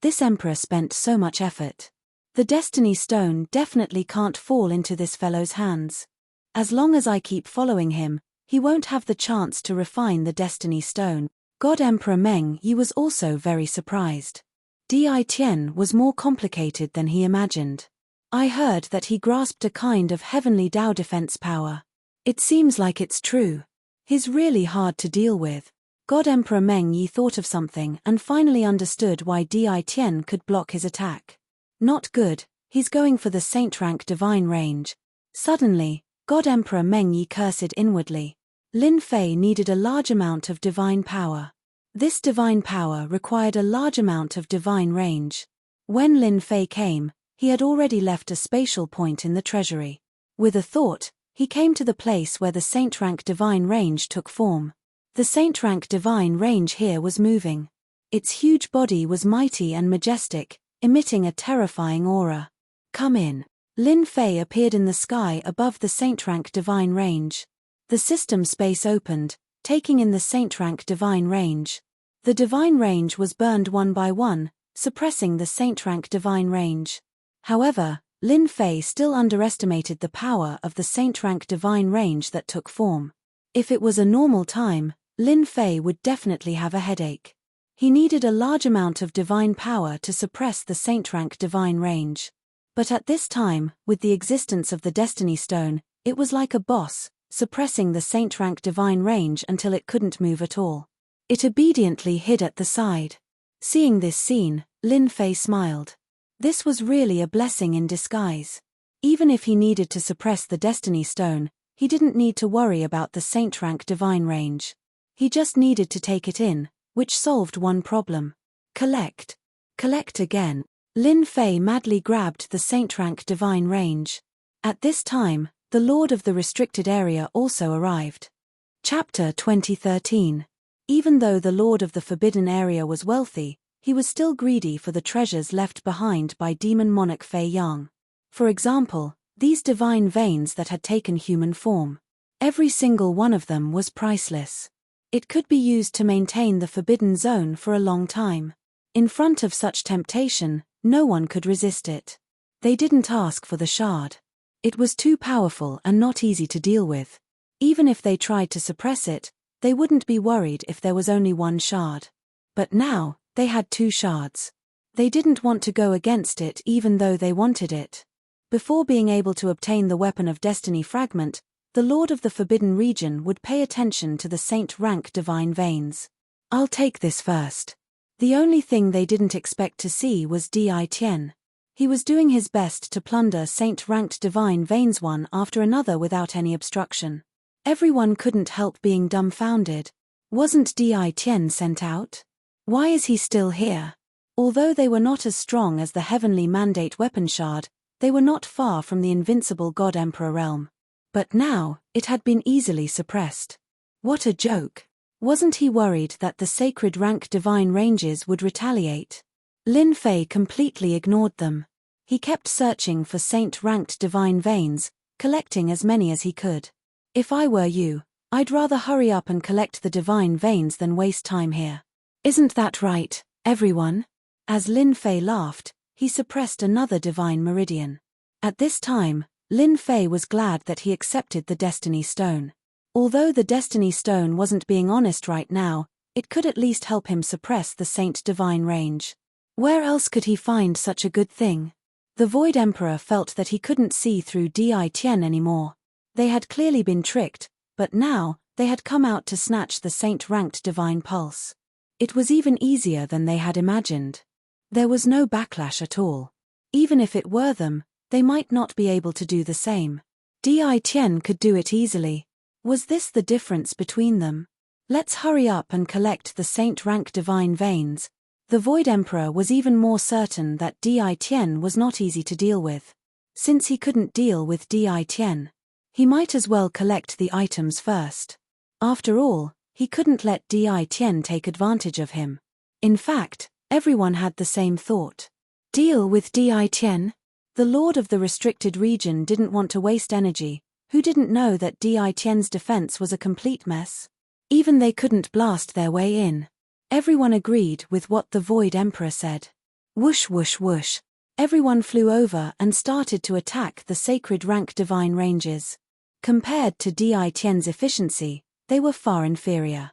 This emperor spent so much effort. The Destiny Stone definitely can't fall into this fellow's hands. As long as I keep following him, he won't have the chance to refine the Destiny Stone. God Emperor Meng Yi was also very surprised. Di Tian was more complicated than he imagined. I heard that he grasped a kind of heavenly Dao defense power. It seems like it's true. He's really hard to deal with. God Emperor Meng Yi thought of something and finally understood why Di Tian could block his attack. Not good, he's going for the Saint rank divine range. Suddenly, God Emperor Meng Yi cursed inwardly. Lin Fei needed a large amount of divine power. This divine power required a large amount of divine range. When Lin Fei came, he had already left a spatial point in the treasury. With a thought, he came to the place where the Saint rank divine range took form. The Saint rank divine range here was moving. Its huge body was mighty and majestic, emitting a terrifying aura. Come in. Lin Fei appeared in the sky above the Saint rank divine range. The system space opened, taking in the Saint rank divine range. The divine range was burned one by one, suppressing the Saint rank divine range. However, Lin Fei still underestimated the power of the Saint rank divine range that took form. If it was a normal time, Lin Fei would definitely have a headache. He needed a large amount of divine power to suppress the Saint rank divine range. But at this time, with the existence of the Destiny Stone, it was like a boss, suppressing the Saint rank divine range until it couldn't move at all. It obediently hid at the side. Seeing this scene, Lin Fei smiled. This was really a blessing in disguise. Even if he needed to suppress the Destiny Stone, he didn't need to worry about the Saint rank divine range. He just needed to take it in, which solved one problem. Collect. Collect again. Lin Fei madly grabbed the Saint rank divine range. At this time, the Lord of the Restricted Area also arrived. Chapter 2013. Even though the Lord of the Forbidden Area was wealthy, he was still greedy for the treasures left behind by Demon Monarch Fei Yang. For example, these divine veins that had taken human form. Every single one of them was priceless. It could be used to maintain the Forbidden Zone for a long time. In front of such temptation, no one could resist it. They didn't ask for the shard. It was too powerful and not easy to deal with. Even if they tried to suppress it, they wouldn't be worried if there was only one shard. But now, they had two shards. They didn't want to go against it even though they wanted it. Before being able to obtain the Weapon of Destiny fragment, the Lord of the Forbidden Region would pay attention to the Saint rank divine veins. I'll take this first. The only thing they didn't expect to see was Di Tian. He was doing his best to plunder Saint-ranked divine veins one after another without any obstruction. Everyone couldn't help being dumbfounded. Wasn't Di Tian sent out? Why is he still here? Although they were not as strong as the Heavenly Mandate Weapon Shard, they were not far from the invincible God Emperor realm. But now, it had been easily suppressed. What a joke. Wasn't he worried that the sacred rank divine ranges would retaliate? Lin Fei completely ignored them. He kept searching for saint-ranked divine veins, collecting as many as he could. If I were you, I'd rather hurry up and collect the divine veins than waste time here. Isn't that right, everyone? As Lin Fei laughed, he suppressed another divine meridian. At this time, Lin Fei was glad that he accepted the Destiny Stone. Although the Destiny Stone wasn't being honest right now, it could at least help him suppress the Saint Divine range. Where else could he find such a good thing? The Void Emperor felt that he couldn't see through Di Tian anymore. They had clearly been tricked, but now, they had come out to snatch the saint-ranked divine pulse. It was even easier than they had imagined. There was no backlash at all. Even if it were them, they might not be able to do the same. Di Tian could do it easily. Was this the difference between them? Let's hurry up and collect the saint-rank divine veins. The Void Emperor was even more certain that Di Tian was not easy to deal with. Since he couldn't deal with Di Tian, he might as well collect the items first. After all, he couldn't let Di Tian take advantage of him. In fact, everyone had the same thought. Deal with Di Tian? The Lord of the Restricted Region didn't want to waste energy. Who didn't know that Di Tian's defense was a complete mess? Even they couldn't blast their way in. Everyone agreed with what the Void Emperor said. Whoosh whoosh whoosh. Everyone flew over and started to attack the sacred rank divine ranges. Compared to Di Tian's efficiency, they were far inferior.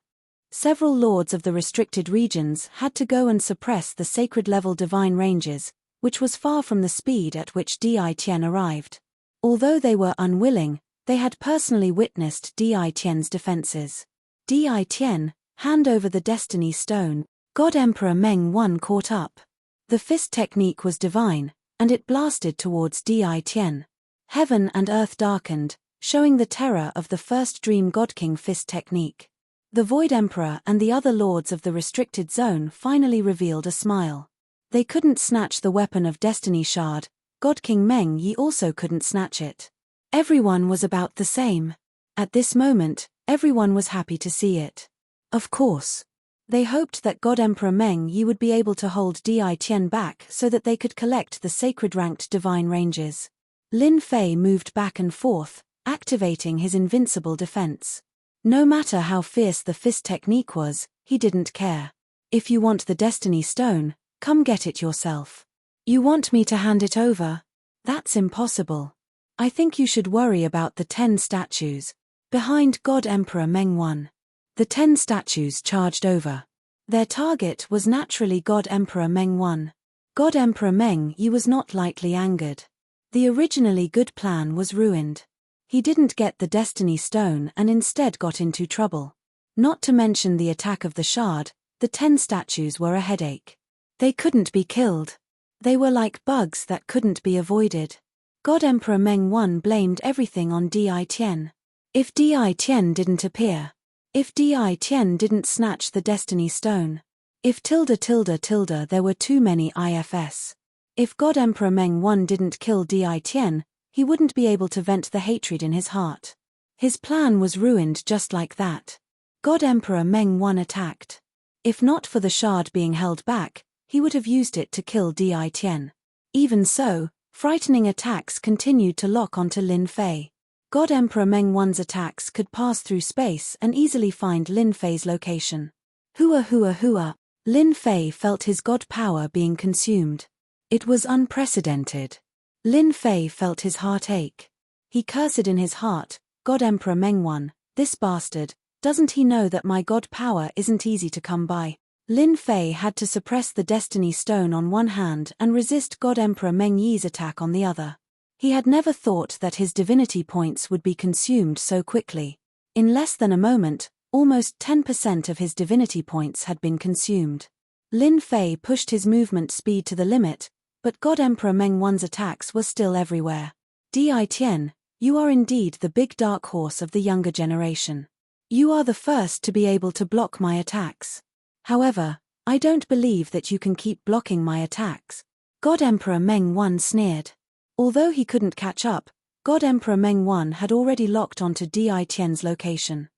Several lords of the restricted regions had to go and suppress the sacred level divine ranges, which was far from the speed at which Di Tian arrived. Although they were unwilling, they had personally witnessed Di Tian's defenses. Di Tian, hand over the Destiny Stone. God Emperor Meng 1 caught up. The fist technique was divine, and it blasted towards Di Tian. Heaven and earth darkened, showing the terror of the first Dream God King fist technique. The Void Emperor and the other lords of the restricted zone finally revealed a smile. They couldn't snatch the weapon of Destiny Shard. God King Meng Yi also couldn't snatch it. Everyone was about the same. At this moment, everyone was happy to see it. Of course. They hoped that God Emperor Meng Yi would be able to hold Di Tian back so that they could collect the sacred-ranked divine ranges. Lin Fei moved back and forth, activating his invincible defense. No matter how fierce the fist technique was, he didn't care. If you want the Destiny Stone, come get it yourself. You want me to hand it over? That's impossible. I think you should worry about the 10 statues. Behind God Emperor Meng 1. The 10 statues charged over. Their target was naturally God Emperor Meng 1. God Emperor Meng Yi was not lightly angered. The originally good plan was ruined. He didn't get the Destiny Stone and instead got into trouble. Not to mention the attack of the shard, the 10 statues were a headache. They couldn't be killed. They were like bugs that couldn't be avoided. God Emperor Meng 1 blamed everything on Di Tian. If Di Tian didn't appear, if Di Tian didn't snatch the Destiny Stone, if there were too many IFS. If God Emperor Meng 1 didn't kill Di Tian, he wouldn't be able to vent the hatred in his heart. His plan was ruined just like that. God Emperor Meng 1 attacked. If not for the shard being held back, he would have used it to kill Di Tian. Even so, frightening attacks continued to lock onto Lin Fei. God Emperor Meng 1's attacks could pass through space and easily find Lin Fei's location. Hua. Lin Fei felt his god power being consumed. It was unprecedented. Lin Fei felt his heart ache. He cursed in his heart, God Emperor Meng 1, this bastard, doesn't he know that my god power isn't easy to come by? Lin Fei had to suppress the Destiny Stone on one hand and resist God Emperor Meng Yi's attack on the other. He had never thought that his divinity points would be consumed so quickly. In less than a moment, almost 10% of his divinity points had been consumed. Lin Fei pushed his movement speed to the limit, but God Emperor Meng 1's attacks were still everywhere. Di Tian, you are indeed the big dark horse of the younger generation. You are the first to be able to block my attacks. However, I don't believe that you can keep blocking my attacks. God Emperor Meng 1 sneered. Although he couldn't catch up, God Emperor Meng 1 had already locked onto Di Tian's location.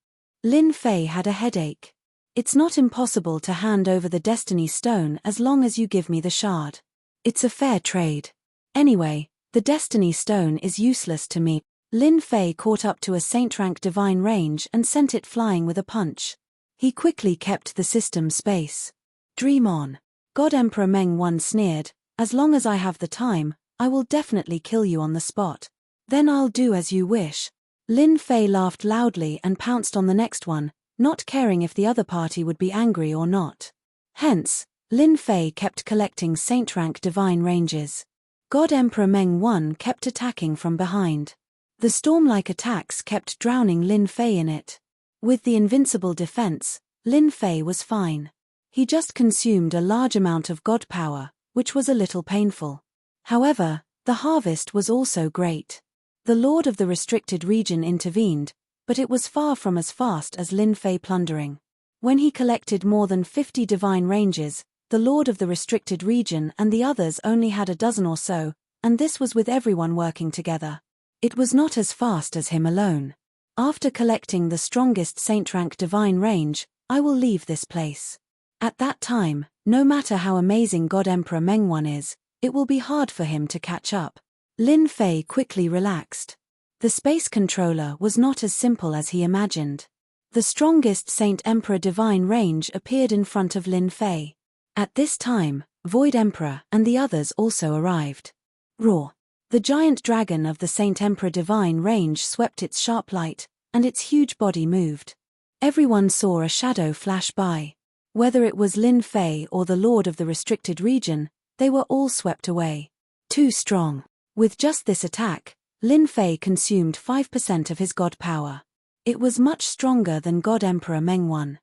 Lin Fei had a headache. It's not impossible to hand over the Destiny Stone as long as you give me the shard. It's a fair trade. Anyway, the Destiny Stone is useless to me. Lin Fei caught up to a saint-rank divine range and sent it flying with a punch. He quickly kept the system space. Dream on. God Emperor Meng 1 sneered, as long as I have the time, I will definitely kill you on the spot. Then I'll do as you wish. Lin Fei laughed loudly and pounced on the next one, not caring if the other party would be angry or not. Hence, Lin Fei kept collecting saint-rank divine ranges. God Emperor Meng I kept attacking from behind. The storm-like attacks kept drowning Lin Fei in it. With the invincible defense, Lin Fei was fine. He just consumed a large amount of god power, which was a little painful. However, the harvest was also great. The Lord of the restricted region intervened, but it was far from as fast as Lin Fei plundering. When he collected more than 50 divine ranges, the Lord of the restricted region and the others only had a dozen or so, and this was with everyone working together. It was not as fast as him alone. After collecting the strongest saint-rank divine range, I will leave this place. At that time, no matter how amazing God Emperor Meng I is, it will be hard for him to catch up. Lin Fei quickly relaxed. The space controller was not as simple as he imagined. The strongest Saint Emperor divine range appeared in front of Lin Fei. At this time, Void Emperor and the others also arrived. Roar! The giant dragon of the Saint Emperor divine range swept its sharp light, and its huge body moved. Everyone saw a shadow flash by. Whether it was Lin Fei or the Lord of the restricted region, they were all swept away. Too strong. With just this attack, Lin Fei consumed 5% of his god power. It was much stronger than God Emperor Meng I.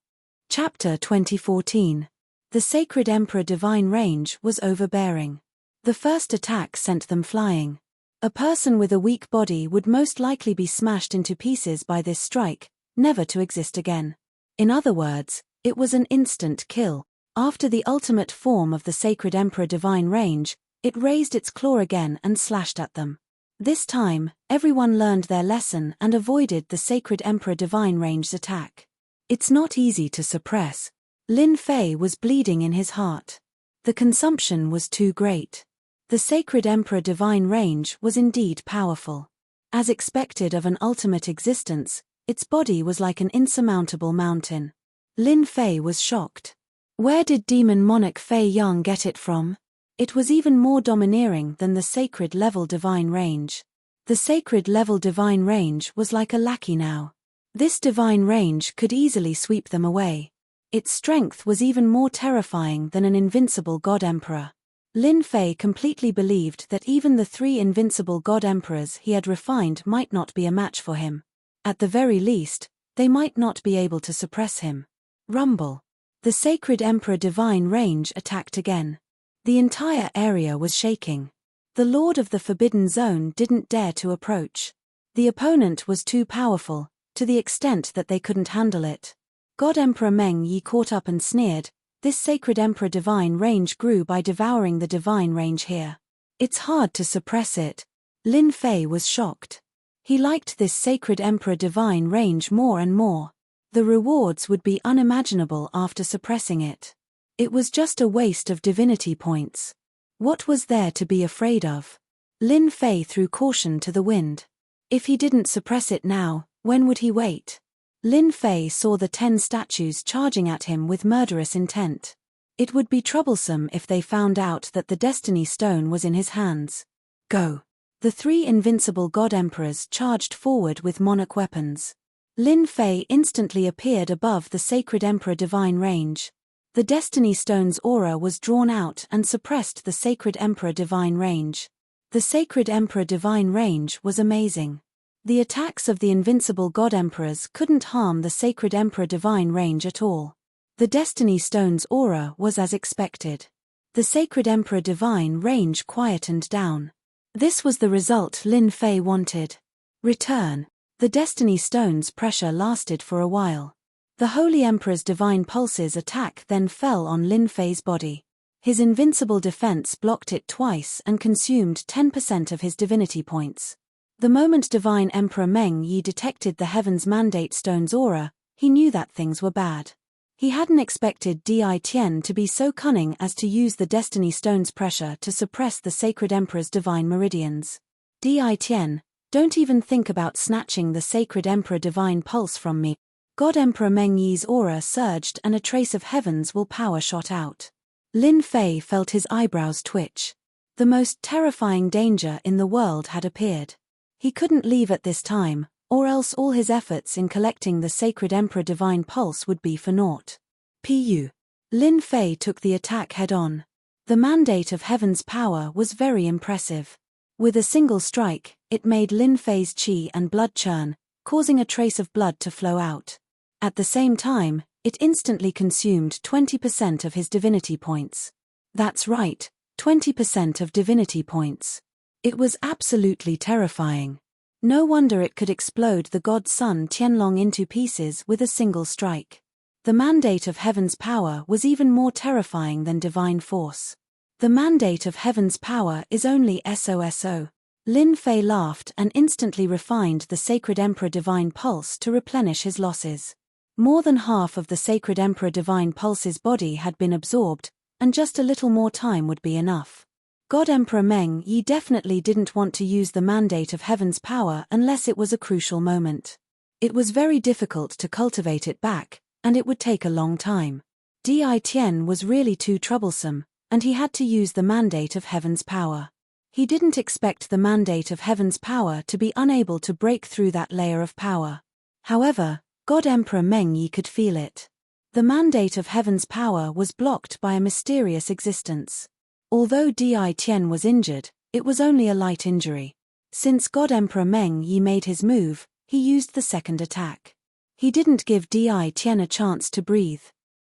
Chapter 2014. The Sacred Emperor Divine Range was overbearing. The first attack sent them flying. A person with a weak body would most likely be smashed into pieces by this strike, never to exist again. In other words, it was an instant kill. After the ultimate form of the Sacred Emperor Divine Range, it raised its claw again and slashed at them. This time, everyone learned their lesson and avoided the Sacred Emperor Divine Range's attack. It's not easy to suppress. Lin Fei was bleeding in his heart. The consumption was too great. The Sacred Emperor Divine Range was indeed powerful. As expected of an ultimate existence, its body was like an insurmountable mountain. Lin Fei was shocked. Where did Demon Monarch Fei Yang get it from? It was even more domineering than the Sacred Level Divine Range. The Sacred Level Divine Range was like a lackey now. This divine range could easily sweep them away. Its strength was even more terrifying than an invincible God Emperor. Lin Fei completely believed that even the 3 invincible God Emperors he had refined might not be a match for him. At the very least, they might not be able to suppress him. Rumble. The Sacred Emperor Divine Range attacked again. The entire area was shaking. The Lord of the Forbidden Zone didn't dare to approach. The opponent was too powerful, to the extent that they couldn't handle it. God Emperor Meng Yi caught up and sneered, this Sacred Emperor Divine Range grew by devouring the divine range here. It's hard to suppress it. Lin Fei was shocked. He liked this Sacred Emperor Divine Range more and more. The rewards would be unimaginable after suppressing it. It was just a waste of divinity points. What was there to be afraid of? Lin Fei threw caution to the wind. If he didn't suppress it now, when would he wait? Lin Fei saw the 10 statues charging at him with murderous intent. It would be troublesome if they found out that the Destiny Stone was in his hands. Go! The 3 invincible God Emperors charged forward with monarch weapons. Lin Fei instantly appeared above the Sacred Emperor Divine Range. The Destiny Stone's aura was drawn out and suppressed the Sacred Emperor Divine Range. The Sacred Emperor Divine Range was amazing. The attacks of the invincible God Emperors couldn't harm the Sacred Emperor Divine Range at all. The Destiny Stone's aura was as expected. The Sacred Emperor Divine Range quietened down. This was the result Lin Fei wanted. Return. The Destiny Stone's pressure lasted for a while. The Holy Emperor's divine pulse's attack then fell on Lin Fei's body. His invincible defense blocked it twice and consumed 10% of his divinity points. The moment Divine Emperor Meng Yi detected the Heaven's Mandate Stone's aura, he knew that things were bad. He hadn't expected Di Tian to be so cunning as to use the Destiny Stone's pressure to suppress the Sacred Emperor's divine meridians. Di Tian, don't even think about snatching the Sacred Emperor Divine Pulse from me. God Emperor Meng Yi's aura surged and a trace of Heaven's will power shot out. Lin Fei felt his eyebrows twitch. The most terrifying danger in the world had appeared. He couldn't leave at this time, or else all his efforts in collecting the Sacred Emperor Divine Pulse would be for naught. Pu. Lin Fei took the attack head-on. The mandate of heaven's power was very impressive. With a single strike, it made Lin Fei's qi and blood churn, causing a trace of blood to flow out. At the same time, it instantly consumed 20% of his divinity points. That's right, 20% of divinity points. It was absolutely terrifying. No wonder it could explode the god Sun Tianlong into pieces with a single strike. The mandate of heaven's power was even more terrifying than divine force. The mandate of heaven's power is only SOSO. Lin Fei laughed and instantly refined the Sacred Emperor Divine Pulse to replenish his losses. More than half of the Sacred Emperor Divine Pulse's body had been absorbed, and just a little more time would be enough. God Emperor Meng Yi definitely didn't want to use the mandate of heaven's power unless it was a crucial moment. It was very difficult to cultivate it back, and it would take a long time. Di Tian was really too troublesome, and he had to use the mandate of heaven's power. He didn't expect the mandate of heaven's power to be unable to break through that layer of power. However, God Emperor Meng Yi could feel it. The mandate of heaven's power was blocked by a mysterious existence. Although Di Tian was injured, it was only a light injury. Since God Emperor Meng Yi made his move, he used the second attack. He didn't give Di Tian a chance to breathe.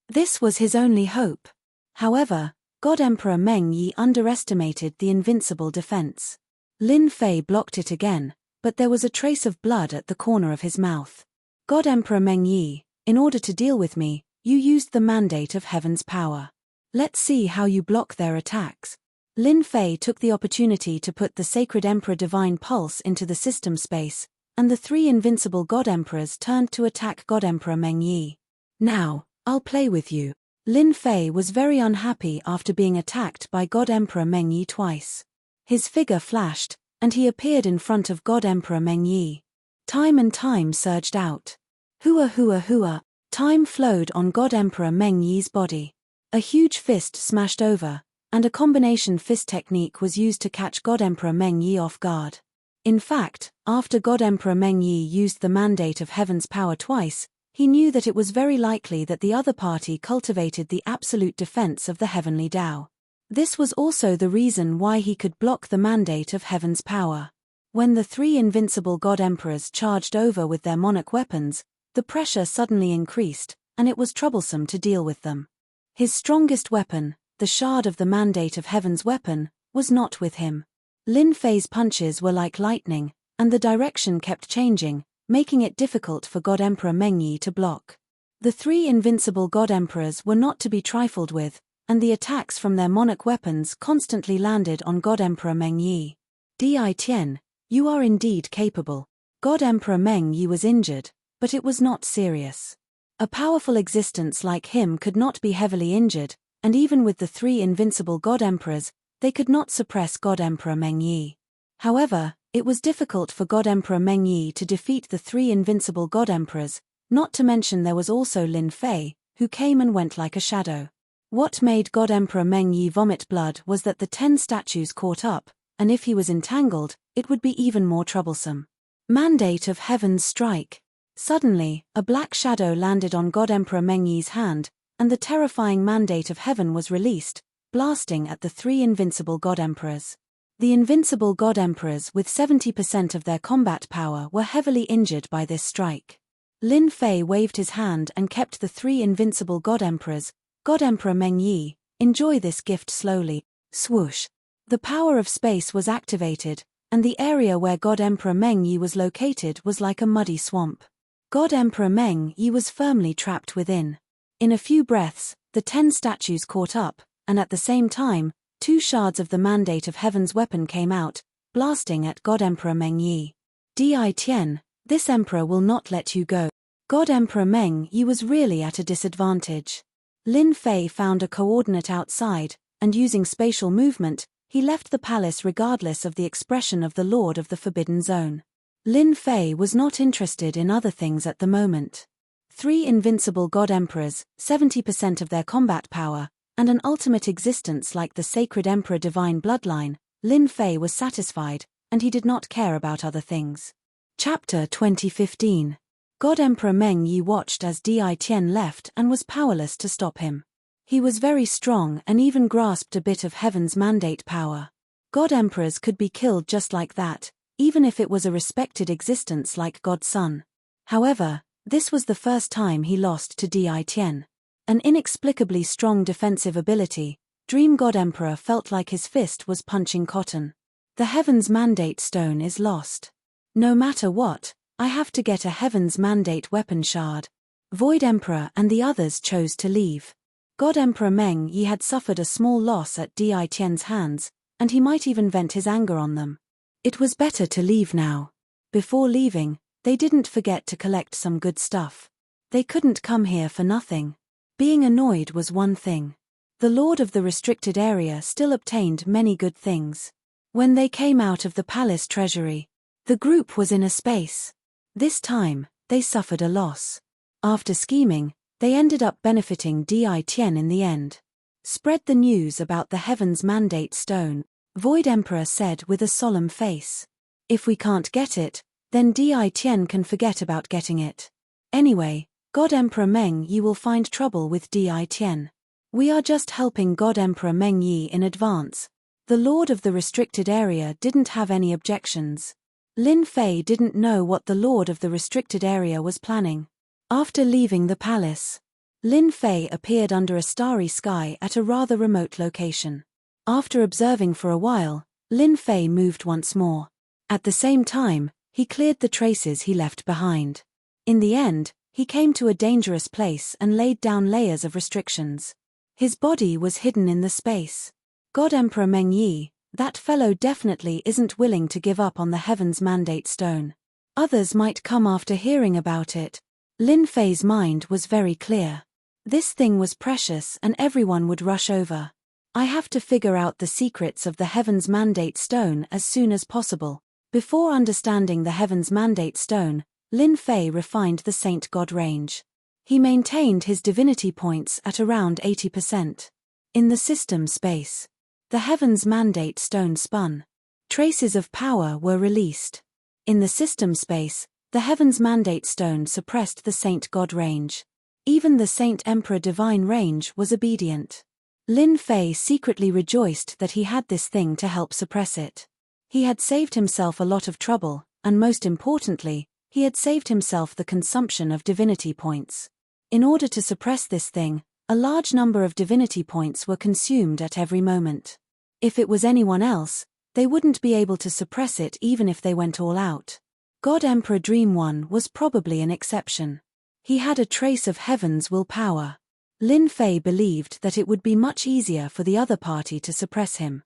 This was his only hope. However, God Emperor Meng Yi underestimated the invincible defense. Lin Fei blocked it again, but there was a trace of blood at the corner of his mouth. God Emperor Meng Yi, in order to deal with me, you used the mandate of heaven's power. Let's see how you block their attacks. Lin Fei took the opportunity to put the Sacred Emperor Divine Pulse into the system space, and the three invincible God Emperors turned to attack God Emperor Meng Yi. Now, I'll play with you. Lin Fei was very unhappy after being attacked by God Emperor Meng Yi twice. His figure flashed, and he appeared in front of God Emperor Meng Yi. Time and time surged out. Hua hua hua, time flowed on God Emperor Meng Yi's body. A huge fist smashed over, and a combination fist technique was used to catch God Emperor Meng Yi off guard. In fact, after God Emperor Meng Yi used the mandate of heaven's power twice, he knew that it was very likely that the other party cultivated the absolute defense of the heavenly Tao. This was also the reason why he could block the mandate of heaven's power. When the three invincible God Emperors charged over with their monarch weapons, the pressure suddenly increased, and it was troublesome to deal with them. His strongest weapon, the shard of the mandate of heaven's weapon, was not with him. Lin Fei's punches were like lightning, and the direction kept changing, making it difficult for God Emperor Meng Yi to block. The three invincible God Emperors were not to be trifled with, and the attacks from their monarch weapons constantly landed on God Emperor Meng Yi. Di Tian, you are indeed capable. God Emperor Meng Yi was injured, but it was not serious. A powerful existence like him could not be heavily injured, and even with the three invincible God Emperors, they could not suppress God Emperor Meng Yi. However, it was difficult for God Emperor Meng Yi to defeat the three invincible God Emperors, not to mention there was also Lin Fei, who came and went like a shadow. What made God Emperor Meng Yi vomit blood was that the 10 statues caught up, and if he was entangled, it would be even more troublesome. Mandate of Heaven's Strike. Suddenly, a black shadow landed on God Emperor Meng Yi's hand, and the terrifying mandate of heaven was released, blasting at the three invincible God Emperors. The invincible God Emperors with 70% of their combat power were heavily injured by this strike. Lin Fei waved his hand and kept the three invincible God Emperors. God Emperor Meng Yi, enjoy this gift slowly. Swoosh. The power of space was activated, and the area where God Emperor Meng Yi was located was like a muddy swamp. God Emperor Meng Yi was firmly trapped within. In a few breaths, the 10 statues caught up, and at the same time, 2 shards of the mandate of heaven's weapon came out, blasting at God Emperor Meng Yi. Di Tian, this emperor will not let you go. God Emperor Meng Yi was really at a disadvantage. Lin Fei found a coordinate outside, and using spatial movement, he left the palace regardless of the expression of the Lord of the Forbidden Zone. Lin Fei was not interested in other things at the moment. 3 invincible God Emperors, 70% of their combat power, and an ultimate existence like the Sacred Emperor Divine Bloodline, Lin Fei was satisfied, and he did not care about other things. Chapter 2015. God Emperor Meng Yi watched as Di Tian left and was powerless to stop him. He was very strong and even grasped a bit of heaven's mandate power. God emperors could be killed just like that, even if it was a respected existence like God's son. However, this was the first time he lost to Di Tian. An inexplicably strong defensive ability, Dream God Emperor felt like his fist was punching cotton. The Heaven's Mandate Stone is lost. No matter what, I have to get a Heaven's Mandate weapon shard. Void Emperor and the others chose to leave. God Emperor Meng Yi had suffered a small loss at Di Tian's hands, and he might even vent his anger on them. It was better to leave now. Before leaving, they didn't forget to collect some good stuff. They couldn't come here for nothing. Being annoyed was one thing. The Lord of the restricted area still obtained many good things. When they came out of the palace treasury, the group was in a space. This time, they suffered a loss. After scheming, they ended up benefiting Di Tian in the end. Spread the news about the Heaven's Mandate Stone, Void Emperor said with a solemn face. If we can't get it, then Di Tian can forget about getting it. Anyway, God Emperor Meng Yi will find trouble with Di Tian. We are just helping God Emperor Meng Yi in advance. The Lord of the restricted area didn't have any objections. Lin Fei didn't know what the Lord of the restricted area was planning. After leaving the palace, Lin Fei appeared under a starry sky at a rather remote location. After observing for a while, Lin Fei moved once more. At the same time, he cleared the traces he left behind. In the end, he came to a dangerous place and laid down layers of restrictions. His body was hidden in the space. God Emperor Meng Yi, that fellow definitely isn't willing to give up on the Heaven's Mandate Stone. Others might come after hearing about it. Lin Fei's mind was very clear. This thing was precious and everyone would rush over. I have to figure out the secrets of the Heaven's Mandate Stone as soon as possible. Before understanding the Heaven's Mandate Stone, Lin Fei refined the Saint God range. He maintained his divinity points at around 80%. In the system space, the Heaven's Mandate Stone spun. Traces of power were released. In the system space, the Heaven's Mandate Stone suppressed the Saint God range. Even the Saint Emperor Divine range was obedient. Lin Fei secretly rejoiced that he had this thing to help suppress it. He had saved himself a lot of trouble, and most importantly, he had saved himself the consumption of divinity points. In order to suppress this thing, a large number of divinity points were consumed at every moment. If it was anyone else, they wouldn't be able to suppress it even if they went all out. God Emperor Dream One was probably an exception. He had a trace of heaven's willpower. Lin Fei believed that it would be much easier for the other party to suppress him.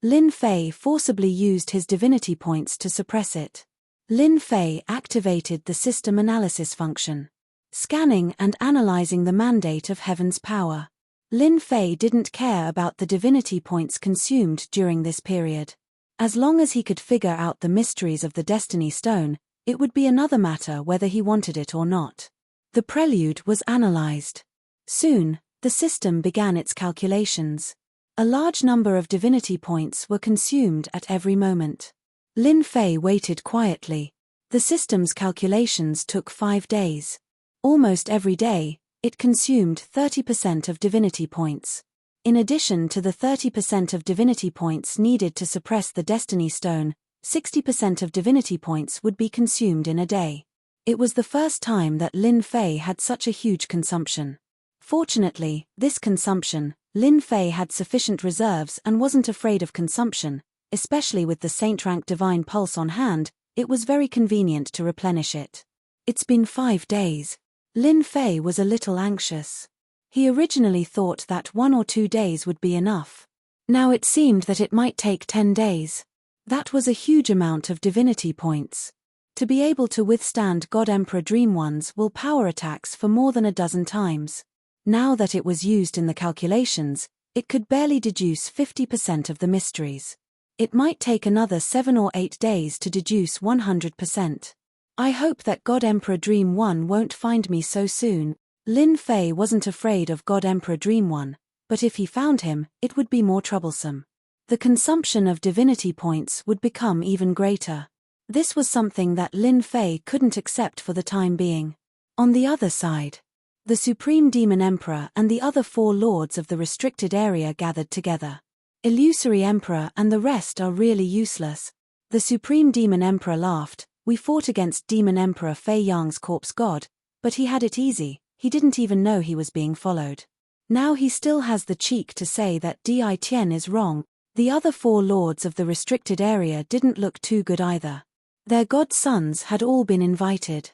Lin Fei forcibly used his divinity points to suppress it. Lin Fei activated the system analysis function, scanning and analyzing the mandate of heaven's power. Lin Fei didn't care about the divinity points consumed during this period. As long as he could figure out the mysteries of the Destiny Stone, it would be another matter whether he wanted it or not. The prelude was analyzed. Soon, the system began its calculations. A large number of divinity points were consumed at every moment. Lin Fei waited quietly. The system's calculations took 5 days. Almost every day, it consumed 30% of divinity points. In addition to the 30% of divinity points needed to suppress the Destiny Stone, 60% of divinity points would be consumed in a day. It was the first time that Lin Fei had such a huge consumption. Fortunately, this consumption, Lin Fei had sufficient reserves and wasn't afraid of consumption, especially with the Saint Rank Divine Pulse on hand. It was very convenient to replenish it. It's been 5 days. Lin Fei was a little anxious. He originally thought that 1 or 2 days would be enough. Now it seemed that it might take 10 days. That was a huge amount of divinity points. To be able to withstand God Emperor Dream One's will power attacks for more than a dozen times. Now that it was used in the calculations, it could barely deduce 50% of the mysteries. It might take another 7 or 8 days to deduce 100%. I hope that God Emperor Dream One won't find me so soon. Lin Fei wasn't afraid of God Emperor Dream One, but if he found him, it would be more troublesome. The consumption of divinity points would become even greater. This was something that Lin Fei couldn't accept for the time being. On the other side, The Supreme Demon Emperor and the other 4 lords of the restricted area gathered together. Illusory Emperor and the rest are really useless. The Supreme Demon Emperor laughed. We fought against Demon Emperor Fei Yang's corpse god, but he had it easy, he didn't even know he was being followed. Now he still has the cheek to say that Di Tian is wrong. The other 4 lords of the restricted area didn't look too good either. Their god sons had all been invited.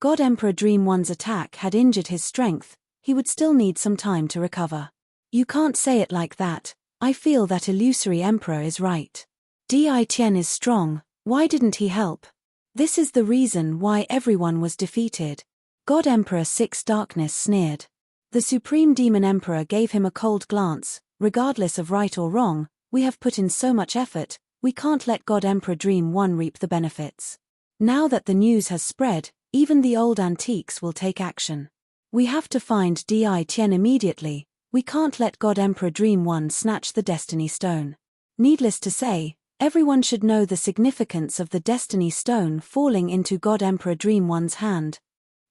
God Emperor Dream One's attack had injured his strength, he would still need some time to recover. You can't say it like that, I feel that Illusory Emperor is right. Di Tian is strong, why didn't he help? This is the reason why everyone was defeated. God Emperor 6 Darkness sneered. The Supreme Demon Emperor gave him a cold glance. Regardless of right or wrong, we have put in so much effort, we can't let God Emperor Dream One reap the benefits. Now that the news has spread, even the old antiques will take action. We have to find Di Tian immediately, we can't let God Emperor Dream One snatch the Destiny Stone. Needless to say, everyone should know the significance of the Destiny Stone falling into God Emperor Dream One's hand.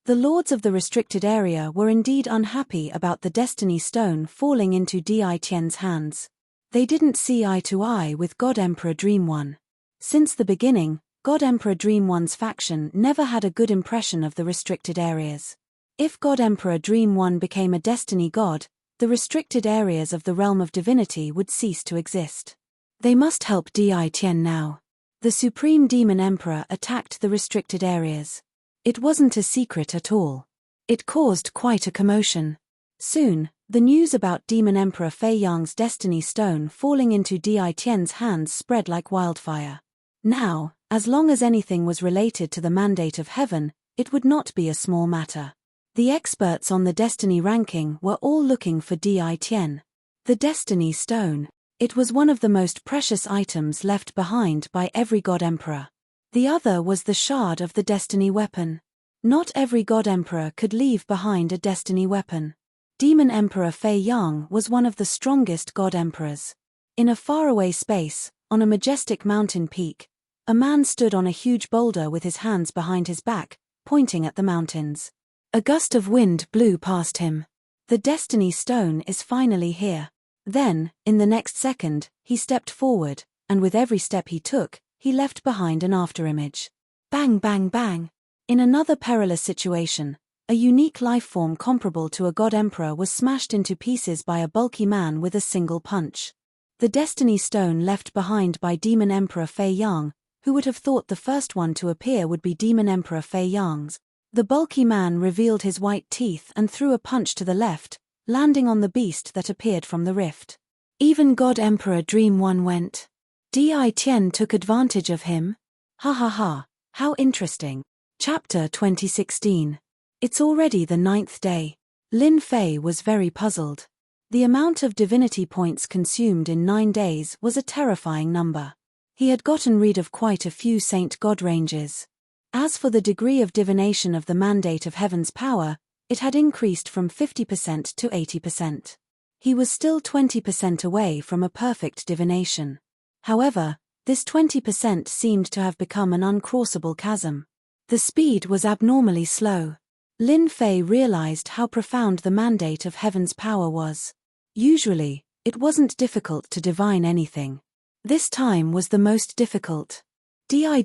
The lords of the restricted area were indeed unhappy about the Destiny Stone falling into Di Tian's hands. They didn't see eye to eye with God Emperor Dream One. Since the beginning, God Emperor Dream One's faction never had a good impression of the restricted areas. If God Emperor Dream One became a destiny god, the restricted areas of the realm of divinity would cease to exist. They must help Di Tian now. The Supreme Demon Emperor attacked the restricted areas. It wasn't a secret at all. It caused quite a commotion. Soon, the news about Demon Emperor Fei Yang's Destiny Stone falling into Di Tian's hands spread like wildfire. Now, as long as anything was related to the mandate of heaven, it would not be a small matter. The experts on the Destiny ranking were all looking for Di Tian. The Destiny Stone. It was one of the most precious items left behind by every God Emperor. The other was the shard of the Destiny weapon. Not every God Emperor could leave behind a Destiny weapon. Demon Emperor Fei Yang was one of the strongest God Emperors. In a faraway space, on a majestic mountain peak, a man stood on a huge boulder with his hands behind his back, pointing at the mountains. A gust of wind blew past him. The Destiny Stone is finally here. Then, in the next second, he stepped forward, and with every step he took, he left behind an afterimage. Bang bang bang. In another perilous situation, a unique lifeform comparable to a God Emperor was smashed into pieces by a bulky man with a single punch. The Destiny Stone left behind by Demon Emperor Fei Yang, who would have thought the first one to appear would be Demon Emperor Fei Yang's. The bulky man revealed his white teeth and threw a punch to the left, landing on the beast that appeared from the rift. Even God Emperor Dream One went. Di Tian took advantage of him? Ha ha ha, how interesting. Chapter 2016. It's already the 9th day. Lin Fei was very puzzled. The amount of divinity points consumed in 9 days was a terrifying number. He had gotten rid of quite a few Saint God ranges. As for the degree of divination of the mandate of heaven's power, it had increased from 50% to 80%. He was still 20% away from a perfect divination. However, this 20% seemed to have become an uncrossable chasm. The speed was abnormally slow. Lin Fei realized how profound the mandate of heaven's power was. Usually, it wasn't difficult to divine anything. This time was the most difficult. Di.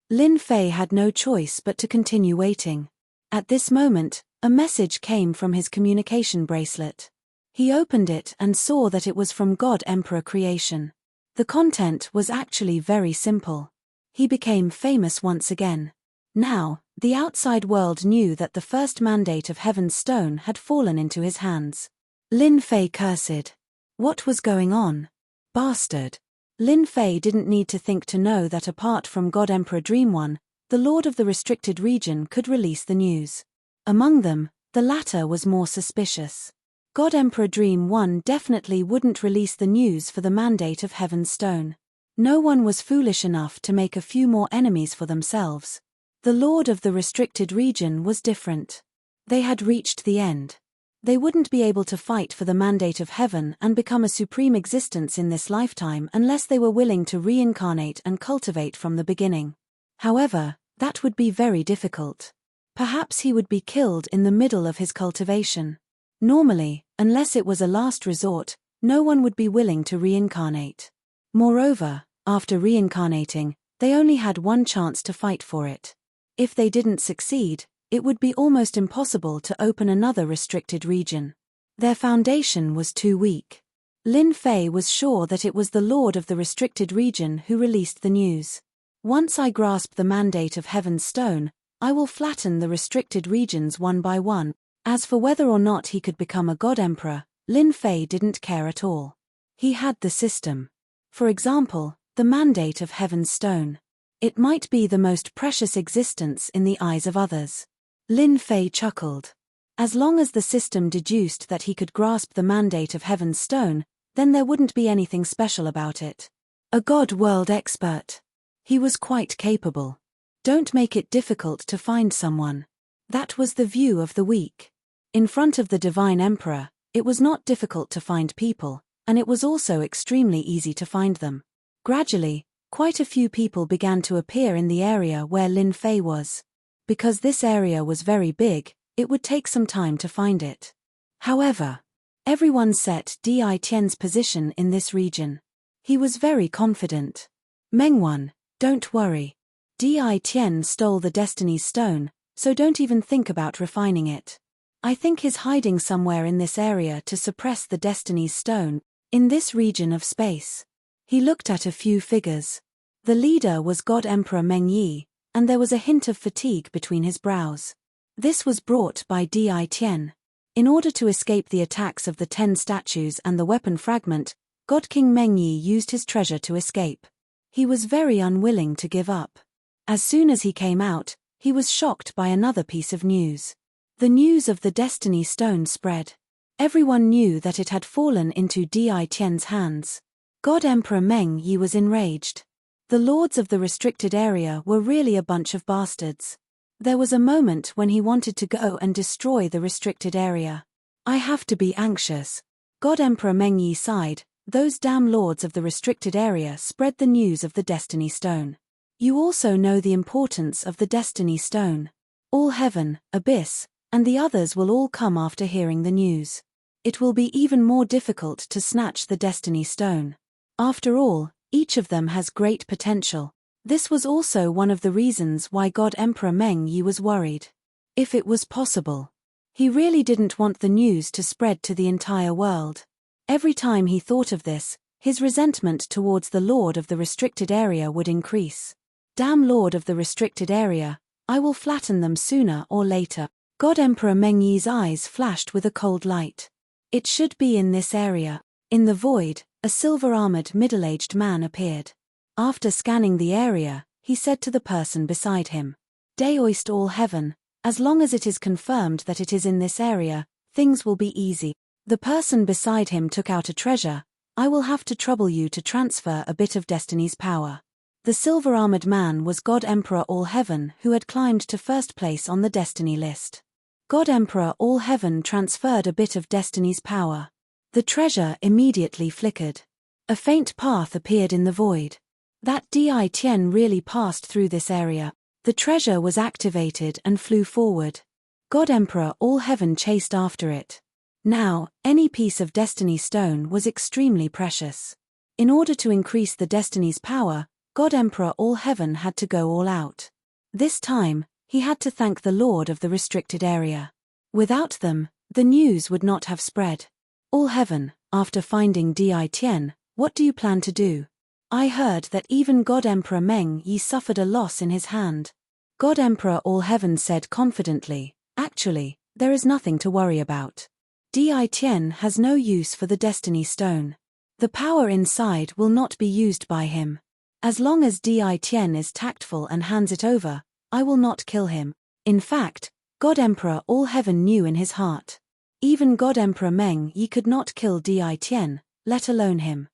Lin Fei had no choice but to continue waiting. At this moment, a message came from his communication bracelet. He opened it and saw that it was from God Emperor Creation. The content was actually very simple. He became famous once again. Now, the outside world knew that the first mandate of Heaven's Stone had fallen into his hands. Lin Fei cursed. What was going on? Bastard. Lin Fei didn't need to think to know that apart from God Emperor Dream One, the Lord of the restricted region could release the news. Among them, the latter was more suspicious. God Emperor Dream One definitely wouldn't release the news for the mandate of Heaven's Stone. No one was foolish enough to make a few more enemies for themselves. The Lord of the restricted region was different. They had reached the end. They wouldn't be able to fight for the mandate of heaven and become a supreme existence in this lifetime unless they were willing to reincarnate and cultivate from the beginning. However, that would be very difficult. Perhaps he would be killed in the middle of his cultivation. Normally, unless it was a last resort, no one would be willing to reincarnate. Moreover, after reincarnating, they only had one chance to fight for it. If they didn't succeed, it would be almost impossible to open another restricted region. Their foundation was too weak. Lin Fei was sure that it was the Lord of the restricted region who released the news. Once I grasp the mandate of Heaven's Stone, I will flatten the restricted regions one by one. As for whether or not he could become a God Emperor, Lin Fei didn't care at all. He had the system. For example, the mandate of Heaven's Stone. It might be the most precious existence in the eyes of others. Lin Fei chuckled. As long as the system deduced that he could grasp the mandate of Heaven's Stone, then there wouldn't be anything special about it. A God world expert. He was quite capable. Don't make it difficult to find someone. That was the view of the weak. In front of the Divine Emperor, it was not difficult to find people, and it was also extremely easy to find them. Gradually, quite a few people began to appear in the area where Lin Fei was. Because this area was very big, it would take some time to find it. However, everyone set Di Tian's position in this region. He was very confident. Mengwan, don't worry. Di Tian stole the Destiny's Stone, so don't even think about refining it. I think he's hiding somewhere in this area to suppress the Destiny's Stone, in this region of space. He looked at a few figures. The leader was God Emperor Meng Yi, and there was a hint of fatigue between his brows. This was brought by Di Tian. In order to escape the attacks of the 10 statues and the weapon fragment, God King Meng Yi used his treasure to escape. He was very unwilling to give up. As soon as he came out, he was shocked by another piece of news. The news of the Destiny Stone spread. Everyone knew that it had fallen into Di Tian's hands. God Emperor Meng Yi was enraged. The lords of the restricted area were really a bunch of bastards. There was a moment when he wanted to go and destroy the restricted area. I have to be anxious. God Emperor Meng Yi sighed. Those damn lords of the restricted area spread the news of the Destiny Stone. You also know the importance of the Destiny Stone. All heaven, abyss, and the others will all come after hearing the news. It will be even more difficult to snatch the Destiny Stone. After all, each of them has great potential. This was also one of the reasons why God Emperor Meng Yi was worried. If it was possible. He really didn't want the news to spread to the entire world. Every time he thought of this, his resentment towards the Lord of the restricted area would increase. Damn Lord of the restricted area, I will flatten them sooner or later. God Emperor Meng Yi's eyes flashed with a cold light. It should be in this area. In the void, a silver-armored middle-aged man appeared. After scanning the area, he said to the person beside him, "Daoist all heaven, as long as it is confirmed that it is in this area, things will be easy." The person beside him took out a treasure. "I will have to trouble you to transfer a bit of Destiny's power." The silver-armored man was God Emperor All Heaven, who had climbed to first place on the Destiny list. God Emperor All Heaven transferred a bit of Destiny's power. The treasure immediately flickered. A faint path appeared in the void. That Di Tian really passed through this area. The treasure was activated and flew forward. God Emperor All Heaven chased after it. Now, any piece of Destiny Stone was extremely precious. In order to increase the Destiny's power, God Emperor All Heaven had to go all out. This time, he had to thank the Lord of the restricted area. Without them, the news would not have spread. All Heaven, after finding Di Tian, what do you plan to do? I heard that even God Emperor Meng Yi suffered a loss in his hand. God Emperor All Heaven said confidently, "Actually, there is nothing to worry about. Di Tian has no use for the Destiny Stone. The power inside will not be used by him. As long as Di Tian is tactful and hands it over, I will not kill him." In fact, God Emperor All Heaven knew in his heart. Even God Emperor Meng Yi could not kill Di Tian, let alone him.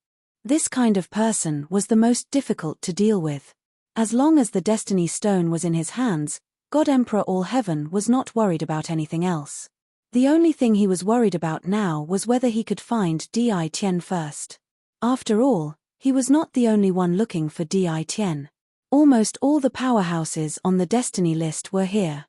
This kind of person was the most difficult to deal with. As long as the Destiny Stone was in his hands, God Emperor All Heaven was not worried about anything else. The only thing he was worried about now was whether he could find Di Tian first. After all, he was not the only one looking for Di Tian. Almost all the powerhouses on the Destiny list were here.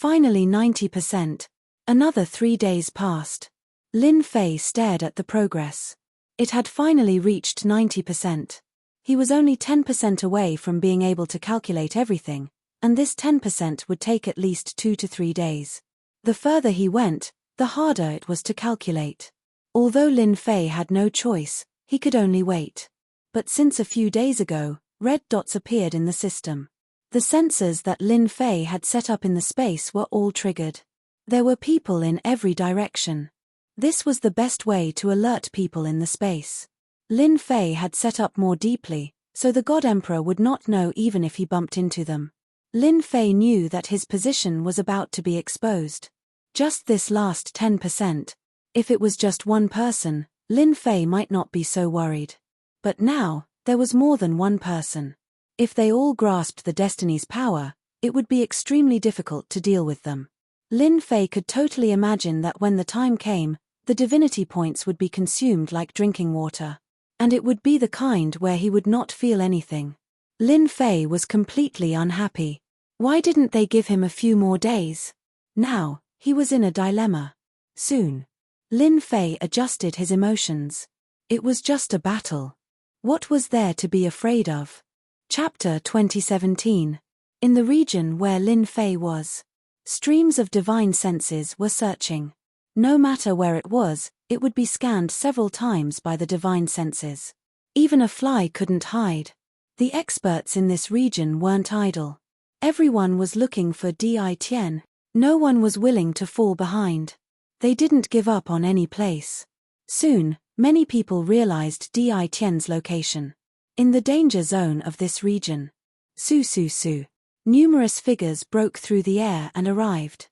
Finally 90%. Another 3 days passed. Lin Fei stared at the progress. It had finally reached 90%. He was only 10% away from being able to calculate everything, and this 10% would take at least 2 to 3 days. The further he went, the harder it was to calculate. Although Lin Fei had no choice, he could only wait. But since a few days ago, red dots appeared in the system. The sensors that Lin Fei had set up in the space were all triggered. There were people in every direction. This was the best way to alert people in the space. Lin Fei had set up more deeply, so the God Emperor would not know even if he bumped into them. Lin Fei knew that his position was about to be exposed. Just this last 10%. If it was just one person, Lin Fei might not be so worried. But now, there was more than one person. If they all grasped the Destiny's power, it would be extremely difficult to deal with them. Lin Fei could totally imagine that when the time came, the divinity points would be consumed like drinking water. And it would be the kind where he would not feel anything. Lin Fei was completely unhappy. Why didn't they give him a few more days? Now, he was in a dilemma. Soon. Lin Fei adjusted his emotions. It was just a battle. What was there to be afraid of? Chapter 2017. In the region where Lin Fei was, streams of divine senses were searching. No matter where it was, it would be scanned several times by the divine senses. Even a fly couldn't hide. The experts in this region weren't idle. Everyone was looking for Di Tian. No one was willing to fall behind. They didn't give up on any place. Soon, many people realized Di Tian's location. In the danger zone of this region. Su. Numerous figures broke through the air and arrived.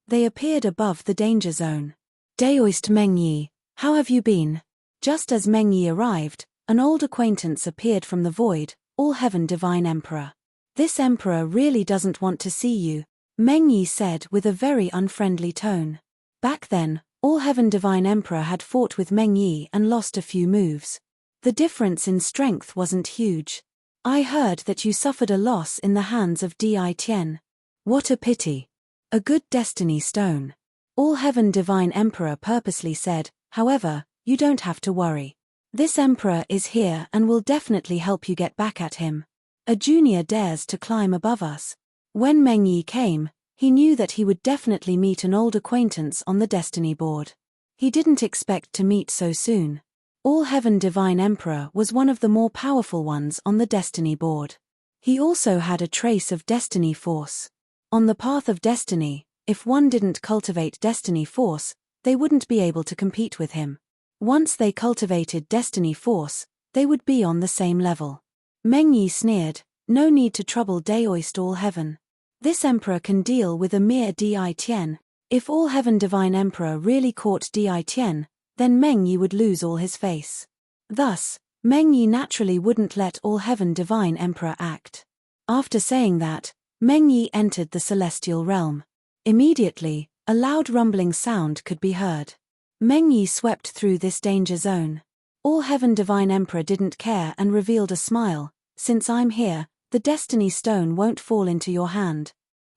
They appeared above the danger zone. Daoist Meng Yi, how have you been? Just as Meng Yi arrived, an old acquaintance appeared from the void, All Heaven Divine Emperor. This emperor really doesn't want to see you, Meng Yi said with a very unfriendly tone. Back then, All Heaven Divine Emperor had fought with Meng Yi and lost a few moves. The difference in strength wasn't huge. I heard that you suffered a loss in the hands of Di Tian. What a pity. A good destiny stone. All Heaven Divine Emperor purposely said, however, you don't have to worry. This emperor is here and will definitely help you get back at him. A junior dares to climb above us. When Meng Yi came, he knew that he would definitely meet an old acquaintance on the destiny board. He didn't expect to meet so soon. All Heaven Divine Emperor was one of the more powerful ones on the destiny board. He also had a trace of destiny force. On the path of destiny, if one didn't cultivate destiny force, they wouldn't be able to compete with him. Once they cultivated destiny force, they would be on the same level. Meng Yi sneered, no need to trouble Daoist All Heaven. This emperor can deal with a mere Di Tian. If All Heaven Divine Emperor really caught Di Tian, then Meng Yi would lose all his face. Thus, Meng Yi naturally wouldn't let All Heaven Divine Emperor act. After saying that, Meng Yi entered the celestial realm. Immediately, a loud rumbling sound could be heard. Meng Yi swept through this danger zone. All Heaven Divine Emperor didn't care and revealed a smile. Since I'm here, the destiny stone won't fall into your hand.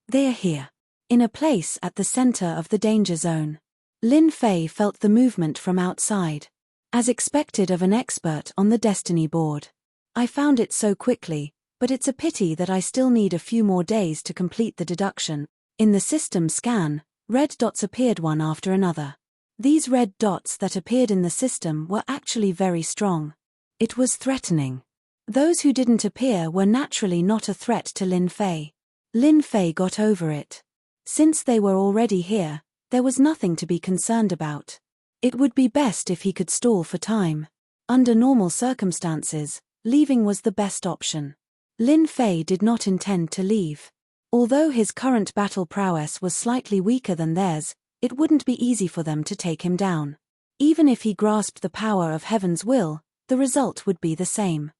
They're here. In a place at the center of the danger zone. Lin Fei felt the movement from outside. As expected of an expert on the destiny board. I found it so quickly, but it's a pity that I still need a few more days to complete the deduction. In the system scan, red dots appeared one after another. These red dots that appeared in the system were actually very strong. It was threatening. Those who didn't appear were naturally not a threat to Lin Fei. Lin Fei got over it. Since they were already here, there was nothing to be concerned about. It would be best if he could stall for time. Under normal circumstances, leaving was the best option. Lin Fei did not intend to leave. Although his current battle prowess was slightly weaker than theirs, it wouldn't be easy for them to take him down. Even if he grasped the power of heaven's will, the result would be the same.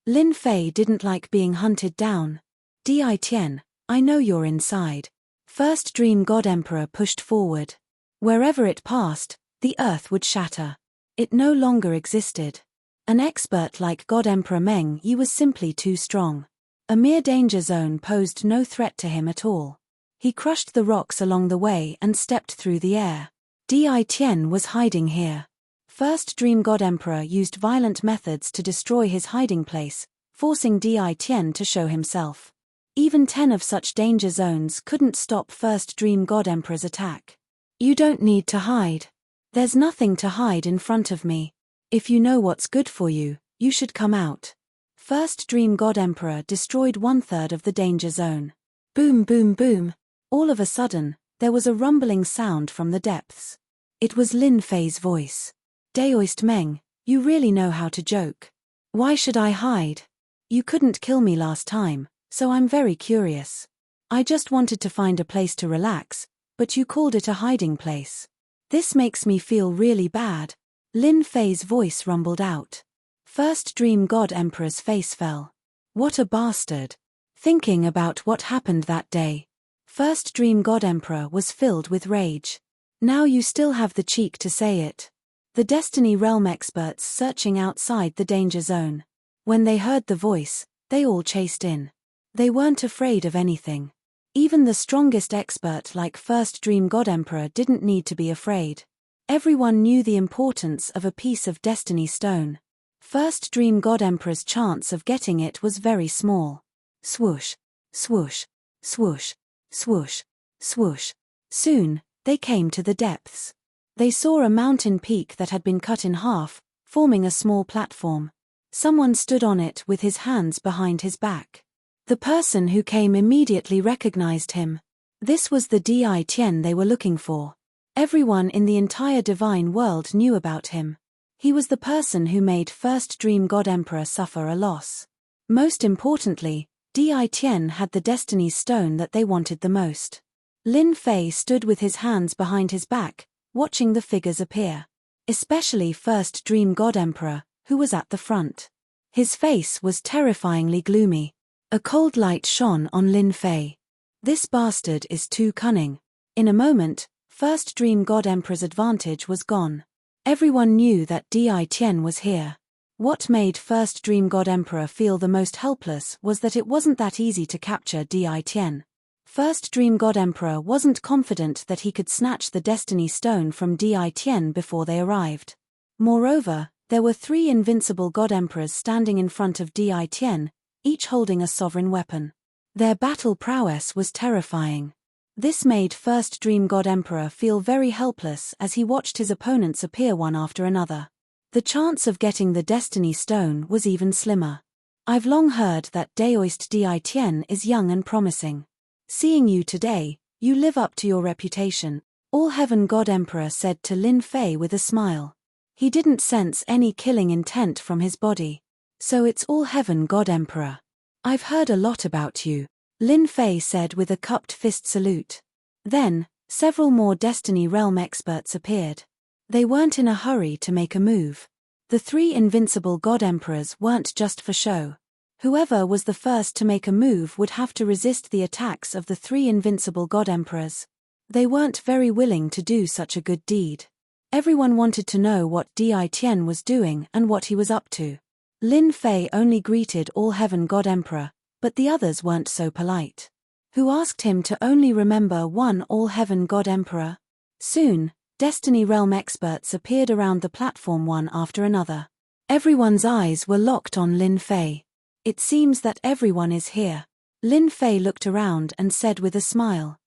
Lin Fei didn't like being hunted down. Di Tian, I know you're inside. First Dream God Emperor pushed forward. Wherever it passed, the earth would shatter. It no longer existed. An expert like God Emperor Meng Yi was simply too strong. A mere danger zone posed no threat to him at all. He crushed the rocks along the way and stepped through the air. Di Tian was hiding here. First Dream God Emperor used violent methods to destroy his hiding place, forcing Di Tian to show himself. Even 10 of such danger zones couldn't stop First Dream God Emperor's attack. You don't need to hide. There's nothing to hide in front of me. If you know what's good for you, you should come out. First Dream God Emperor destroyed 1/3 of the danger zone. Boom, boom, boom. All of a sudden, there was a rumbling sound from the depths. It was Lin Fei's voice. Daoist Meng, you really know how to joke. Why should I hide? You couldn't kill me last time, so I'm very curious. I just wanted to find a place to relax, but you called it a hiding place. This makes me feel really bad. Lin Fei's voice rumbled out. First Dream God Emperor's face fell. What a bastard. Thinking about what happened that day, First Dream God Emperor was filled with rage. Now you still have the cheek to say it. The Destiny Realm experts searching outside the danger zone. When they heard the voice, they all chased in. They weren't afraid of anything. Even the strongest expert like First Dream God Emperor didn't need to be afraid. Everyone knew the importance of a piece of Destiny Stone. First Dream God Emperor's chance of getting it was very small. Swoosh, swoosh, swoosh, swoosh, swoosh. Soon, they came to the depths. They saw a mountain peak that had been cut in half, forming a small platform. Someone stood on it with his hands behind his back. The person who came immediately recognized him. This was the Di Tian they were looking for. Everyone in the entire divine world knew about him. He was the person who made First Dream God Emperor suffer a loss. Most importantly, Di Tian had the Destiny Stone that they wanted the most. Lin Fei stood with his hands behind his back, watching the figures appear. Especially First Dream God Emperor, who was at the front. His face was terrifyingly gloomy. A cold light shone on Lin Fei. This bastard is too cunning. In a moment, First Dream God Emperor's advantage was gone. Everyone knew that Di Tian was here. What made First Dream God Emperor feel the most helpless was that it wasn't that easy to capture Di Tian. First Dream God Emperor wasn't confident that he could snatch the Destiny Stone from Di Tian before they arrived. Moreover, there were 3 invincible God Emperors standing in front of Di Tian, each holding a sovereign weapon. Their battle prowess was terrifying. This made First Dream God Emperor feel very helpless as he watched his opponents appear one after another. The chance of getting the Destiny Stone was even slimmer. I've long heard that Daoist Di Tian is young and promising. Seeing you today, you live up to your reputation, All Heaven God Emperor said to Lin Fei with a smile. He didn't sense any killing intent from his body. So it's All Heaven God Emperor. I've heard a lot about you, Lin Fei said with a cupped fist salute. Then, several more Destiny Realm experts appeared. They weren't in a hurry to make a move. The 3 invincible God Emperors weren't just for show. Whoever was the first to make a move would have to resist the attacks of the 3 invincible God Emperors. They weren't very willing to do such a good deed. Everyone wanted to know what Di Tian was doing and what he was up to. Lin Fei only greeted All Heaven God Emperor, but the others weren't so polite. Who asked him to only remember one All Heaven God Emperor? Soon, Destiny Realm experts appeared around the platform one after another. Everyone's eyes were locked on Lin Fei. It seems that everyone is here. Lin Fei looked around and said with a smile.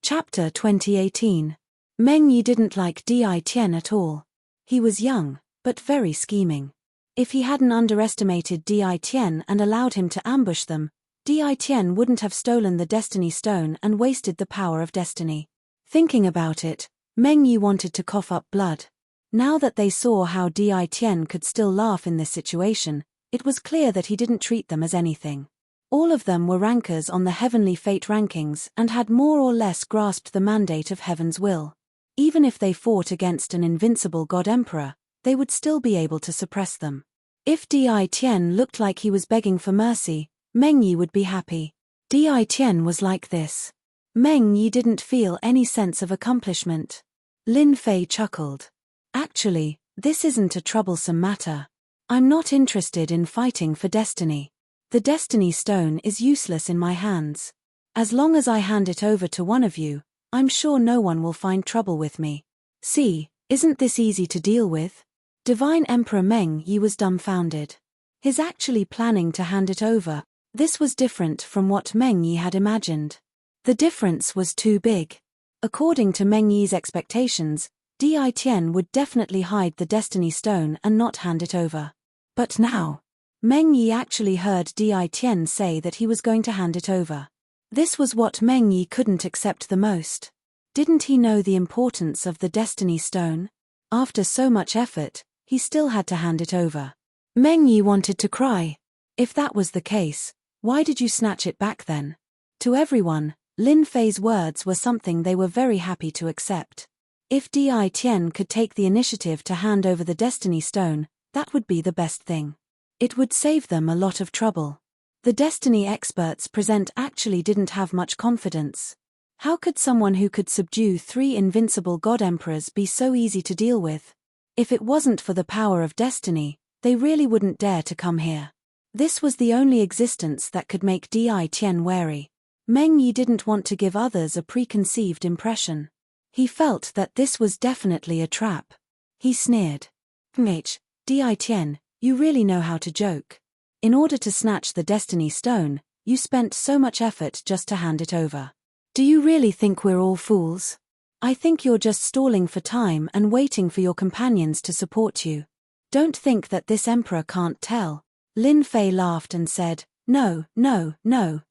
Chapter 2018. Meng Yi didn't like Di Tian at all. He was young, but very scheming. If he hadn't underestimated Di Tian and allowed him to ambush them, Di Tian wouldn't have stolen the Destiny Stone and wasted the power of destiny. Thinking about it, Meng Yi wanted to cough up blood. Now that they saw how Di Tian could still laugh in this situation, it was clear that he didn't treat them as anything. All of them were rankers on the Heavenly Fate rankings and had more or less grasped the mandate of Heaven's will. Even if they fought against an invincible God Emperor, they would still be able to suppress them. If Di Tian looked like he was begging for mercy, Meng Yi would be happy. Di Tian was like this. Meng Yi didn't feel any sense of accomplishment. Lin Fei chuckled. Actually, this isn't a troublesome matter. I'm not interested in fighting for destiny. The Destiny Stone is useless in my hands. As long as I hand it over to one of you, I'm sure no one will find trouble with me. See, isn't this easy to deal with? Divine Emperor Meng Yi was dumbfounded. His actually planning to hand it over, this was different from what Meng Yi had imagined. The difference was too big. According to Meng Yi's expectations, Di Tian would definitely hide the Destiny Stone and not hand it over. But now, Meng Yi actually heard Di Tian say that he was going to hand it over. This was what Meng Yi couldn't accept the most. Didn't he know the importance of the Destiny Stone? After so much effort, he still had to hand it over. Meng Yi wanted to cry. If that was the case, why did you snatch it back then? To everyone, Lin Fei's words were something they were very happy to accept. If Di Tian could take the initiative to hand over the Destiny Stone, that would be the best thing. It would save them a lot of trouble. The Destiny experts present actually didn't have much confidence. How could someone who could subdue 3 invincible God Emperors be so easy to deal with? If it wasn't for the power of destiny, they really wouldn't dare to come here. This was the only existence that could make Di Tian wary. Meng Yi didn't want to give others a preconceived impression. He felt that this was definitely a trap. He sneered. Di Tian, you really know how to joke. In order to snatch the Destiny Stone, you spent so much effort just to hand it over. Do you really think we're all fools? I think you're just stalling for time and waiting for your companions to support you. Don't think that this emperor can't tell. Lin Fei laughed and said, No,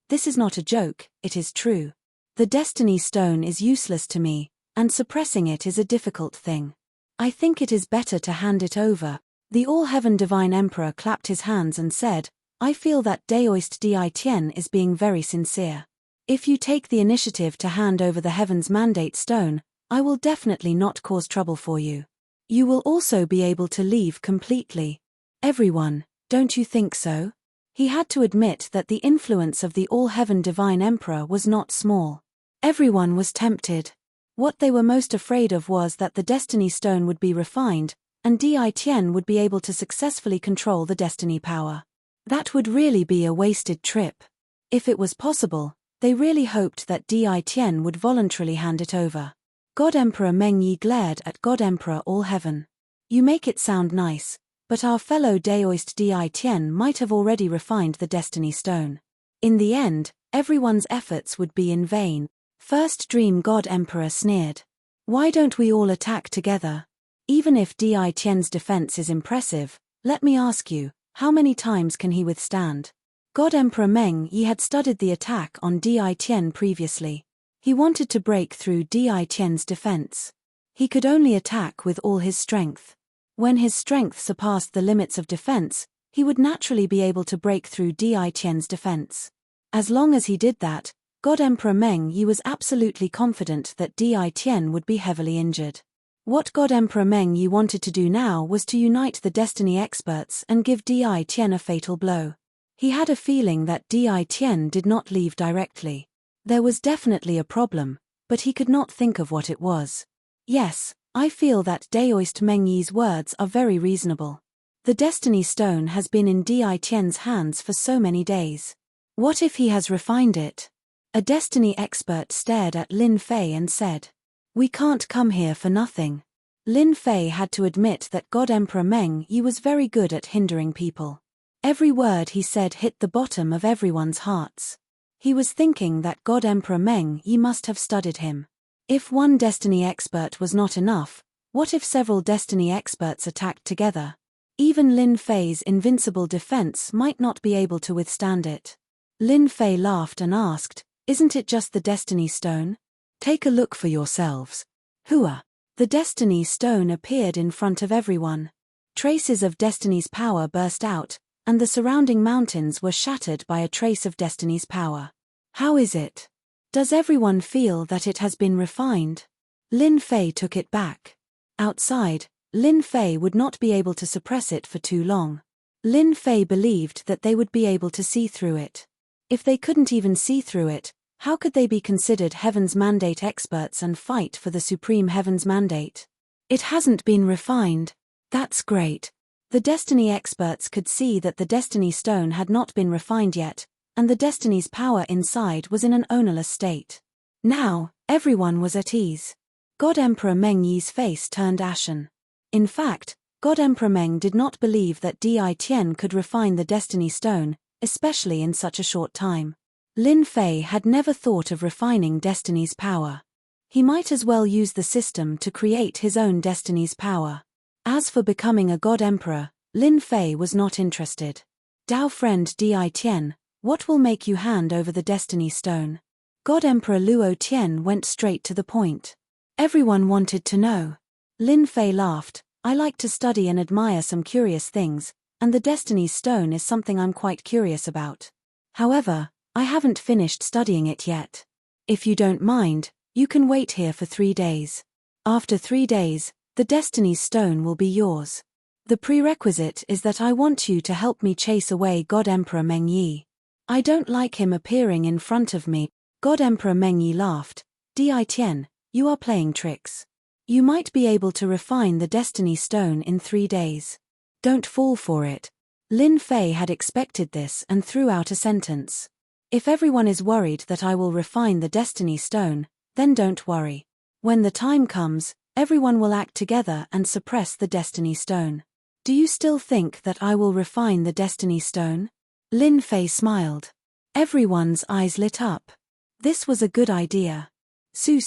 this is not a joke, it is true. The Destiny Stone is useless to me, and suppressing it is a difficult thing. I think it is better to hand it over. The All-Heaven Divine Emperor clapped his hands and said, I feel that Daoist Di Tian is being very sincere. If you take the initiative to hand over the Heaven's Mandate Stone, I will definitely not cause trouble for you. You will also be able to leave completely. Everyone, don't you think so? He had to admit that the influence of the All-Heaven Divine Emperor was not small. Everyone was tempted. What they were most afraid of was that the Destiny Stone would be refined, and Di Tian would be able to successfully control the destiny power. That would really be a wasted trip. If it was possible, they really hoped that Di Tian would voluntarily hand it over. God Emperor Meng Yi glared at God Emperor All-Heaven. You make it sound nice, but our fellow Daoist Di Tian might have already refined the Destiny Stone. In the end, everyone's efforts would be in vain. First Dream God Emperor sneered. Why don't we all attack together? Even if Di Tian's defense is impressive, let me ask you, how many times can he withstand? God Emperor Meng Yi had studied the attack on Di Tian previously. He wanted to break through Di Tian's defense. He could only attack with all his strength. When his strength surpassed the limits of defense, he would naturally be able to break through Di Tian's defense. As long as he did that, God Emperor Meng Yi was absolutely confident that Di Tian would be heavily injured. What God Emperor Meng Yi wanted to do now was to unite the Destiny experts and give Di Tian a fatal blow. He had a feeling that Di Tian did not leave directly. There was definitely a problem, but he could not think of what it was. Yes, I feel that Daoist Meng Yi's words are very reasonable. The Destiny Stone has been in Di Tian's hands for so many days. What if he has refined it? A Destiny expert stared at Lin Fei and said, We can't come here for nothing. Lin Fei had to admit that God Emperor Meng Yi was very good at hindering people. Every word he said hit the bottom of everyone's hearts. He was thinking that God Emperor Meng Yi must have studied him. If one Destiny expert was not enough, what if several Destiny experts attacked together? Even Lin Fei's invincible defense might not be able to withstand it. Lin Fei laughed and asked, Isn't it just the Destiny Stone? Take a look for yourselves. Hua! The Destiny Stone appeared in front of everyone. Traces of Destiny's power burst out, and the surrounding mountains were shattered by a trace of Destiny's power. How is it? Does everyone feel that it has been refined? Lin Fei took it back. Outside, Lin Fei would not be able to suppress it for too long. Lin Fei believed that they would be able to see through it. If they couldn't even see through it, how could they be considered Heaven's Mandate experts and fight for the Supreme Heaven's Mandate? It hasn't been refined. That's great. The Destiny experts could see that the Destiny Stone had not been refined yet, and the destiny's power inside was in an ownerless state. Now, everyone was at ease. God Emperor Meng Yi's face turned ashen. In fact, God Emperor Meng did not believe that Di Tian could refine the Destiny Stone, especially in such a short time. Lin Fei had never thought of refining Destiny's power. He might as well use the system to create his own Destiny's power. As for becoming a God Emperor, Lin Fei was not interested. Dao friend Di Tian, what will make you hand over the Destiny Stone? God Emperor Luo Tian went straight to the point. Everyone wanted to know. Lin Fei laughed. I like to study and admire some curious things, and the Destiny's Stone is something I'm quite curious about. However, I haven't finished studying it yet. If you don't mind, you can wait here for 3 days. After 3 days, the Destiny's Stone will be yours. The prerequisite is that I want you to help me chase away God Emperor Meng Yi. I don't like him appearing in front of me. God Emperor Meng Yi laughed. Di Tian, you are playing tricks. You might be able to refine the Destiny Stone in 3 days. Don't fall for it. Lin Fei had expected this and threw out a sentence. If everyone is worried that I will refine the Destiny Stone, then don't worry. When the time comes, everyone will act together and suppress the Destiny Stone. Do you still think that I will refine the Destiny Stone? Lin Fei smiled. Everyone's eyes lit up. This was a good idea. Su.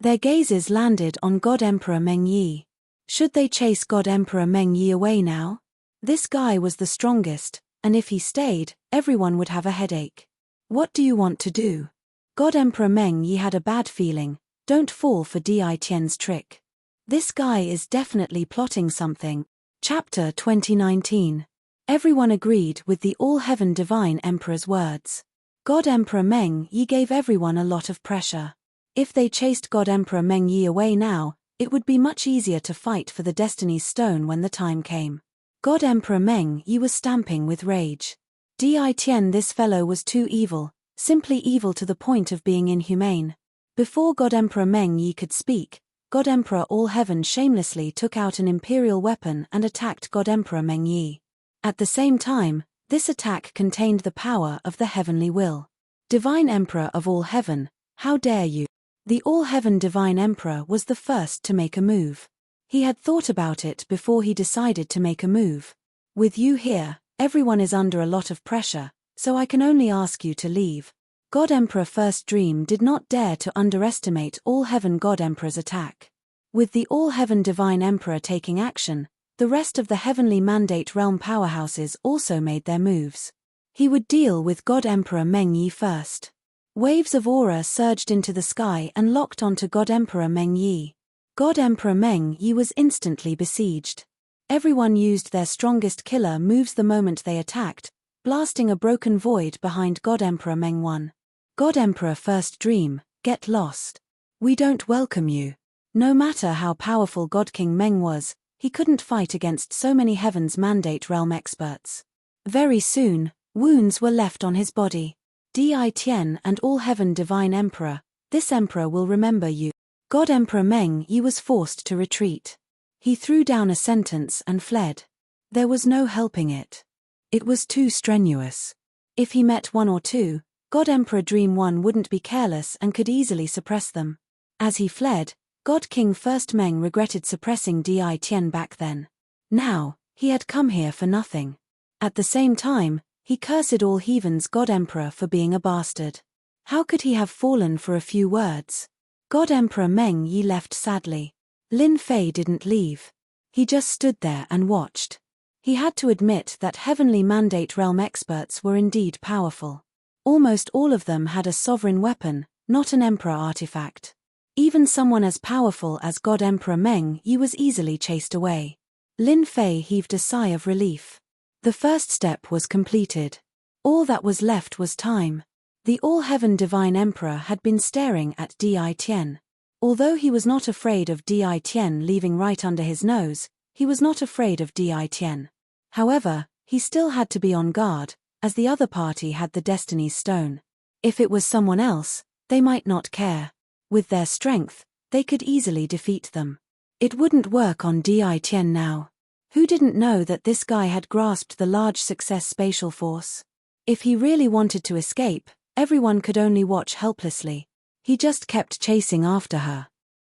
Their gazes landed on God Emperor Meng Yi. Should they chase God Emperor Meng Yi away now? This guy was the strongest, and if he stayed, everyone would have a headache. What do you want to do? God Emperor Meng Yi had a bad feeling. Don't fall for Di Tian's trick. This guy is definitely plotting something. Chapter 2019. Everyone agreed with the All-Heaven Divine Emperor's words. God Emperor Meng Yi gave everyone a lot of pressure. If they chased God Emperor Meng Yi away now, it would be much easier to fight for the Destiny's Stone when the time came. God Emperor Meng Yi was stamping with rage. Di Tian, this fellow was too evil, simply evil to the point of being inhumane. Before God Emperor Meng Yi could speak, God Emperor All-Heaven shamelessly took out an imperial weapon and attacked God Emperor Meng Yi. At the same time, this attack contained the power of the heavenly will. Divine Emperor of all heaven, how dare you? The All-Heaven Divine Emperor was the first to make a move. He had thought about it before he decided to make a move. With you here, everyone is under a lot of pressure, so I can only ask you to leave. God Emperor First Dream did not dare to underestimate All-Heaven God Emperor's attack. With the All-Heaven Divine Emperor taking action, the rest of the heavenly mandate realm powerhouses also made their moves. He would deal with God Emperor Meng Yi first. Waves of aura surged into the sky and locked onto God Emperor Meng Yi. God Emperor Meng Yi was instantly besieged. Everyone used their strongest killer moves the moment they attacked, blasting a broken void behind God Emperor Meng 1. God Emperor First Dream, get lost. We don't welcome you. No matter how powerful God King Meng was, he couldn't fight against so many Heaven's Mandate Realm experts. Very soon, wounds were left on his body. Di Tian and All-Heaven Divine Emperor, this emperor will remember you. God Emperor Meng Yi was forced to retreat. He threw down a sentence and fled. There was no helping it. It was too strenuous. If he met 1 or 2, God Emperor Dream 1 wouldn't be careless and could easily suppress them. As he fled, God King First Meng regretted suppressing Di Tian back then. Now, he had come here for nothing. At the same time, he cursed all heathens God Emperor for being a bastard. How could he have fallen for a few words? God Emperor Meng Yi left sadly. Lin Fei didn't leave. He just stood there and watched. He had to admit that heavenly mandate realm experts were indeed powerful. Almost all of them had a sovereign weapon, not an emperor artifact. Even someone as powerful as God Emperor Meng Yi was easily chased away. Lin Fei heaved a sigh of relief. The first step was completed. All that was left was time. The All-Heaven Divine Emperor had been staring at Di Tian. Although he was not afraid of Di Tian leaving right under his nose, he was not afraid of Di Tian. However, he still had to be on guard, as the other party had the Destiny's Stone. If it was someone else, they might not care. With their strength, they could easily defeat them. It wouldn't work on Di Tian now. Who didn't know that this guy had grasped the large success spatial force? If he really wanted to escape, everyone could only watch helplessly. He just kept chasing after her.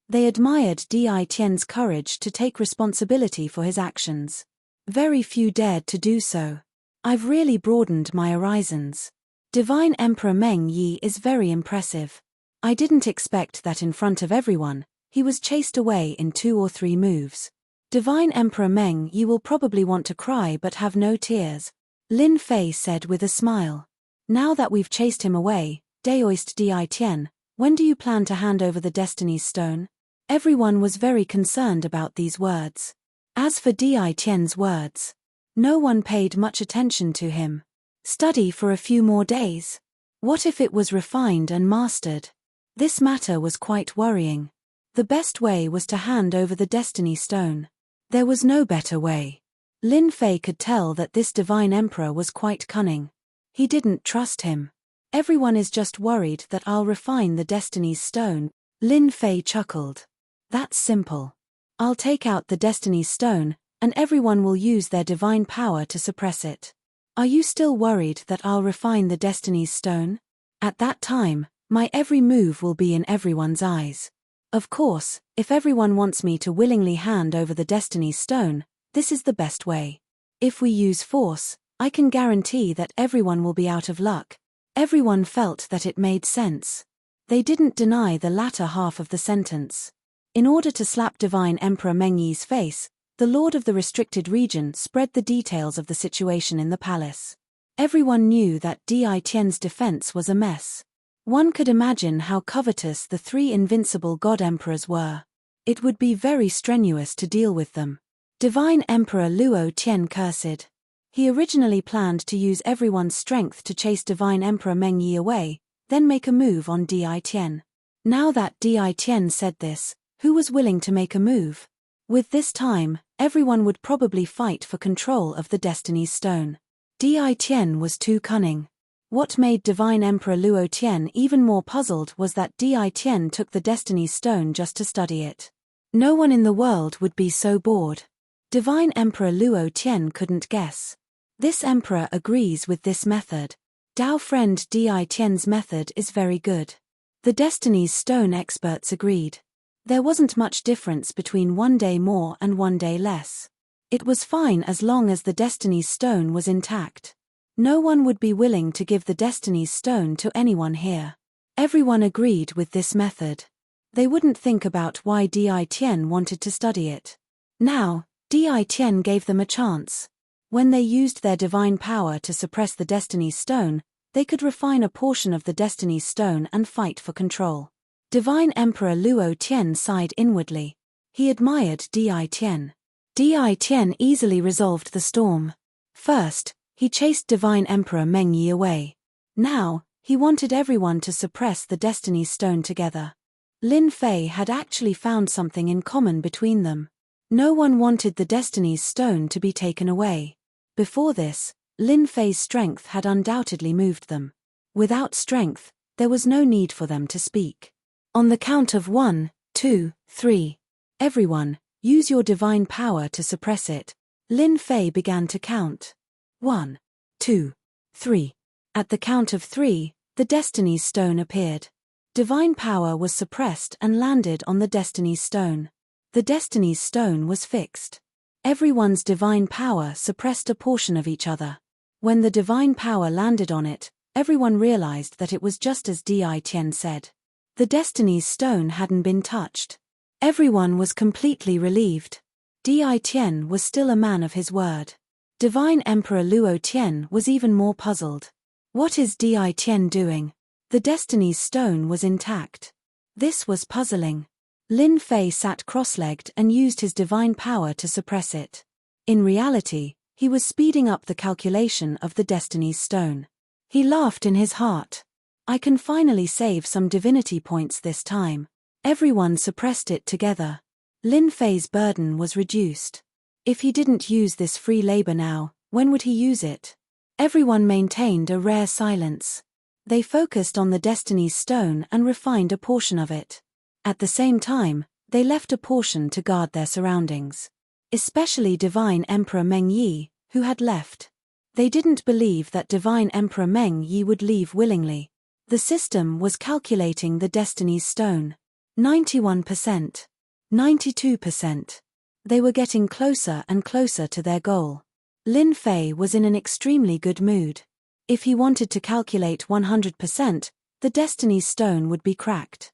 They admired Di Tian's courage to take responsibility for his actions. Very few dared to do so. I've really broadened my horizons. Divine Emperor Meng Yi is very impressive. I didn't expect that in front of everyone, he was chased away in 2 or 3 moves. Divine Emperor Meng Yi will probably want to cry but have no tears. Lin Fei said with a smile. Now that we've chased him away, Daoist Di Tian, when do you plan to hand over the Destiny's Stone? Everyone was very concerned about these words. As for Di Tian's words, no one paid much attention to him. Study for a few more days. What if it was refined and mastered? This matter was quite worrying. The best way was to hand over the Destiny Stone. There was no better way. Lin Fei could tell that this divine emperor was quite cunning. He didn't trust him. Everyone is just worried that I'll refine the Destiny's Stone. Lin Fei chuckled. That's simple. I'll take out the Destiny's Stone, and everyone will use their divine power to suppress it. Are you still worried that I'll refine the Destiny's Stone? At that time, my every move will be in everyone's eyes. Of course, if everyone wants me to willingly hand over the Destiny's Stone, this is the best way. If we use force, I can guarantee that everyone will be out of luck. Everyone felt that it made sense. They didn't deny the latter half of the sentence. In order to slap Divine Emperor Meng Yi's face, the Lord of the Restricted Region spread the details of the situation in the palace. Everyone knew that Di Tian's defense was a mess. One could imagine how covetous the 3 invincible god emperors were. It would be very strenuous to deal with them. Divine Emperor Luo Tian cursed. He originally planned to use everyone's strength to chase Divine Emperor Meng Yi away, then make a move on Di Tian. Now that Di Tian said this, who was willing to make a move? With this time, everyone would probably fight for control of the Destiny's Stone. Di Tian was too cunning. What made Divine Emperor Luo Tian even more puzzled was that Di Tian took the Destiny's Stone just to study it. No one in the world would be so bored. Divine Emperor Luo Tian couldn't guess. This emperor agrees with this method. Dao friend Di Tian's method is very good. The Destiny's Stone experts agreed. There wasn't much difference between 1 day more and 1 day less. It was fine as long as the Destiny's Stone was intact. No one would be willing to give the Destiny's Stone to anyone here. Everyone agreed with this method. They wouldn't think about why Di Tian wanted to study it. Now, Di Tian gave them a chance. When they used their divine power to suppress the Destiny's Stone, they could refine a portion of the Destiny's Stone and fight for control. Divine Emperor Luo Tian sighed inwardly. He admired Di Tian. Di Tian easily resolved the storm. First, he chased Divine Emperor Meng Yi away. Now, he wanted everyone to suppress the Destiny's Stone together. Lin Fei had actually found something in common between them. No one wanted the Destiny's Stone to be taken away. Before this, Lin Fei's strength had undoubtedly moved them. Without strength, there was no need for them to speak. On the count of 1, 2, 3. Everyone, use your divine power to suppress it. Lin Fei began to count. 1, 2, 3. At the count of 3, the Destiny's Stone appeared. Divine power was suppressed and landed on the Destiny's Stone. The Destiny's Stone was fixed. Everyone's divine power suppressed a portion of each other. When the divine power landed on it, everyone realized that it was just as Di Tian said. The Destiny's Stone hadn't been touched. Everyone was completely relieved. Di Tian was still a man of his word. Divine Emperor Luo Tian was even more puzzled. What is Di Tian doing? The Destiny's Stone was intact. This was puzzling. Lin Fei sat cross-legged and used his divine power to suppress it. In reality, he was speeding up the calculation of the Destiny's Stone. He laughed in his heart. I can finally save some divinity points this time. Everyone suppressed it together. Lin Fei's burden was reduced. If he didn't use this free labor now, when would he use it? Everyone maintained a rare silence. They focused on the Destiny's Stone and refined a portion of it. At the same time, they left a portion to guard their surroundings. Especially Divine Emperor Meng Yi, who had left. They didn't believe that Divine Emperor Meng Yi would leave willingly. The system was calculating the Destiny's Stone. 91%. 92%. They were getting closer and closer to their goal. Lin Fei was in an extremely good mood. If he wanted to calculate 100%, the Destiny's Stone would be cracked.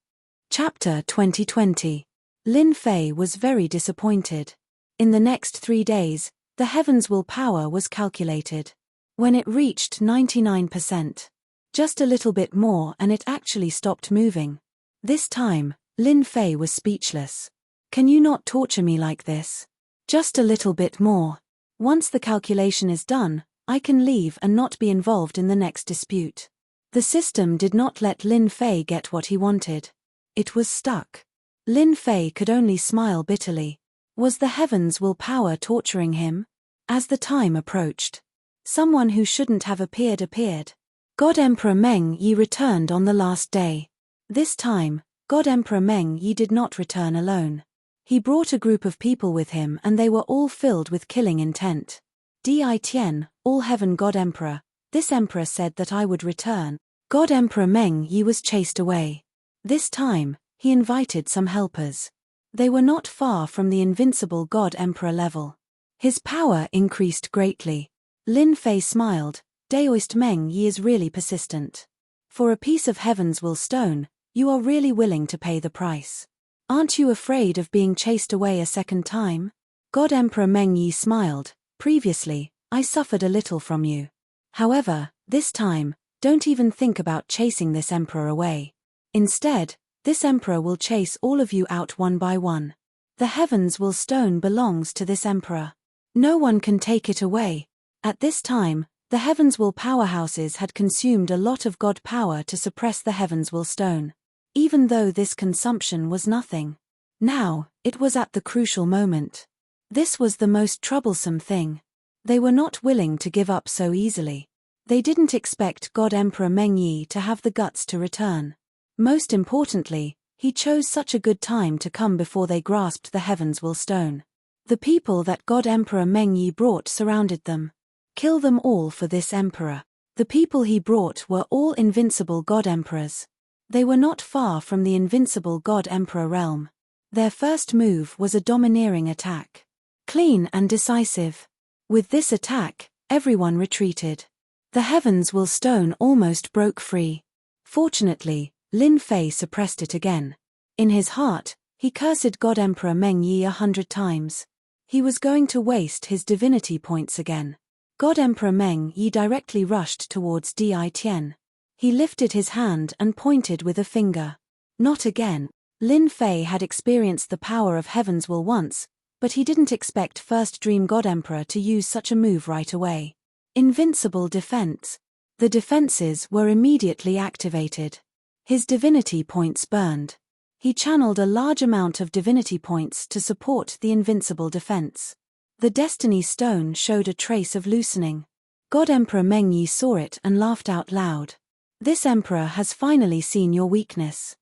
Chapter 2020. Lin Fei was very disappointed. In the next 3 days, the heaven's willpower was calculated. When it reached 99%, just a little bit more and it actually stopped moving. This time, Lin Fei was speechless. Can you not torture me like this? Just a little bit more. Once the calculation is done, I can leave and not be involved in the next dispute. The system did not let Lin Fei get what he wanted. It was stuck. Lin Fei could only smile bitterly. Was the heavens' willpower torturing him? As the time approached, someone who shouldn't have appeared. God Emperor Meng Yi returned on the last day. This time, God Emperor Meng Yi did not return alone. He brought a group of people with him and they were all filled with killing intent. Di Tian, All-Heaven God Emperor, this emperor said that I would return. God Emperor Meng Yi was chased away. This time, he invited some helpers. They were not far from the invincible God Emperor level. His power increased greatly. Lin Fei smiled. Daoist Meng Yi is really persistent. For a piece of heaven's will stone, you are really willing to pay the price. Aren't you afraid of being chased away a second time? God Emperor Meng Yi smiled. Previously, I suffered a little from you. However, this time, don't even think about chasing this emperor away. Instead, this emperor will chase all of you out one by one. The heavens will stone belongs to this emperor. No one can take it away. At this time, the heavens will powerhouses had consumed a lot of God power to suppress the heavens will stone. Even though this consumption was nothing. Now, it was at the crucial moment. This was the most troublesome thing. They were not willing to give up so easily. They didn't expect God Emperor Meng Yi to have the guts to return. Most importantly, he chose such a good time to come before they grasped the heavens will stone. The people that God Emperor Meng Yi brought surrounded them. Kill them all for this emperor. The people he brought were all invincible God Emperors. They were not far from the invincible God Emperor realm. Their first move was a domineering attack. Clean and decisive. With this attack, everyone retreated. The heavens will stone almost broke free. Fortunately, Lin Fei suppressed it again. In his heart, he cursed God Emperor Meng Yi 100 times. He was going to waste his divinity points again. God Emperor Meng Yi directly rushed towards Di Tian. He lifted his hand and pointed with a finger. Not again. Lin Fei had experienced the power of heaven's will once, but he didn't expect First Dream God Emperor to use such a move right away. Invincible defense. The defenses were immediately activated. His divinity points burned. He channeled a large amount of divinity points to support the invincible defense. The Destiny Stone showed a trace of loosening. God Emperor Meng Yi saw it and laughed out loud. This emperor has finally seen your weakness.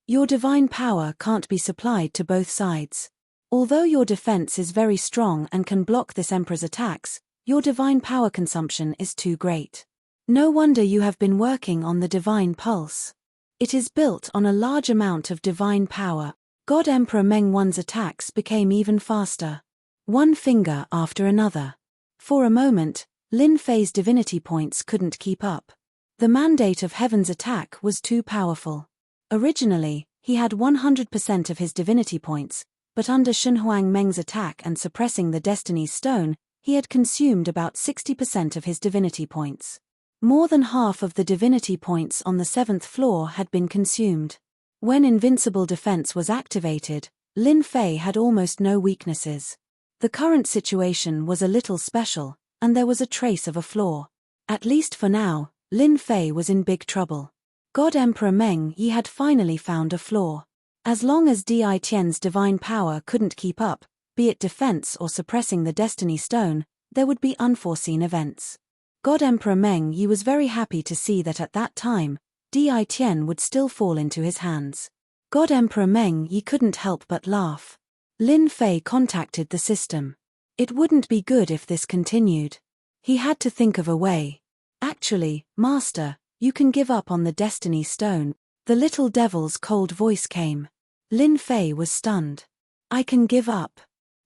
Your divine power can't be supplied to both sides. Although your defense is very strong and can block this emperor's attacks, your divine power consumption is too great. No wonder you have been working on the divine pulse. It is built on a large amount of divine power. God Emperor Meng Wan's attacks became even faster. One finger after another. For a moment, Lin Fei's divinity points couldn't keep up. The mandate of Heaven's attack was too powerful. Originally, he had 100% of his divinity points, but under Shenhuang Meng's attack and suppressing the Destiny's Stone, he had consumed about 60% of his divinity points. More than half of the divinity points on the 7th floor had been consumed. When Invincible Defense was activated, Lin Fei had almost no weaknesses. The current situation was a little special, and there was a trace of a flaw. At least for now, Lin Fei was in big trouble. God Emperor Meng Yi had finally found a flaw. As long as Di Tian's divine power couldn't keep up, be it defense or suppressing the Destiny Stone, there would be unforeseen events. God Emperor Meng Yi was very happy to see that at that time, Di Tian would still fall into his hands. God Emperor Meng Yi couldn't help but laugh. Lin Fei contacted the system. It wouldn't be good if this continued. He had to think of a way. Actually, Master, you can give up on the Destiny Stone. The little devil's cold voice came. Lin Fei was stunned. I can give up.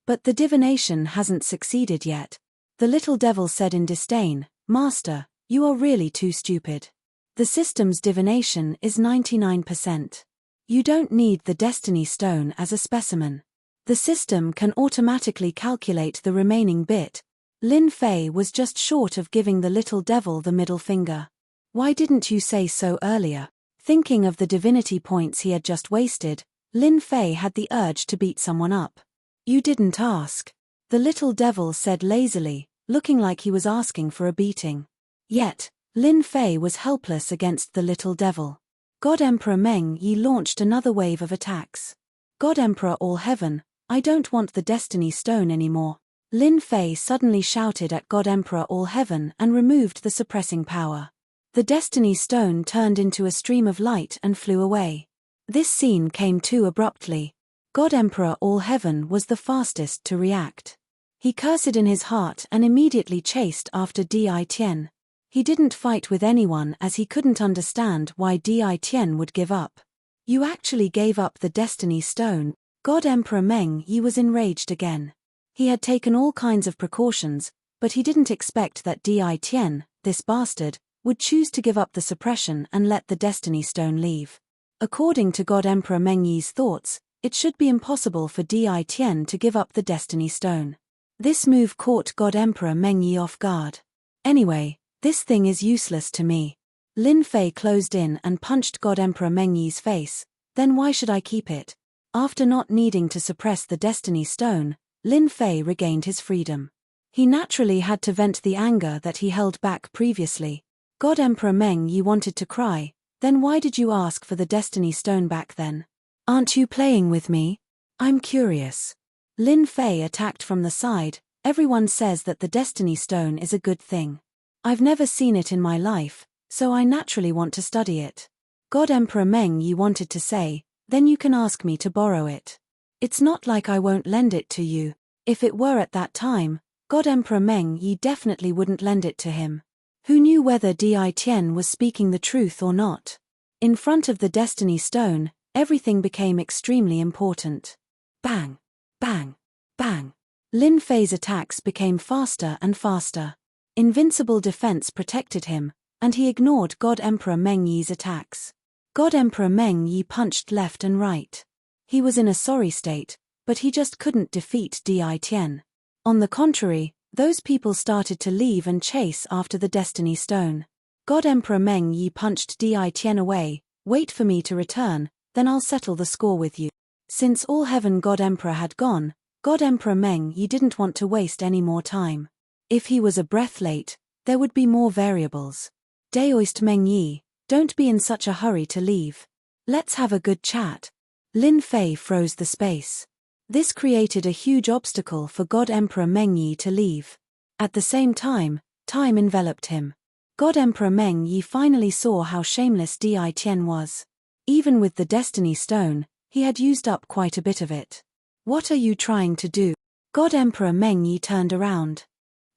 But the divination hasn't succeeded yet. The little devil said in disdain, Master, you are really too stupid. The system's divination is 99%. You don't need the Destiny Stone as a specimen. The system can automatically calculate the remaining bit. Lin Fei was just short of giving the little devil the middle finger. Why didn't you say so earlier? Thinking of the divinity points he had just wasted, Lin Fei had the urge to beat someone up. You didn't ask. The little devil said lazily, looking like he was asking for a beating. Yet, Lin Fei was helpless against the little devil. God Emperor Meng Yi launched another wave of attacks. God Emperor All Heaven, I don't want the Destiny Stone anymore. Lin Fei suddenly shouted at God Emperor All Heaven and removed the suppressing power. The Destiny Stone turned into a stream of light and flew away. This scene came too abruptly. God Emperor All Heaven was the fastest to react. He cursed in his heart and immediately chased after Di Tian. He didn't fight with anyone as he couldn't understand why Di Tian would give up. You actually gave up the Destiny Stone. God Emperor Meng Yi was enraged again. He had taken all kinds of precautions, but he didn't expect that Di Tian, this bastard, would choose to give up the suppression and let the Destiny Stone leave. According to God Emperor Meng Yi's thoughts, it should be impossible for Di Tian to give up the Destiny Stone. This move caught God Emperor Meng Yi off guard. Anyway, this thing is useless to me. Lin Fei closed in and punched God Emperor Meng Yi's face. Then why should I keep it? After not needing to suppress the Destiny Stone, Lin Fei regained his freedom. He naturally had to vent the anger that he held back previously. God Emperor Meng Yi wanted to cry. Then why did you ask for the Destiny Stone back then? Aren't you playing with me? I'm curious. Lin Fei attacked from the side. Everyone says that the Destiny Stone is a good thing. I've never seen it in my life, so I naturally want to study it. God Emperor Meng Yi wanted to say, then you can ask me to borrow it. It's not like I won't lend it to you. If it were at that time, God Emperor Meng Yi definitely wouldn't lend it to him. Who knew whether Di Tian was speaking the truth or not? In front of the Destiny Stone, everything became extremely important. Bang! Bang! Bang! Lin Fei's attacks became faster and faster. Invincible defense protected him, and he ignored God Emperor Meng Yi's attacks. God Emperor Meng Yi punched left and right. He was in a sorry state, but he just couldn't defeat Di Tian. On the contrary, those people started to leave and chase after the Destiny Stone. God Emperor Meng Yi punched Di Tian away. Wait for me to return, then I'll settle the score with you. Since All Heaven God Emperor had gone, God Emperor Meng Yi didn't want to waste any more time. If he was a breath late, there would be more variables. Daoist Meng Yi, don't be in such a hurry to leave. Let's have a good chat. Lin Fei froze the space. This created a huge obstacle for God Emperor Meng Yi to leave. At the same time, time enveloped him. God Emperor Meng Yi finally saw how shameless Di Tian was. Even with the Destiny Stone, he had used up quite a bit of it. What are you trying to do? God Emperor Meng Yi turned around.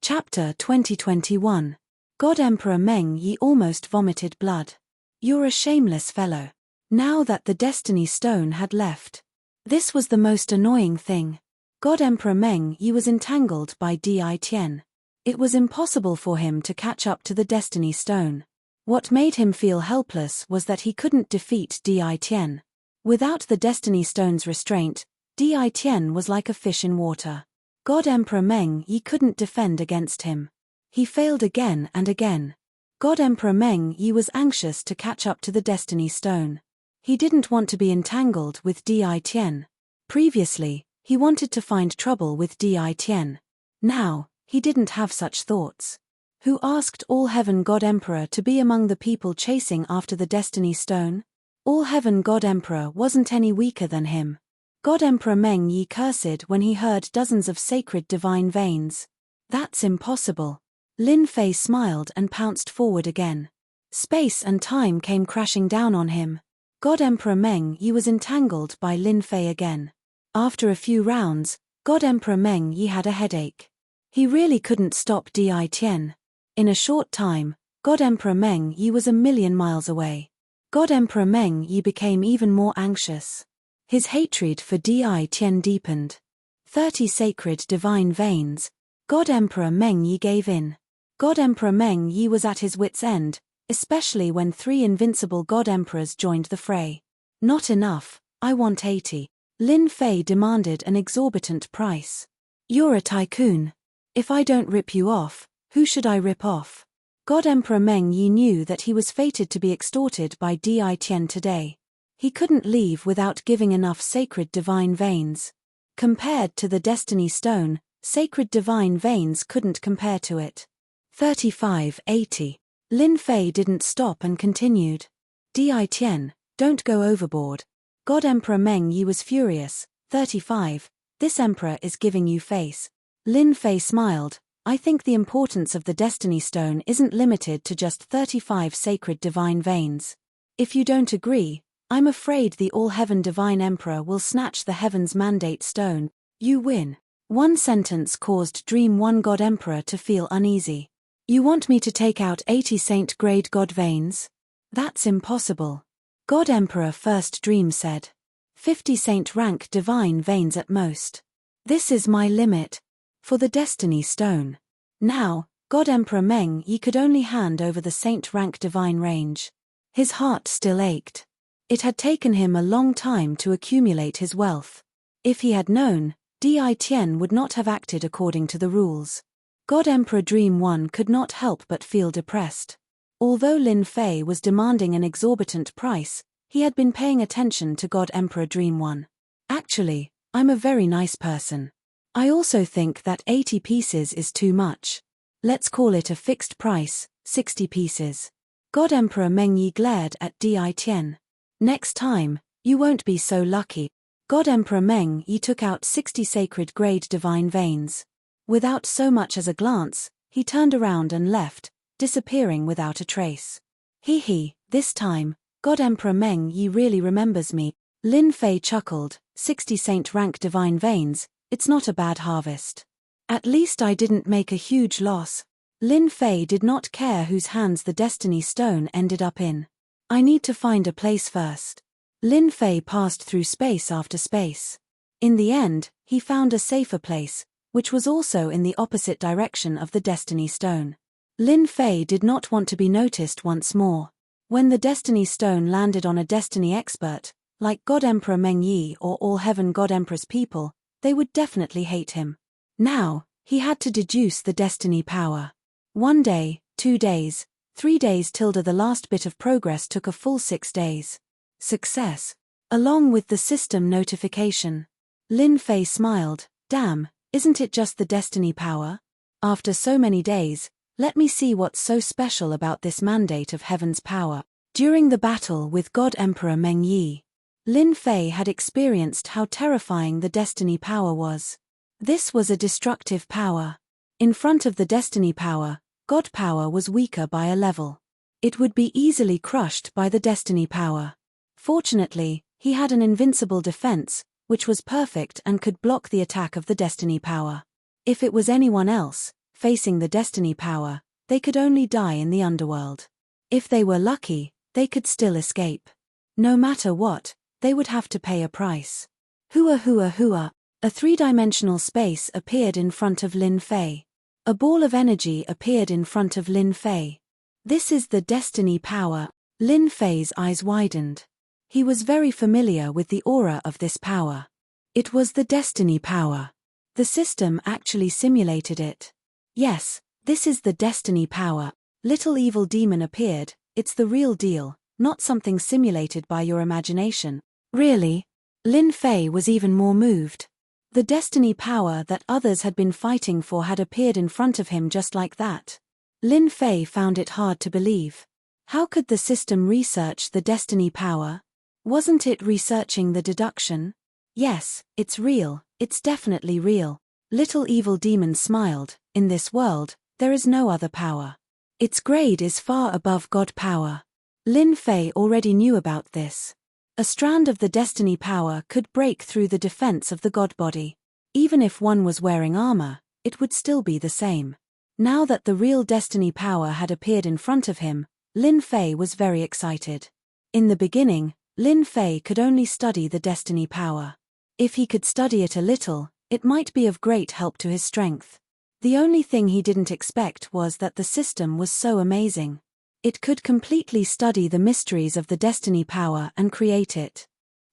Chapter 2021. God Emperor Meng Yi almost vomited blood. You're a shameless fellow. Now that the Destiny Stone had left. This was the most annoying thing. God Emperor Meng Yi was entangled by Di Tian. It was impossible for him to catch up to the Destiny Stone. What made him feel helpless was that he couldn't defeat Di Tian. Without the Destiny Stone's restraint, Di Tian was like a fish in water. God Emperor Meng Yi couldn't defend against him. He failed again and again. God Emperor Meng Yi was anxious to catch up to the Destiny Stone. He didn't want to be entangled with Di Tian. Previously, he wanted to find trouble with Di Tian. Now, he didn't have such thoughts. Who asked All Heaven God Emperor to be among the people chasing after the Destiny Stone? All Heaven God Emperor wasn't any weaker than him. God Emperor Meng Yi cursed when he heard dozens of sacred divine veins. That's impossible. Lin Fei smiled and pounced forward again. Space and time came crashing down on him. God Emperor Meng Yi was entangled by Lin Fei again. After a few rounds, God Emperor Meng Yi had a headache. He really couldn't stop Di Tian. In a short time, God Emperor Meng Yi was 1,000,000 miles away. God Emperor Meng Yi became even more anxious. His hatred for Di Tian deepened. 30 sacred divine veins. God Emperor Meng Yi gave in. God Emperor Meng Yi was at his wits' end, especially when 3 invincible God Emperors joined the fray. Not enough, I want 80. Lin Fei demanded an exorbitant price. You're a tycoon. If I don't rip you off, who should I rip off? God Emperor Meng Yi knew that he was fated to be extorted by Di Tian today. He couldn't leave without giving enough sacred divine veins. Compared to the Destiny Stone, sacred divine veins couldn't compare to it. 3580. Lin Fei didn't stop and continued. Di Tian, don't go overboard. God Emperor Meng Yi was furious. 35. This emperor is giving you face. Lin Fei smiled. I think the importance of the Destiny Stone isn't limited to just 35 sacred divine veins. If you don't agree, I'm afraid the All-Heaven Divine Emperor will snatch the Heaven's Mandate Stone. You win. One sentence caused Dream One God Emperor to feel uneasy. You want me to take out 80 Saint-grade God veins? That's impossible. God Emperor First Dream said. 50 Saint-rank divine veins at most. This is my limit. For the Destiny Stone. Now, God Emperor Meng Yi could only hand over the Saint-rank divine range. His heart still ached. It had taken him a long time to accumulate his wealth. If he had known, Di Tian would not have acted according to the rules. God Emperor Dream One could not help but feel depressed. Although Lin Fei was demanding an exorbitant price, he had been paying attention to God Emperor Dream One. Actually, I'm a very nice person. I also think that 80 pieces is too much. Let's call it a fixed price, 60 pieces. God Emperor Meng Yi glared at Di Tian. Next time, you won't be so lucky. God Emperor Meng Yi took out 60 sacred grade divine veins. Without so much as a glance, he turned around and left, disappearing without a trace. This time, God Emperor Meng Yi really remembers me. Lin Fei chuckled. 60 Saint-rank divine veins, it's not a bad harvest. At least I didn't make a huge loss. Lin Fei did not care whose hands the Destiny Stone ended up in. I need to find a place first. Lin Fei passed through space after space. In the end, he found a safer place, which was also in the opposite direction of the Destiny Stone. Lin Fei did not want to be noticed once more. When the Destiny Stone landed on a Destiny expert, like God Emperor Meng Yi or All-Heaven God Emperor's people, they would definitely hate him. Now, he had to deduce the Destiny power. 1 day, 2 days, 3 days tilde the last bit of progress took a full 6 days. Success. Along with the system notification. Lin Fei smiled. Damn, isn't it just the Destiny power? After so many days, let me see what's so special about this mandate of Heaven's power. During the battle with God Emperor Meng Yi, Lin Fei had experienced how terrifying the Destiny power was. This was a destructive power. In front of the Destiny power, God power was weaker by a level. It would be easily crushed by the Destiny power. Fortunately, he had an invincible defense, which was perfect and could block the attack of the Destiny power. If it was anyone else, facing the Destiny power, they could only die in the underworld. If they were lucky, they could still escape. No matter what, they would have to pay a price. Hua hua hua, a 3-dimensional space appeared in front of Lin Fei. A ball of energy appeared in front of Lin Fei. This is the Destiny power. Lin Fei's eyes widened. He was very familiar with the aura of this power. It was the Destiny power. The system actually simulated it. Yes, this is the Destiny power. Little evil demon appeared. It's the real deal, not something simulated by your imagination. Really? Lin Fei was even more moved. The Destiny power that others had been fighting for had appeared in front of him just like that. Lin Fei found it hard to believe. How could the system research the Destiny power? Wasn't it researching the deduction? Yes, it's real, it's definitely real. Little evil demon smiled. In this world, there is no other power. Its grade is far above God power. Lin Fei already knew about this. A strand of the Destiny power could break through the defense of the God body. Even if one was wearing armor, it would still be the same. Now that the real destiny power had appeared in front of him, Lin Fei was very excited. In the beginning, Lin Fei could only study the destiny power. If he could study it a little, it might be of great help to his strength. The only thing he didn't expect was that the system was so amazing. It could completely study the mysteries of the destiny power and create it.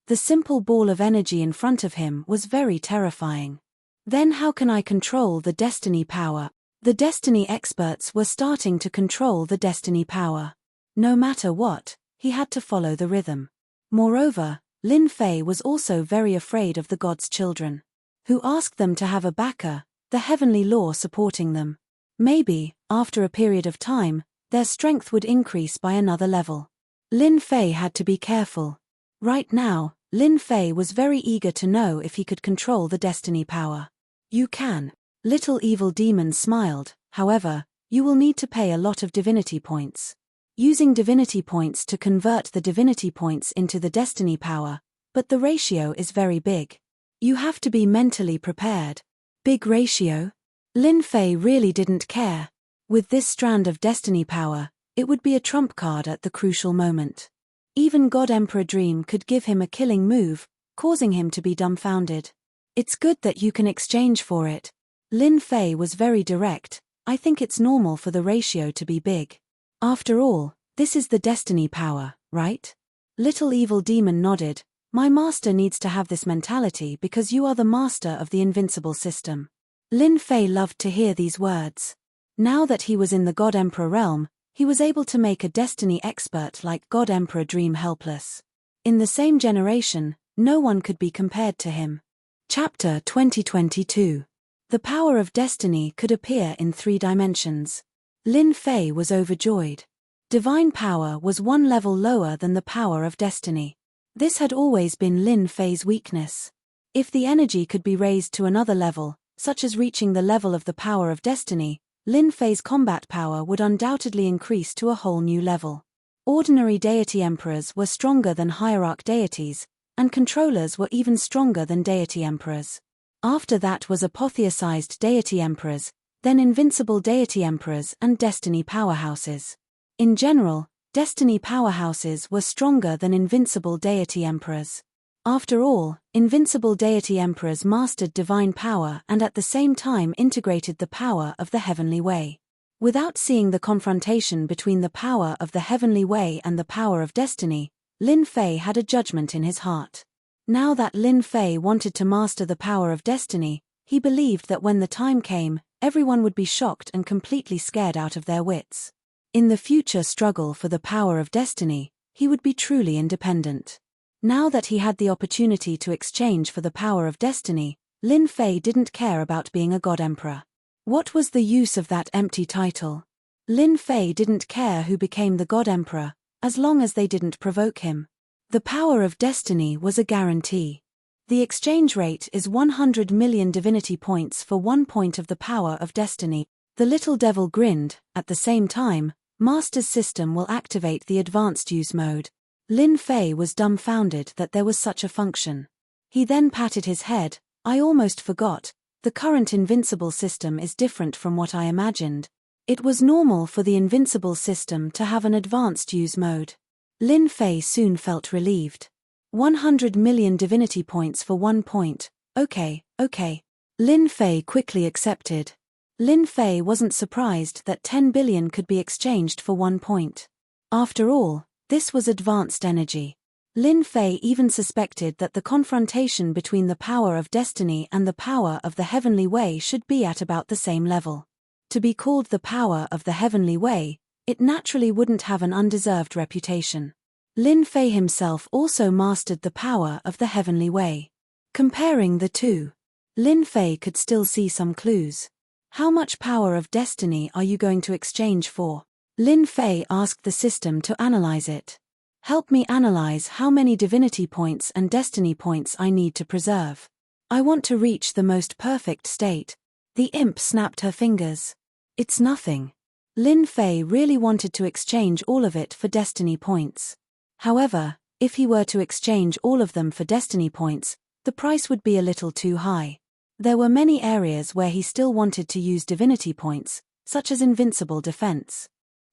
The simple ball of energy in front of him was very terrifying. Then how can I control the destiny power? The destiny experts were starting to control the destiny power. No matter what, he had to follow the rhythm. Moreover, Lin Fei was also very afraid of the gods' children, who asked them to have a backer, the heavenly law supporting them. Maybe, after a period of time, their strength would increase by another level. Lin Fei had to be careful. Right now, Lin Fei was very eager to know if he could control the destiny power. You can. Little evil demon smiled, however, you will need to pay a lot of divinity points. Using divinity points to convert the divinity points into the destiny power, but the ratio is very big. You have to be mentally prepared. Big ratio? Lin Fei really didn't care. With this strand of destiny power, it would be a trump card at the crucial moment. Even God Emperor Dream could give him a killing move, causing him to be dumbfounded. It's good that you can exchange for it. Lin Fei was very direct. I think it's normal for the ratio to be big. After all, this is the destiny power, right? Little evil demon nodded. My master needs to have this mentality because you are the master of the invincible system. Lin Fei loved to hear these words. Now that he was in the God Emperor realm, he was able to make a destiny expert like God Emperor Dream helpless. In the same generation, no one could be compared to him. Chapter 2022. The power of destiny could appear in 3 dimensions. Lin Fei was overjoyed. Divine power was one level lower than the power of destiny. This had always been Lin Fei's weakness. If the energy could be raised to another level, such as reaching the level of the power of destiny, Lin Fei's combat power would undoubtedly increase to a whole new level. Ordinary deity emperors were stronger than hierarch deities, and controllers were even stronger than deity emperors. After that was apotheosized deity emperors, then invincible deity emperors and destiny powerhouses. In general, destiny powerhouses were stronger than invincible deity emperors. After all, invincible deity emperors mastered divine power and at the same time integrated the power of the heavenly way. Without seeing the confrontation between the power of the heavenly way and the power of destiny, Lin Fei had a judgment in his heart. Now that Lin Fei wanted to master the power of destiny, he believed that when the time came, everyone would be shocked and completely scared out of their wits. In the future struggle for the power of destiny, he would be truly independent. Now that he had the opportunity to exchange for the power of destiny, Lin Fei didn't care about being a god emperor. What was the use of that empty title? Lin Fei didn't care who became the god emperor, as long as they didn't provoke him. The power of destiny was a guarantee. The exchange rate is 100 million divinity points for 1 point of the power of destiny. The little devil grinned. At the same time, Master's system will activate the advanced use mode. Lin Fei was dumbfounded that there was such a function. He then patted his head. I almost forgot. The current invincible system is different from what I imagined. It was normal for the invincible system to have an advanced use mode. Lin Fei soon felt relieved. 100 million divinity points for 1 point. Okay. Lin Fei quickly accepted. Lin Fei wasn't surprised that 10 billion could be exchanged for 1 point. After all, this was advanced energy. Lin Fei even suspected that the confrontation between the power of destiny and the power of the heavenly way should be at about the same level. To be called the power of the heavenly way, it naturally wouldn't have an undeserved reputation. Lin Fei himself also mastered the power of the heavenly way. Comparing the two, Lin Fei could still see some clues. How much power of destiny are you going to exchange for? Lin Fei asked the system to analyze it. Help me analyze how many divinity points and destiny points I need to preserve. I want to reach the most perfect state. The imp snapped her fingers. It's nothing. Lin Fei really wanted to exchange all of it for destiny points. However, if he were to exchange all of them for destiny points, the price would be a little too high. There were many areas where he still wanted to use divinity points, such as invincible defense.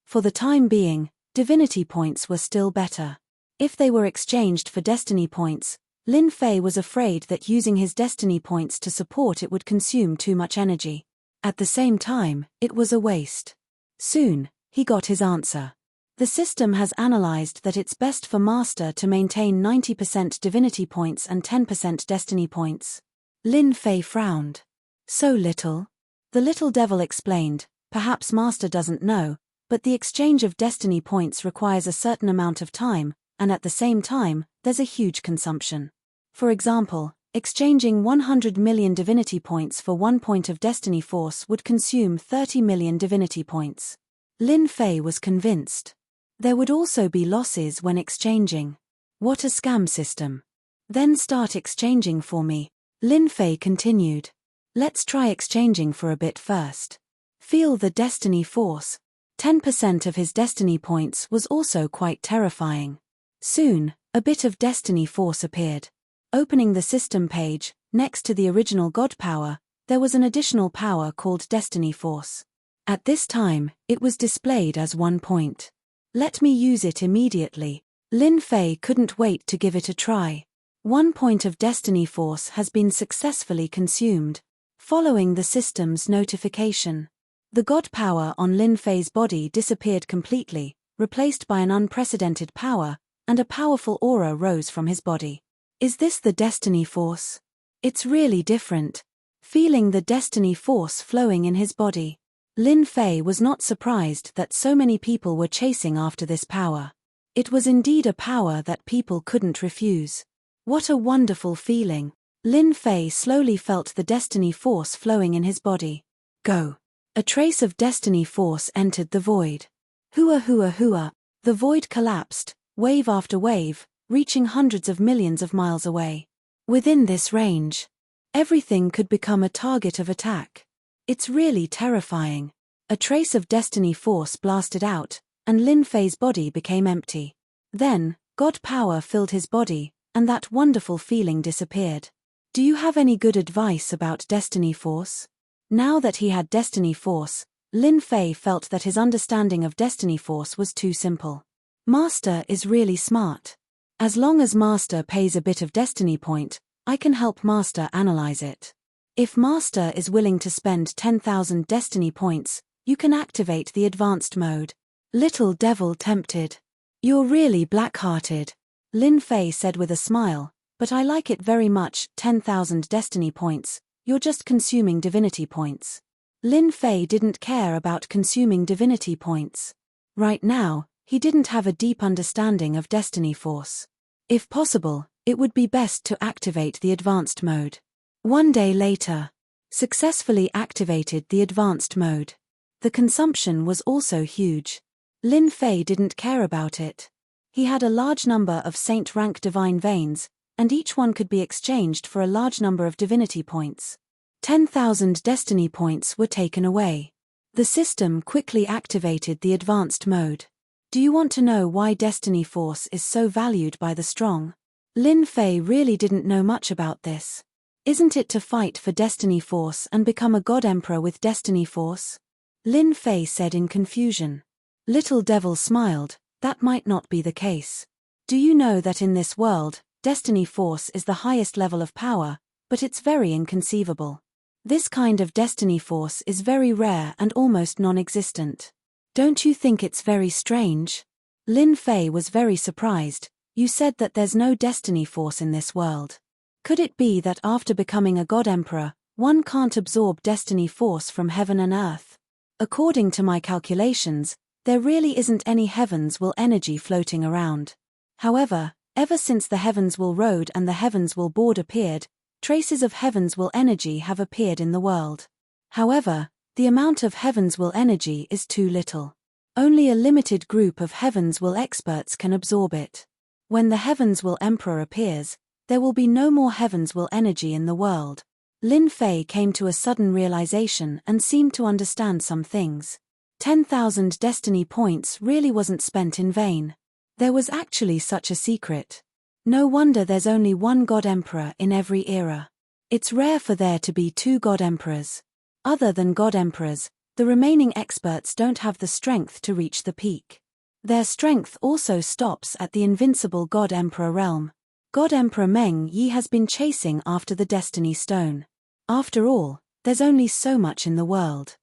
For the time being, divinity points were still better. If they were exchanged for destiny points, Lin Fei was afraid that using his destiny points to support it would consume too much energy. At the same time, it was a waste. Soon, he got his answer. The system has analyzed that it's best for Master to maintain 90% divinity points and 10% destiny points. Lin Fei frowned. So little? The little devil explained, perhaps Master doesn't know, but the exchange of destiny points requires a certain amount of time, and at the same time, there's a huge consumption. For example, exchanging 100 million divinity points for 1 point of destiny force would consume 30 million divinity points. Lin Fei was convinced. There would also be losses when exchanging. What a scam system. Then start exchanging for me. Lin Fei continued. Let's try exchanging for a bit first. Feel the destiny force. 10% of his destiny points was also quite terrifying. Soon, a bit of destiny force appeared. Opening the system page, next to the original God power, there was an additional power called destiny force. At this time, it was displayed as 1 point. Let me use it immediately. Lin Fei couldn't wait to give it a try. 1 point of destiny force has been successfully consumed. Following the system's notification, the God power on Lin Fei's body disappeared completely, replaced by an unprecedented power, and a powerful aura rose from his body. Is this the destiny force? It's really different. Feeling the destiny force flowing in his body, Lin Fei was not surprised that so many people were chasing after this power. It was indeed a power that people couldn't refuse. What a wonderful feeling. Lin Fei slowly felt the destiny force flowing in his body. Go. A trace of destiny force entered the void. Hua hua hua. The void collapsed, wave after wave, reaching hundreds of millions of miles away. Within this range, everything could become a target of attack. It's really terrifying. A trace of destiny force blasted out, and Lin Fei's body became empty. Then, God power filled his body, and that wonderful feeling disappeared. Do you have any good advice about destiny force? Now that he had destiny force, Lin Fei felt that his understanding of destiny force was too simple. Master is really smart. As long as Master pays a bit of destiny point, I can help Master analyze it. If Master is willing to spend 10,000 destiny points, you can activate the advanced mode. Little devil tempted. You're really black-hearted, Lin Fei said with a smile, but I like it very much. 10,000 destiny points, you're just consuming divinity points. Lin Fei didn't care about consuming divinity points. Right now, he didn't have a deep understanding of destiny force. If possible, it would be best to activate the advanced mode. 1 day later, successfully activated the advanced mode. The consumption was also huge. Lin Fei didn't care about it. He had a large number of saint-rank divine veins, and each one could be exchanged for a large number of divinity points. 10,000 destiny points were taken away. The system quickly activated the advanced mode. Do you want to know why destiny force is so valued by the strong? Lin Fei really didn't know much about this. Isn't it to fight for destiny force and become a god emperor with destiny force? Lin Fei said in confusion. Little devil smiled. That might not be the case. Do you know that in this world, destiny force is the highest level of power, but it's very inconceivable. This kind of destiny force is very rare and almost non-existent. Don't you think it's very strange? Lin Fei was very surprised. You said that there's no destiny force in this world. Could it be that after becoming a god emperor, one can't absorb destiny force from heaven and earth? According to my calculations, there really isn't any heavens will energy floating around. However, ever since the Heavens Will Road and the Heavens Will Board appeared, traces of Heavens Will energy have appeared in the world. However, the amount of Heavens Will energy is too little. Only a limited group of Heavens Will experts can absorb it. When the Heavens Will Emperor appears, there will be no more Heavens Will energy in the world. Lin Fei came to a sudden realization and seemed to understand some things. 10,000 destiny points really wasn't spent in vain. There was actually such a secret. No wonder there's only one God Emperor in every era. It's rare for there to be two God Emperors. Other than God Emperors, the remaining experts don't have the strength to reach the peak. Their strength also stops at the invincible God Emperor realm. God Emperor Meng Yi has been chasing after the Destiny Stone. After all, there's only so much in the world.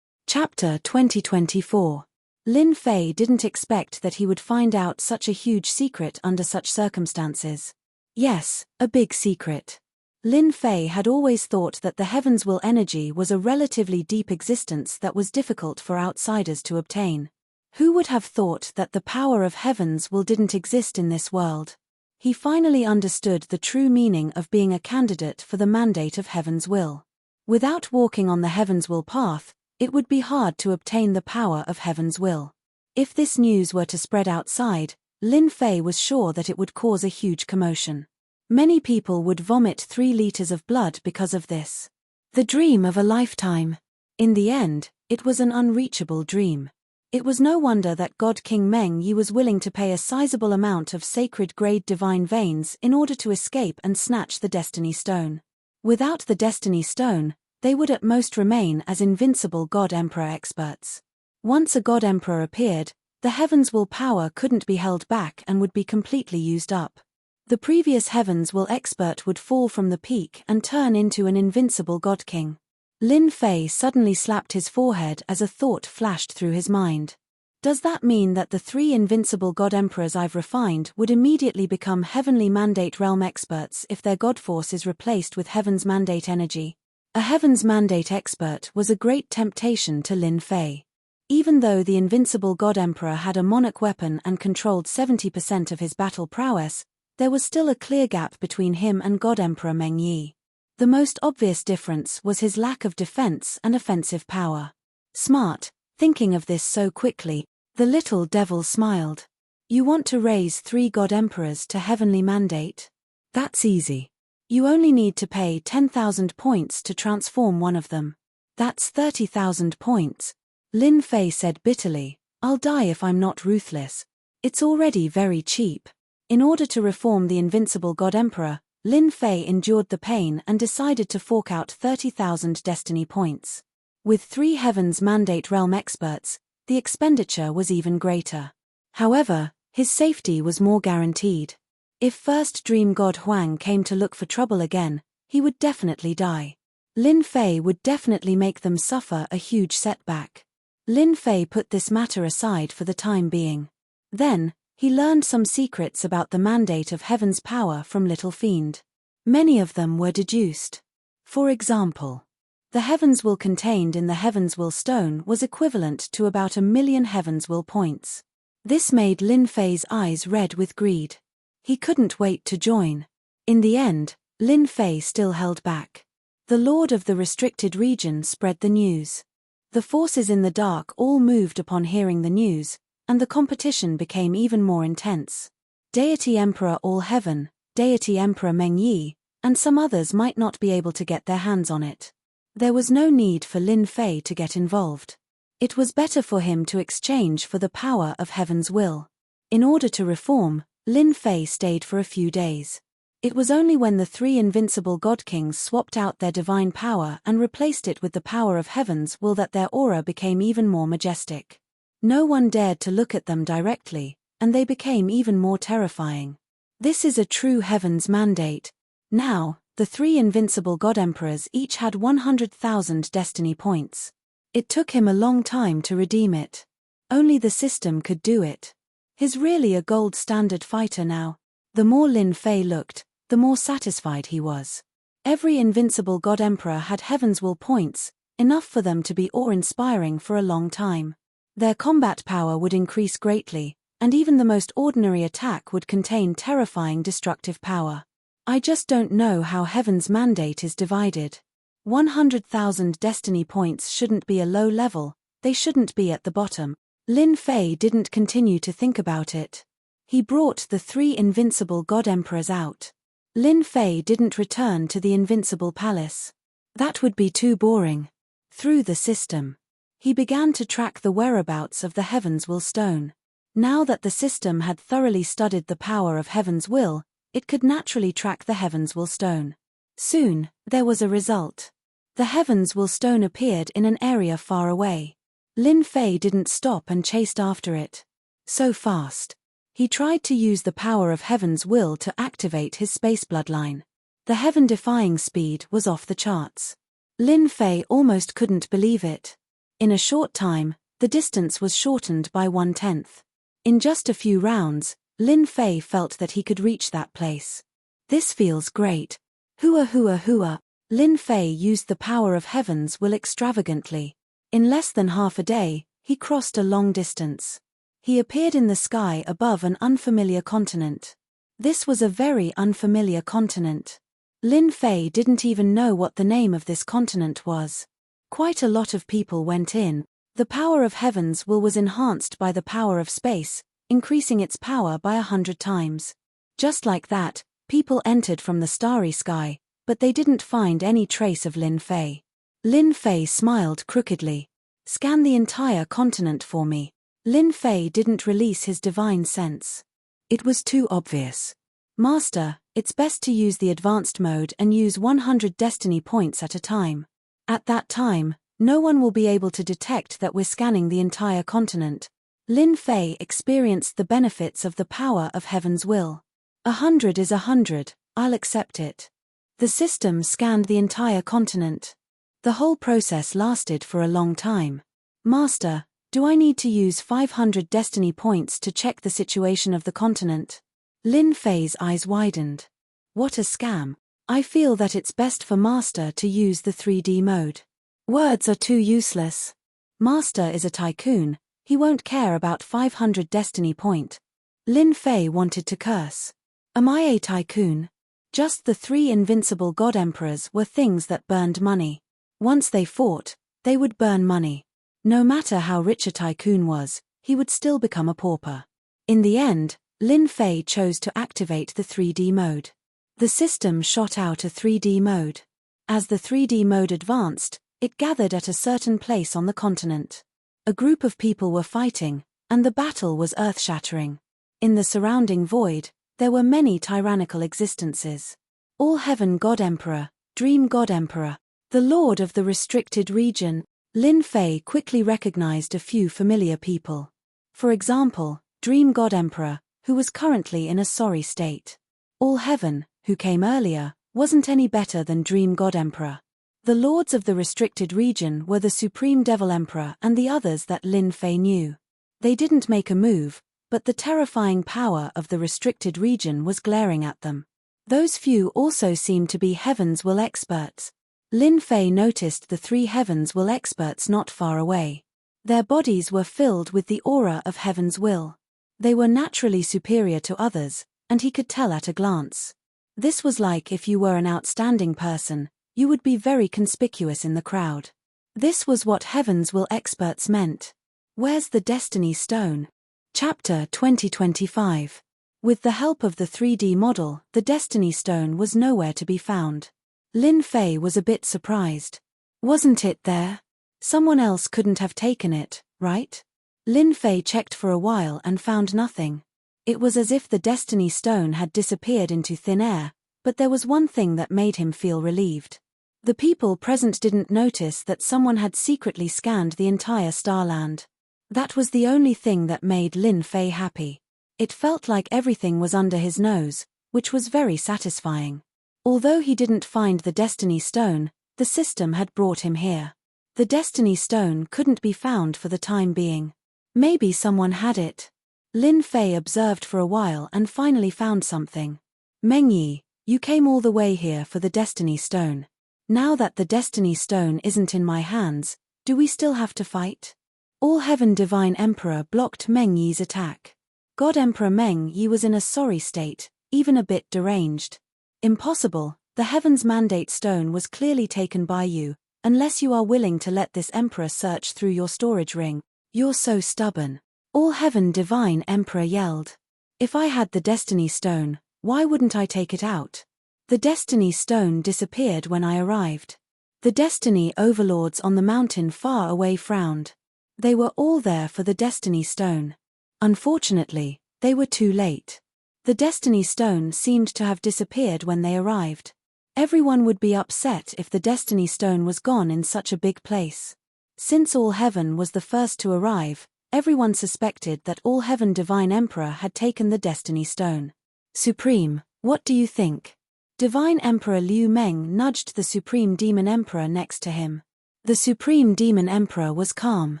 Chapter 2024. Lin Fei didn't expect that he would find out such a huge secret under such circumstances. Yes, a big secret. Lin Fei had always thought that the Heaven's Will energy was a relatively deep existence that was difficult for outsiders to obtain. Who would have thought that the power of Heaven's Will didn't exist in this world? He finally understood the true meaning of being a candidate for the mandate of Heaven's Will. Without walking on the Heaven's Will path, it would be hard to obtain the power of Heaven's Will. If this news were to spread outside, Lin Fei was sure that it would cause a huge commotion. Many people would vomit 3 liters of blood because of this. The dream of a lifetime. In the end, it was an unreachable dream. It was no wonder that God King Meng Yi was willing to pay a sizable amount of sacred-grade divine veins in order to escape and snatch the Destiny Stone. Without the Destiny Stone, they would at most remain as invincible God Emperor experts. Once a God Emperor appeared, the Heaven's Will power couldn't be held back and would be completely used up. The previous Heaven's Will expert would fall from the peak and turn into an invincible God King. Lin Fei suddenly slapped his forehead as a thought flashed through his mind. Does that mean that the 3 invincible God Emperors I've refined would immediately become Heavenly Mandate Realm experts if their God Force is replaced with Heaven's Mandate energy? A Heaven's Mandate expert was a great temptation to Lin Fei. Even though the invincible God Emperor had a monarch weapon and controlled 70% of his battle prowess, there was still a clear gap between him and God Emperor Meng Yi. The most obvious difference was his lack of defense and offensive power. Smart, thinking of this so quickly, the little devil smiled. You want to raise 3 God Emperors to Heavenly Mandate? That's easy. You only need to pay 10,000 points to transform one of them. That's 30,000 points. Lin Fei said bitterly, I'll die if I'm not ruthless. It's already very cheap. In order to reform the invincible God Emperor, Lin Fei endured the pain and decided to fork out 30,000 destiny points. With 3 Heaven's Mandate Realm experts, the expenditure was even greater. However, his safety was more guaranteed. If First Dream God Huang came to look for trouble again, he would definitely die. Lin Fei would definitely make them suffer a huge setback. Lin Fei put this matter aside for the time being. Then, he learned some secrets about the mandate of Heaven's power from Little Fiend. Many of them were deduced. For example, the Heaven's Will contained in the Heaven's Will stone was equivalent to about 1,000,000 Heaven's Will points. This made Lin Fei's eyes red with greed. He couldn't wait to join. In the end, Lin Fei still held back. The Lord of the Restricted Region spread the news. The forces in the dark all moved upon hearing the news, and the competition became even more intense. Deity Emperor All Heaven, Deity Emperor Meng Yi, and some others might not be able to get their hands on it. There was no need for Lin Fei to get involved. It was better for him to exchange for the power of Heaven's Will. In order to reform, Lin Fei stayed for a few days. It was only when the 3 invincible God Kings swapped out their divine power and replaced it with the power of Heaven's Will that their aura became even more majestic. No one dared to look at them directly, and they became even more terrifying. This is a true Heaven's mandate. Now, the 3 invincible God Emperors each had 100,000 destiny points. It took him a long time to redeem it. Only the system could do it. He's really a gold standard fighter now. The more Lin Fei looked, the more satisfied he was. Every invincible God Emperor had Heaven's Will points, enough for them to be awe-inspiring for a long time. Their combat power would increase greatly, and even the most ordinary attack would contain terrifying destructive power. I just don't know how Heaven's mandate is divided. 100,000 destiny points shouldn't be a low level, they shouldn't be at the bottom. Lin Fei didn't continue to think about it. He brought the 3 invincible God Emperors out. Lin Fei didn't return to the Invincible Palace. That would be too boring. Through the system, he began to track the whereabouts of the Heaven's Will stone. Now that the system had thoroughly studied the power of Heaven's Will, it could naturally track the Heaven's Will stone. Soon, there was a result. The Heavens Will stone appeared in an area far away. Lin Fei didn't stop and chased after it. So fast. He tried to use the power of Heaven's will to activate his space bloodline. The heaven-defying speed was off the charts. Lin Fei almost couldn't believe it. In a short time, the distance was shortened by 1/10. In just a few rounds, Lin Fei felt that he could reach that place. This feels great. Hua hua hua. Lin Fei used the power of Heaven's will extravagantly. In less than half a day, he crossed a long distance. He appeared in the sky above an unfamiliar continent. This was a very unfamiliar continent. Lin Fei didn't even know what the name of this continent was. Quite a lot of people went in. The power of Heaven's will was enhanced by the power of space, increasing its power by 100 times. Just like that, people entered from the starry sky, but they didn't find any trace of Lin Fei. Lin Fei smiled crookedly. Scan the entire continent for me. Lin Fei didn't release his divine sense. It was too obvious. Master, it's best to use the advanced mode and use 100 destiny points at a time. At that time, no one will be able to detect that we're scanning the entire continent. Lin Fei experienced the benefits of the power of Heaven's will. 100 is 100, I'll accept it. The system scanned the entire continent. The whole process lasted for a long time. Master, do I need to use 500 destiny points to check the situation of the continent? Lin Fei's eyes widened. What a scam. I feel that it's best for Master to use the 3D mode. Words are too useless. Master is a tycoon, he won't care about 500 destiny point. Lin Fei wanted to curse. Am I a tycoon? Just the 3 invincible god emperors were things that burned money. Once they fought, they would burn money. No matter how rich a tycoon was, he would still become a pauper. In the end, Lin Fei chose to activate the 3D mode. The system shot out a 3D mode. As the 3D mode advanced, it gathered at a certain place on the continent. A group of people were fighting, and the battle was earth-shattering. In the surrounding void, there were many tyrannical existences. All Heaven God Emperor, Dream God Emperor, the Lord of the restricted region. Lin Fei quickly recognized a few familiar people. For example, Dream God Emperor, who was currently in a sorry state. All Heaven, who came earlier, wasn't any better than Dream God Emperor. The lords of the restricted region were the Supreme Devil Emperor and the others that Lin Fei knew. They didn't make a move, but the terrifying power of the restricted region was glaring at them. Those few also seemed to be Heaven's will experts. Lin Fei noticed the 3 Heaven's will experts not far away. Their bodies were filled with the aura of Heaven's will. They were naturally superior to others, and he could tell at a glance. This was like if you were an outstanding person, you would be very conspicuous in the crowd. This was what Heaven's will experts meant. Where's the Destiny Stone? Chapter 2025. With the help of the 3D model, the Destiny Stone was nowhere to be found. Lin Fei was a bit surprised. Wasn't it there? Someone else couldn't have taken it, right? Lin Fei checked for a while and found nothing. It was as if the Destiny Stone had disappeared into thin air, but there was one thing that made him feel relieved. The people present didn't notice that someone had secretly scanned the entire Starland. That was the only thing that made Lin Fei happy. It felt like everything was under his nose, which was very satisfying. Although he didn't find the Destiny Stone, the system had brought him here. The Destiny Stone couldn't be found for the time being. Maybe someone had it. Lin Fei observed for a while and finally found something. Meng Yi, you came all the way here for the Destiny Stone. Now that the Destiny Stone isn't in my hands, do we still have to fight? All Heaven Divine Emperor blocked Meng Yi's attack. God Emperor Meng Yi was in a sorry state, even a bit deranged. Impossible, the Heaven's Mandate Stone was clearly taken by you, unless you are willing to let this Emperor search through your storage ring. You're so stubborn. All Heaven Divine Emperor yelled. If I had the Destiny Stone, why wouldn't I take it out? The Destiny Stone disappeared when I arrived. The Destiny Overlords on the mountain far away frowned. They were all there for the Destiny Stone. Unfortunately, they were too late. The Destiny Stone seemed to have disappeared when they arrived. Everyone would be upset if the Destiny Stone was gone in such a big place. Since All Heaven was the first to arrive, everyone suspected that All Heaven Divine Emperor had taken the Destiny Stone. Supreme, what do you think? Divine Emperor Liu Meng nudged the Supreme Demon Emperor next to him. The Supreme Demon Emperor was calm.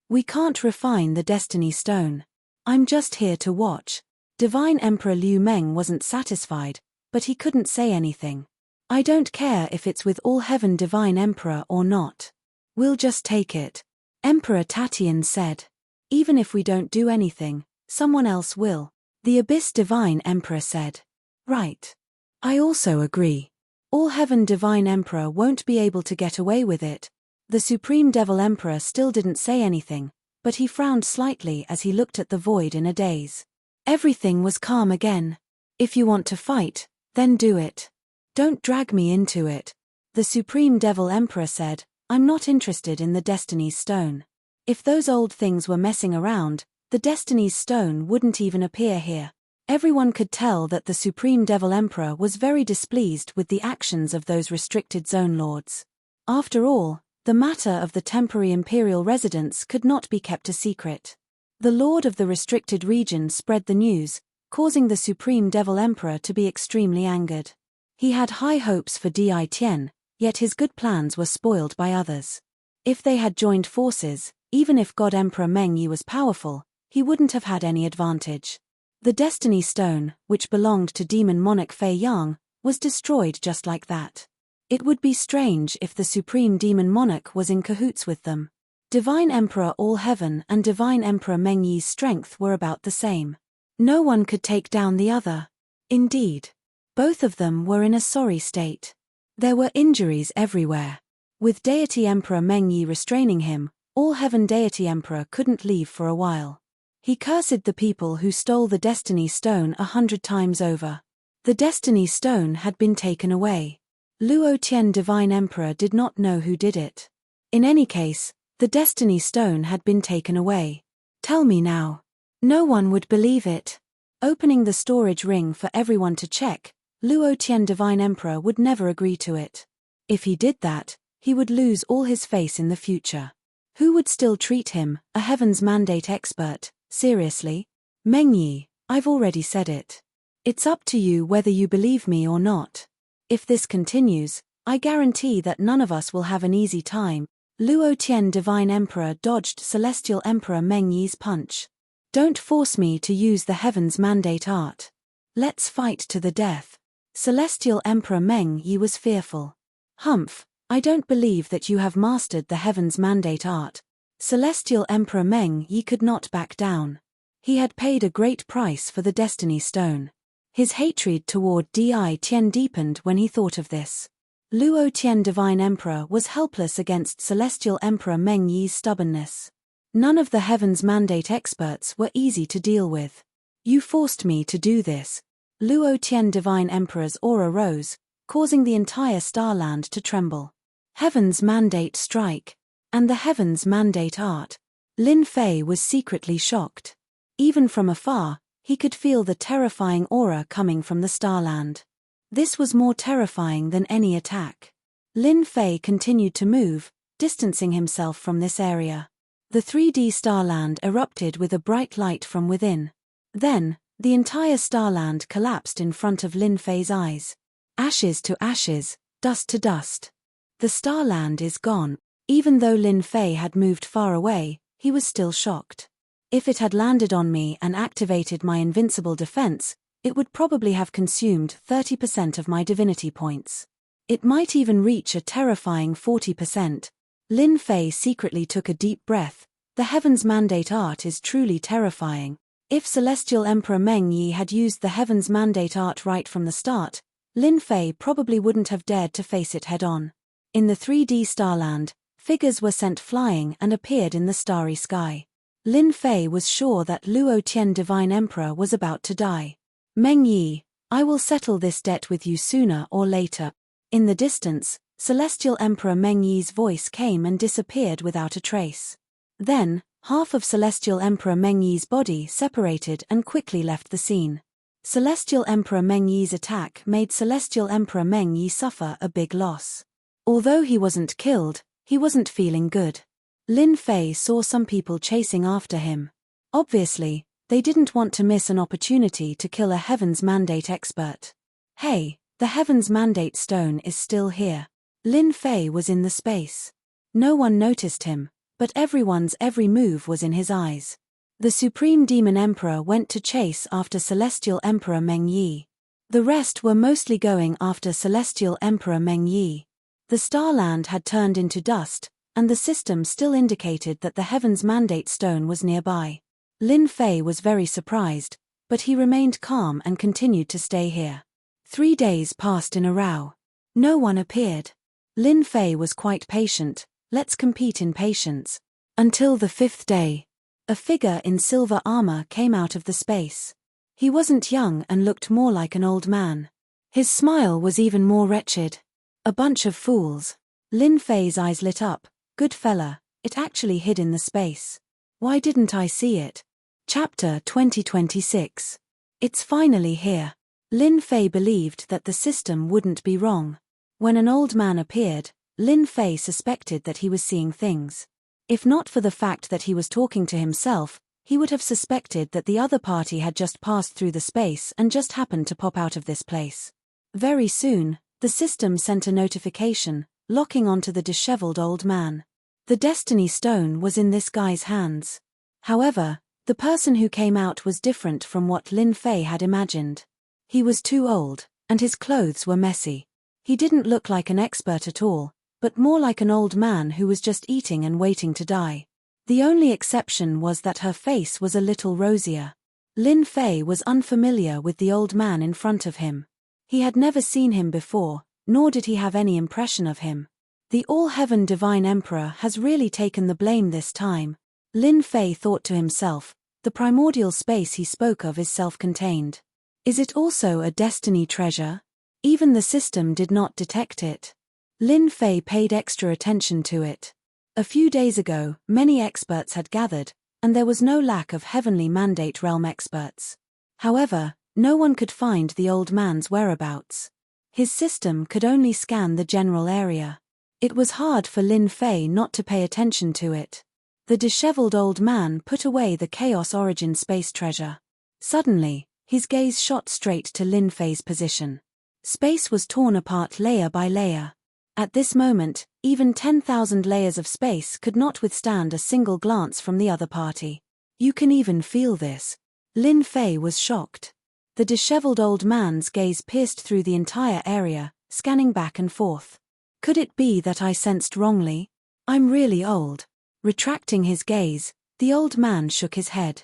We can't refine the Destiny Stone. I'm just here to watch. Divine Emperor Liu Meng wasn't satisfied, but he couldn't say anything. I don't care if it's with All Heaven Divine Emperor or not. We'll just take it. Emperor Tatian said. Even if we don't do anything, someone else will. The Abyss Divine Emperor said. Right. I also agree. All Heaven Divine Emperor won't be able to get away with it. The Supreme Devil Emperor still didn't say anything, but he frowned slightly as he looked at the void in a daze. Everything was calm again. If you want to fight, then do it. Don't drag me into it. The Supreme Devil Emperor said, I'm not interested in the Destiny's Stone. If those old things were messing around, the Destiny's Stone wouldn't even appear here. Everyone could tell that the Supreme Devil Emperor was very displeased with the actions of those restricted zone lords. After all, the matter of the temporary imperial residence could not be kept a secret. The Lord of the restricted region spread the news, causing the Supreme Devil Emperor to be extremely angered. He had high hopes for Di Tian, yet his good plans were spoiled by others. If they had joined forces, even if God Emperor Meng Yi was powerful, he wouldn't have had any advantage. The Destiny Stone, which belonged to Demon Monarch Fei Yang, was destroyed just like that. It would be strange if the Supreme Demon Monarch was in cahoots with them. Divine Emperor All Heaven and Divine Emperor Meng Yi's strength were about the same. No one could take down the other. Indeed. Both of them were in a sorry state. There were injuries everywhere. With Deity Emperor Meng Yi restraining him, All Heaven Deity Emperor couldn't leave for a while. He cursed the people who stole the Destiny Stone 100 times over. The Destiny Stone had been taken away. Luo Tian Divine Emperor did not know who did it. In any case, the Destiny Stone had been taken away. Tell me now. No one would believe it. Opening the storage ring for everyone to check, Luo Tian Divine Emperor would never agree to it. If he did that, he would lose all his face in the future. Who would still treat him, a Heaven's Mandate expert, seriously? Meng Yi, I've already said it. It's up to you whether you believe me or not. If this continues, I guarantee that none of us will have an easy time. Luo Tian Divine Emperor dodged Celestial Emperor Meng Yi's punch. Don't force me to use the Heaven's Mandate art. Let's fight to the death. Celestial Emperor Meng Yi was fearful. Humph, I don't believe that you have mastered the Heaven's Mandate art. Celestial Emperor Meng Yi could not back down. He had paid a great price for the Destiny Stone. His hatred toward Di Tian deepened when he thought of this. Luo Tian Divine Emperor was helpless against Celestial Emperor Meng Yi's stubbornness. None of the Heaven's Mandate experts were easy to deal with. You forced me to do this. Luo Tian Divine Emperor's aura rose, causing the entire starland to tremble. Heaven's Mandate strike. And the Heaven's Mandate art. Lin Fei was secretly shocked. Even from afar, he could feel the terrifying aura coming from the starland. This was more terrifying than any attack. Lin Fei continued to move, distancing himself from this area. The 3D starland erupted with a bright light from within. Then, the entire starland collapsed in front of Lin Fei's eyes. Ashes to ashes, dust to dust. The starland is gone. Even though Lin Fei had moved far away, he was still shocked. If it had landed on me and activated my invincible defense, it would probably have consumed 30% of my divinity points. It might even reach a terrifying 40%. Lin Fei secretly took a deep breath. The Heaven's Mandate art is truly terrifying. If Celestial Emperor Meng Yi had used the Heaven's Mandate art right from the start, Lin Fei probably wouldn't have dared to face it head-on. In the 3D starland, figures were sent flying and appeared in the starry sky. Lin Fei was sure that Luo Tian Divine Emperor was about to die. Meng Yi, I will settle this debt with you sooner or later. In the distance, Celestial Emperor Meng Yi's voice came and disappeared without a trace. Then, half of Celestial Emperor Meng Yi's body separated and quickly left the scene. Celestial Emperor Meng Yi's attack made Celestial Emperor Meng Yi suffer a big loss. Although he wasn't killed, he wasn't feeling good. Lin Fei saw some people chasing after him. Obviously, they didn't want to miss an opportunity to kill a Heaven's Mandate expert. Hey, the Heaven's Mandate stone is still here. Lin Fei was in the space. No one noticed him, but everyone's every move was in his eyes. The Supreme Demon Emperor went to chase after Celestial Emperor Meng Yi. The rest were mostly going after Celestial Emperor Meng Yi. The Starland had turned into dust, and the system still indicated that the Heaven's Mandate stone was nearby. Lin Fei was very surprised, but he remained calm and continued to stay here. 3 days passed in a row. No one appeared. Lin Fei was quite patient. Let's compete in patience. Until the 5th day. A figure in silver armor came out of the space. He wasn't young and looked more like an old man. His smile was even more wretched. A bunch of fools. Lin Fei's eyes lit up. Good fella, it actually hid in the space. Why didn't I see it? Chapter 2026. It's finally here. Lin Fei believed that the system wouldn't be wrong. When an old man appeared, Lin Fei suspected that he was seeing things. If not for the fact that he was talking to himself, he would have suspected that the other party had just passed through the space and just happened to pop out of this place. Very soon, the system sent a notification, locking onto the disheveled old man. The Destiny Stone was in this guy's hands. However, the person who came out was different from what Lin Fei had imagined. He was too old, and his clothes were messy. He didn't look like an expert at all, but more like an old man who was just eating and waiting to die. The only exception was that her face was a little rosier. Lin Fei was unfamiliar with the old man in front of him. He had never seen him before, nor did he have any impression of him. The All-Heaven Divine Emperor has really taken the blame this time. Lin Fei thought to himself, the primordial space he spoke of is self-contained. Is it also a destiny treasure? Even the system did not detect it. Lin Fei paid extra attention to it. A few days ago, many experts had gathered, and there was no lack of Heavenly Mandate Realm experts. However, no one could find the old man's whereabouts. His system could only scan the general area. It was hard for Lin Fei not to pay attention to it. The disheveled old man put away the Chaos Origin space treasure. Suddenly, his gaze shot straight to Lin Fei's position. Space was torn apart layer by layer. At this moment, even 10,000 layers of space could not withstand a single glance from the other party. You can even feel this. Lin Fei was shocked. The disheveled old man's gaze pierced through the entire area, scanning back and forth. Could it be that I sensed wrongly? I'm really old. Retracting his gaze, the old man shook his head.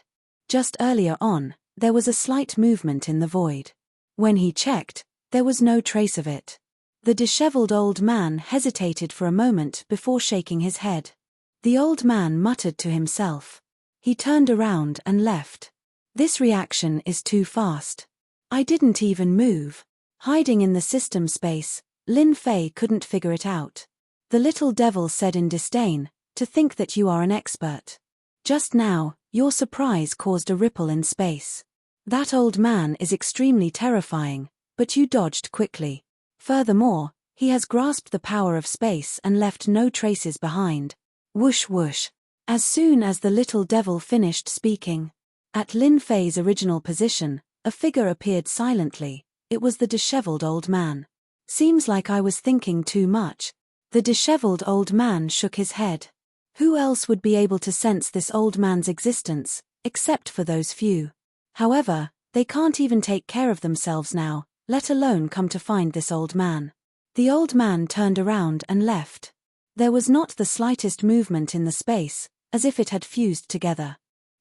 Just earlier on, there was a slight movement in the void. When he checked, there was no trace of it. The disheveled old man hesitated for a moment before shaking his head. The old man muttered to himself. He turned around and left. This reaction is too fast. I didn't even move. Hiding in the system space, Lin Fei couldn't figure it out. The little devil said in disdain, to think that you are an expert. Just now, your surprise caused a ripple in space. That old man is extremely terrifying, but you dodged quickly. Furthermore, he has grasped the power of space and left no traces behind. Whoosh whoosh. As soon as the little devil finished speaking, at Lin Fei's original position, a figure appeared silently. It was the disheveled old man. Seems like I was thinking too much. The disheveled old man shook his head. Who else would be able to sense this old man's existence, except for those few? However, they can't even take care of themselves now, let alone come to find this old man. The old man turned around and left. There was not the slightest movement in the space, as if it had fused together.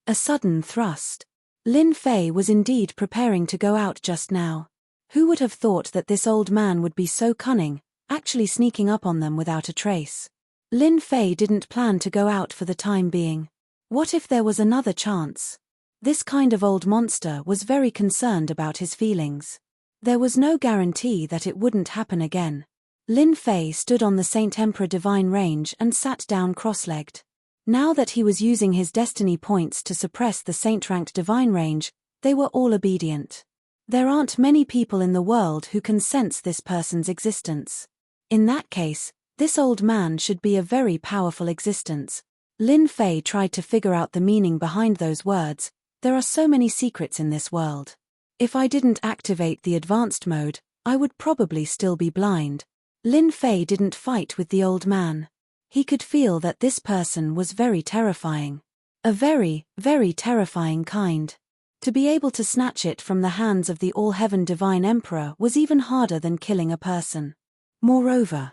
A sudden thrust. Lin Fei was indeed preparing to go out just now. Who would have thought that this old man would be so cunning, actually sneaking up on them without a trace? Lin Fei didn't plan to go out for the time being. What if there was another chance? This kind of old monster was very concerned about his feelings. There was no guarantee that it wouldn't happen again. Lin Fei stood on the Saint Emperor Divine Range and sat down cross-legged. Now that he was using his destiny points to suppress the Saint-ranked Divine Range, they were all obedient. There aren't many people in the world who can sense this person's existence. In that case, this old man should be a very powerful existence. Lin Fei tried to figure out the meaning behind those words. There are so many secrets in this world. If I didn't activate the advanced mode, I would probably still be blind. Lin Fei didn't fight with the old man. He could feel that this person was very terrifying. A very, very terrifying kind. To be able to snatch it from the hands of the All-Heaven Divine Emperor was even harder than killing a person. Moreover,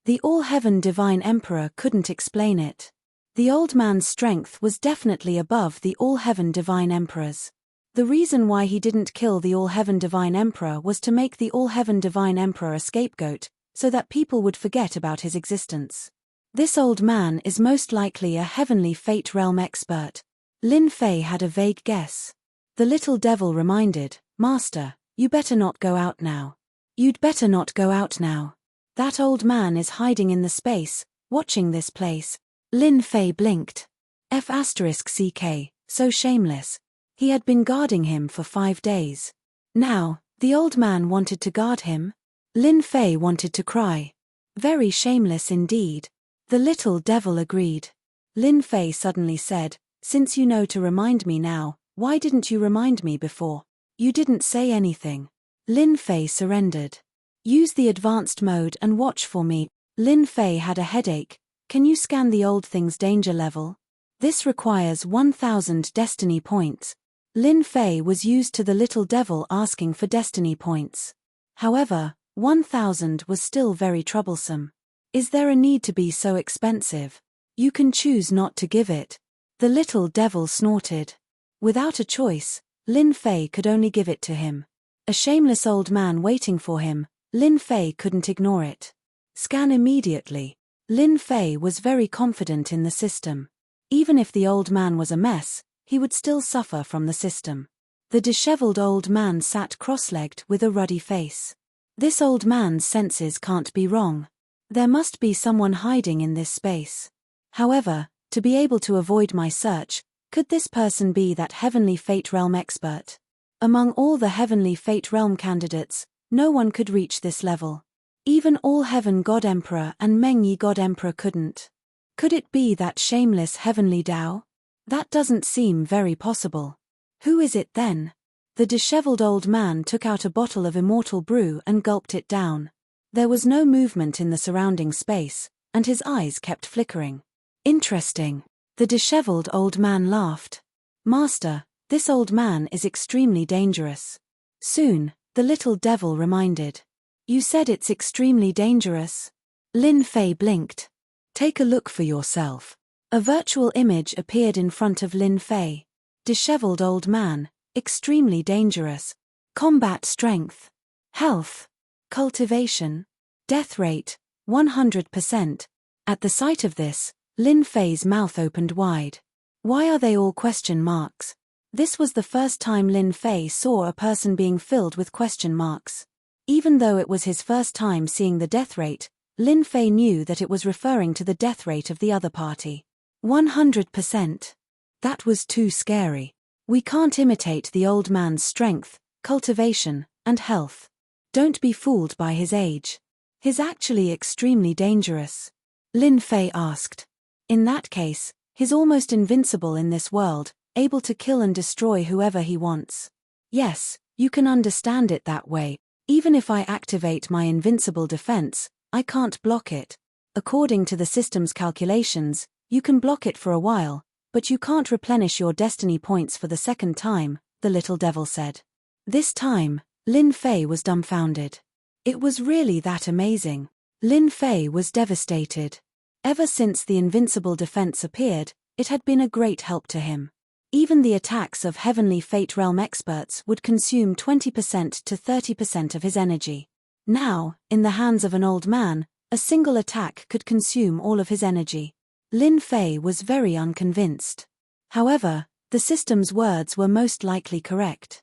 the All-Heaven Divine Emperor couldn't explain it. The old man's strength was definitely above the All-Heaven Divine Emperor's. The reason why he didn't kill the All-Heaven Divine Emperor was to make the All-Heaven Divine Emperor a scapegoat, so that people would forget about his existence. This old man is most likely a heavenly fate realm expert. Lin Fei had a vague guess. The little devil reminded, "Master, you better not go out now. You'd better not go out now. That old man is hiding in the space, watching this place." Lin Fei blinked. F***ck, so shameless. He had been guarding him for 5 days. Now, the old man wanted to guard him? Lin Fei wanted to cry. Very shameless indeed. The little devil agreed. Lin Fei suddenly said, "Since you know to remind me now, why didn't you remind me before? You didn't say anything." Lin Fei surrendered. "Use the advanced mode and watch for me." Lin Fei had a headache. "Can you scan the old thing's danger level? This requires 1,000 destiny points." Lin Fei was used to the little devil asking for destiny points. However, 1,000 was still very troublesome. Is there a need to be so expensive? You can choose not to give it. The little devil snorted. Without a choice, Lin Fei could only give it to him. A shameless old man waiting for him, Lin Fei couldn't ignore it. Scan immediately. Lin Fei was very confident in the system. Even if the old man was a mess, he would still suffer from the system. The disheveled old man sat cross-legged with a ruddy face. This old man's senses can't be wrong. There must be someone hiding in this space. However, to be able to avoid my search, could this person be that heavenly fate realm expert? Among all the heavenly fate realm candidates, no one could reach this level. Even All-Heaven God Emperor and Mengyi God Emperor couldn't. Could it be that shameless heavenly Tao? That doesn't seem very possible. Who is it then? The disheveled old man took out a bottle of immortal brew and gulped it down. There was no movement in the surrounding space, and his eyes kept flickering. Interesting. The disheveled old man laughed. "Master, this old man is extremely dangerous." Soon, the little devil reminded. "You said it's extremely dangerous." Lin Fei blinked. "Take a look for yourself." A virtual image appeared in front of Lin Fei. Disheveled old man, extremely dangerous. Combat strength. Health. Cultivation. Death rate, 100%. At the sight of this, Lin Fei's mouth opened wide. Why are they all question marks? This was the first time Lin Fei saw a person being filled with question marks. Even though it was his first time seeing the death rate, Lin Fei knew that it was referring to the death rate of the other party. 100%. That was too scary. We can't imitate the old man's strength, cultivation, and health. Don't be fooled by his age. He's actually extremely dangerous. Lin Fei asked. In that case, he's almost invincible in this world, able to kill and destroy whoever he wants. Yes, you can understand it that way. Even if I activate my invincible defense, I can't block it. According to the system's calculations, you can block it for a while, but you can't replenish your destiny points for the second time, the little devil said. This time, Lin Fei was dumbfounded. It was really that amazing. Lin Fei was devastated. Ever since the invincible defense appeared, it had been a great help to him. Even the attacks of heavenly fate realm experts would consume 20% to 30% of his energy. Now, in the hands of an old man, a single attack could consume all of his energy. Lin Fei was very unconvinced. However, the system's words were most likely correct.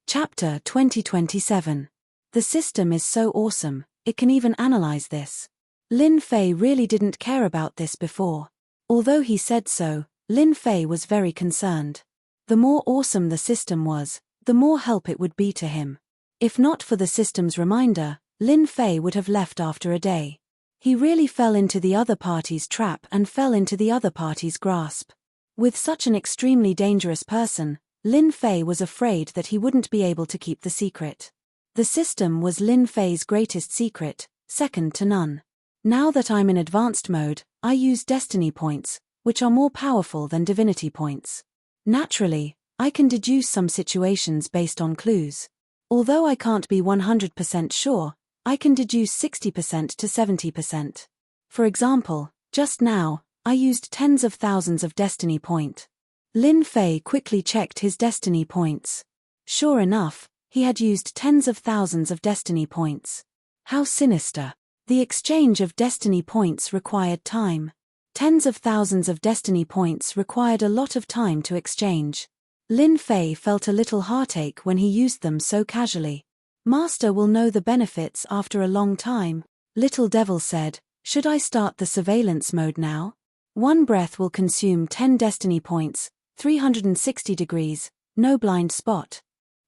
Chapter 2027. The system is so awesome, it can even analyze this. Lin Fei really didn't care about this before. Although he said so, Lin Fei was very concerned. The more awesome the system was, the more help it would be to him. If not for the system's reminder, Lin Fei would have left after a day. He really fell into the other party's trap and fell into the other party's grasp. With such an extremely dangerous person, Lin Fei was afraid that he wouldn't be able to keep the secret. The system was Lin Fei's greatest secret, second to none. Now that I'm in advanced mode, I use destiny points, which are more powerful than divinity points. Naturally, I can deduce some situations based on clues. Although I can't be 100% sure, I can deduce 60% to 70%. For example, just now, I used tens of thousands of destiny point. Lin Fei quickly checked his destiny points. Sure enough, he had used tens of thousands of destiny points. How sinister. The exchange of destiny points required time. Tens of thousands of destiny points required a lot of time to exchange. Lin Fei felt a little heartache when he used them so casually. Master will know the benefits after a long time, Little Devil said. Should I start the surveillance mode now? One breath will consume 10 destiny points, 360 degrees, no blind spot.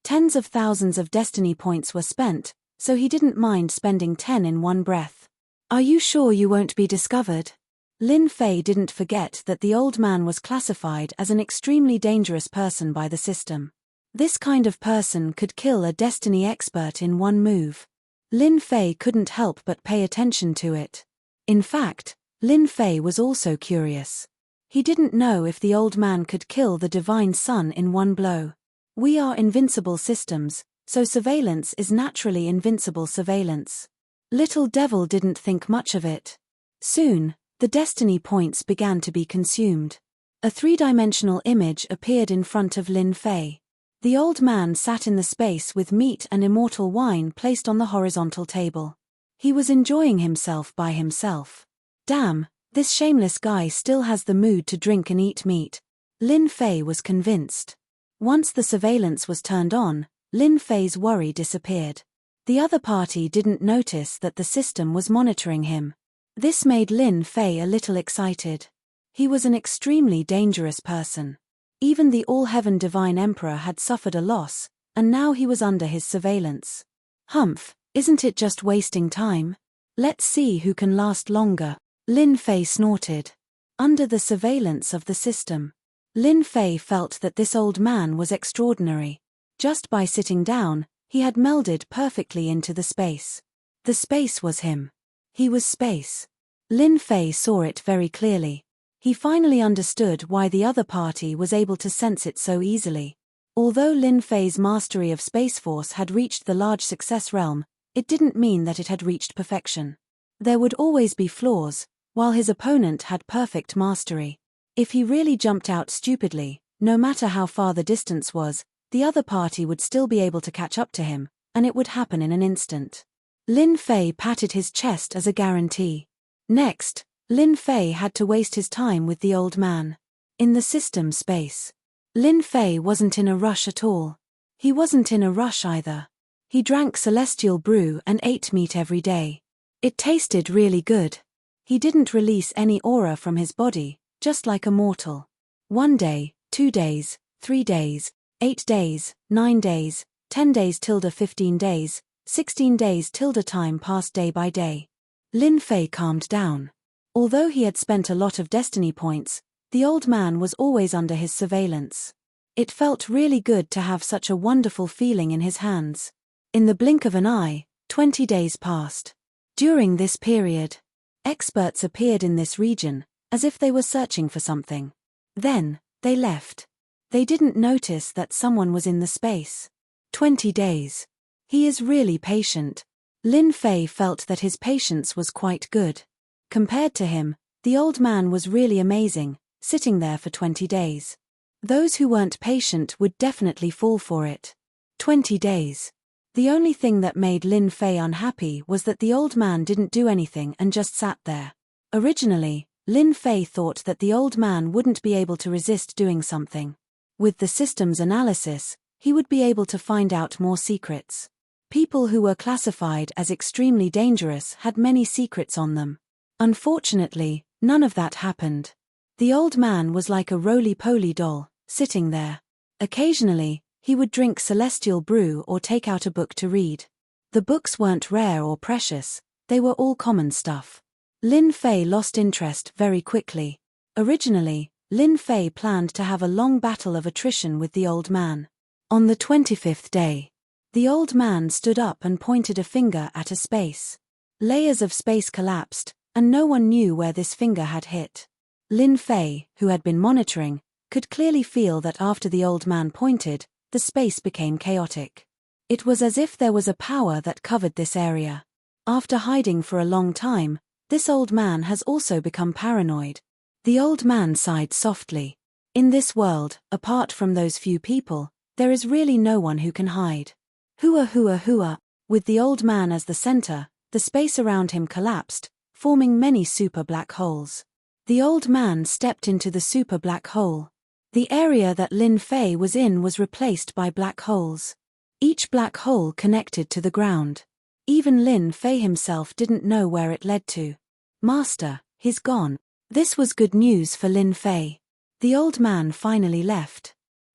Tens of thousands of destiny points were spent, so he didn't mind spending 10 in one breath. Are you sure you won't be discovered? Lin Fei didn't forget that the old man was classified as an extremely dangerous person by the system. This kind of person could kill a destiny expert in one move. Lin Fei couldn't help but pay attention to it. In fact, Lin Fei was also curious. He didn't know if the old man could kill the divine sun in one blow. We are invincible systems, so surveillance is naturally invincible surveillance. Little Devil didn't think much of it. Soon, the destiny points began to be consumed. A three-dimensional image appeared in front of Lin Fei. The old man sat in the space with meat and immortal wine placed on the horizontal table. He was enjoying himself by himself. Damn, this shameless guy still has the mood to drink and eat meat. Lin Fei was convinced. Once the surveillance was turned on, Lin Fei's worry disappeared. The other party didn't notice that the system was monitoring him. This made Lin Fei a little excited. He was an extremely dangerous person. Even the All-Heaven Divine Emperor had suffered a loss, and now he was under his surveillance. Humph, isn't it just wasting time? Let's see who can last longer. Lin Fei snorted. Under the surveillance of the system, Lin Fei felt that this old man was extraordinary. Just by sitting down, he had melded perfectly into the space. The space was him. He was space. Lin Fei saw it very clearly. He finally understood why the other party was able to sense it so easily. Although Lin Fei's mastery of Space Force had reached the large success realm, it didn't mean that it had reached perfection. There would always be flaws, while his opponent had perfect mastery. If he really jumped out stupidly, no matter how far the distance was, the other party would still be able to catch up to him, and it would happen in an instant. Lin Fei patted his chest as a guarantee. Next, Lin Fei had to waste his time with the old man. In the system space, Lin Fei wasn't in a rush at all. He wasn't in a rush either. He drank celestial brew and ate meat every day. It tasted really good. He didn't release any aura from his body, just like a mortal. 1 day, 2 days, 3 days, 8 days, 9 days, 10 days tilde 15 days, 16 days tilde time passed day by day. Lin Fei calmed down. Although he had spent a lot of destiny points, the old man was always under his surveillance. It felt really good to have such a wonderful feeling in his hands. In the blink of an eye, 20 days passed. During this period, experts appeared in this region, as if they were searching for something. Then, they left. They didn't notice that someone was in the space. 20 days. He is really patient. Lin Fei felt that his patience was quite good. Compared to him, the old man was really amazing, sitting there for 20 days. Those who weren't patient would definitely fall for it. 20 days. The only thing that made Lin Fei unhappy was that the old man didn't do anything and just sat there. Originally, Lin Fei thought that the old man wouldn't be able to resist doing something. With the system's analysis, he would be able to find out more secrets. People who were classified as extremely dangerous had many secrets on them. Unfortunately, none of that happened. The old man was like a roly-poly doll, sitting there. Occasionally, He would drink celestial brew or take out a book to read. The books weren't rare or precious, they were all common stuff. Lin Fei lost interest very quickly. Originally, Lin Fei planned to have a long battle of attrition with the old man. On the 25th day, the old man stood up and pointed a finger at a space. Layers of space collapsed, and no one knew where this finger had hit. Lin Fei, who had been monitoring, could clearly feel that after the old man pointed, the space became chaotic. It was as if there was a power that covered this area. After hiding for a long time, this old man has also become paranoid. The old man sighed softly. In this world, apart from those few people, there is really no one who can hide. Hua hua hua. With the old man as the center, the space around him collapsed, forming many super black holes. The old man stepped into the super black hole. The area that Lin Fei was in was replaced by black holes. Each black hole connected to the ground. Even Lin Fei himself didn't know where it led to. Master, he's gone. This was good news for Lin Fei. The old man finally left.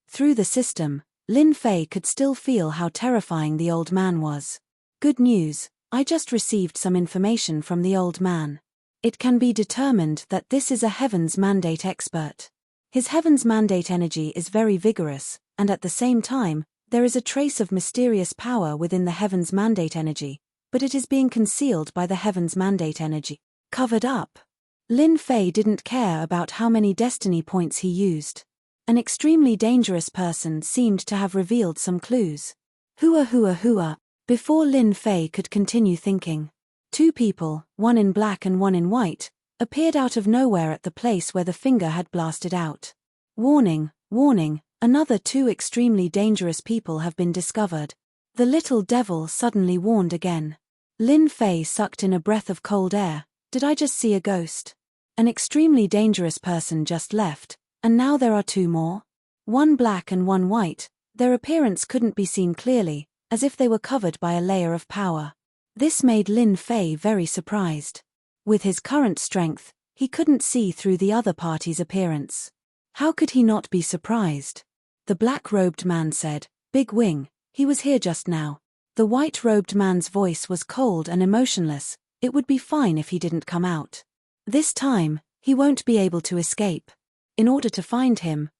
Through the system, Lin Fei could still feel how terrifying the old man was. Good news, I just received some information from the old man. It can be determined that this is a Heaven's Mandate expert. His Heaven's Mandate energy is very vigorous, and at the same time, there is a trace of mysterious power within the Heaven's Mandate energy, but it is being concealed by the Heaven's Mandate energy. Covered up. Lin Fei didn't care about how many destiny points he used. An extremely dangerous person seemed to have revealed some clues. Hua hua hua. Before Lin Fei could continue thinking, two people, one in black and one in white, appeared out of nowhere at the place where the finger had blasted out. Warning, warning, another two extremely dangerous people have been discovered. The little devil suddenly warned again. Lin Fei sucked in a breath of cold air. Did I just see a ghost? An extremely dangerous person just left, and now there are two more? One black and one white. Their appearance couldn't be seen clearly, as if they were covered by a layer of power. This made Lin Fei very surprised. With his current strength, he couldn't see through the other party's appearance. How could he not be surprised? The black-robed man said, "Big Wing, he was here just now." The white-robed man's voice was cold and emotionless. It would be fine if he didn't come out. This time, he won't be able to escape. In order to find him,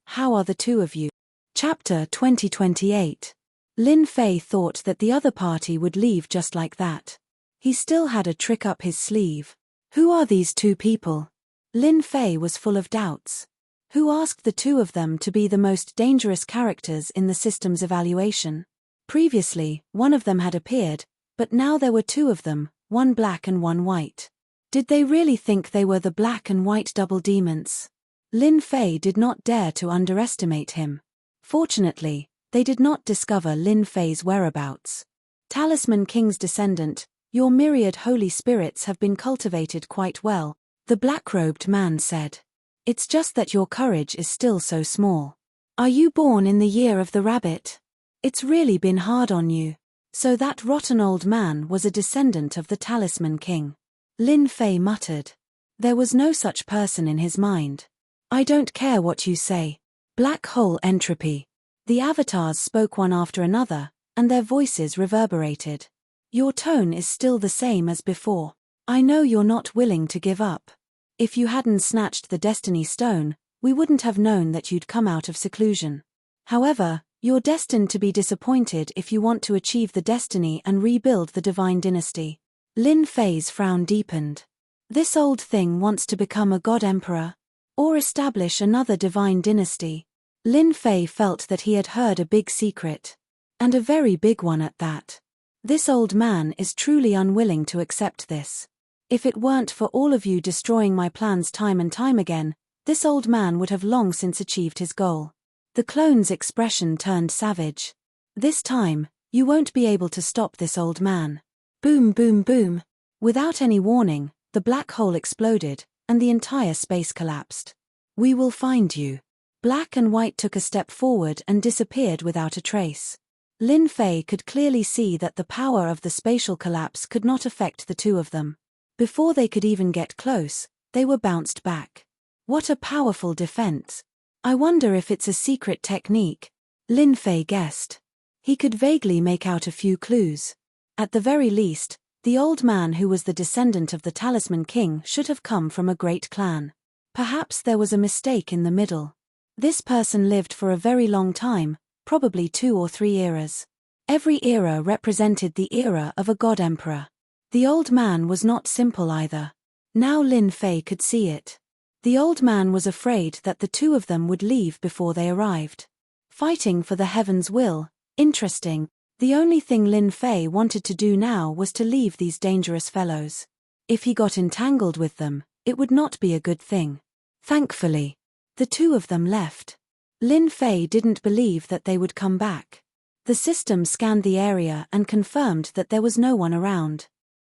how are the two of you? Chapter 2028. Lin Fei thought that the other party would leave just like that. He still had a trick up his sleeve. Who are these two people? Lin Fei was full of doubts. Who asked the two of them to be the most dangerous characters in the system's evaluation? Previously, one of them had appeared, but now there were two of them, one black and one white. Did they really think they were the black and white double demons? Lin Fei did not dare to underestimate him. Fortunately, they did not discover Lin Fei's whereabouts. Talisman King's descendant, your myriad holy spirits have been cultivated quite well, the black-robed man said. It's just that your courage is still so small. Are you born in the year of the rabbit? It's really been hard on you. So that rotten old man was a descendant of the Talisman King. Lin Fei muttered. There was no such person in his mind. I don't care what you say. Black hole entropy. The avatars spoke one after another, and their voices reverberated. Your tone is still the same as before. I know you're not willing to give up. If you hadn't snatched the Destiny Stone, we wouldn't have known that you'd come out of seclusion. However, you're destined to be disappointed if you want to achieve the destiny and rebuild the divine dynasty. Lin Fei's frown deepened. This old thing wants to become a god emperor? Or establish another divine dynasty? Lin Fei felt that he had heard a big secret. And a very big one at that. This old man is truly unwilling to accept this. If it weren't for all of you destroying my plans time and time again, this old man would have long since achieved his goal. The clone's expression turned savage. This time, you won't be able to stop this old man. Boom boom boom. Without any warning, the black hole exploded, and the entire space collapsed. We will find you. Black and white took a step forward and disappeared without a trace. Lin Fei could clearly see that the power of the spatial collapse could not affect the two of them. Before they could even get close, they were bounced back. What a powerful defense. I wonder if it's a secret technique. Lin Fei guessed. He could vaguely make out a few clues. At the very least, the old man who was the descendant of the Talisman King should have come from a great clan. Perhaps there was a mistake in the middle. This person lived for a very long time, probably 2 or 3 eras. Every era represented the era of a god emperor. The old man was not simple either. Now Lin Fei could see it. The old man was afraid that the two of them would leave before they arrived. Fighting for the heaven's will, interesting. The only thing Lin Fei wanted to do now was to leave these dangerous fellows. If he got entangled with them, it would not be a good thing. Thankfully, the two of them left. Lin Fei didn't believe that they would come back. The system scanned the area and confirmed that there was no one around.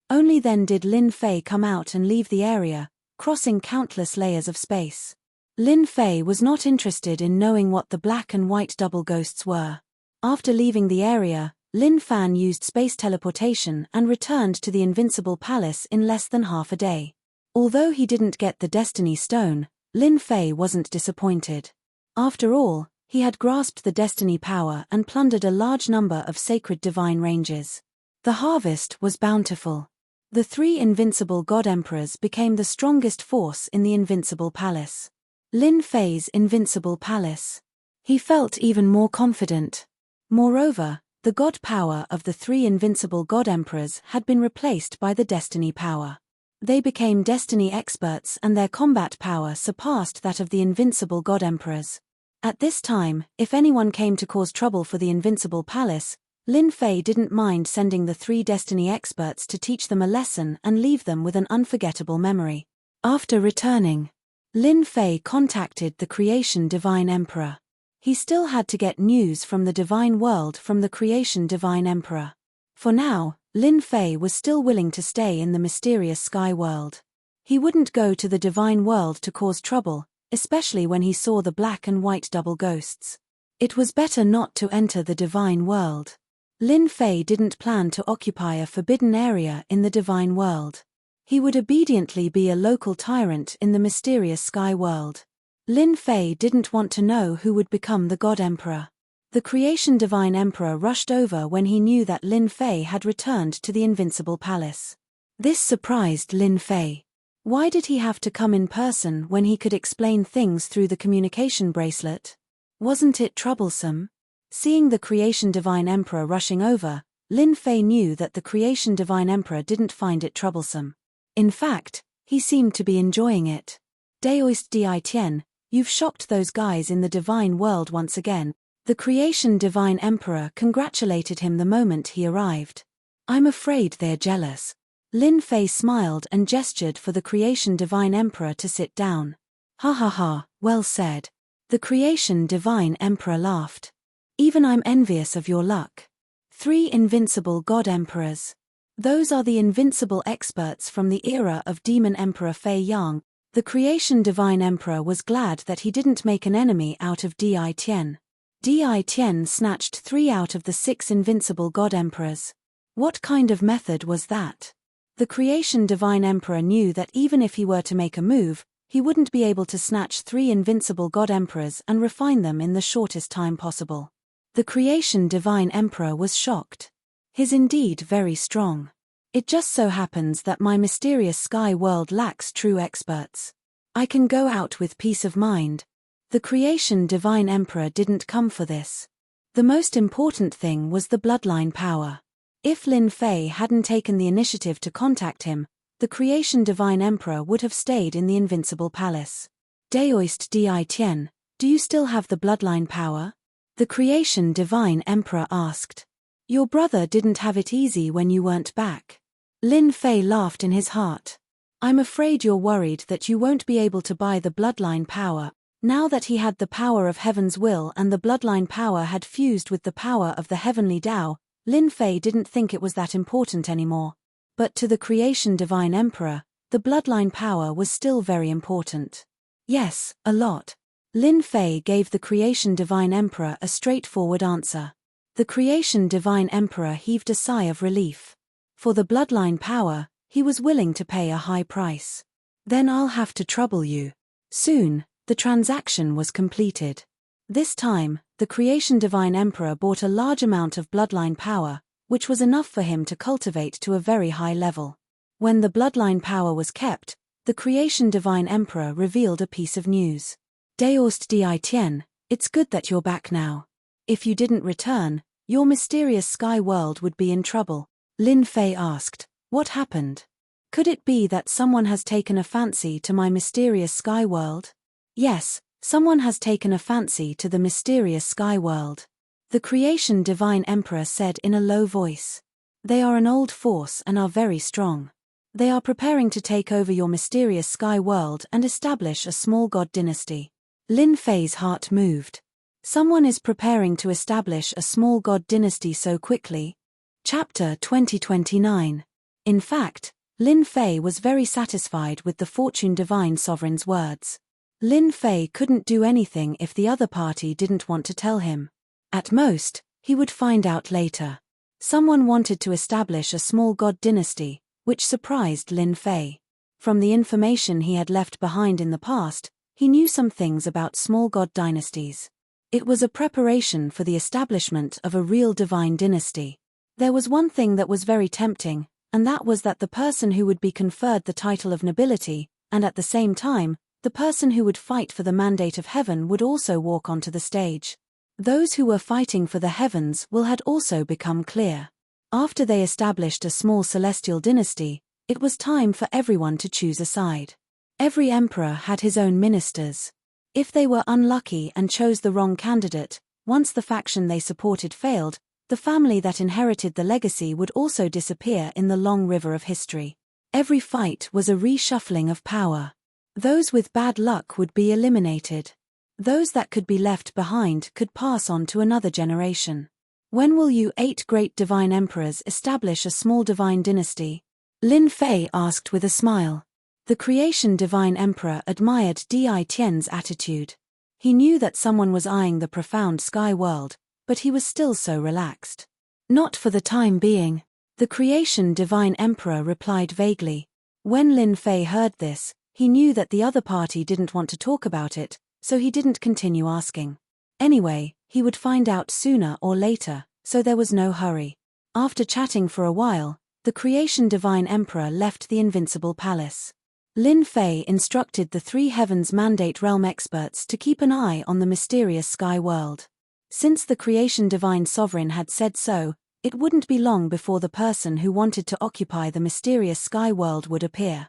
Only then did Lin Fei come out and leave the area, crossing countless layers of space. Lin Fei was not interested in knowing what the black and white double ghosts were. After leaving the area, Lin Fan used space teleportation and returned to the Invincible Palace in less than half a day. Although he didn't get the Destiny Stone, Lin Fei wasn't disappointed. After all, he had grasped the destiny power and plundered a large number of sacred divine ranges. The harvest was bountiful. The 3 invincible god emperors became the strongest force in the Invincible Palace. Lin Fei's Invincible Palace. He felt even more confident. Moreover, the god power of the 3 invincible god emperors had been replaced by the destiny power. They became destiny experts and their combat power surpassed that of the invincible god emperors. At this time, if anyone came to cause trouble for the Invincible Palace, Lin Fei didn't mind sending the 3 destiny experts to teach them a lesson and leave them with an unforgettable memory. After returning, Lin Fei contacted the Creation Divine Emperor. He still had to get news from the Divine World from the Creation Divine Emperor. For now, Lin Fei was still willing to stay in the mysterious Sky World. He wouldn't go to the Divine World to cause trouble, especially when he saw the black and white double ghosts. It was better not to enter the Divine World. Lin Fei didn't plan to occupy a forbidden area in the Divine World. He would obediently be a local tyrant in the mysterious Sky World. Lin Fei didn't want to know who would become the God Emperor. The Creation Divine Emperor rushed over when he knew that Lin Fei had returned to the Invincible Palace. This surprised Lin Fei. Why did he have to come in person when he could explain things through the communication bracelet? Wasn't it troublesome? Seeing the Creation Divine Emperor rushing over, Lin Fei knew that the Creation Divine Emperor didn't find it troublesome. In fact, he seemed to be enjoying it. Daoist Di Tian, you've shocked those guys in the Divine World once again. The Creation Divine Emperor congratulated him the moment he arrived. I'm afraid they're jealous. Lin Fei smiled and gestured for the Creation Divine Emperor to sit down. Ha ha ha, well said. The Creation Divine Emperor laughed. Even I'm envious of your luck. 3 invincible God Emperors. Those are the invincible experts from the era of Demon Emperor Fei Yang. The Creation Divine Emperor was glad that he didn't make an enemy out of Di Tian. Di Tian snatched 3 out of the 6 invincible God Emperors. What kind of method was that? The Creation Divine Emperor knew that even if he were to make a move, he wouldn't be able to snatch 3 invincible God Emperors and refine them in the shortest time possible. The Creation Divine Emperor was shocked. He's indeed very strong. It just so happens that my mysterious sky world lacks true experts. I can go out with peace of mind. The Creation Divine Emperor didn't come for this. The most important thing was the bloodline power. If Lin Fei hadn't taken the initiative to contact him, the Creation Divine Emperor would have stayed in the Invincible Palace. Daoist Di Tian, do you still have the bloodline power? The Creation Divine Emperor asked. Your brother didn't have it easy when you weren't back. Lin Fei laughed in his heart. I'm afraid you're worried that you won't be able to buy the bloodline power. Now that he had the power of Heaven's will and the bloodline power had fused with the power of the Heavenly Tao, Lin Fei didn't think it was that important anymore. But to the Creation Divine Emperor, the bloodline power was still very important. Yes, a lot. Lin Fei gave the Creation Divine Emperor a straightforward answer. The Creation Divine Emperor heaved a sigh of relief. For the bloodline power, he was willing to pay a high price. Then I'll have to trouble you. Soon, the transaction was completed. This time, the Creation Divine Emperor bought a large amount of bloodline power, which was enough for him to cultivate to a very high level. When the bloodline power was kept, the Creation Divine Emperor revealed a piece of news. Deost di Tien, it's good that you're back now. If you didn't return, your mysterious sky world would be in trouble. Lin Fei asked, what happened? Could it be that someone has taken a fancy to my mysterious sky world? Yes, someone has taken a fancy to the mysterious sky world. The Creation Divine Emperor said in a low voice. They are an old force and are very strong. They are preparing to take over your mysterious sky world and establish a small god dynasty. Lin Fei's heart moved. Someone is preparing to establish a small god dynasty so quickly. Chapter 2029. In fact, Lin Fei was very satisfied with the Fortune Divine Sovereign's words. Lin Fei couldn't do anything if the other party didn't want to tell him. At most, he would find out later. Someone wanted to establish a small god dynasty, which surprised Lin Fei. From the information he had left behind in the past, he knew some things about small god dynasties. It was a preparation for the establishment of a real divine dynasty. There was one thing that was very tempting, and that was that the person who would be conferred the title of nobility, and at the same time, the person who would fight for the mandate of heaven would also walk onto the stage. Those who were fighting for the heavens had also become clear. After they established a small celestial dynasty, it was time for everyone to choose a side. Every emperor had his own ministers. If they were unlucky and chose the wrong candidate, once the faction they supported failed, the family that inherited the legacy would also disappear in the long river of history. Every fight was a reshuffling of power. Those with bad luck would be eliminated. Those that could be left behind could pass on to another generation. When will you 8 great divine emperors establish a small divine dynasty? Lin Fei asked with a smile. The Creation Divine Emperor admired Di Tian's attitude. He knew that someone was eyeing the profound sky world, but he was still so relaxed. Not for the time being. The Creation Divine Emperor replied vaguely. When Lin Fei heard this, he knew that the other party didn't want to talk about it, so he didn't continue asking. Anyway, he would find out sooner or later, so there was no hurry. After chatting for a while, the Creation Divine Emperor left the Invincible Palace. Lin Fei instructed the 3 Heavens Mandate Realm experts to keep an eye on the mysterious sky world. Since the Creation Divine Sovereign had said so, it wouldn't be long before the person who wanted to occupy the mysterious sky world would appear.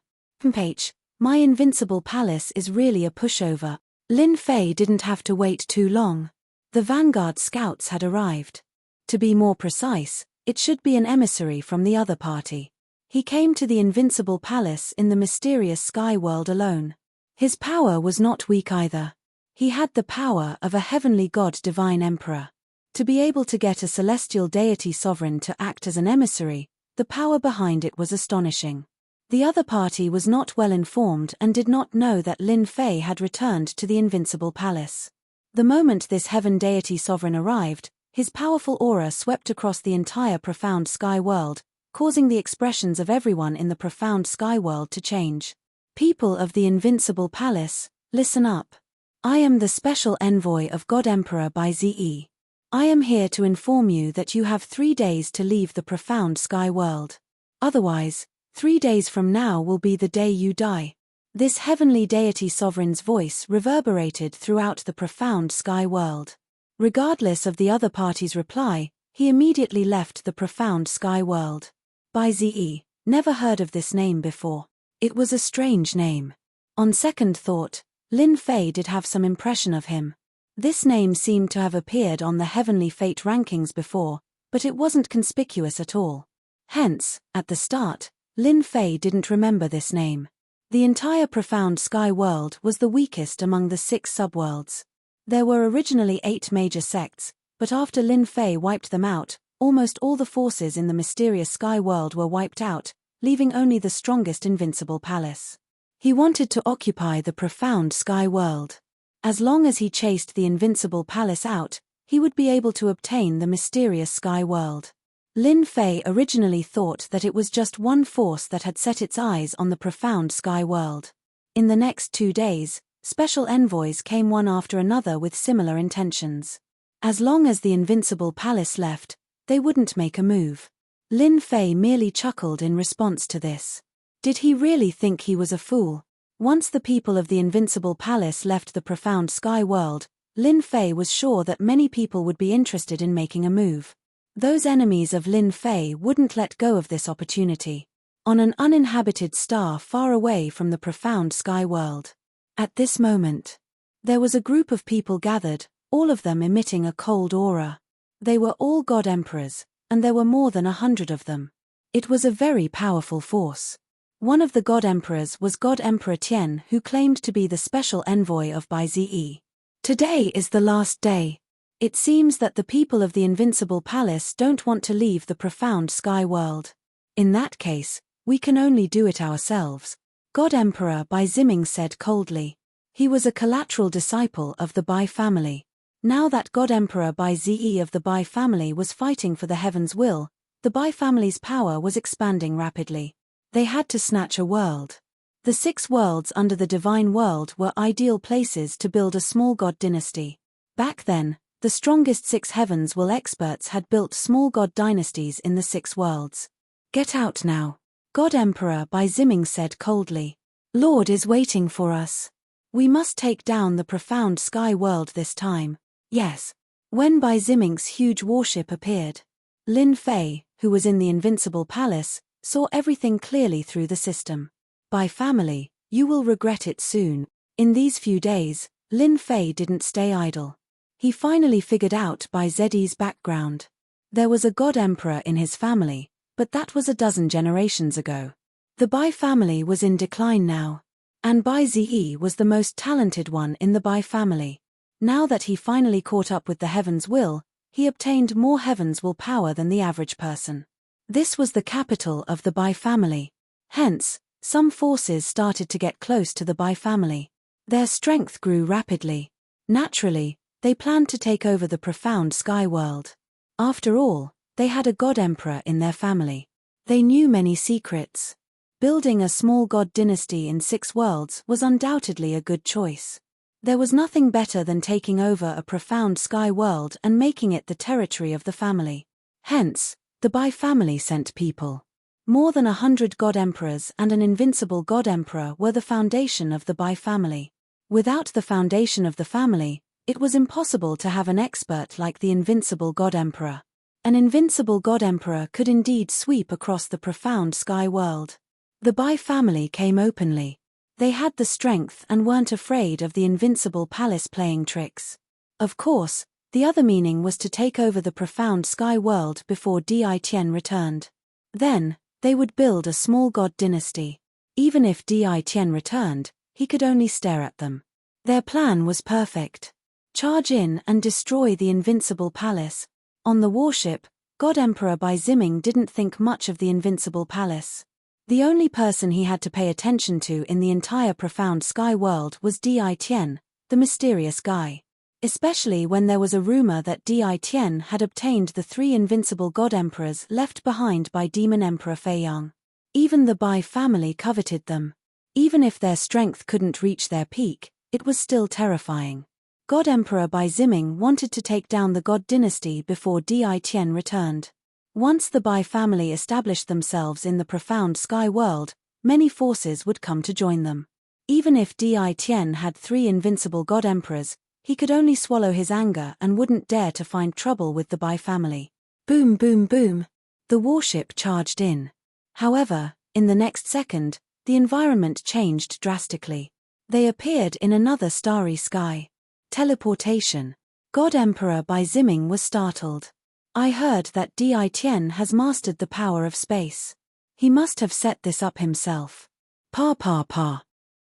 My Invincible Palace is really a pushover. Lin Fei didn't have to wait too long. The Vanguard scouts had arrived. To be more precise, it should be an emissary from the other party. He came to the Invincible Palace in the mysterious sky world alone. His power was not weak either. He had the power of a heavenly god divine emperor. To be able to get a celestial deity sovereign to act as an emissary, the power behind it was astonishing. The other party was not well informed and did not know that Lin Fei had returned to the Invincible Palace. The moment this heaven deity sovereign arrived, his powerful aura swept across the entire profound sky world, causing the expressions of everyone in the profound sky world to change. People of the Invincible Palace, listen up. I am the special envoy of God Emperor Bai Zi. I am here to inform you that you have 3 days to leave the profound sky world. Otherwise, 3 days from now will be the day you die. This heavenly deity sovereign's voice reverberated throughout the profound sky world. Regardless of the other party's reply, he immediately left the profound sky world. Bai Zi, never heard of this name before. It was a strange name. On second thought, Lin Fei did have some impression of him. This name seemed to have appeared on the heavenly fate rankings before, but it wasn't conspicuous at all. Hence, at the start, Lin Fei didn't remember this name. The entire profound sky world was the weakest among the 6 subworlds. There were originally 8 major sects, but after Lin Fei wiped them out, almost all the forces in the mysterious sky world were wiped out, leaving only the strongest Invincible Palace. He wanted to occupy the profound sky world. As long as he chased the Invincible Palace out, he would be able to obtain the mysterious sky world. Lin Fei originally thought that it was just one force that had set its eyes on the profound sky world. In the next 2 days, special envoys came one after another with similar intentions. As long as the invincible palace left, they wouldn't make a move. Lin Fei merely chuckled in response to this. Did he really think he was a fool? Once the people of the invincible palace left the profound sky world, Lin Fei was sure that many people would be interested in making a move. Those enemies of Lin Fei wouldn't let go of this opportunity. On an uninhabited star far away from the profound sky world. At this moment, there was a group of people gathered, all of them emitting a cold aura. They were all God Emperors, and there were more than 100 of them. It was a very powerful force. One of the God Emperors was God Emperor Tian, who claimed to be the special envoy of Bai Zi. Today is the last day. It seems that the people of the Invincible Palace don't want to leave the profound sky world. In that case, we can only do it ourselves, God Emperor Bai Ziming said coldly. He was a collateral disciple of the Bai family. Now that God Emperor Bai Zi of the Bai family was fighting for the heaven's will, the Bai family's power was expanding rapidly. They had to snatch a world. The 6 worlds under the divine world were ideal places to build a small god dynasty. Back then, the strongest 6 heavens will experts had built small god dynasties in the 6 worlds. Get out now, God Emperor Bai Ziming said coldly. Lord is waiting for us. We must take down the profound sky world this time. Yes. When Bai Ziming's huge warship appeared, Lin Fei, who was in the Invincible Palace, saw everything clearly through the system. Bai family, you will regret it soon. In these few days, Lin Fei didn't stay idle. He finally figured out Bai Zi's background. There was a God Emperor in his family, but that was a dozen generations ago. The Bai family was in decline now. And Bai Zi was the most talented one in the Bai family. Now that he finally caught up with the heaven's will, he obtained more heaven's will power than the average person. This was the capital of the Bai family. Hence, some forces started to get close to the Bai family. Their strength grew rapidly. Naturally, they planned to take over the profound sky world. After all, they had a God Emperor in their family. They knew many secrets. Building a small god dynasty in 6 worlds was undoubtedly a good choice. There was nothing better than taking over a profound sky world and making it the territory of the family. Hence, the Bai family sent people. More than 100 God Emperors and an invincible God Emperor were the foundation of the Bai family. Without the foundation of the family, it was impossible to have an expert like the invincible God Emperor. An invincible God Emperor could indeed sweep across the profound sky world. The Bai family came openly. They had the strength and weren't afraid of the Invincible Palace playing tricks. Of course, the other meaning was to take over the profound sky world before Di Tian returned. Then, they would build a small god dynasty. Even if Di Tian returned, he could only stare at them. Their plan was perfect. Charge in and destroy the Invincible Palace. On the warship, God Emperor Bai Ziming didn't think much of the Invincible Palace. The only person he had to pay attention to in the entire profound sky world was Di Tian, the mysterious guy. Especially when there was a rumor that Di Tian had obtained the 3 invincible God Emperors left behind by Demon Emperor Feiyang. Even the Bai family coveted them. Even if their strength couldn't reach their peak, it was still terrifying. God Emperor Bai Ziming wanted to take down the God dynasty before Di Tian returned. Once the Bai family established themselves in the profound sky world, many forces would come to join them. Even if Di Tian had 3 invincible God Emperors, he could only swallow his anger and wouldn't dare to find trouble with the Bai family. Boom boom boom. The warship charged in. However, in the next second, the environment changed drastically. They appeared in another starry sky. Teleportation. God Emperor Bai Ziming was startled. I heard that Di Tian has mastered the power of space. He must have set this up himself. Pa.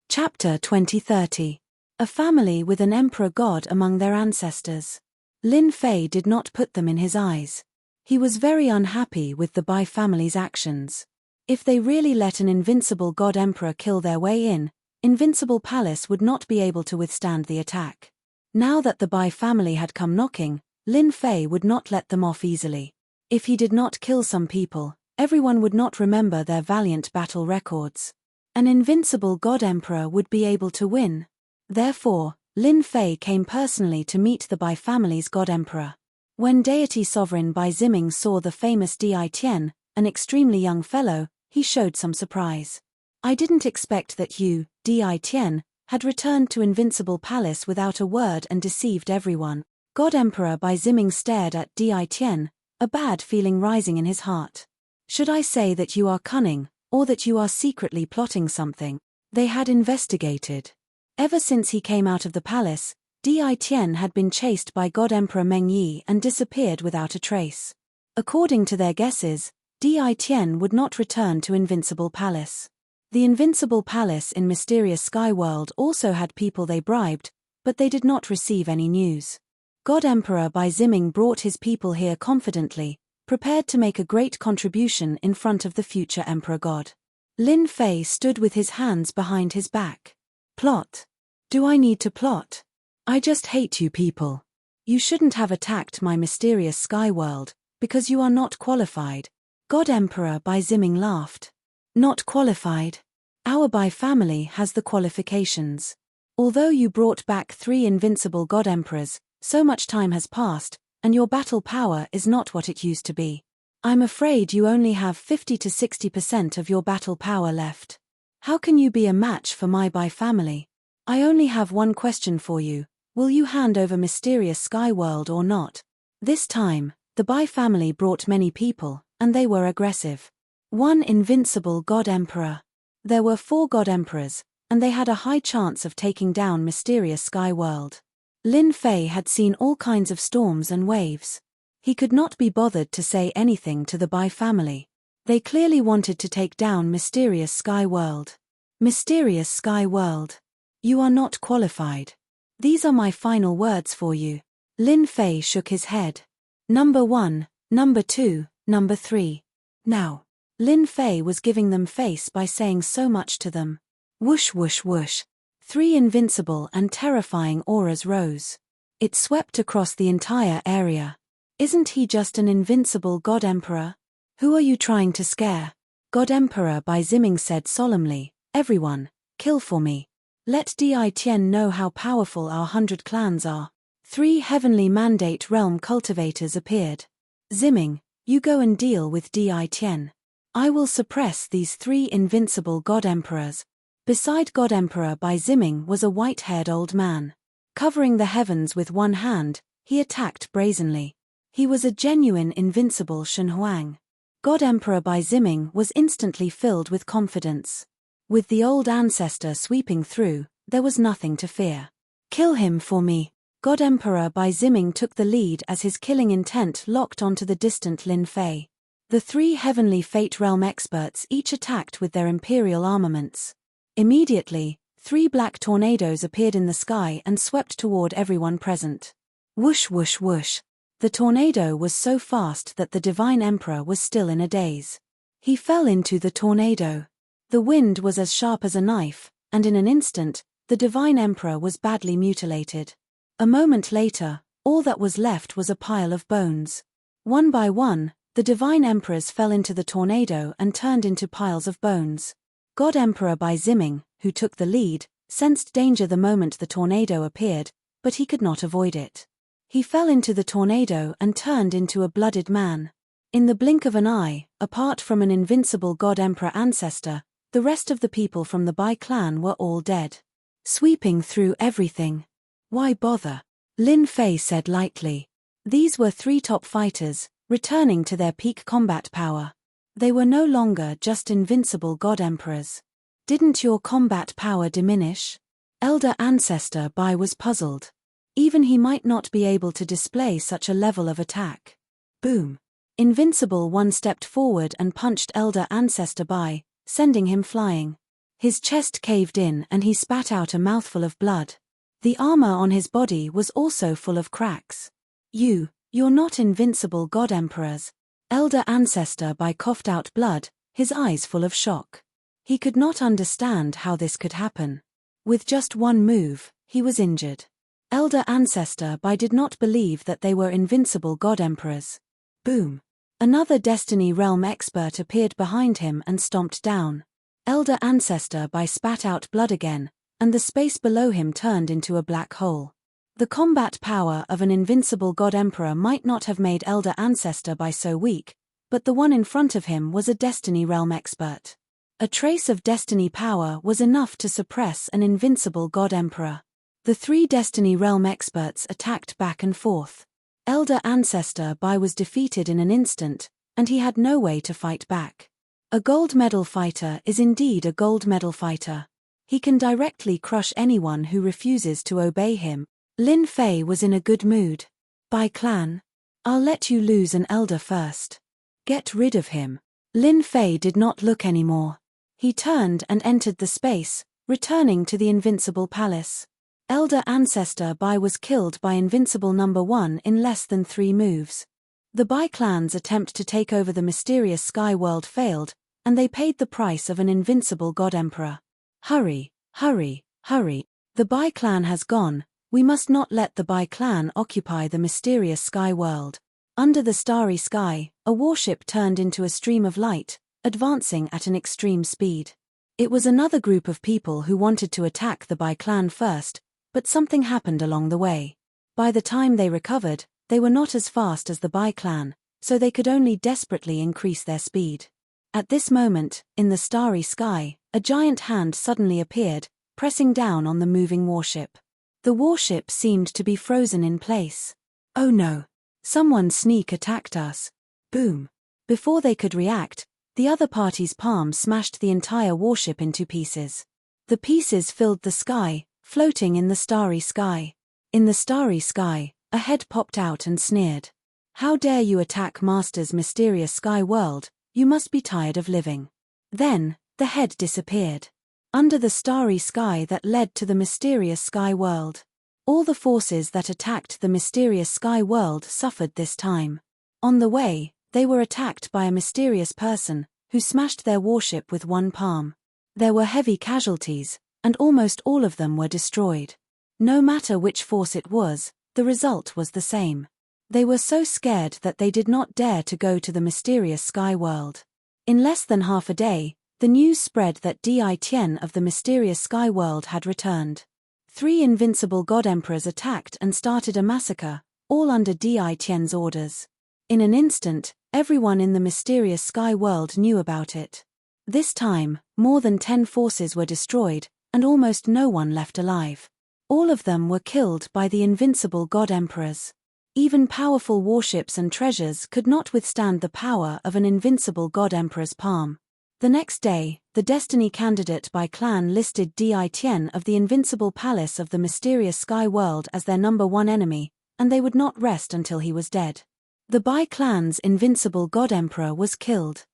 Chapter 2030. A family with an emperor god among their ancestors. Lin Fei did not put them in his eyes. He was very unhappy with the Bai family's actions. If they really let an invincible god emperor kill their way in, Invincible Palace would not be able to withstand the attack. Now that the Bai family had come knocking, Lin Fei would not let them off easily. If he did not kill some people, everyone would not remember their valiant battle records. An invincible god emperor would be able to win. Therefore, Lin Fei came personally to meet the Bai family's God Emperor. When deity sovereign Bai Ziming saw the famous Di Tian, an extremely young fellow, he showed some surprise. I didn't expect that you, Di Tian, had returned to Invincible Palace without a word and deceived everyone. God Emperor Bai Ziming stared at Di Tian, a bad feeling rising in his heart. Should I say that you are cunning, or that you are secretly plotting something? They had investigated. Ever since he came out of the palace, Di Tian had been chased by God Emperor Meng Yi and disappeared without a trace. According to their guesses, Di Tian would not return to Invincible Palace. The Invincible Palace in Mysterious Sky World also had people they bribed, but they did not receive any news. God Emperor Bai Ziming brought his people here confidently, prepared to make a great contribution in front of the future Emperor God. Lin Fei stood with his hands behind his back. Plot? Do I need to plot? I just hate you people. You shouldn't have attacked my mysterious sky world, because you are not qualified. God Emperor Bai Ziming laughed. Not qualified? Our Bai family has the qualifications. Although you brought back 3 invincible God Emperors, so much time has passed, and your battle power is not what it used to be. I'm afraid you only have 50 to 60% of your battle power left. How can you be a match for my Bai family? I only have one question for you. Will you hand over Mysterious Sky World or not? This time, the Bai family brought many people, and they were aggressive. 1 invincible God Emperor. There were 4 God Emperors, and they had a high chance of taking down Mysterious Sky World. Lin Fei had seen all kinds of storms and waves. He could not be bothered to say anything to the Bai family. They clearly wanted to take down Mysterious Sky World. Mysterious Sky World. You are not qualified. These are my final words for you. Lin Fei shook his head. Number 1, number 2, number 3. Now. Lin Fei was giving them face by saying so much to them. Whoosh whoosh whoosh. 3 invincible and terrifying auras rose. It swept across the entire area. Isn't he just an invincible God Emperor? Who are you trying to scare? God Emperor Bai Ziming said solemnly, everyone, kill for me. Let Di Tian know how powerful our 100 clans are. 3 heavenly mandate realm cultivators appeared. Ziming, you go and deal with Di Tian. I will suppress these 3 invincible God Emperors. Beside God Emperor Bai Ziming was a white-haired old man. Covering the heavens with one hand, he attacked brazenly. He was a genuine invincible Shen Huang. God Emperor Bai Ziming was instantly filled with confidence. With the old ancestor sweeping through, there was nothing to fear. Kill him for me. God Emperor Bai Ziming took the lead as his killing intent locked onto the distant Lin Fei. The 3 heavenly fate realm experts each attacked with their imperial armaments. Immediately, 3 black tornadoes appeared in the sky and swept toward everyone present. Whoosh whoosh whoosh. The tornado was so fast that the Divine Emperor was still in a daze. He fell into the tornado. The wind was as sharp as a knife, and in an instant, the Divine Emperor was badly mutilated. A moment later, all that was left was a pile of bones. One by one, the Divine Emperors fell into the tornado and turned into piles of bones. God Emperor Bai Ziming, who took the lead, sensed danger the moment the tornado appeared, but he could not avoid it. He fell into the tornado and turned into a blooded man. In the blink of an eye, apart from an invincible God Emperor ancestor, the rest of the people from the Bai clan were all dead. Sweeping through everything. Why bother? Lin Fei said lightly. These were 3 top fighters, returning to their peak combat power. They were no longer just invincible God Emperors. Didn't your combat power diminish? Elder Ancestor Bai was puzzled. Even he might not be able to display such a level of attack. Boom. Invincible One stepped forward and punched Elder Ancestor Bai, sending him flying. His chest caved in and he spat out a mouthful of blood. The armor on his body was also full of cracks. You're not invincible God Emperors. Elder Ancestor Bai coughed out blood, his eyes full of shock. He could not understand how this could happen. With just one move, he was injured. Elder Ancestor Bai did not believe that they were invincible God Emperors. Boom. Another Destiny Realm expert appeared behind him and stomped down. Elder Ancestor Bai spat out blood again, and the space below him turned into a black hole. The combat power of an invincible God Emperor might not have made Elder Ancestor Bai so weak, but the one in front of him was a Destiny Realm expert. A trace of Destiny power was enough to suppress an invincible God Emperor. The three Destiny Realm experts attacked back and forth. Elder Ancestor Bai was defeated in an instant, and he had no way to fight back. A gold medal fighter is indeed a gold medal fighter. He can directly crush anyone who refuses to obey him. Lin Fei was in a good mood. Bai clan, I'll let you lose an elder first. Get rid of him. Lin Fei did not look anymore. He turned and entered the space, returning to the Invincible Palace. Elder Ancestor Bai was killed by Invincible Number 1 in less than 3 moves. The Bai clan's attempt to take over the mysterious sky world failed, and they paid the price of an invincible God Emperor. Hurry, hurry, hurry. The Bai clan has gone. We must not let the Bai clan occupy the mysterious sky world. Under the starry sky, a warship turned into a stream of light, advancing at an extreme speed. It was another group of people who wanted to attack the Bai clan first, but something happened along the way. By the time they recovered, they were not as fast as the Bai clan, so they could only desperately increase their speed. At this moment, in the starry sky, a giant hand suddenly appeared, pressing down on the moving warship. The warship seemed to be frozen in place. Oh no! Someone sneak attacked us. Boom! Before they could react, the other party's palm smashed the entire warship into pieces. The pieces filled the sky, floating in the starry sky. In the starry sky, a head popped out and sneered. How dare you attack Master's mysterious sky world, you must be tired of living. Then, the head disappeared. Under the starry sky that led to the mysterious sky world. All the forces that attacked the mysterious sky world suffered this time. On the way, they were attacked by a mysterious person, who smashed their warship with one palm. There were heavy casualties, and almost all of them were destroyed. No matter which force it was, the result was the same. They were so scared that they did not dare to go to the mysterious sky world. In less than half a day, the news spread that Di Tian of the mysterious sky world had returned. 3 invincible God Emperors attacked and started a massacre, all under Di Tian's orders. In an instant, everyone in the mysterious sky world knew about it. This time, more than 10 forces were destroyed, and almost no one left alive. All of them were killed by the invincible God Emperors. Even powerful warships and treasures could not withstand the power of an invincible God Emperor's palm. The next day, the Destiny candidate Bai clan listed Di Tian of the Invincible Palace of the mysterious sky world as their number 1 enemy, and they would not rest until he was dead. The Bai clan's invincible God Emperor was killed.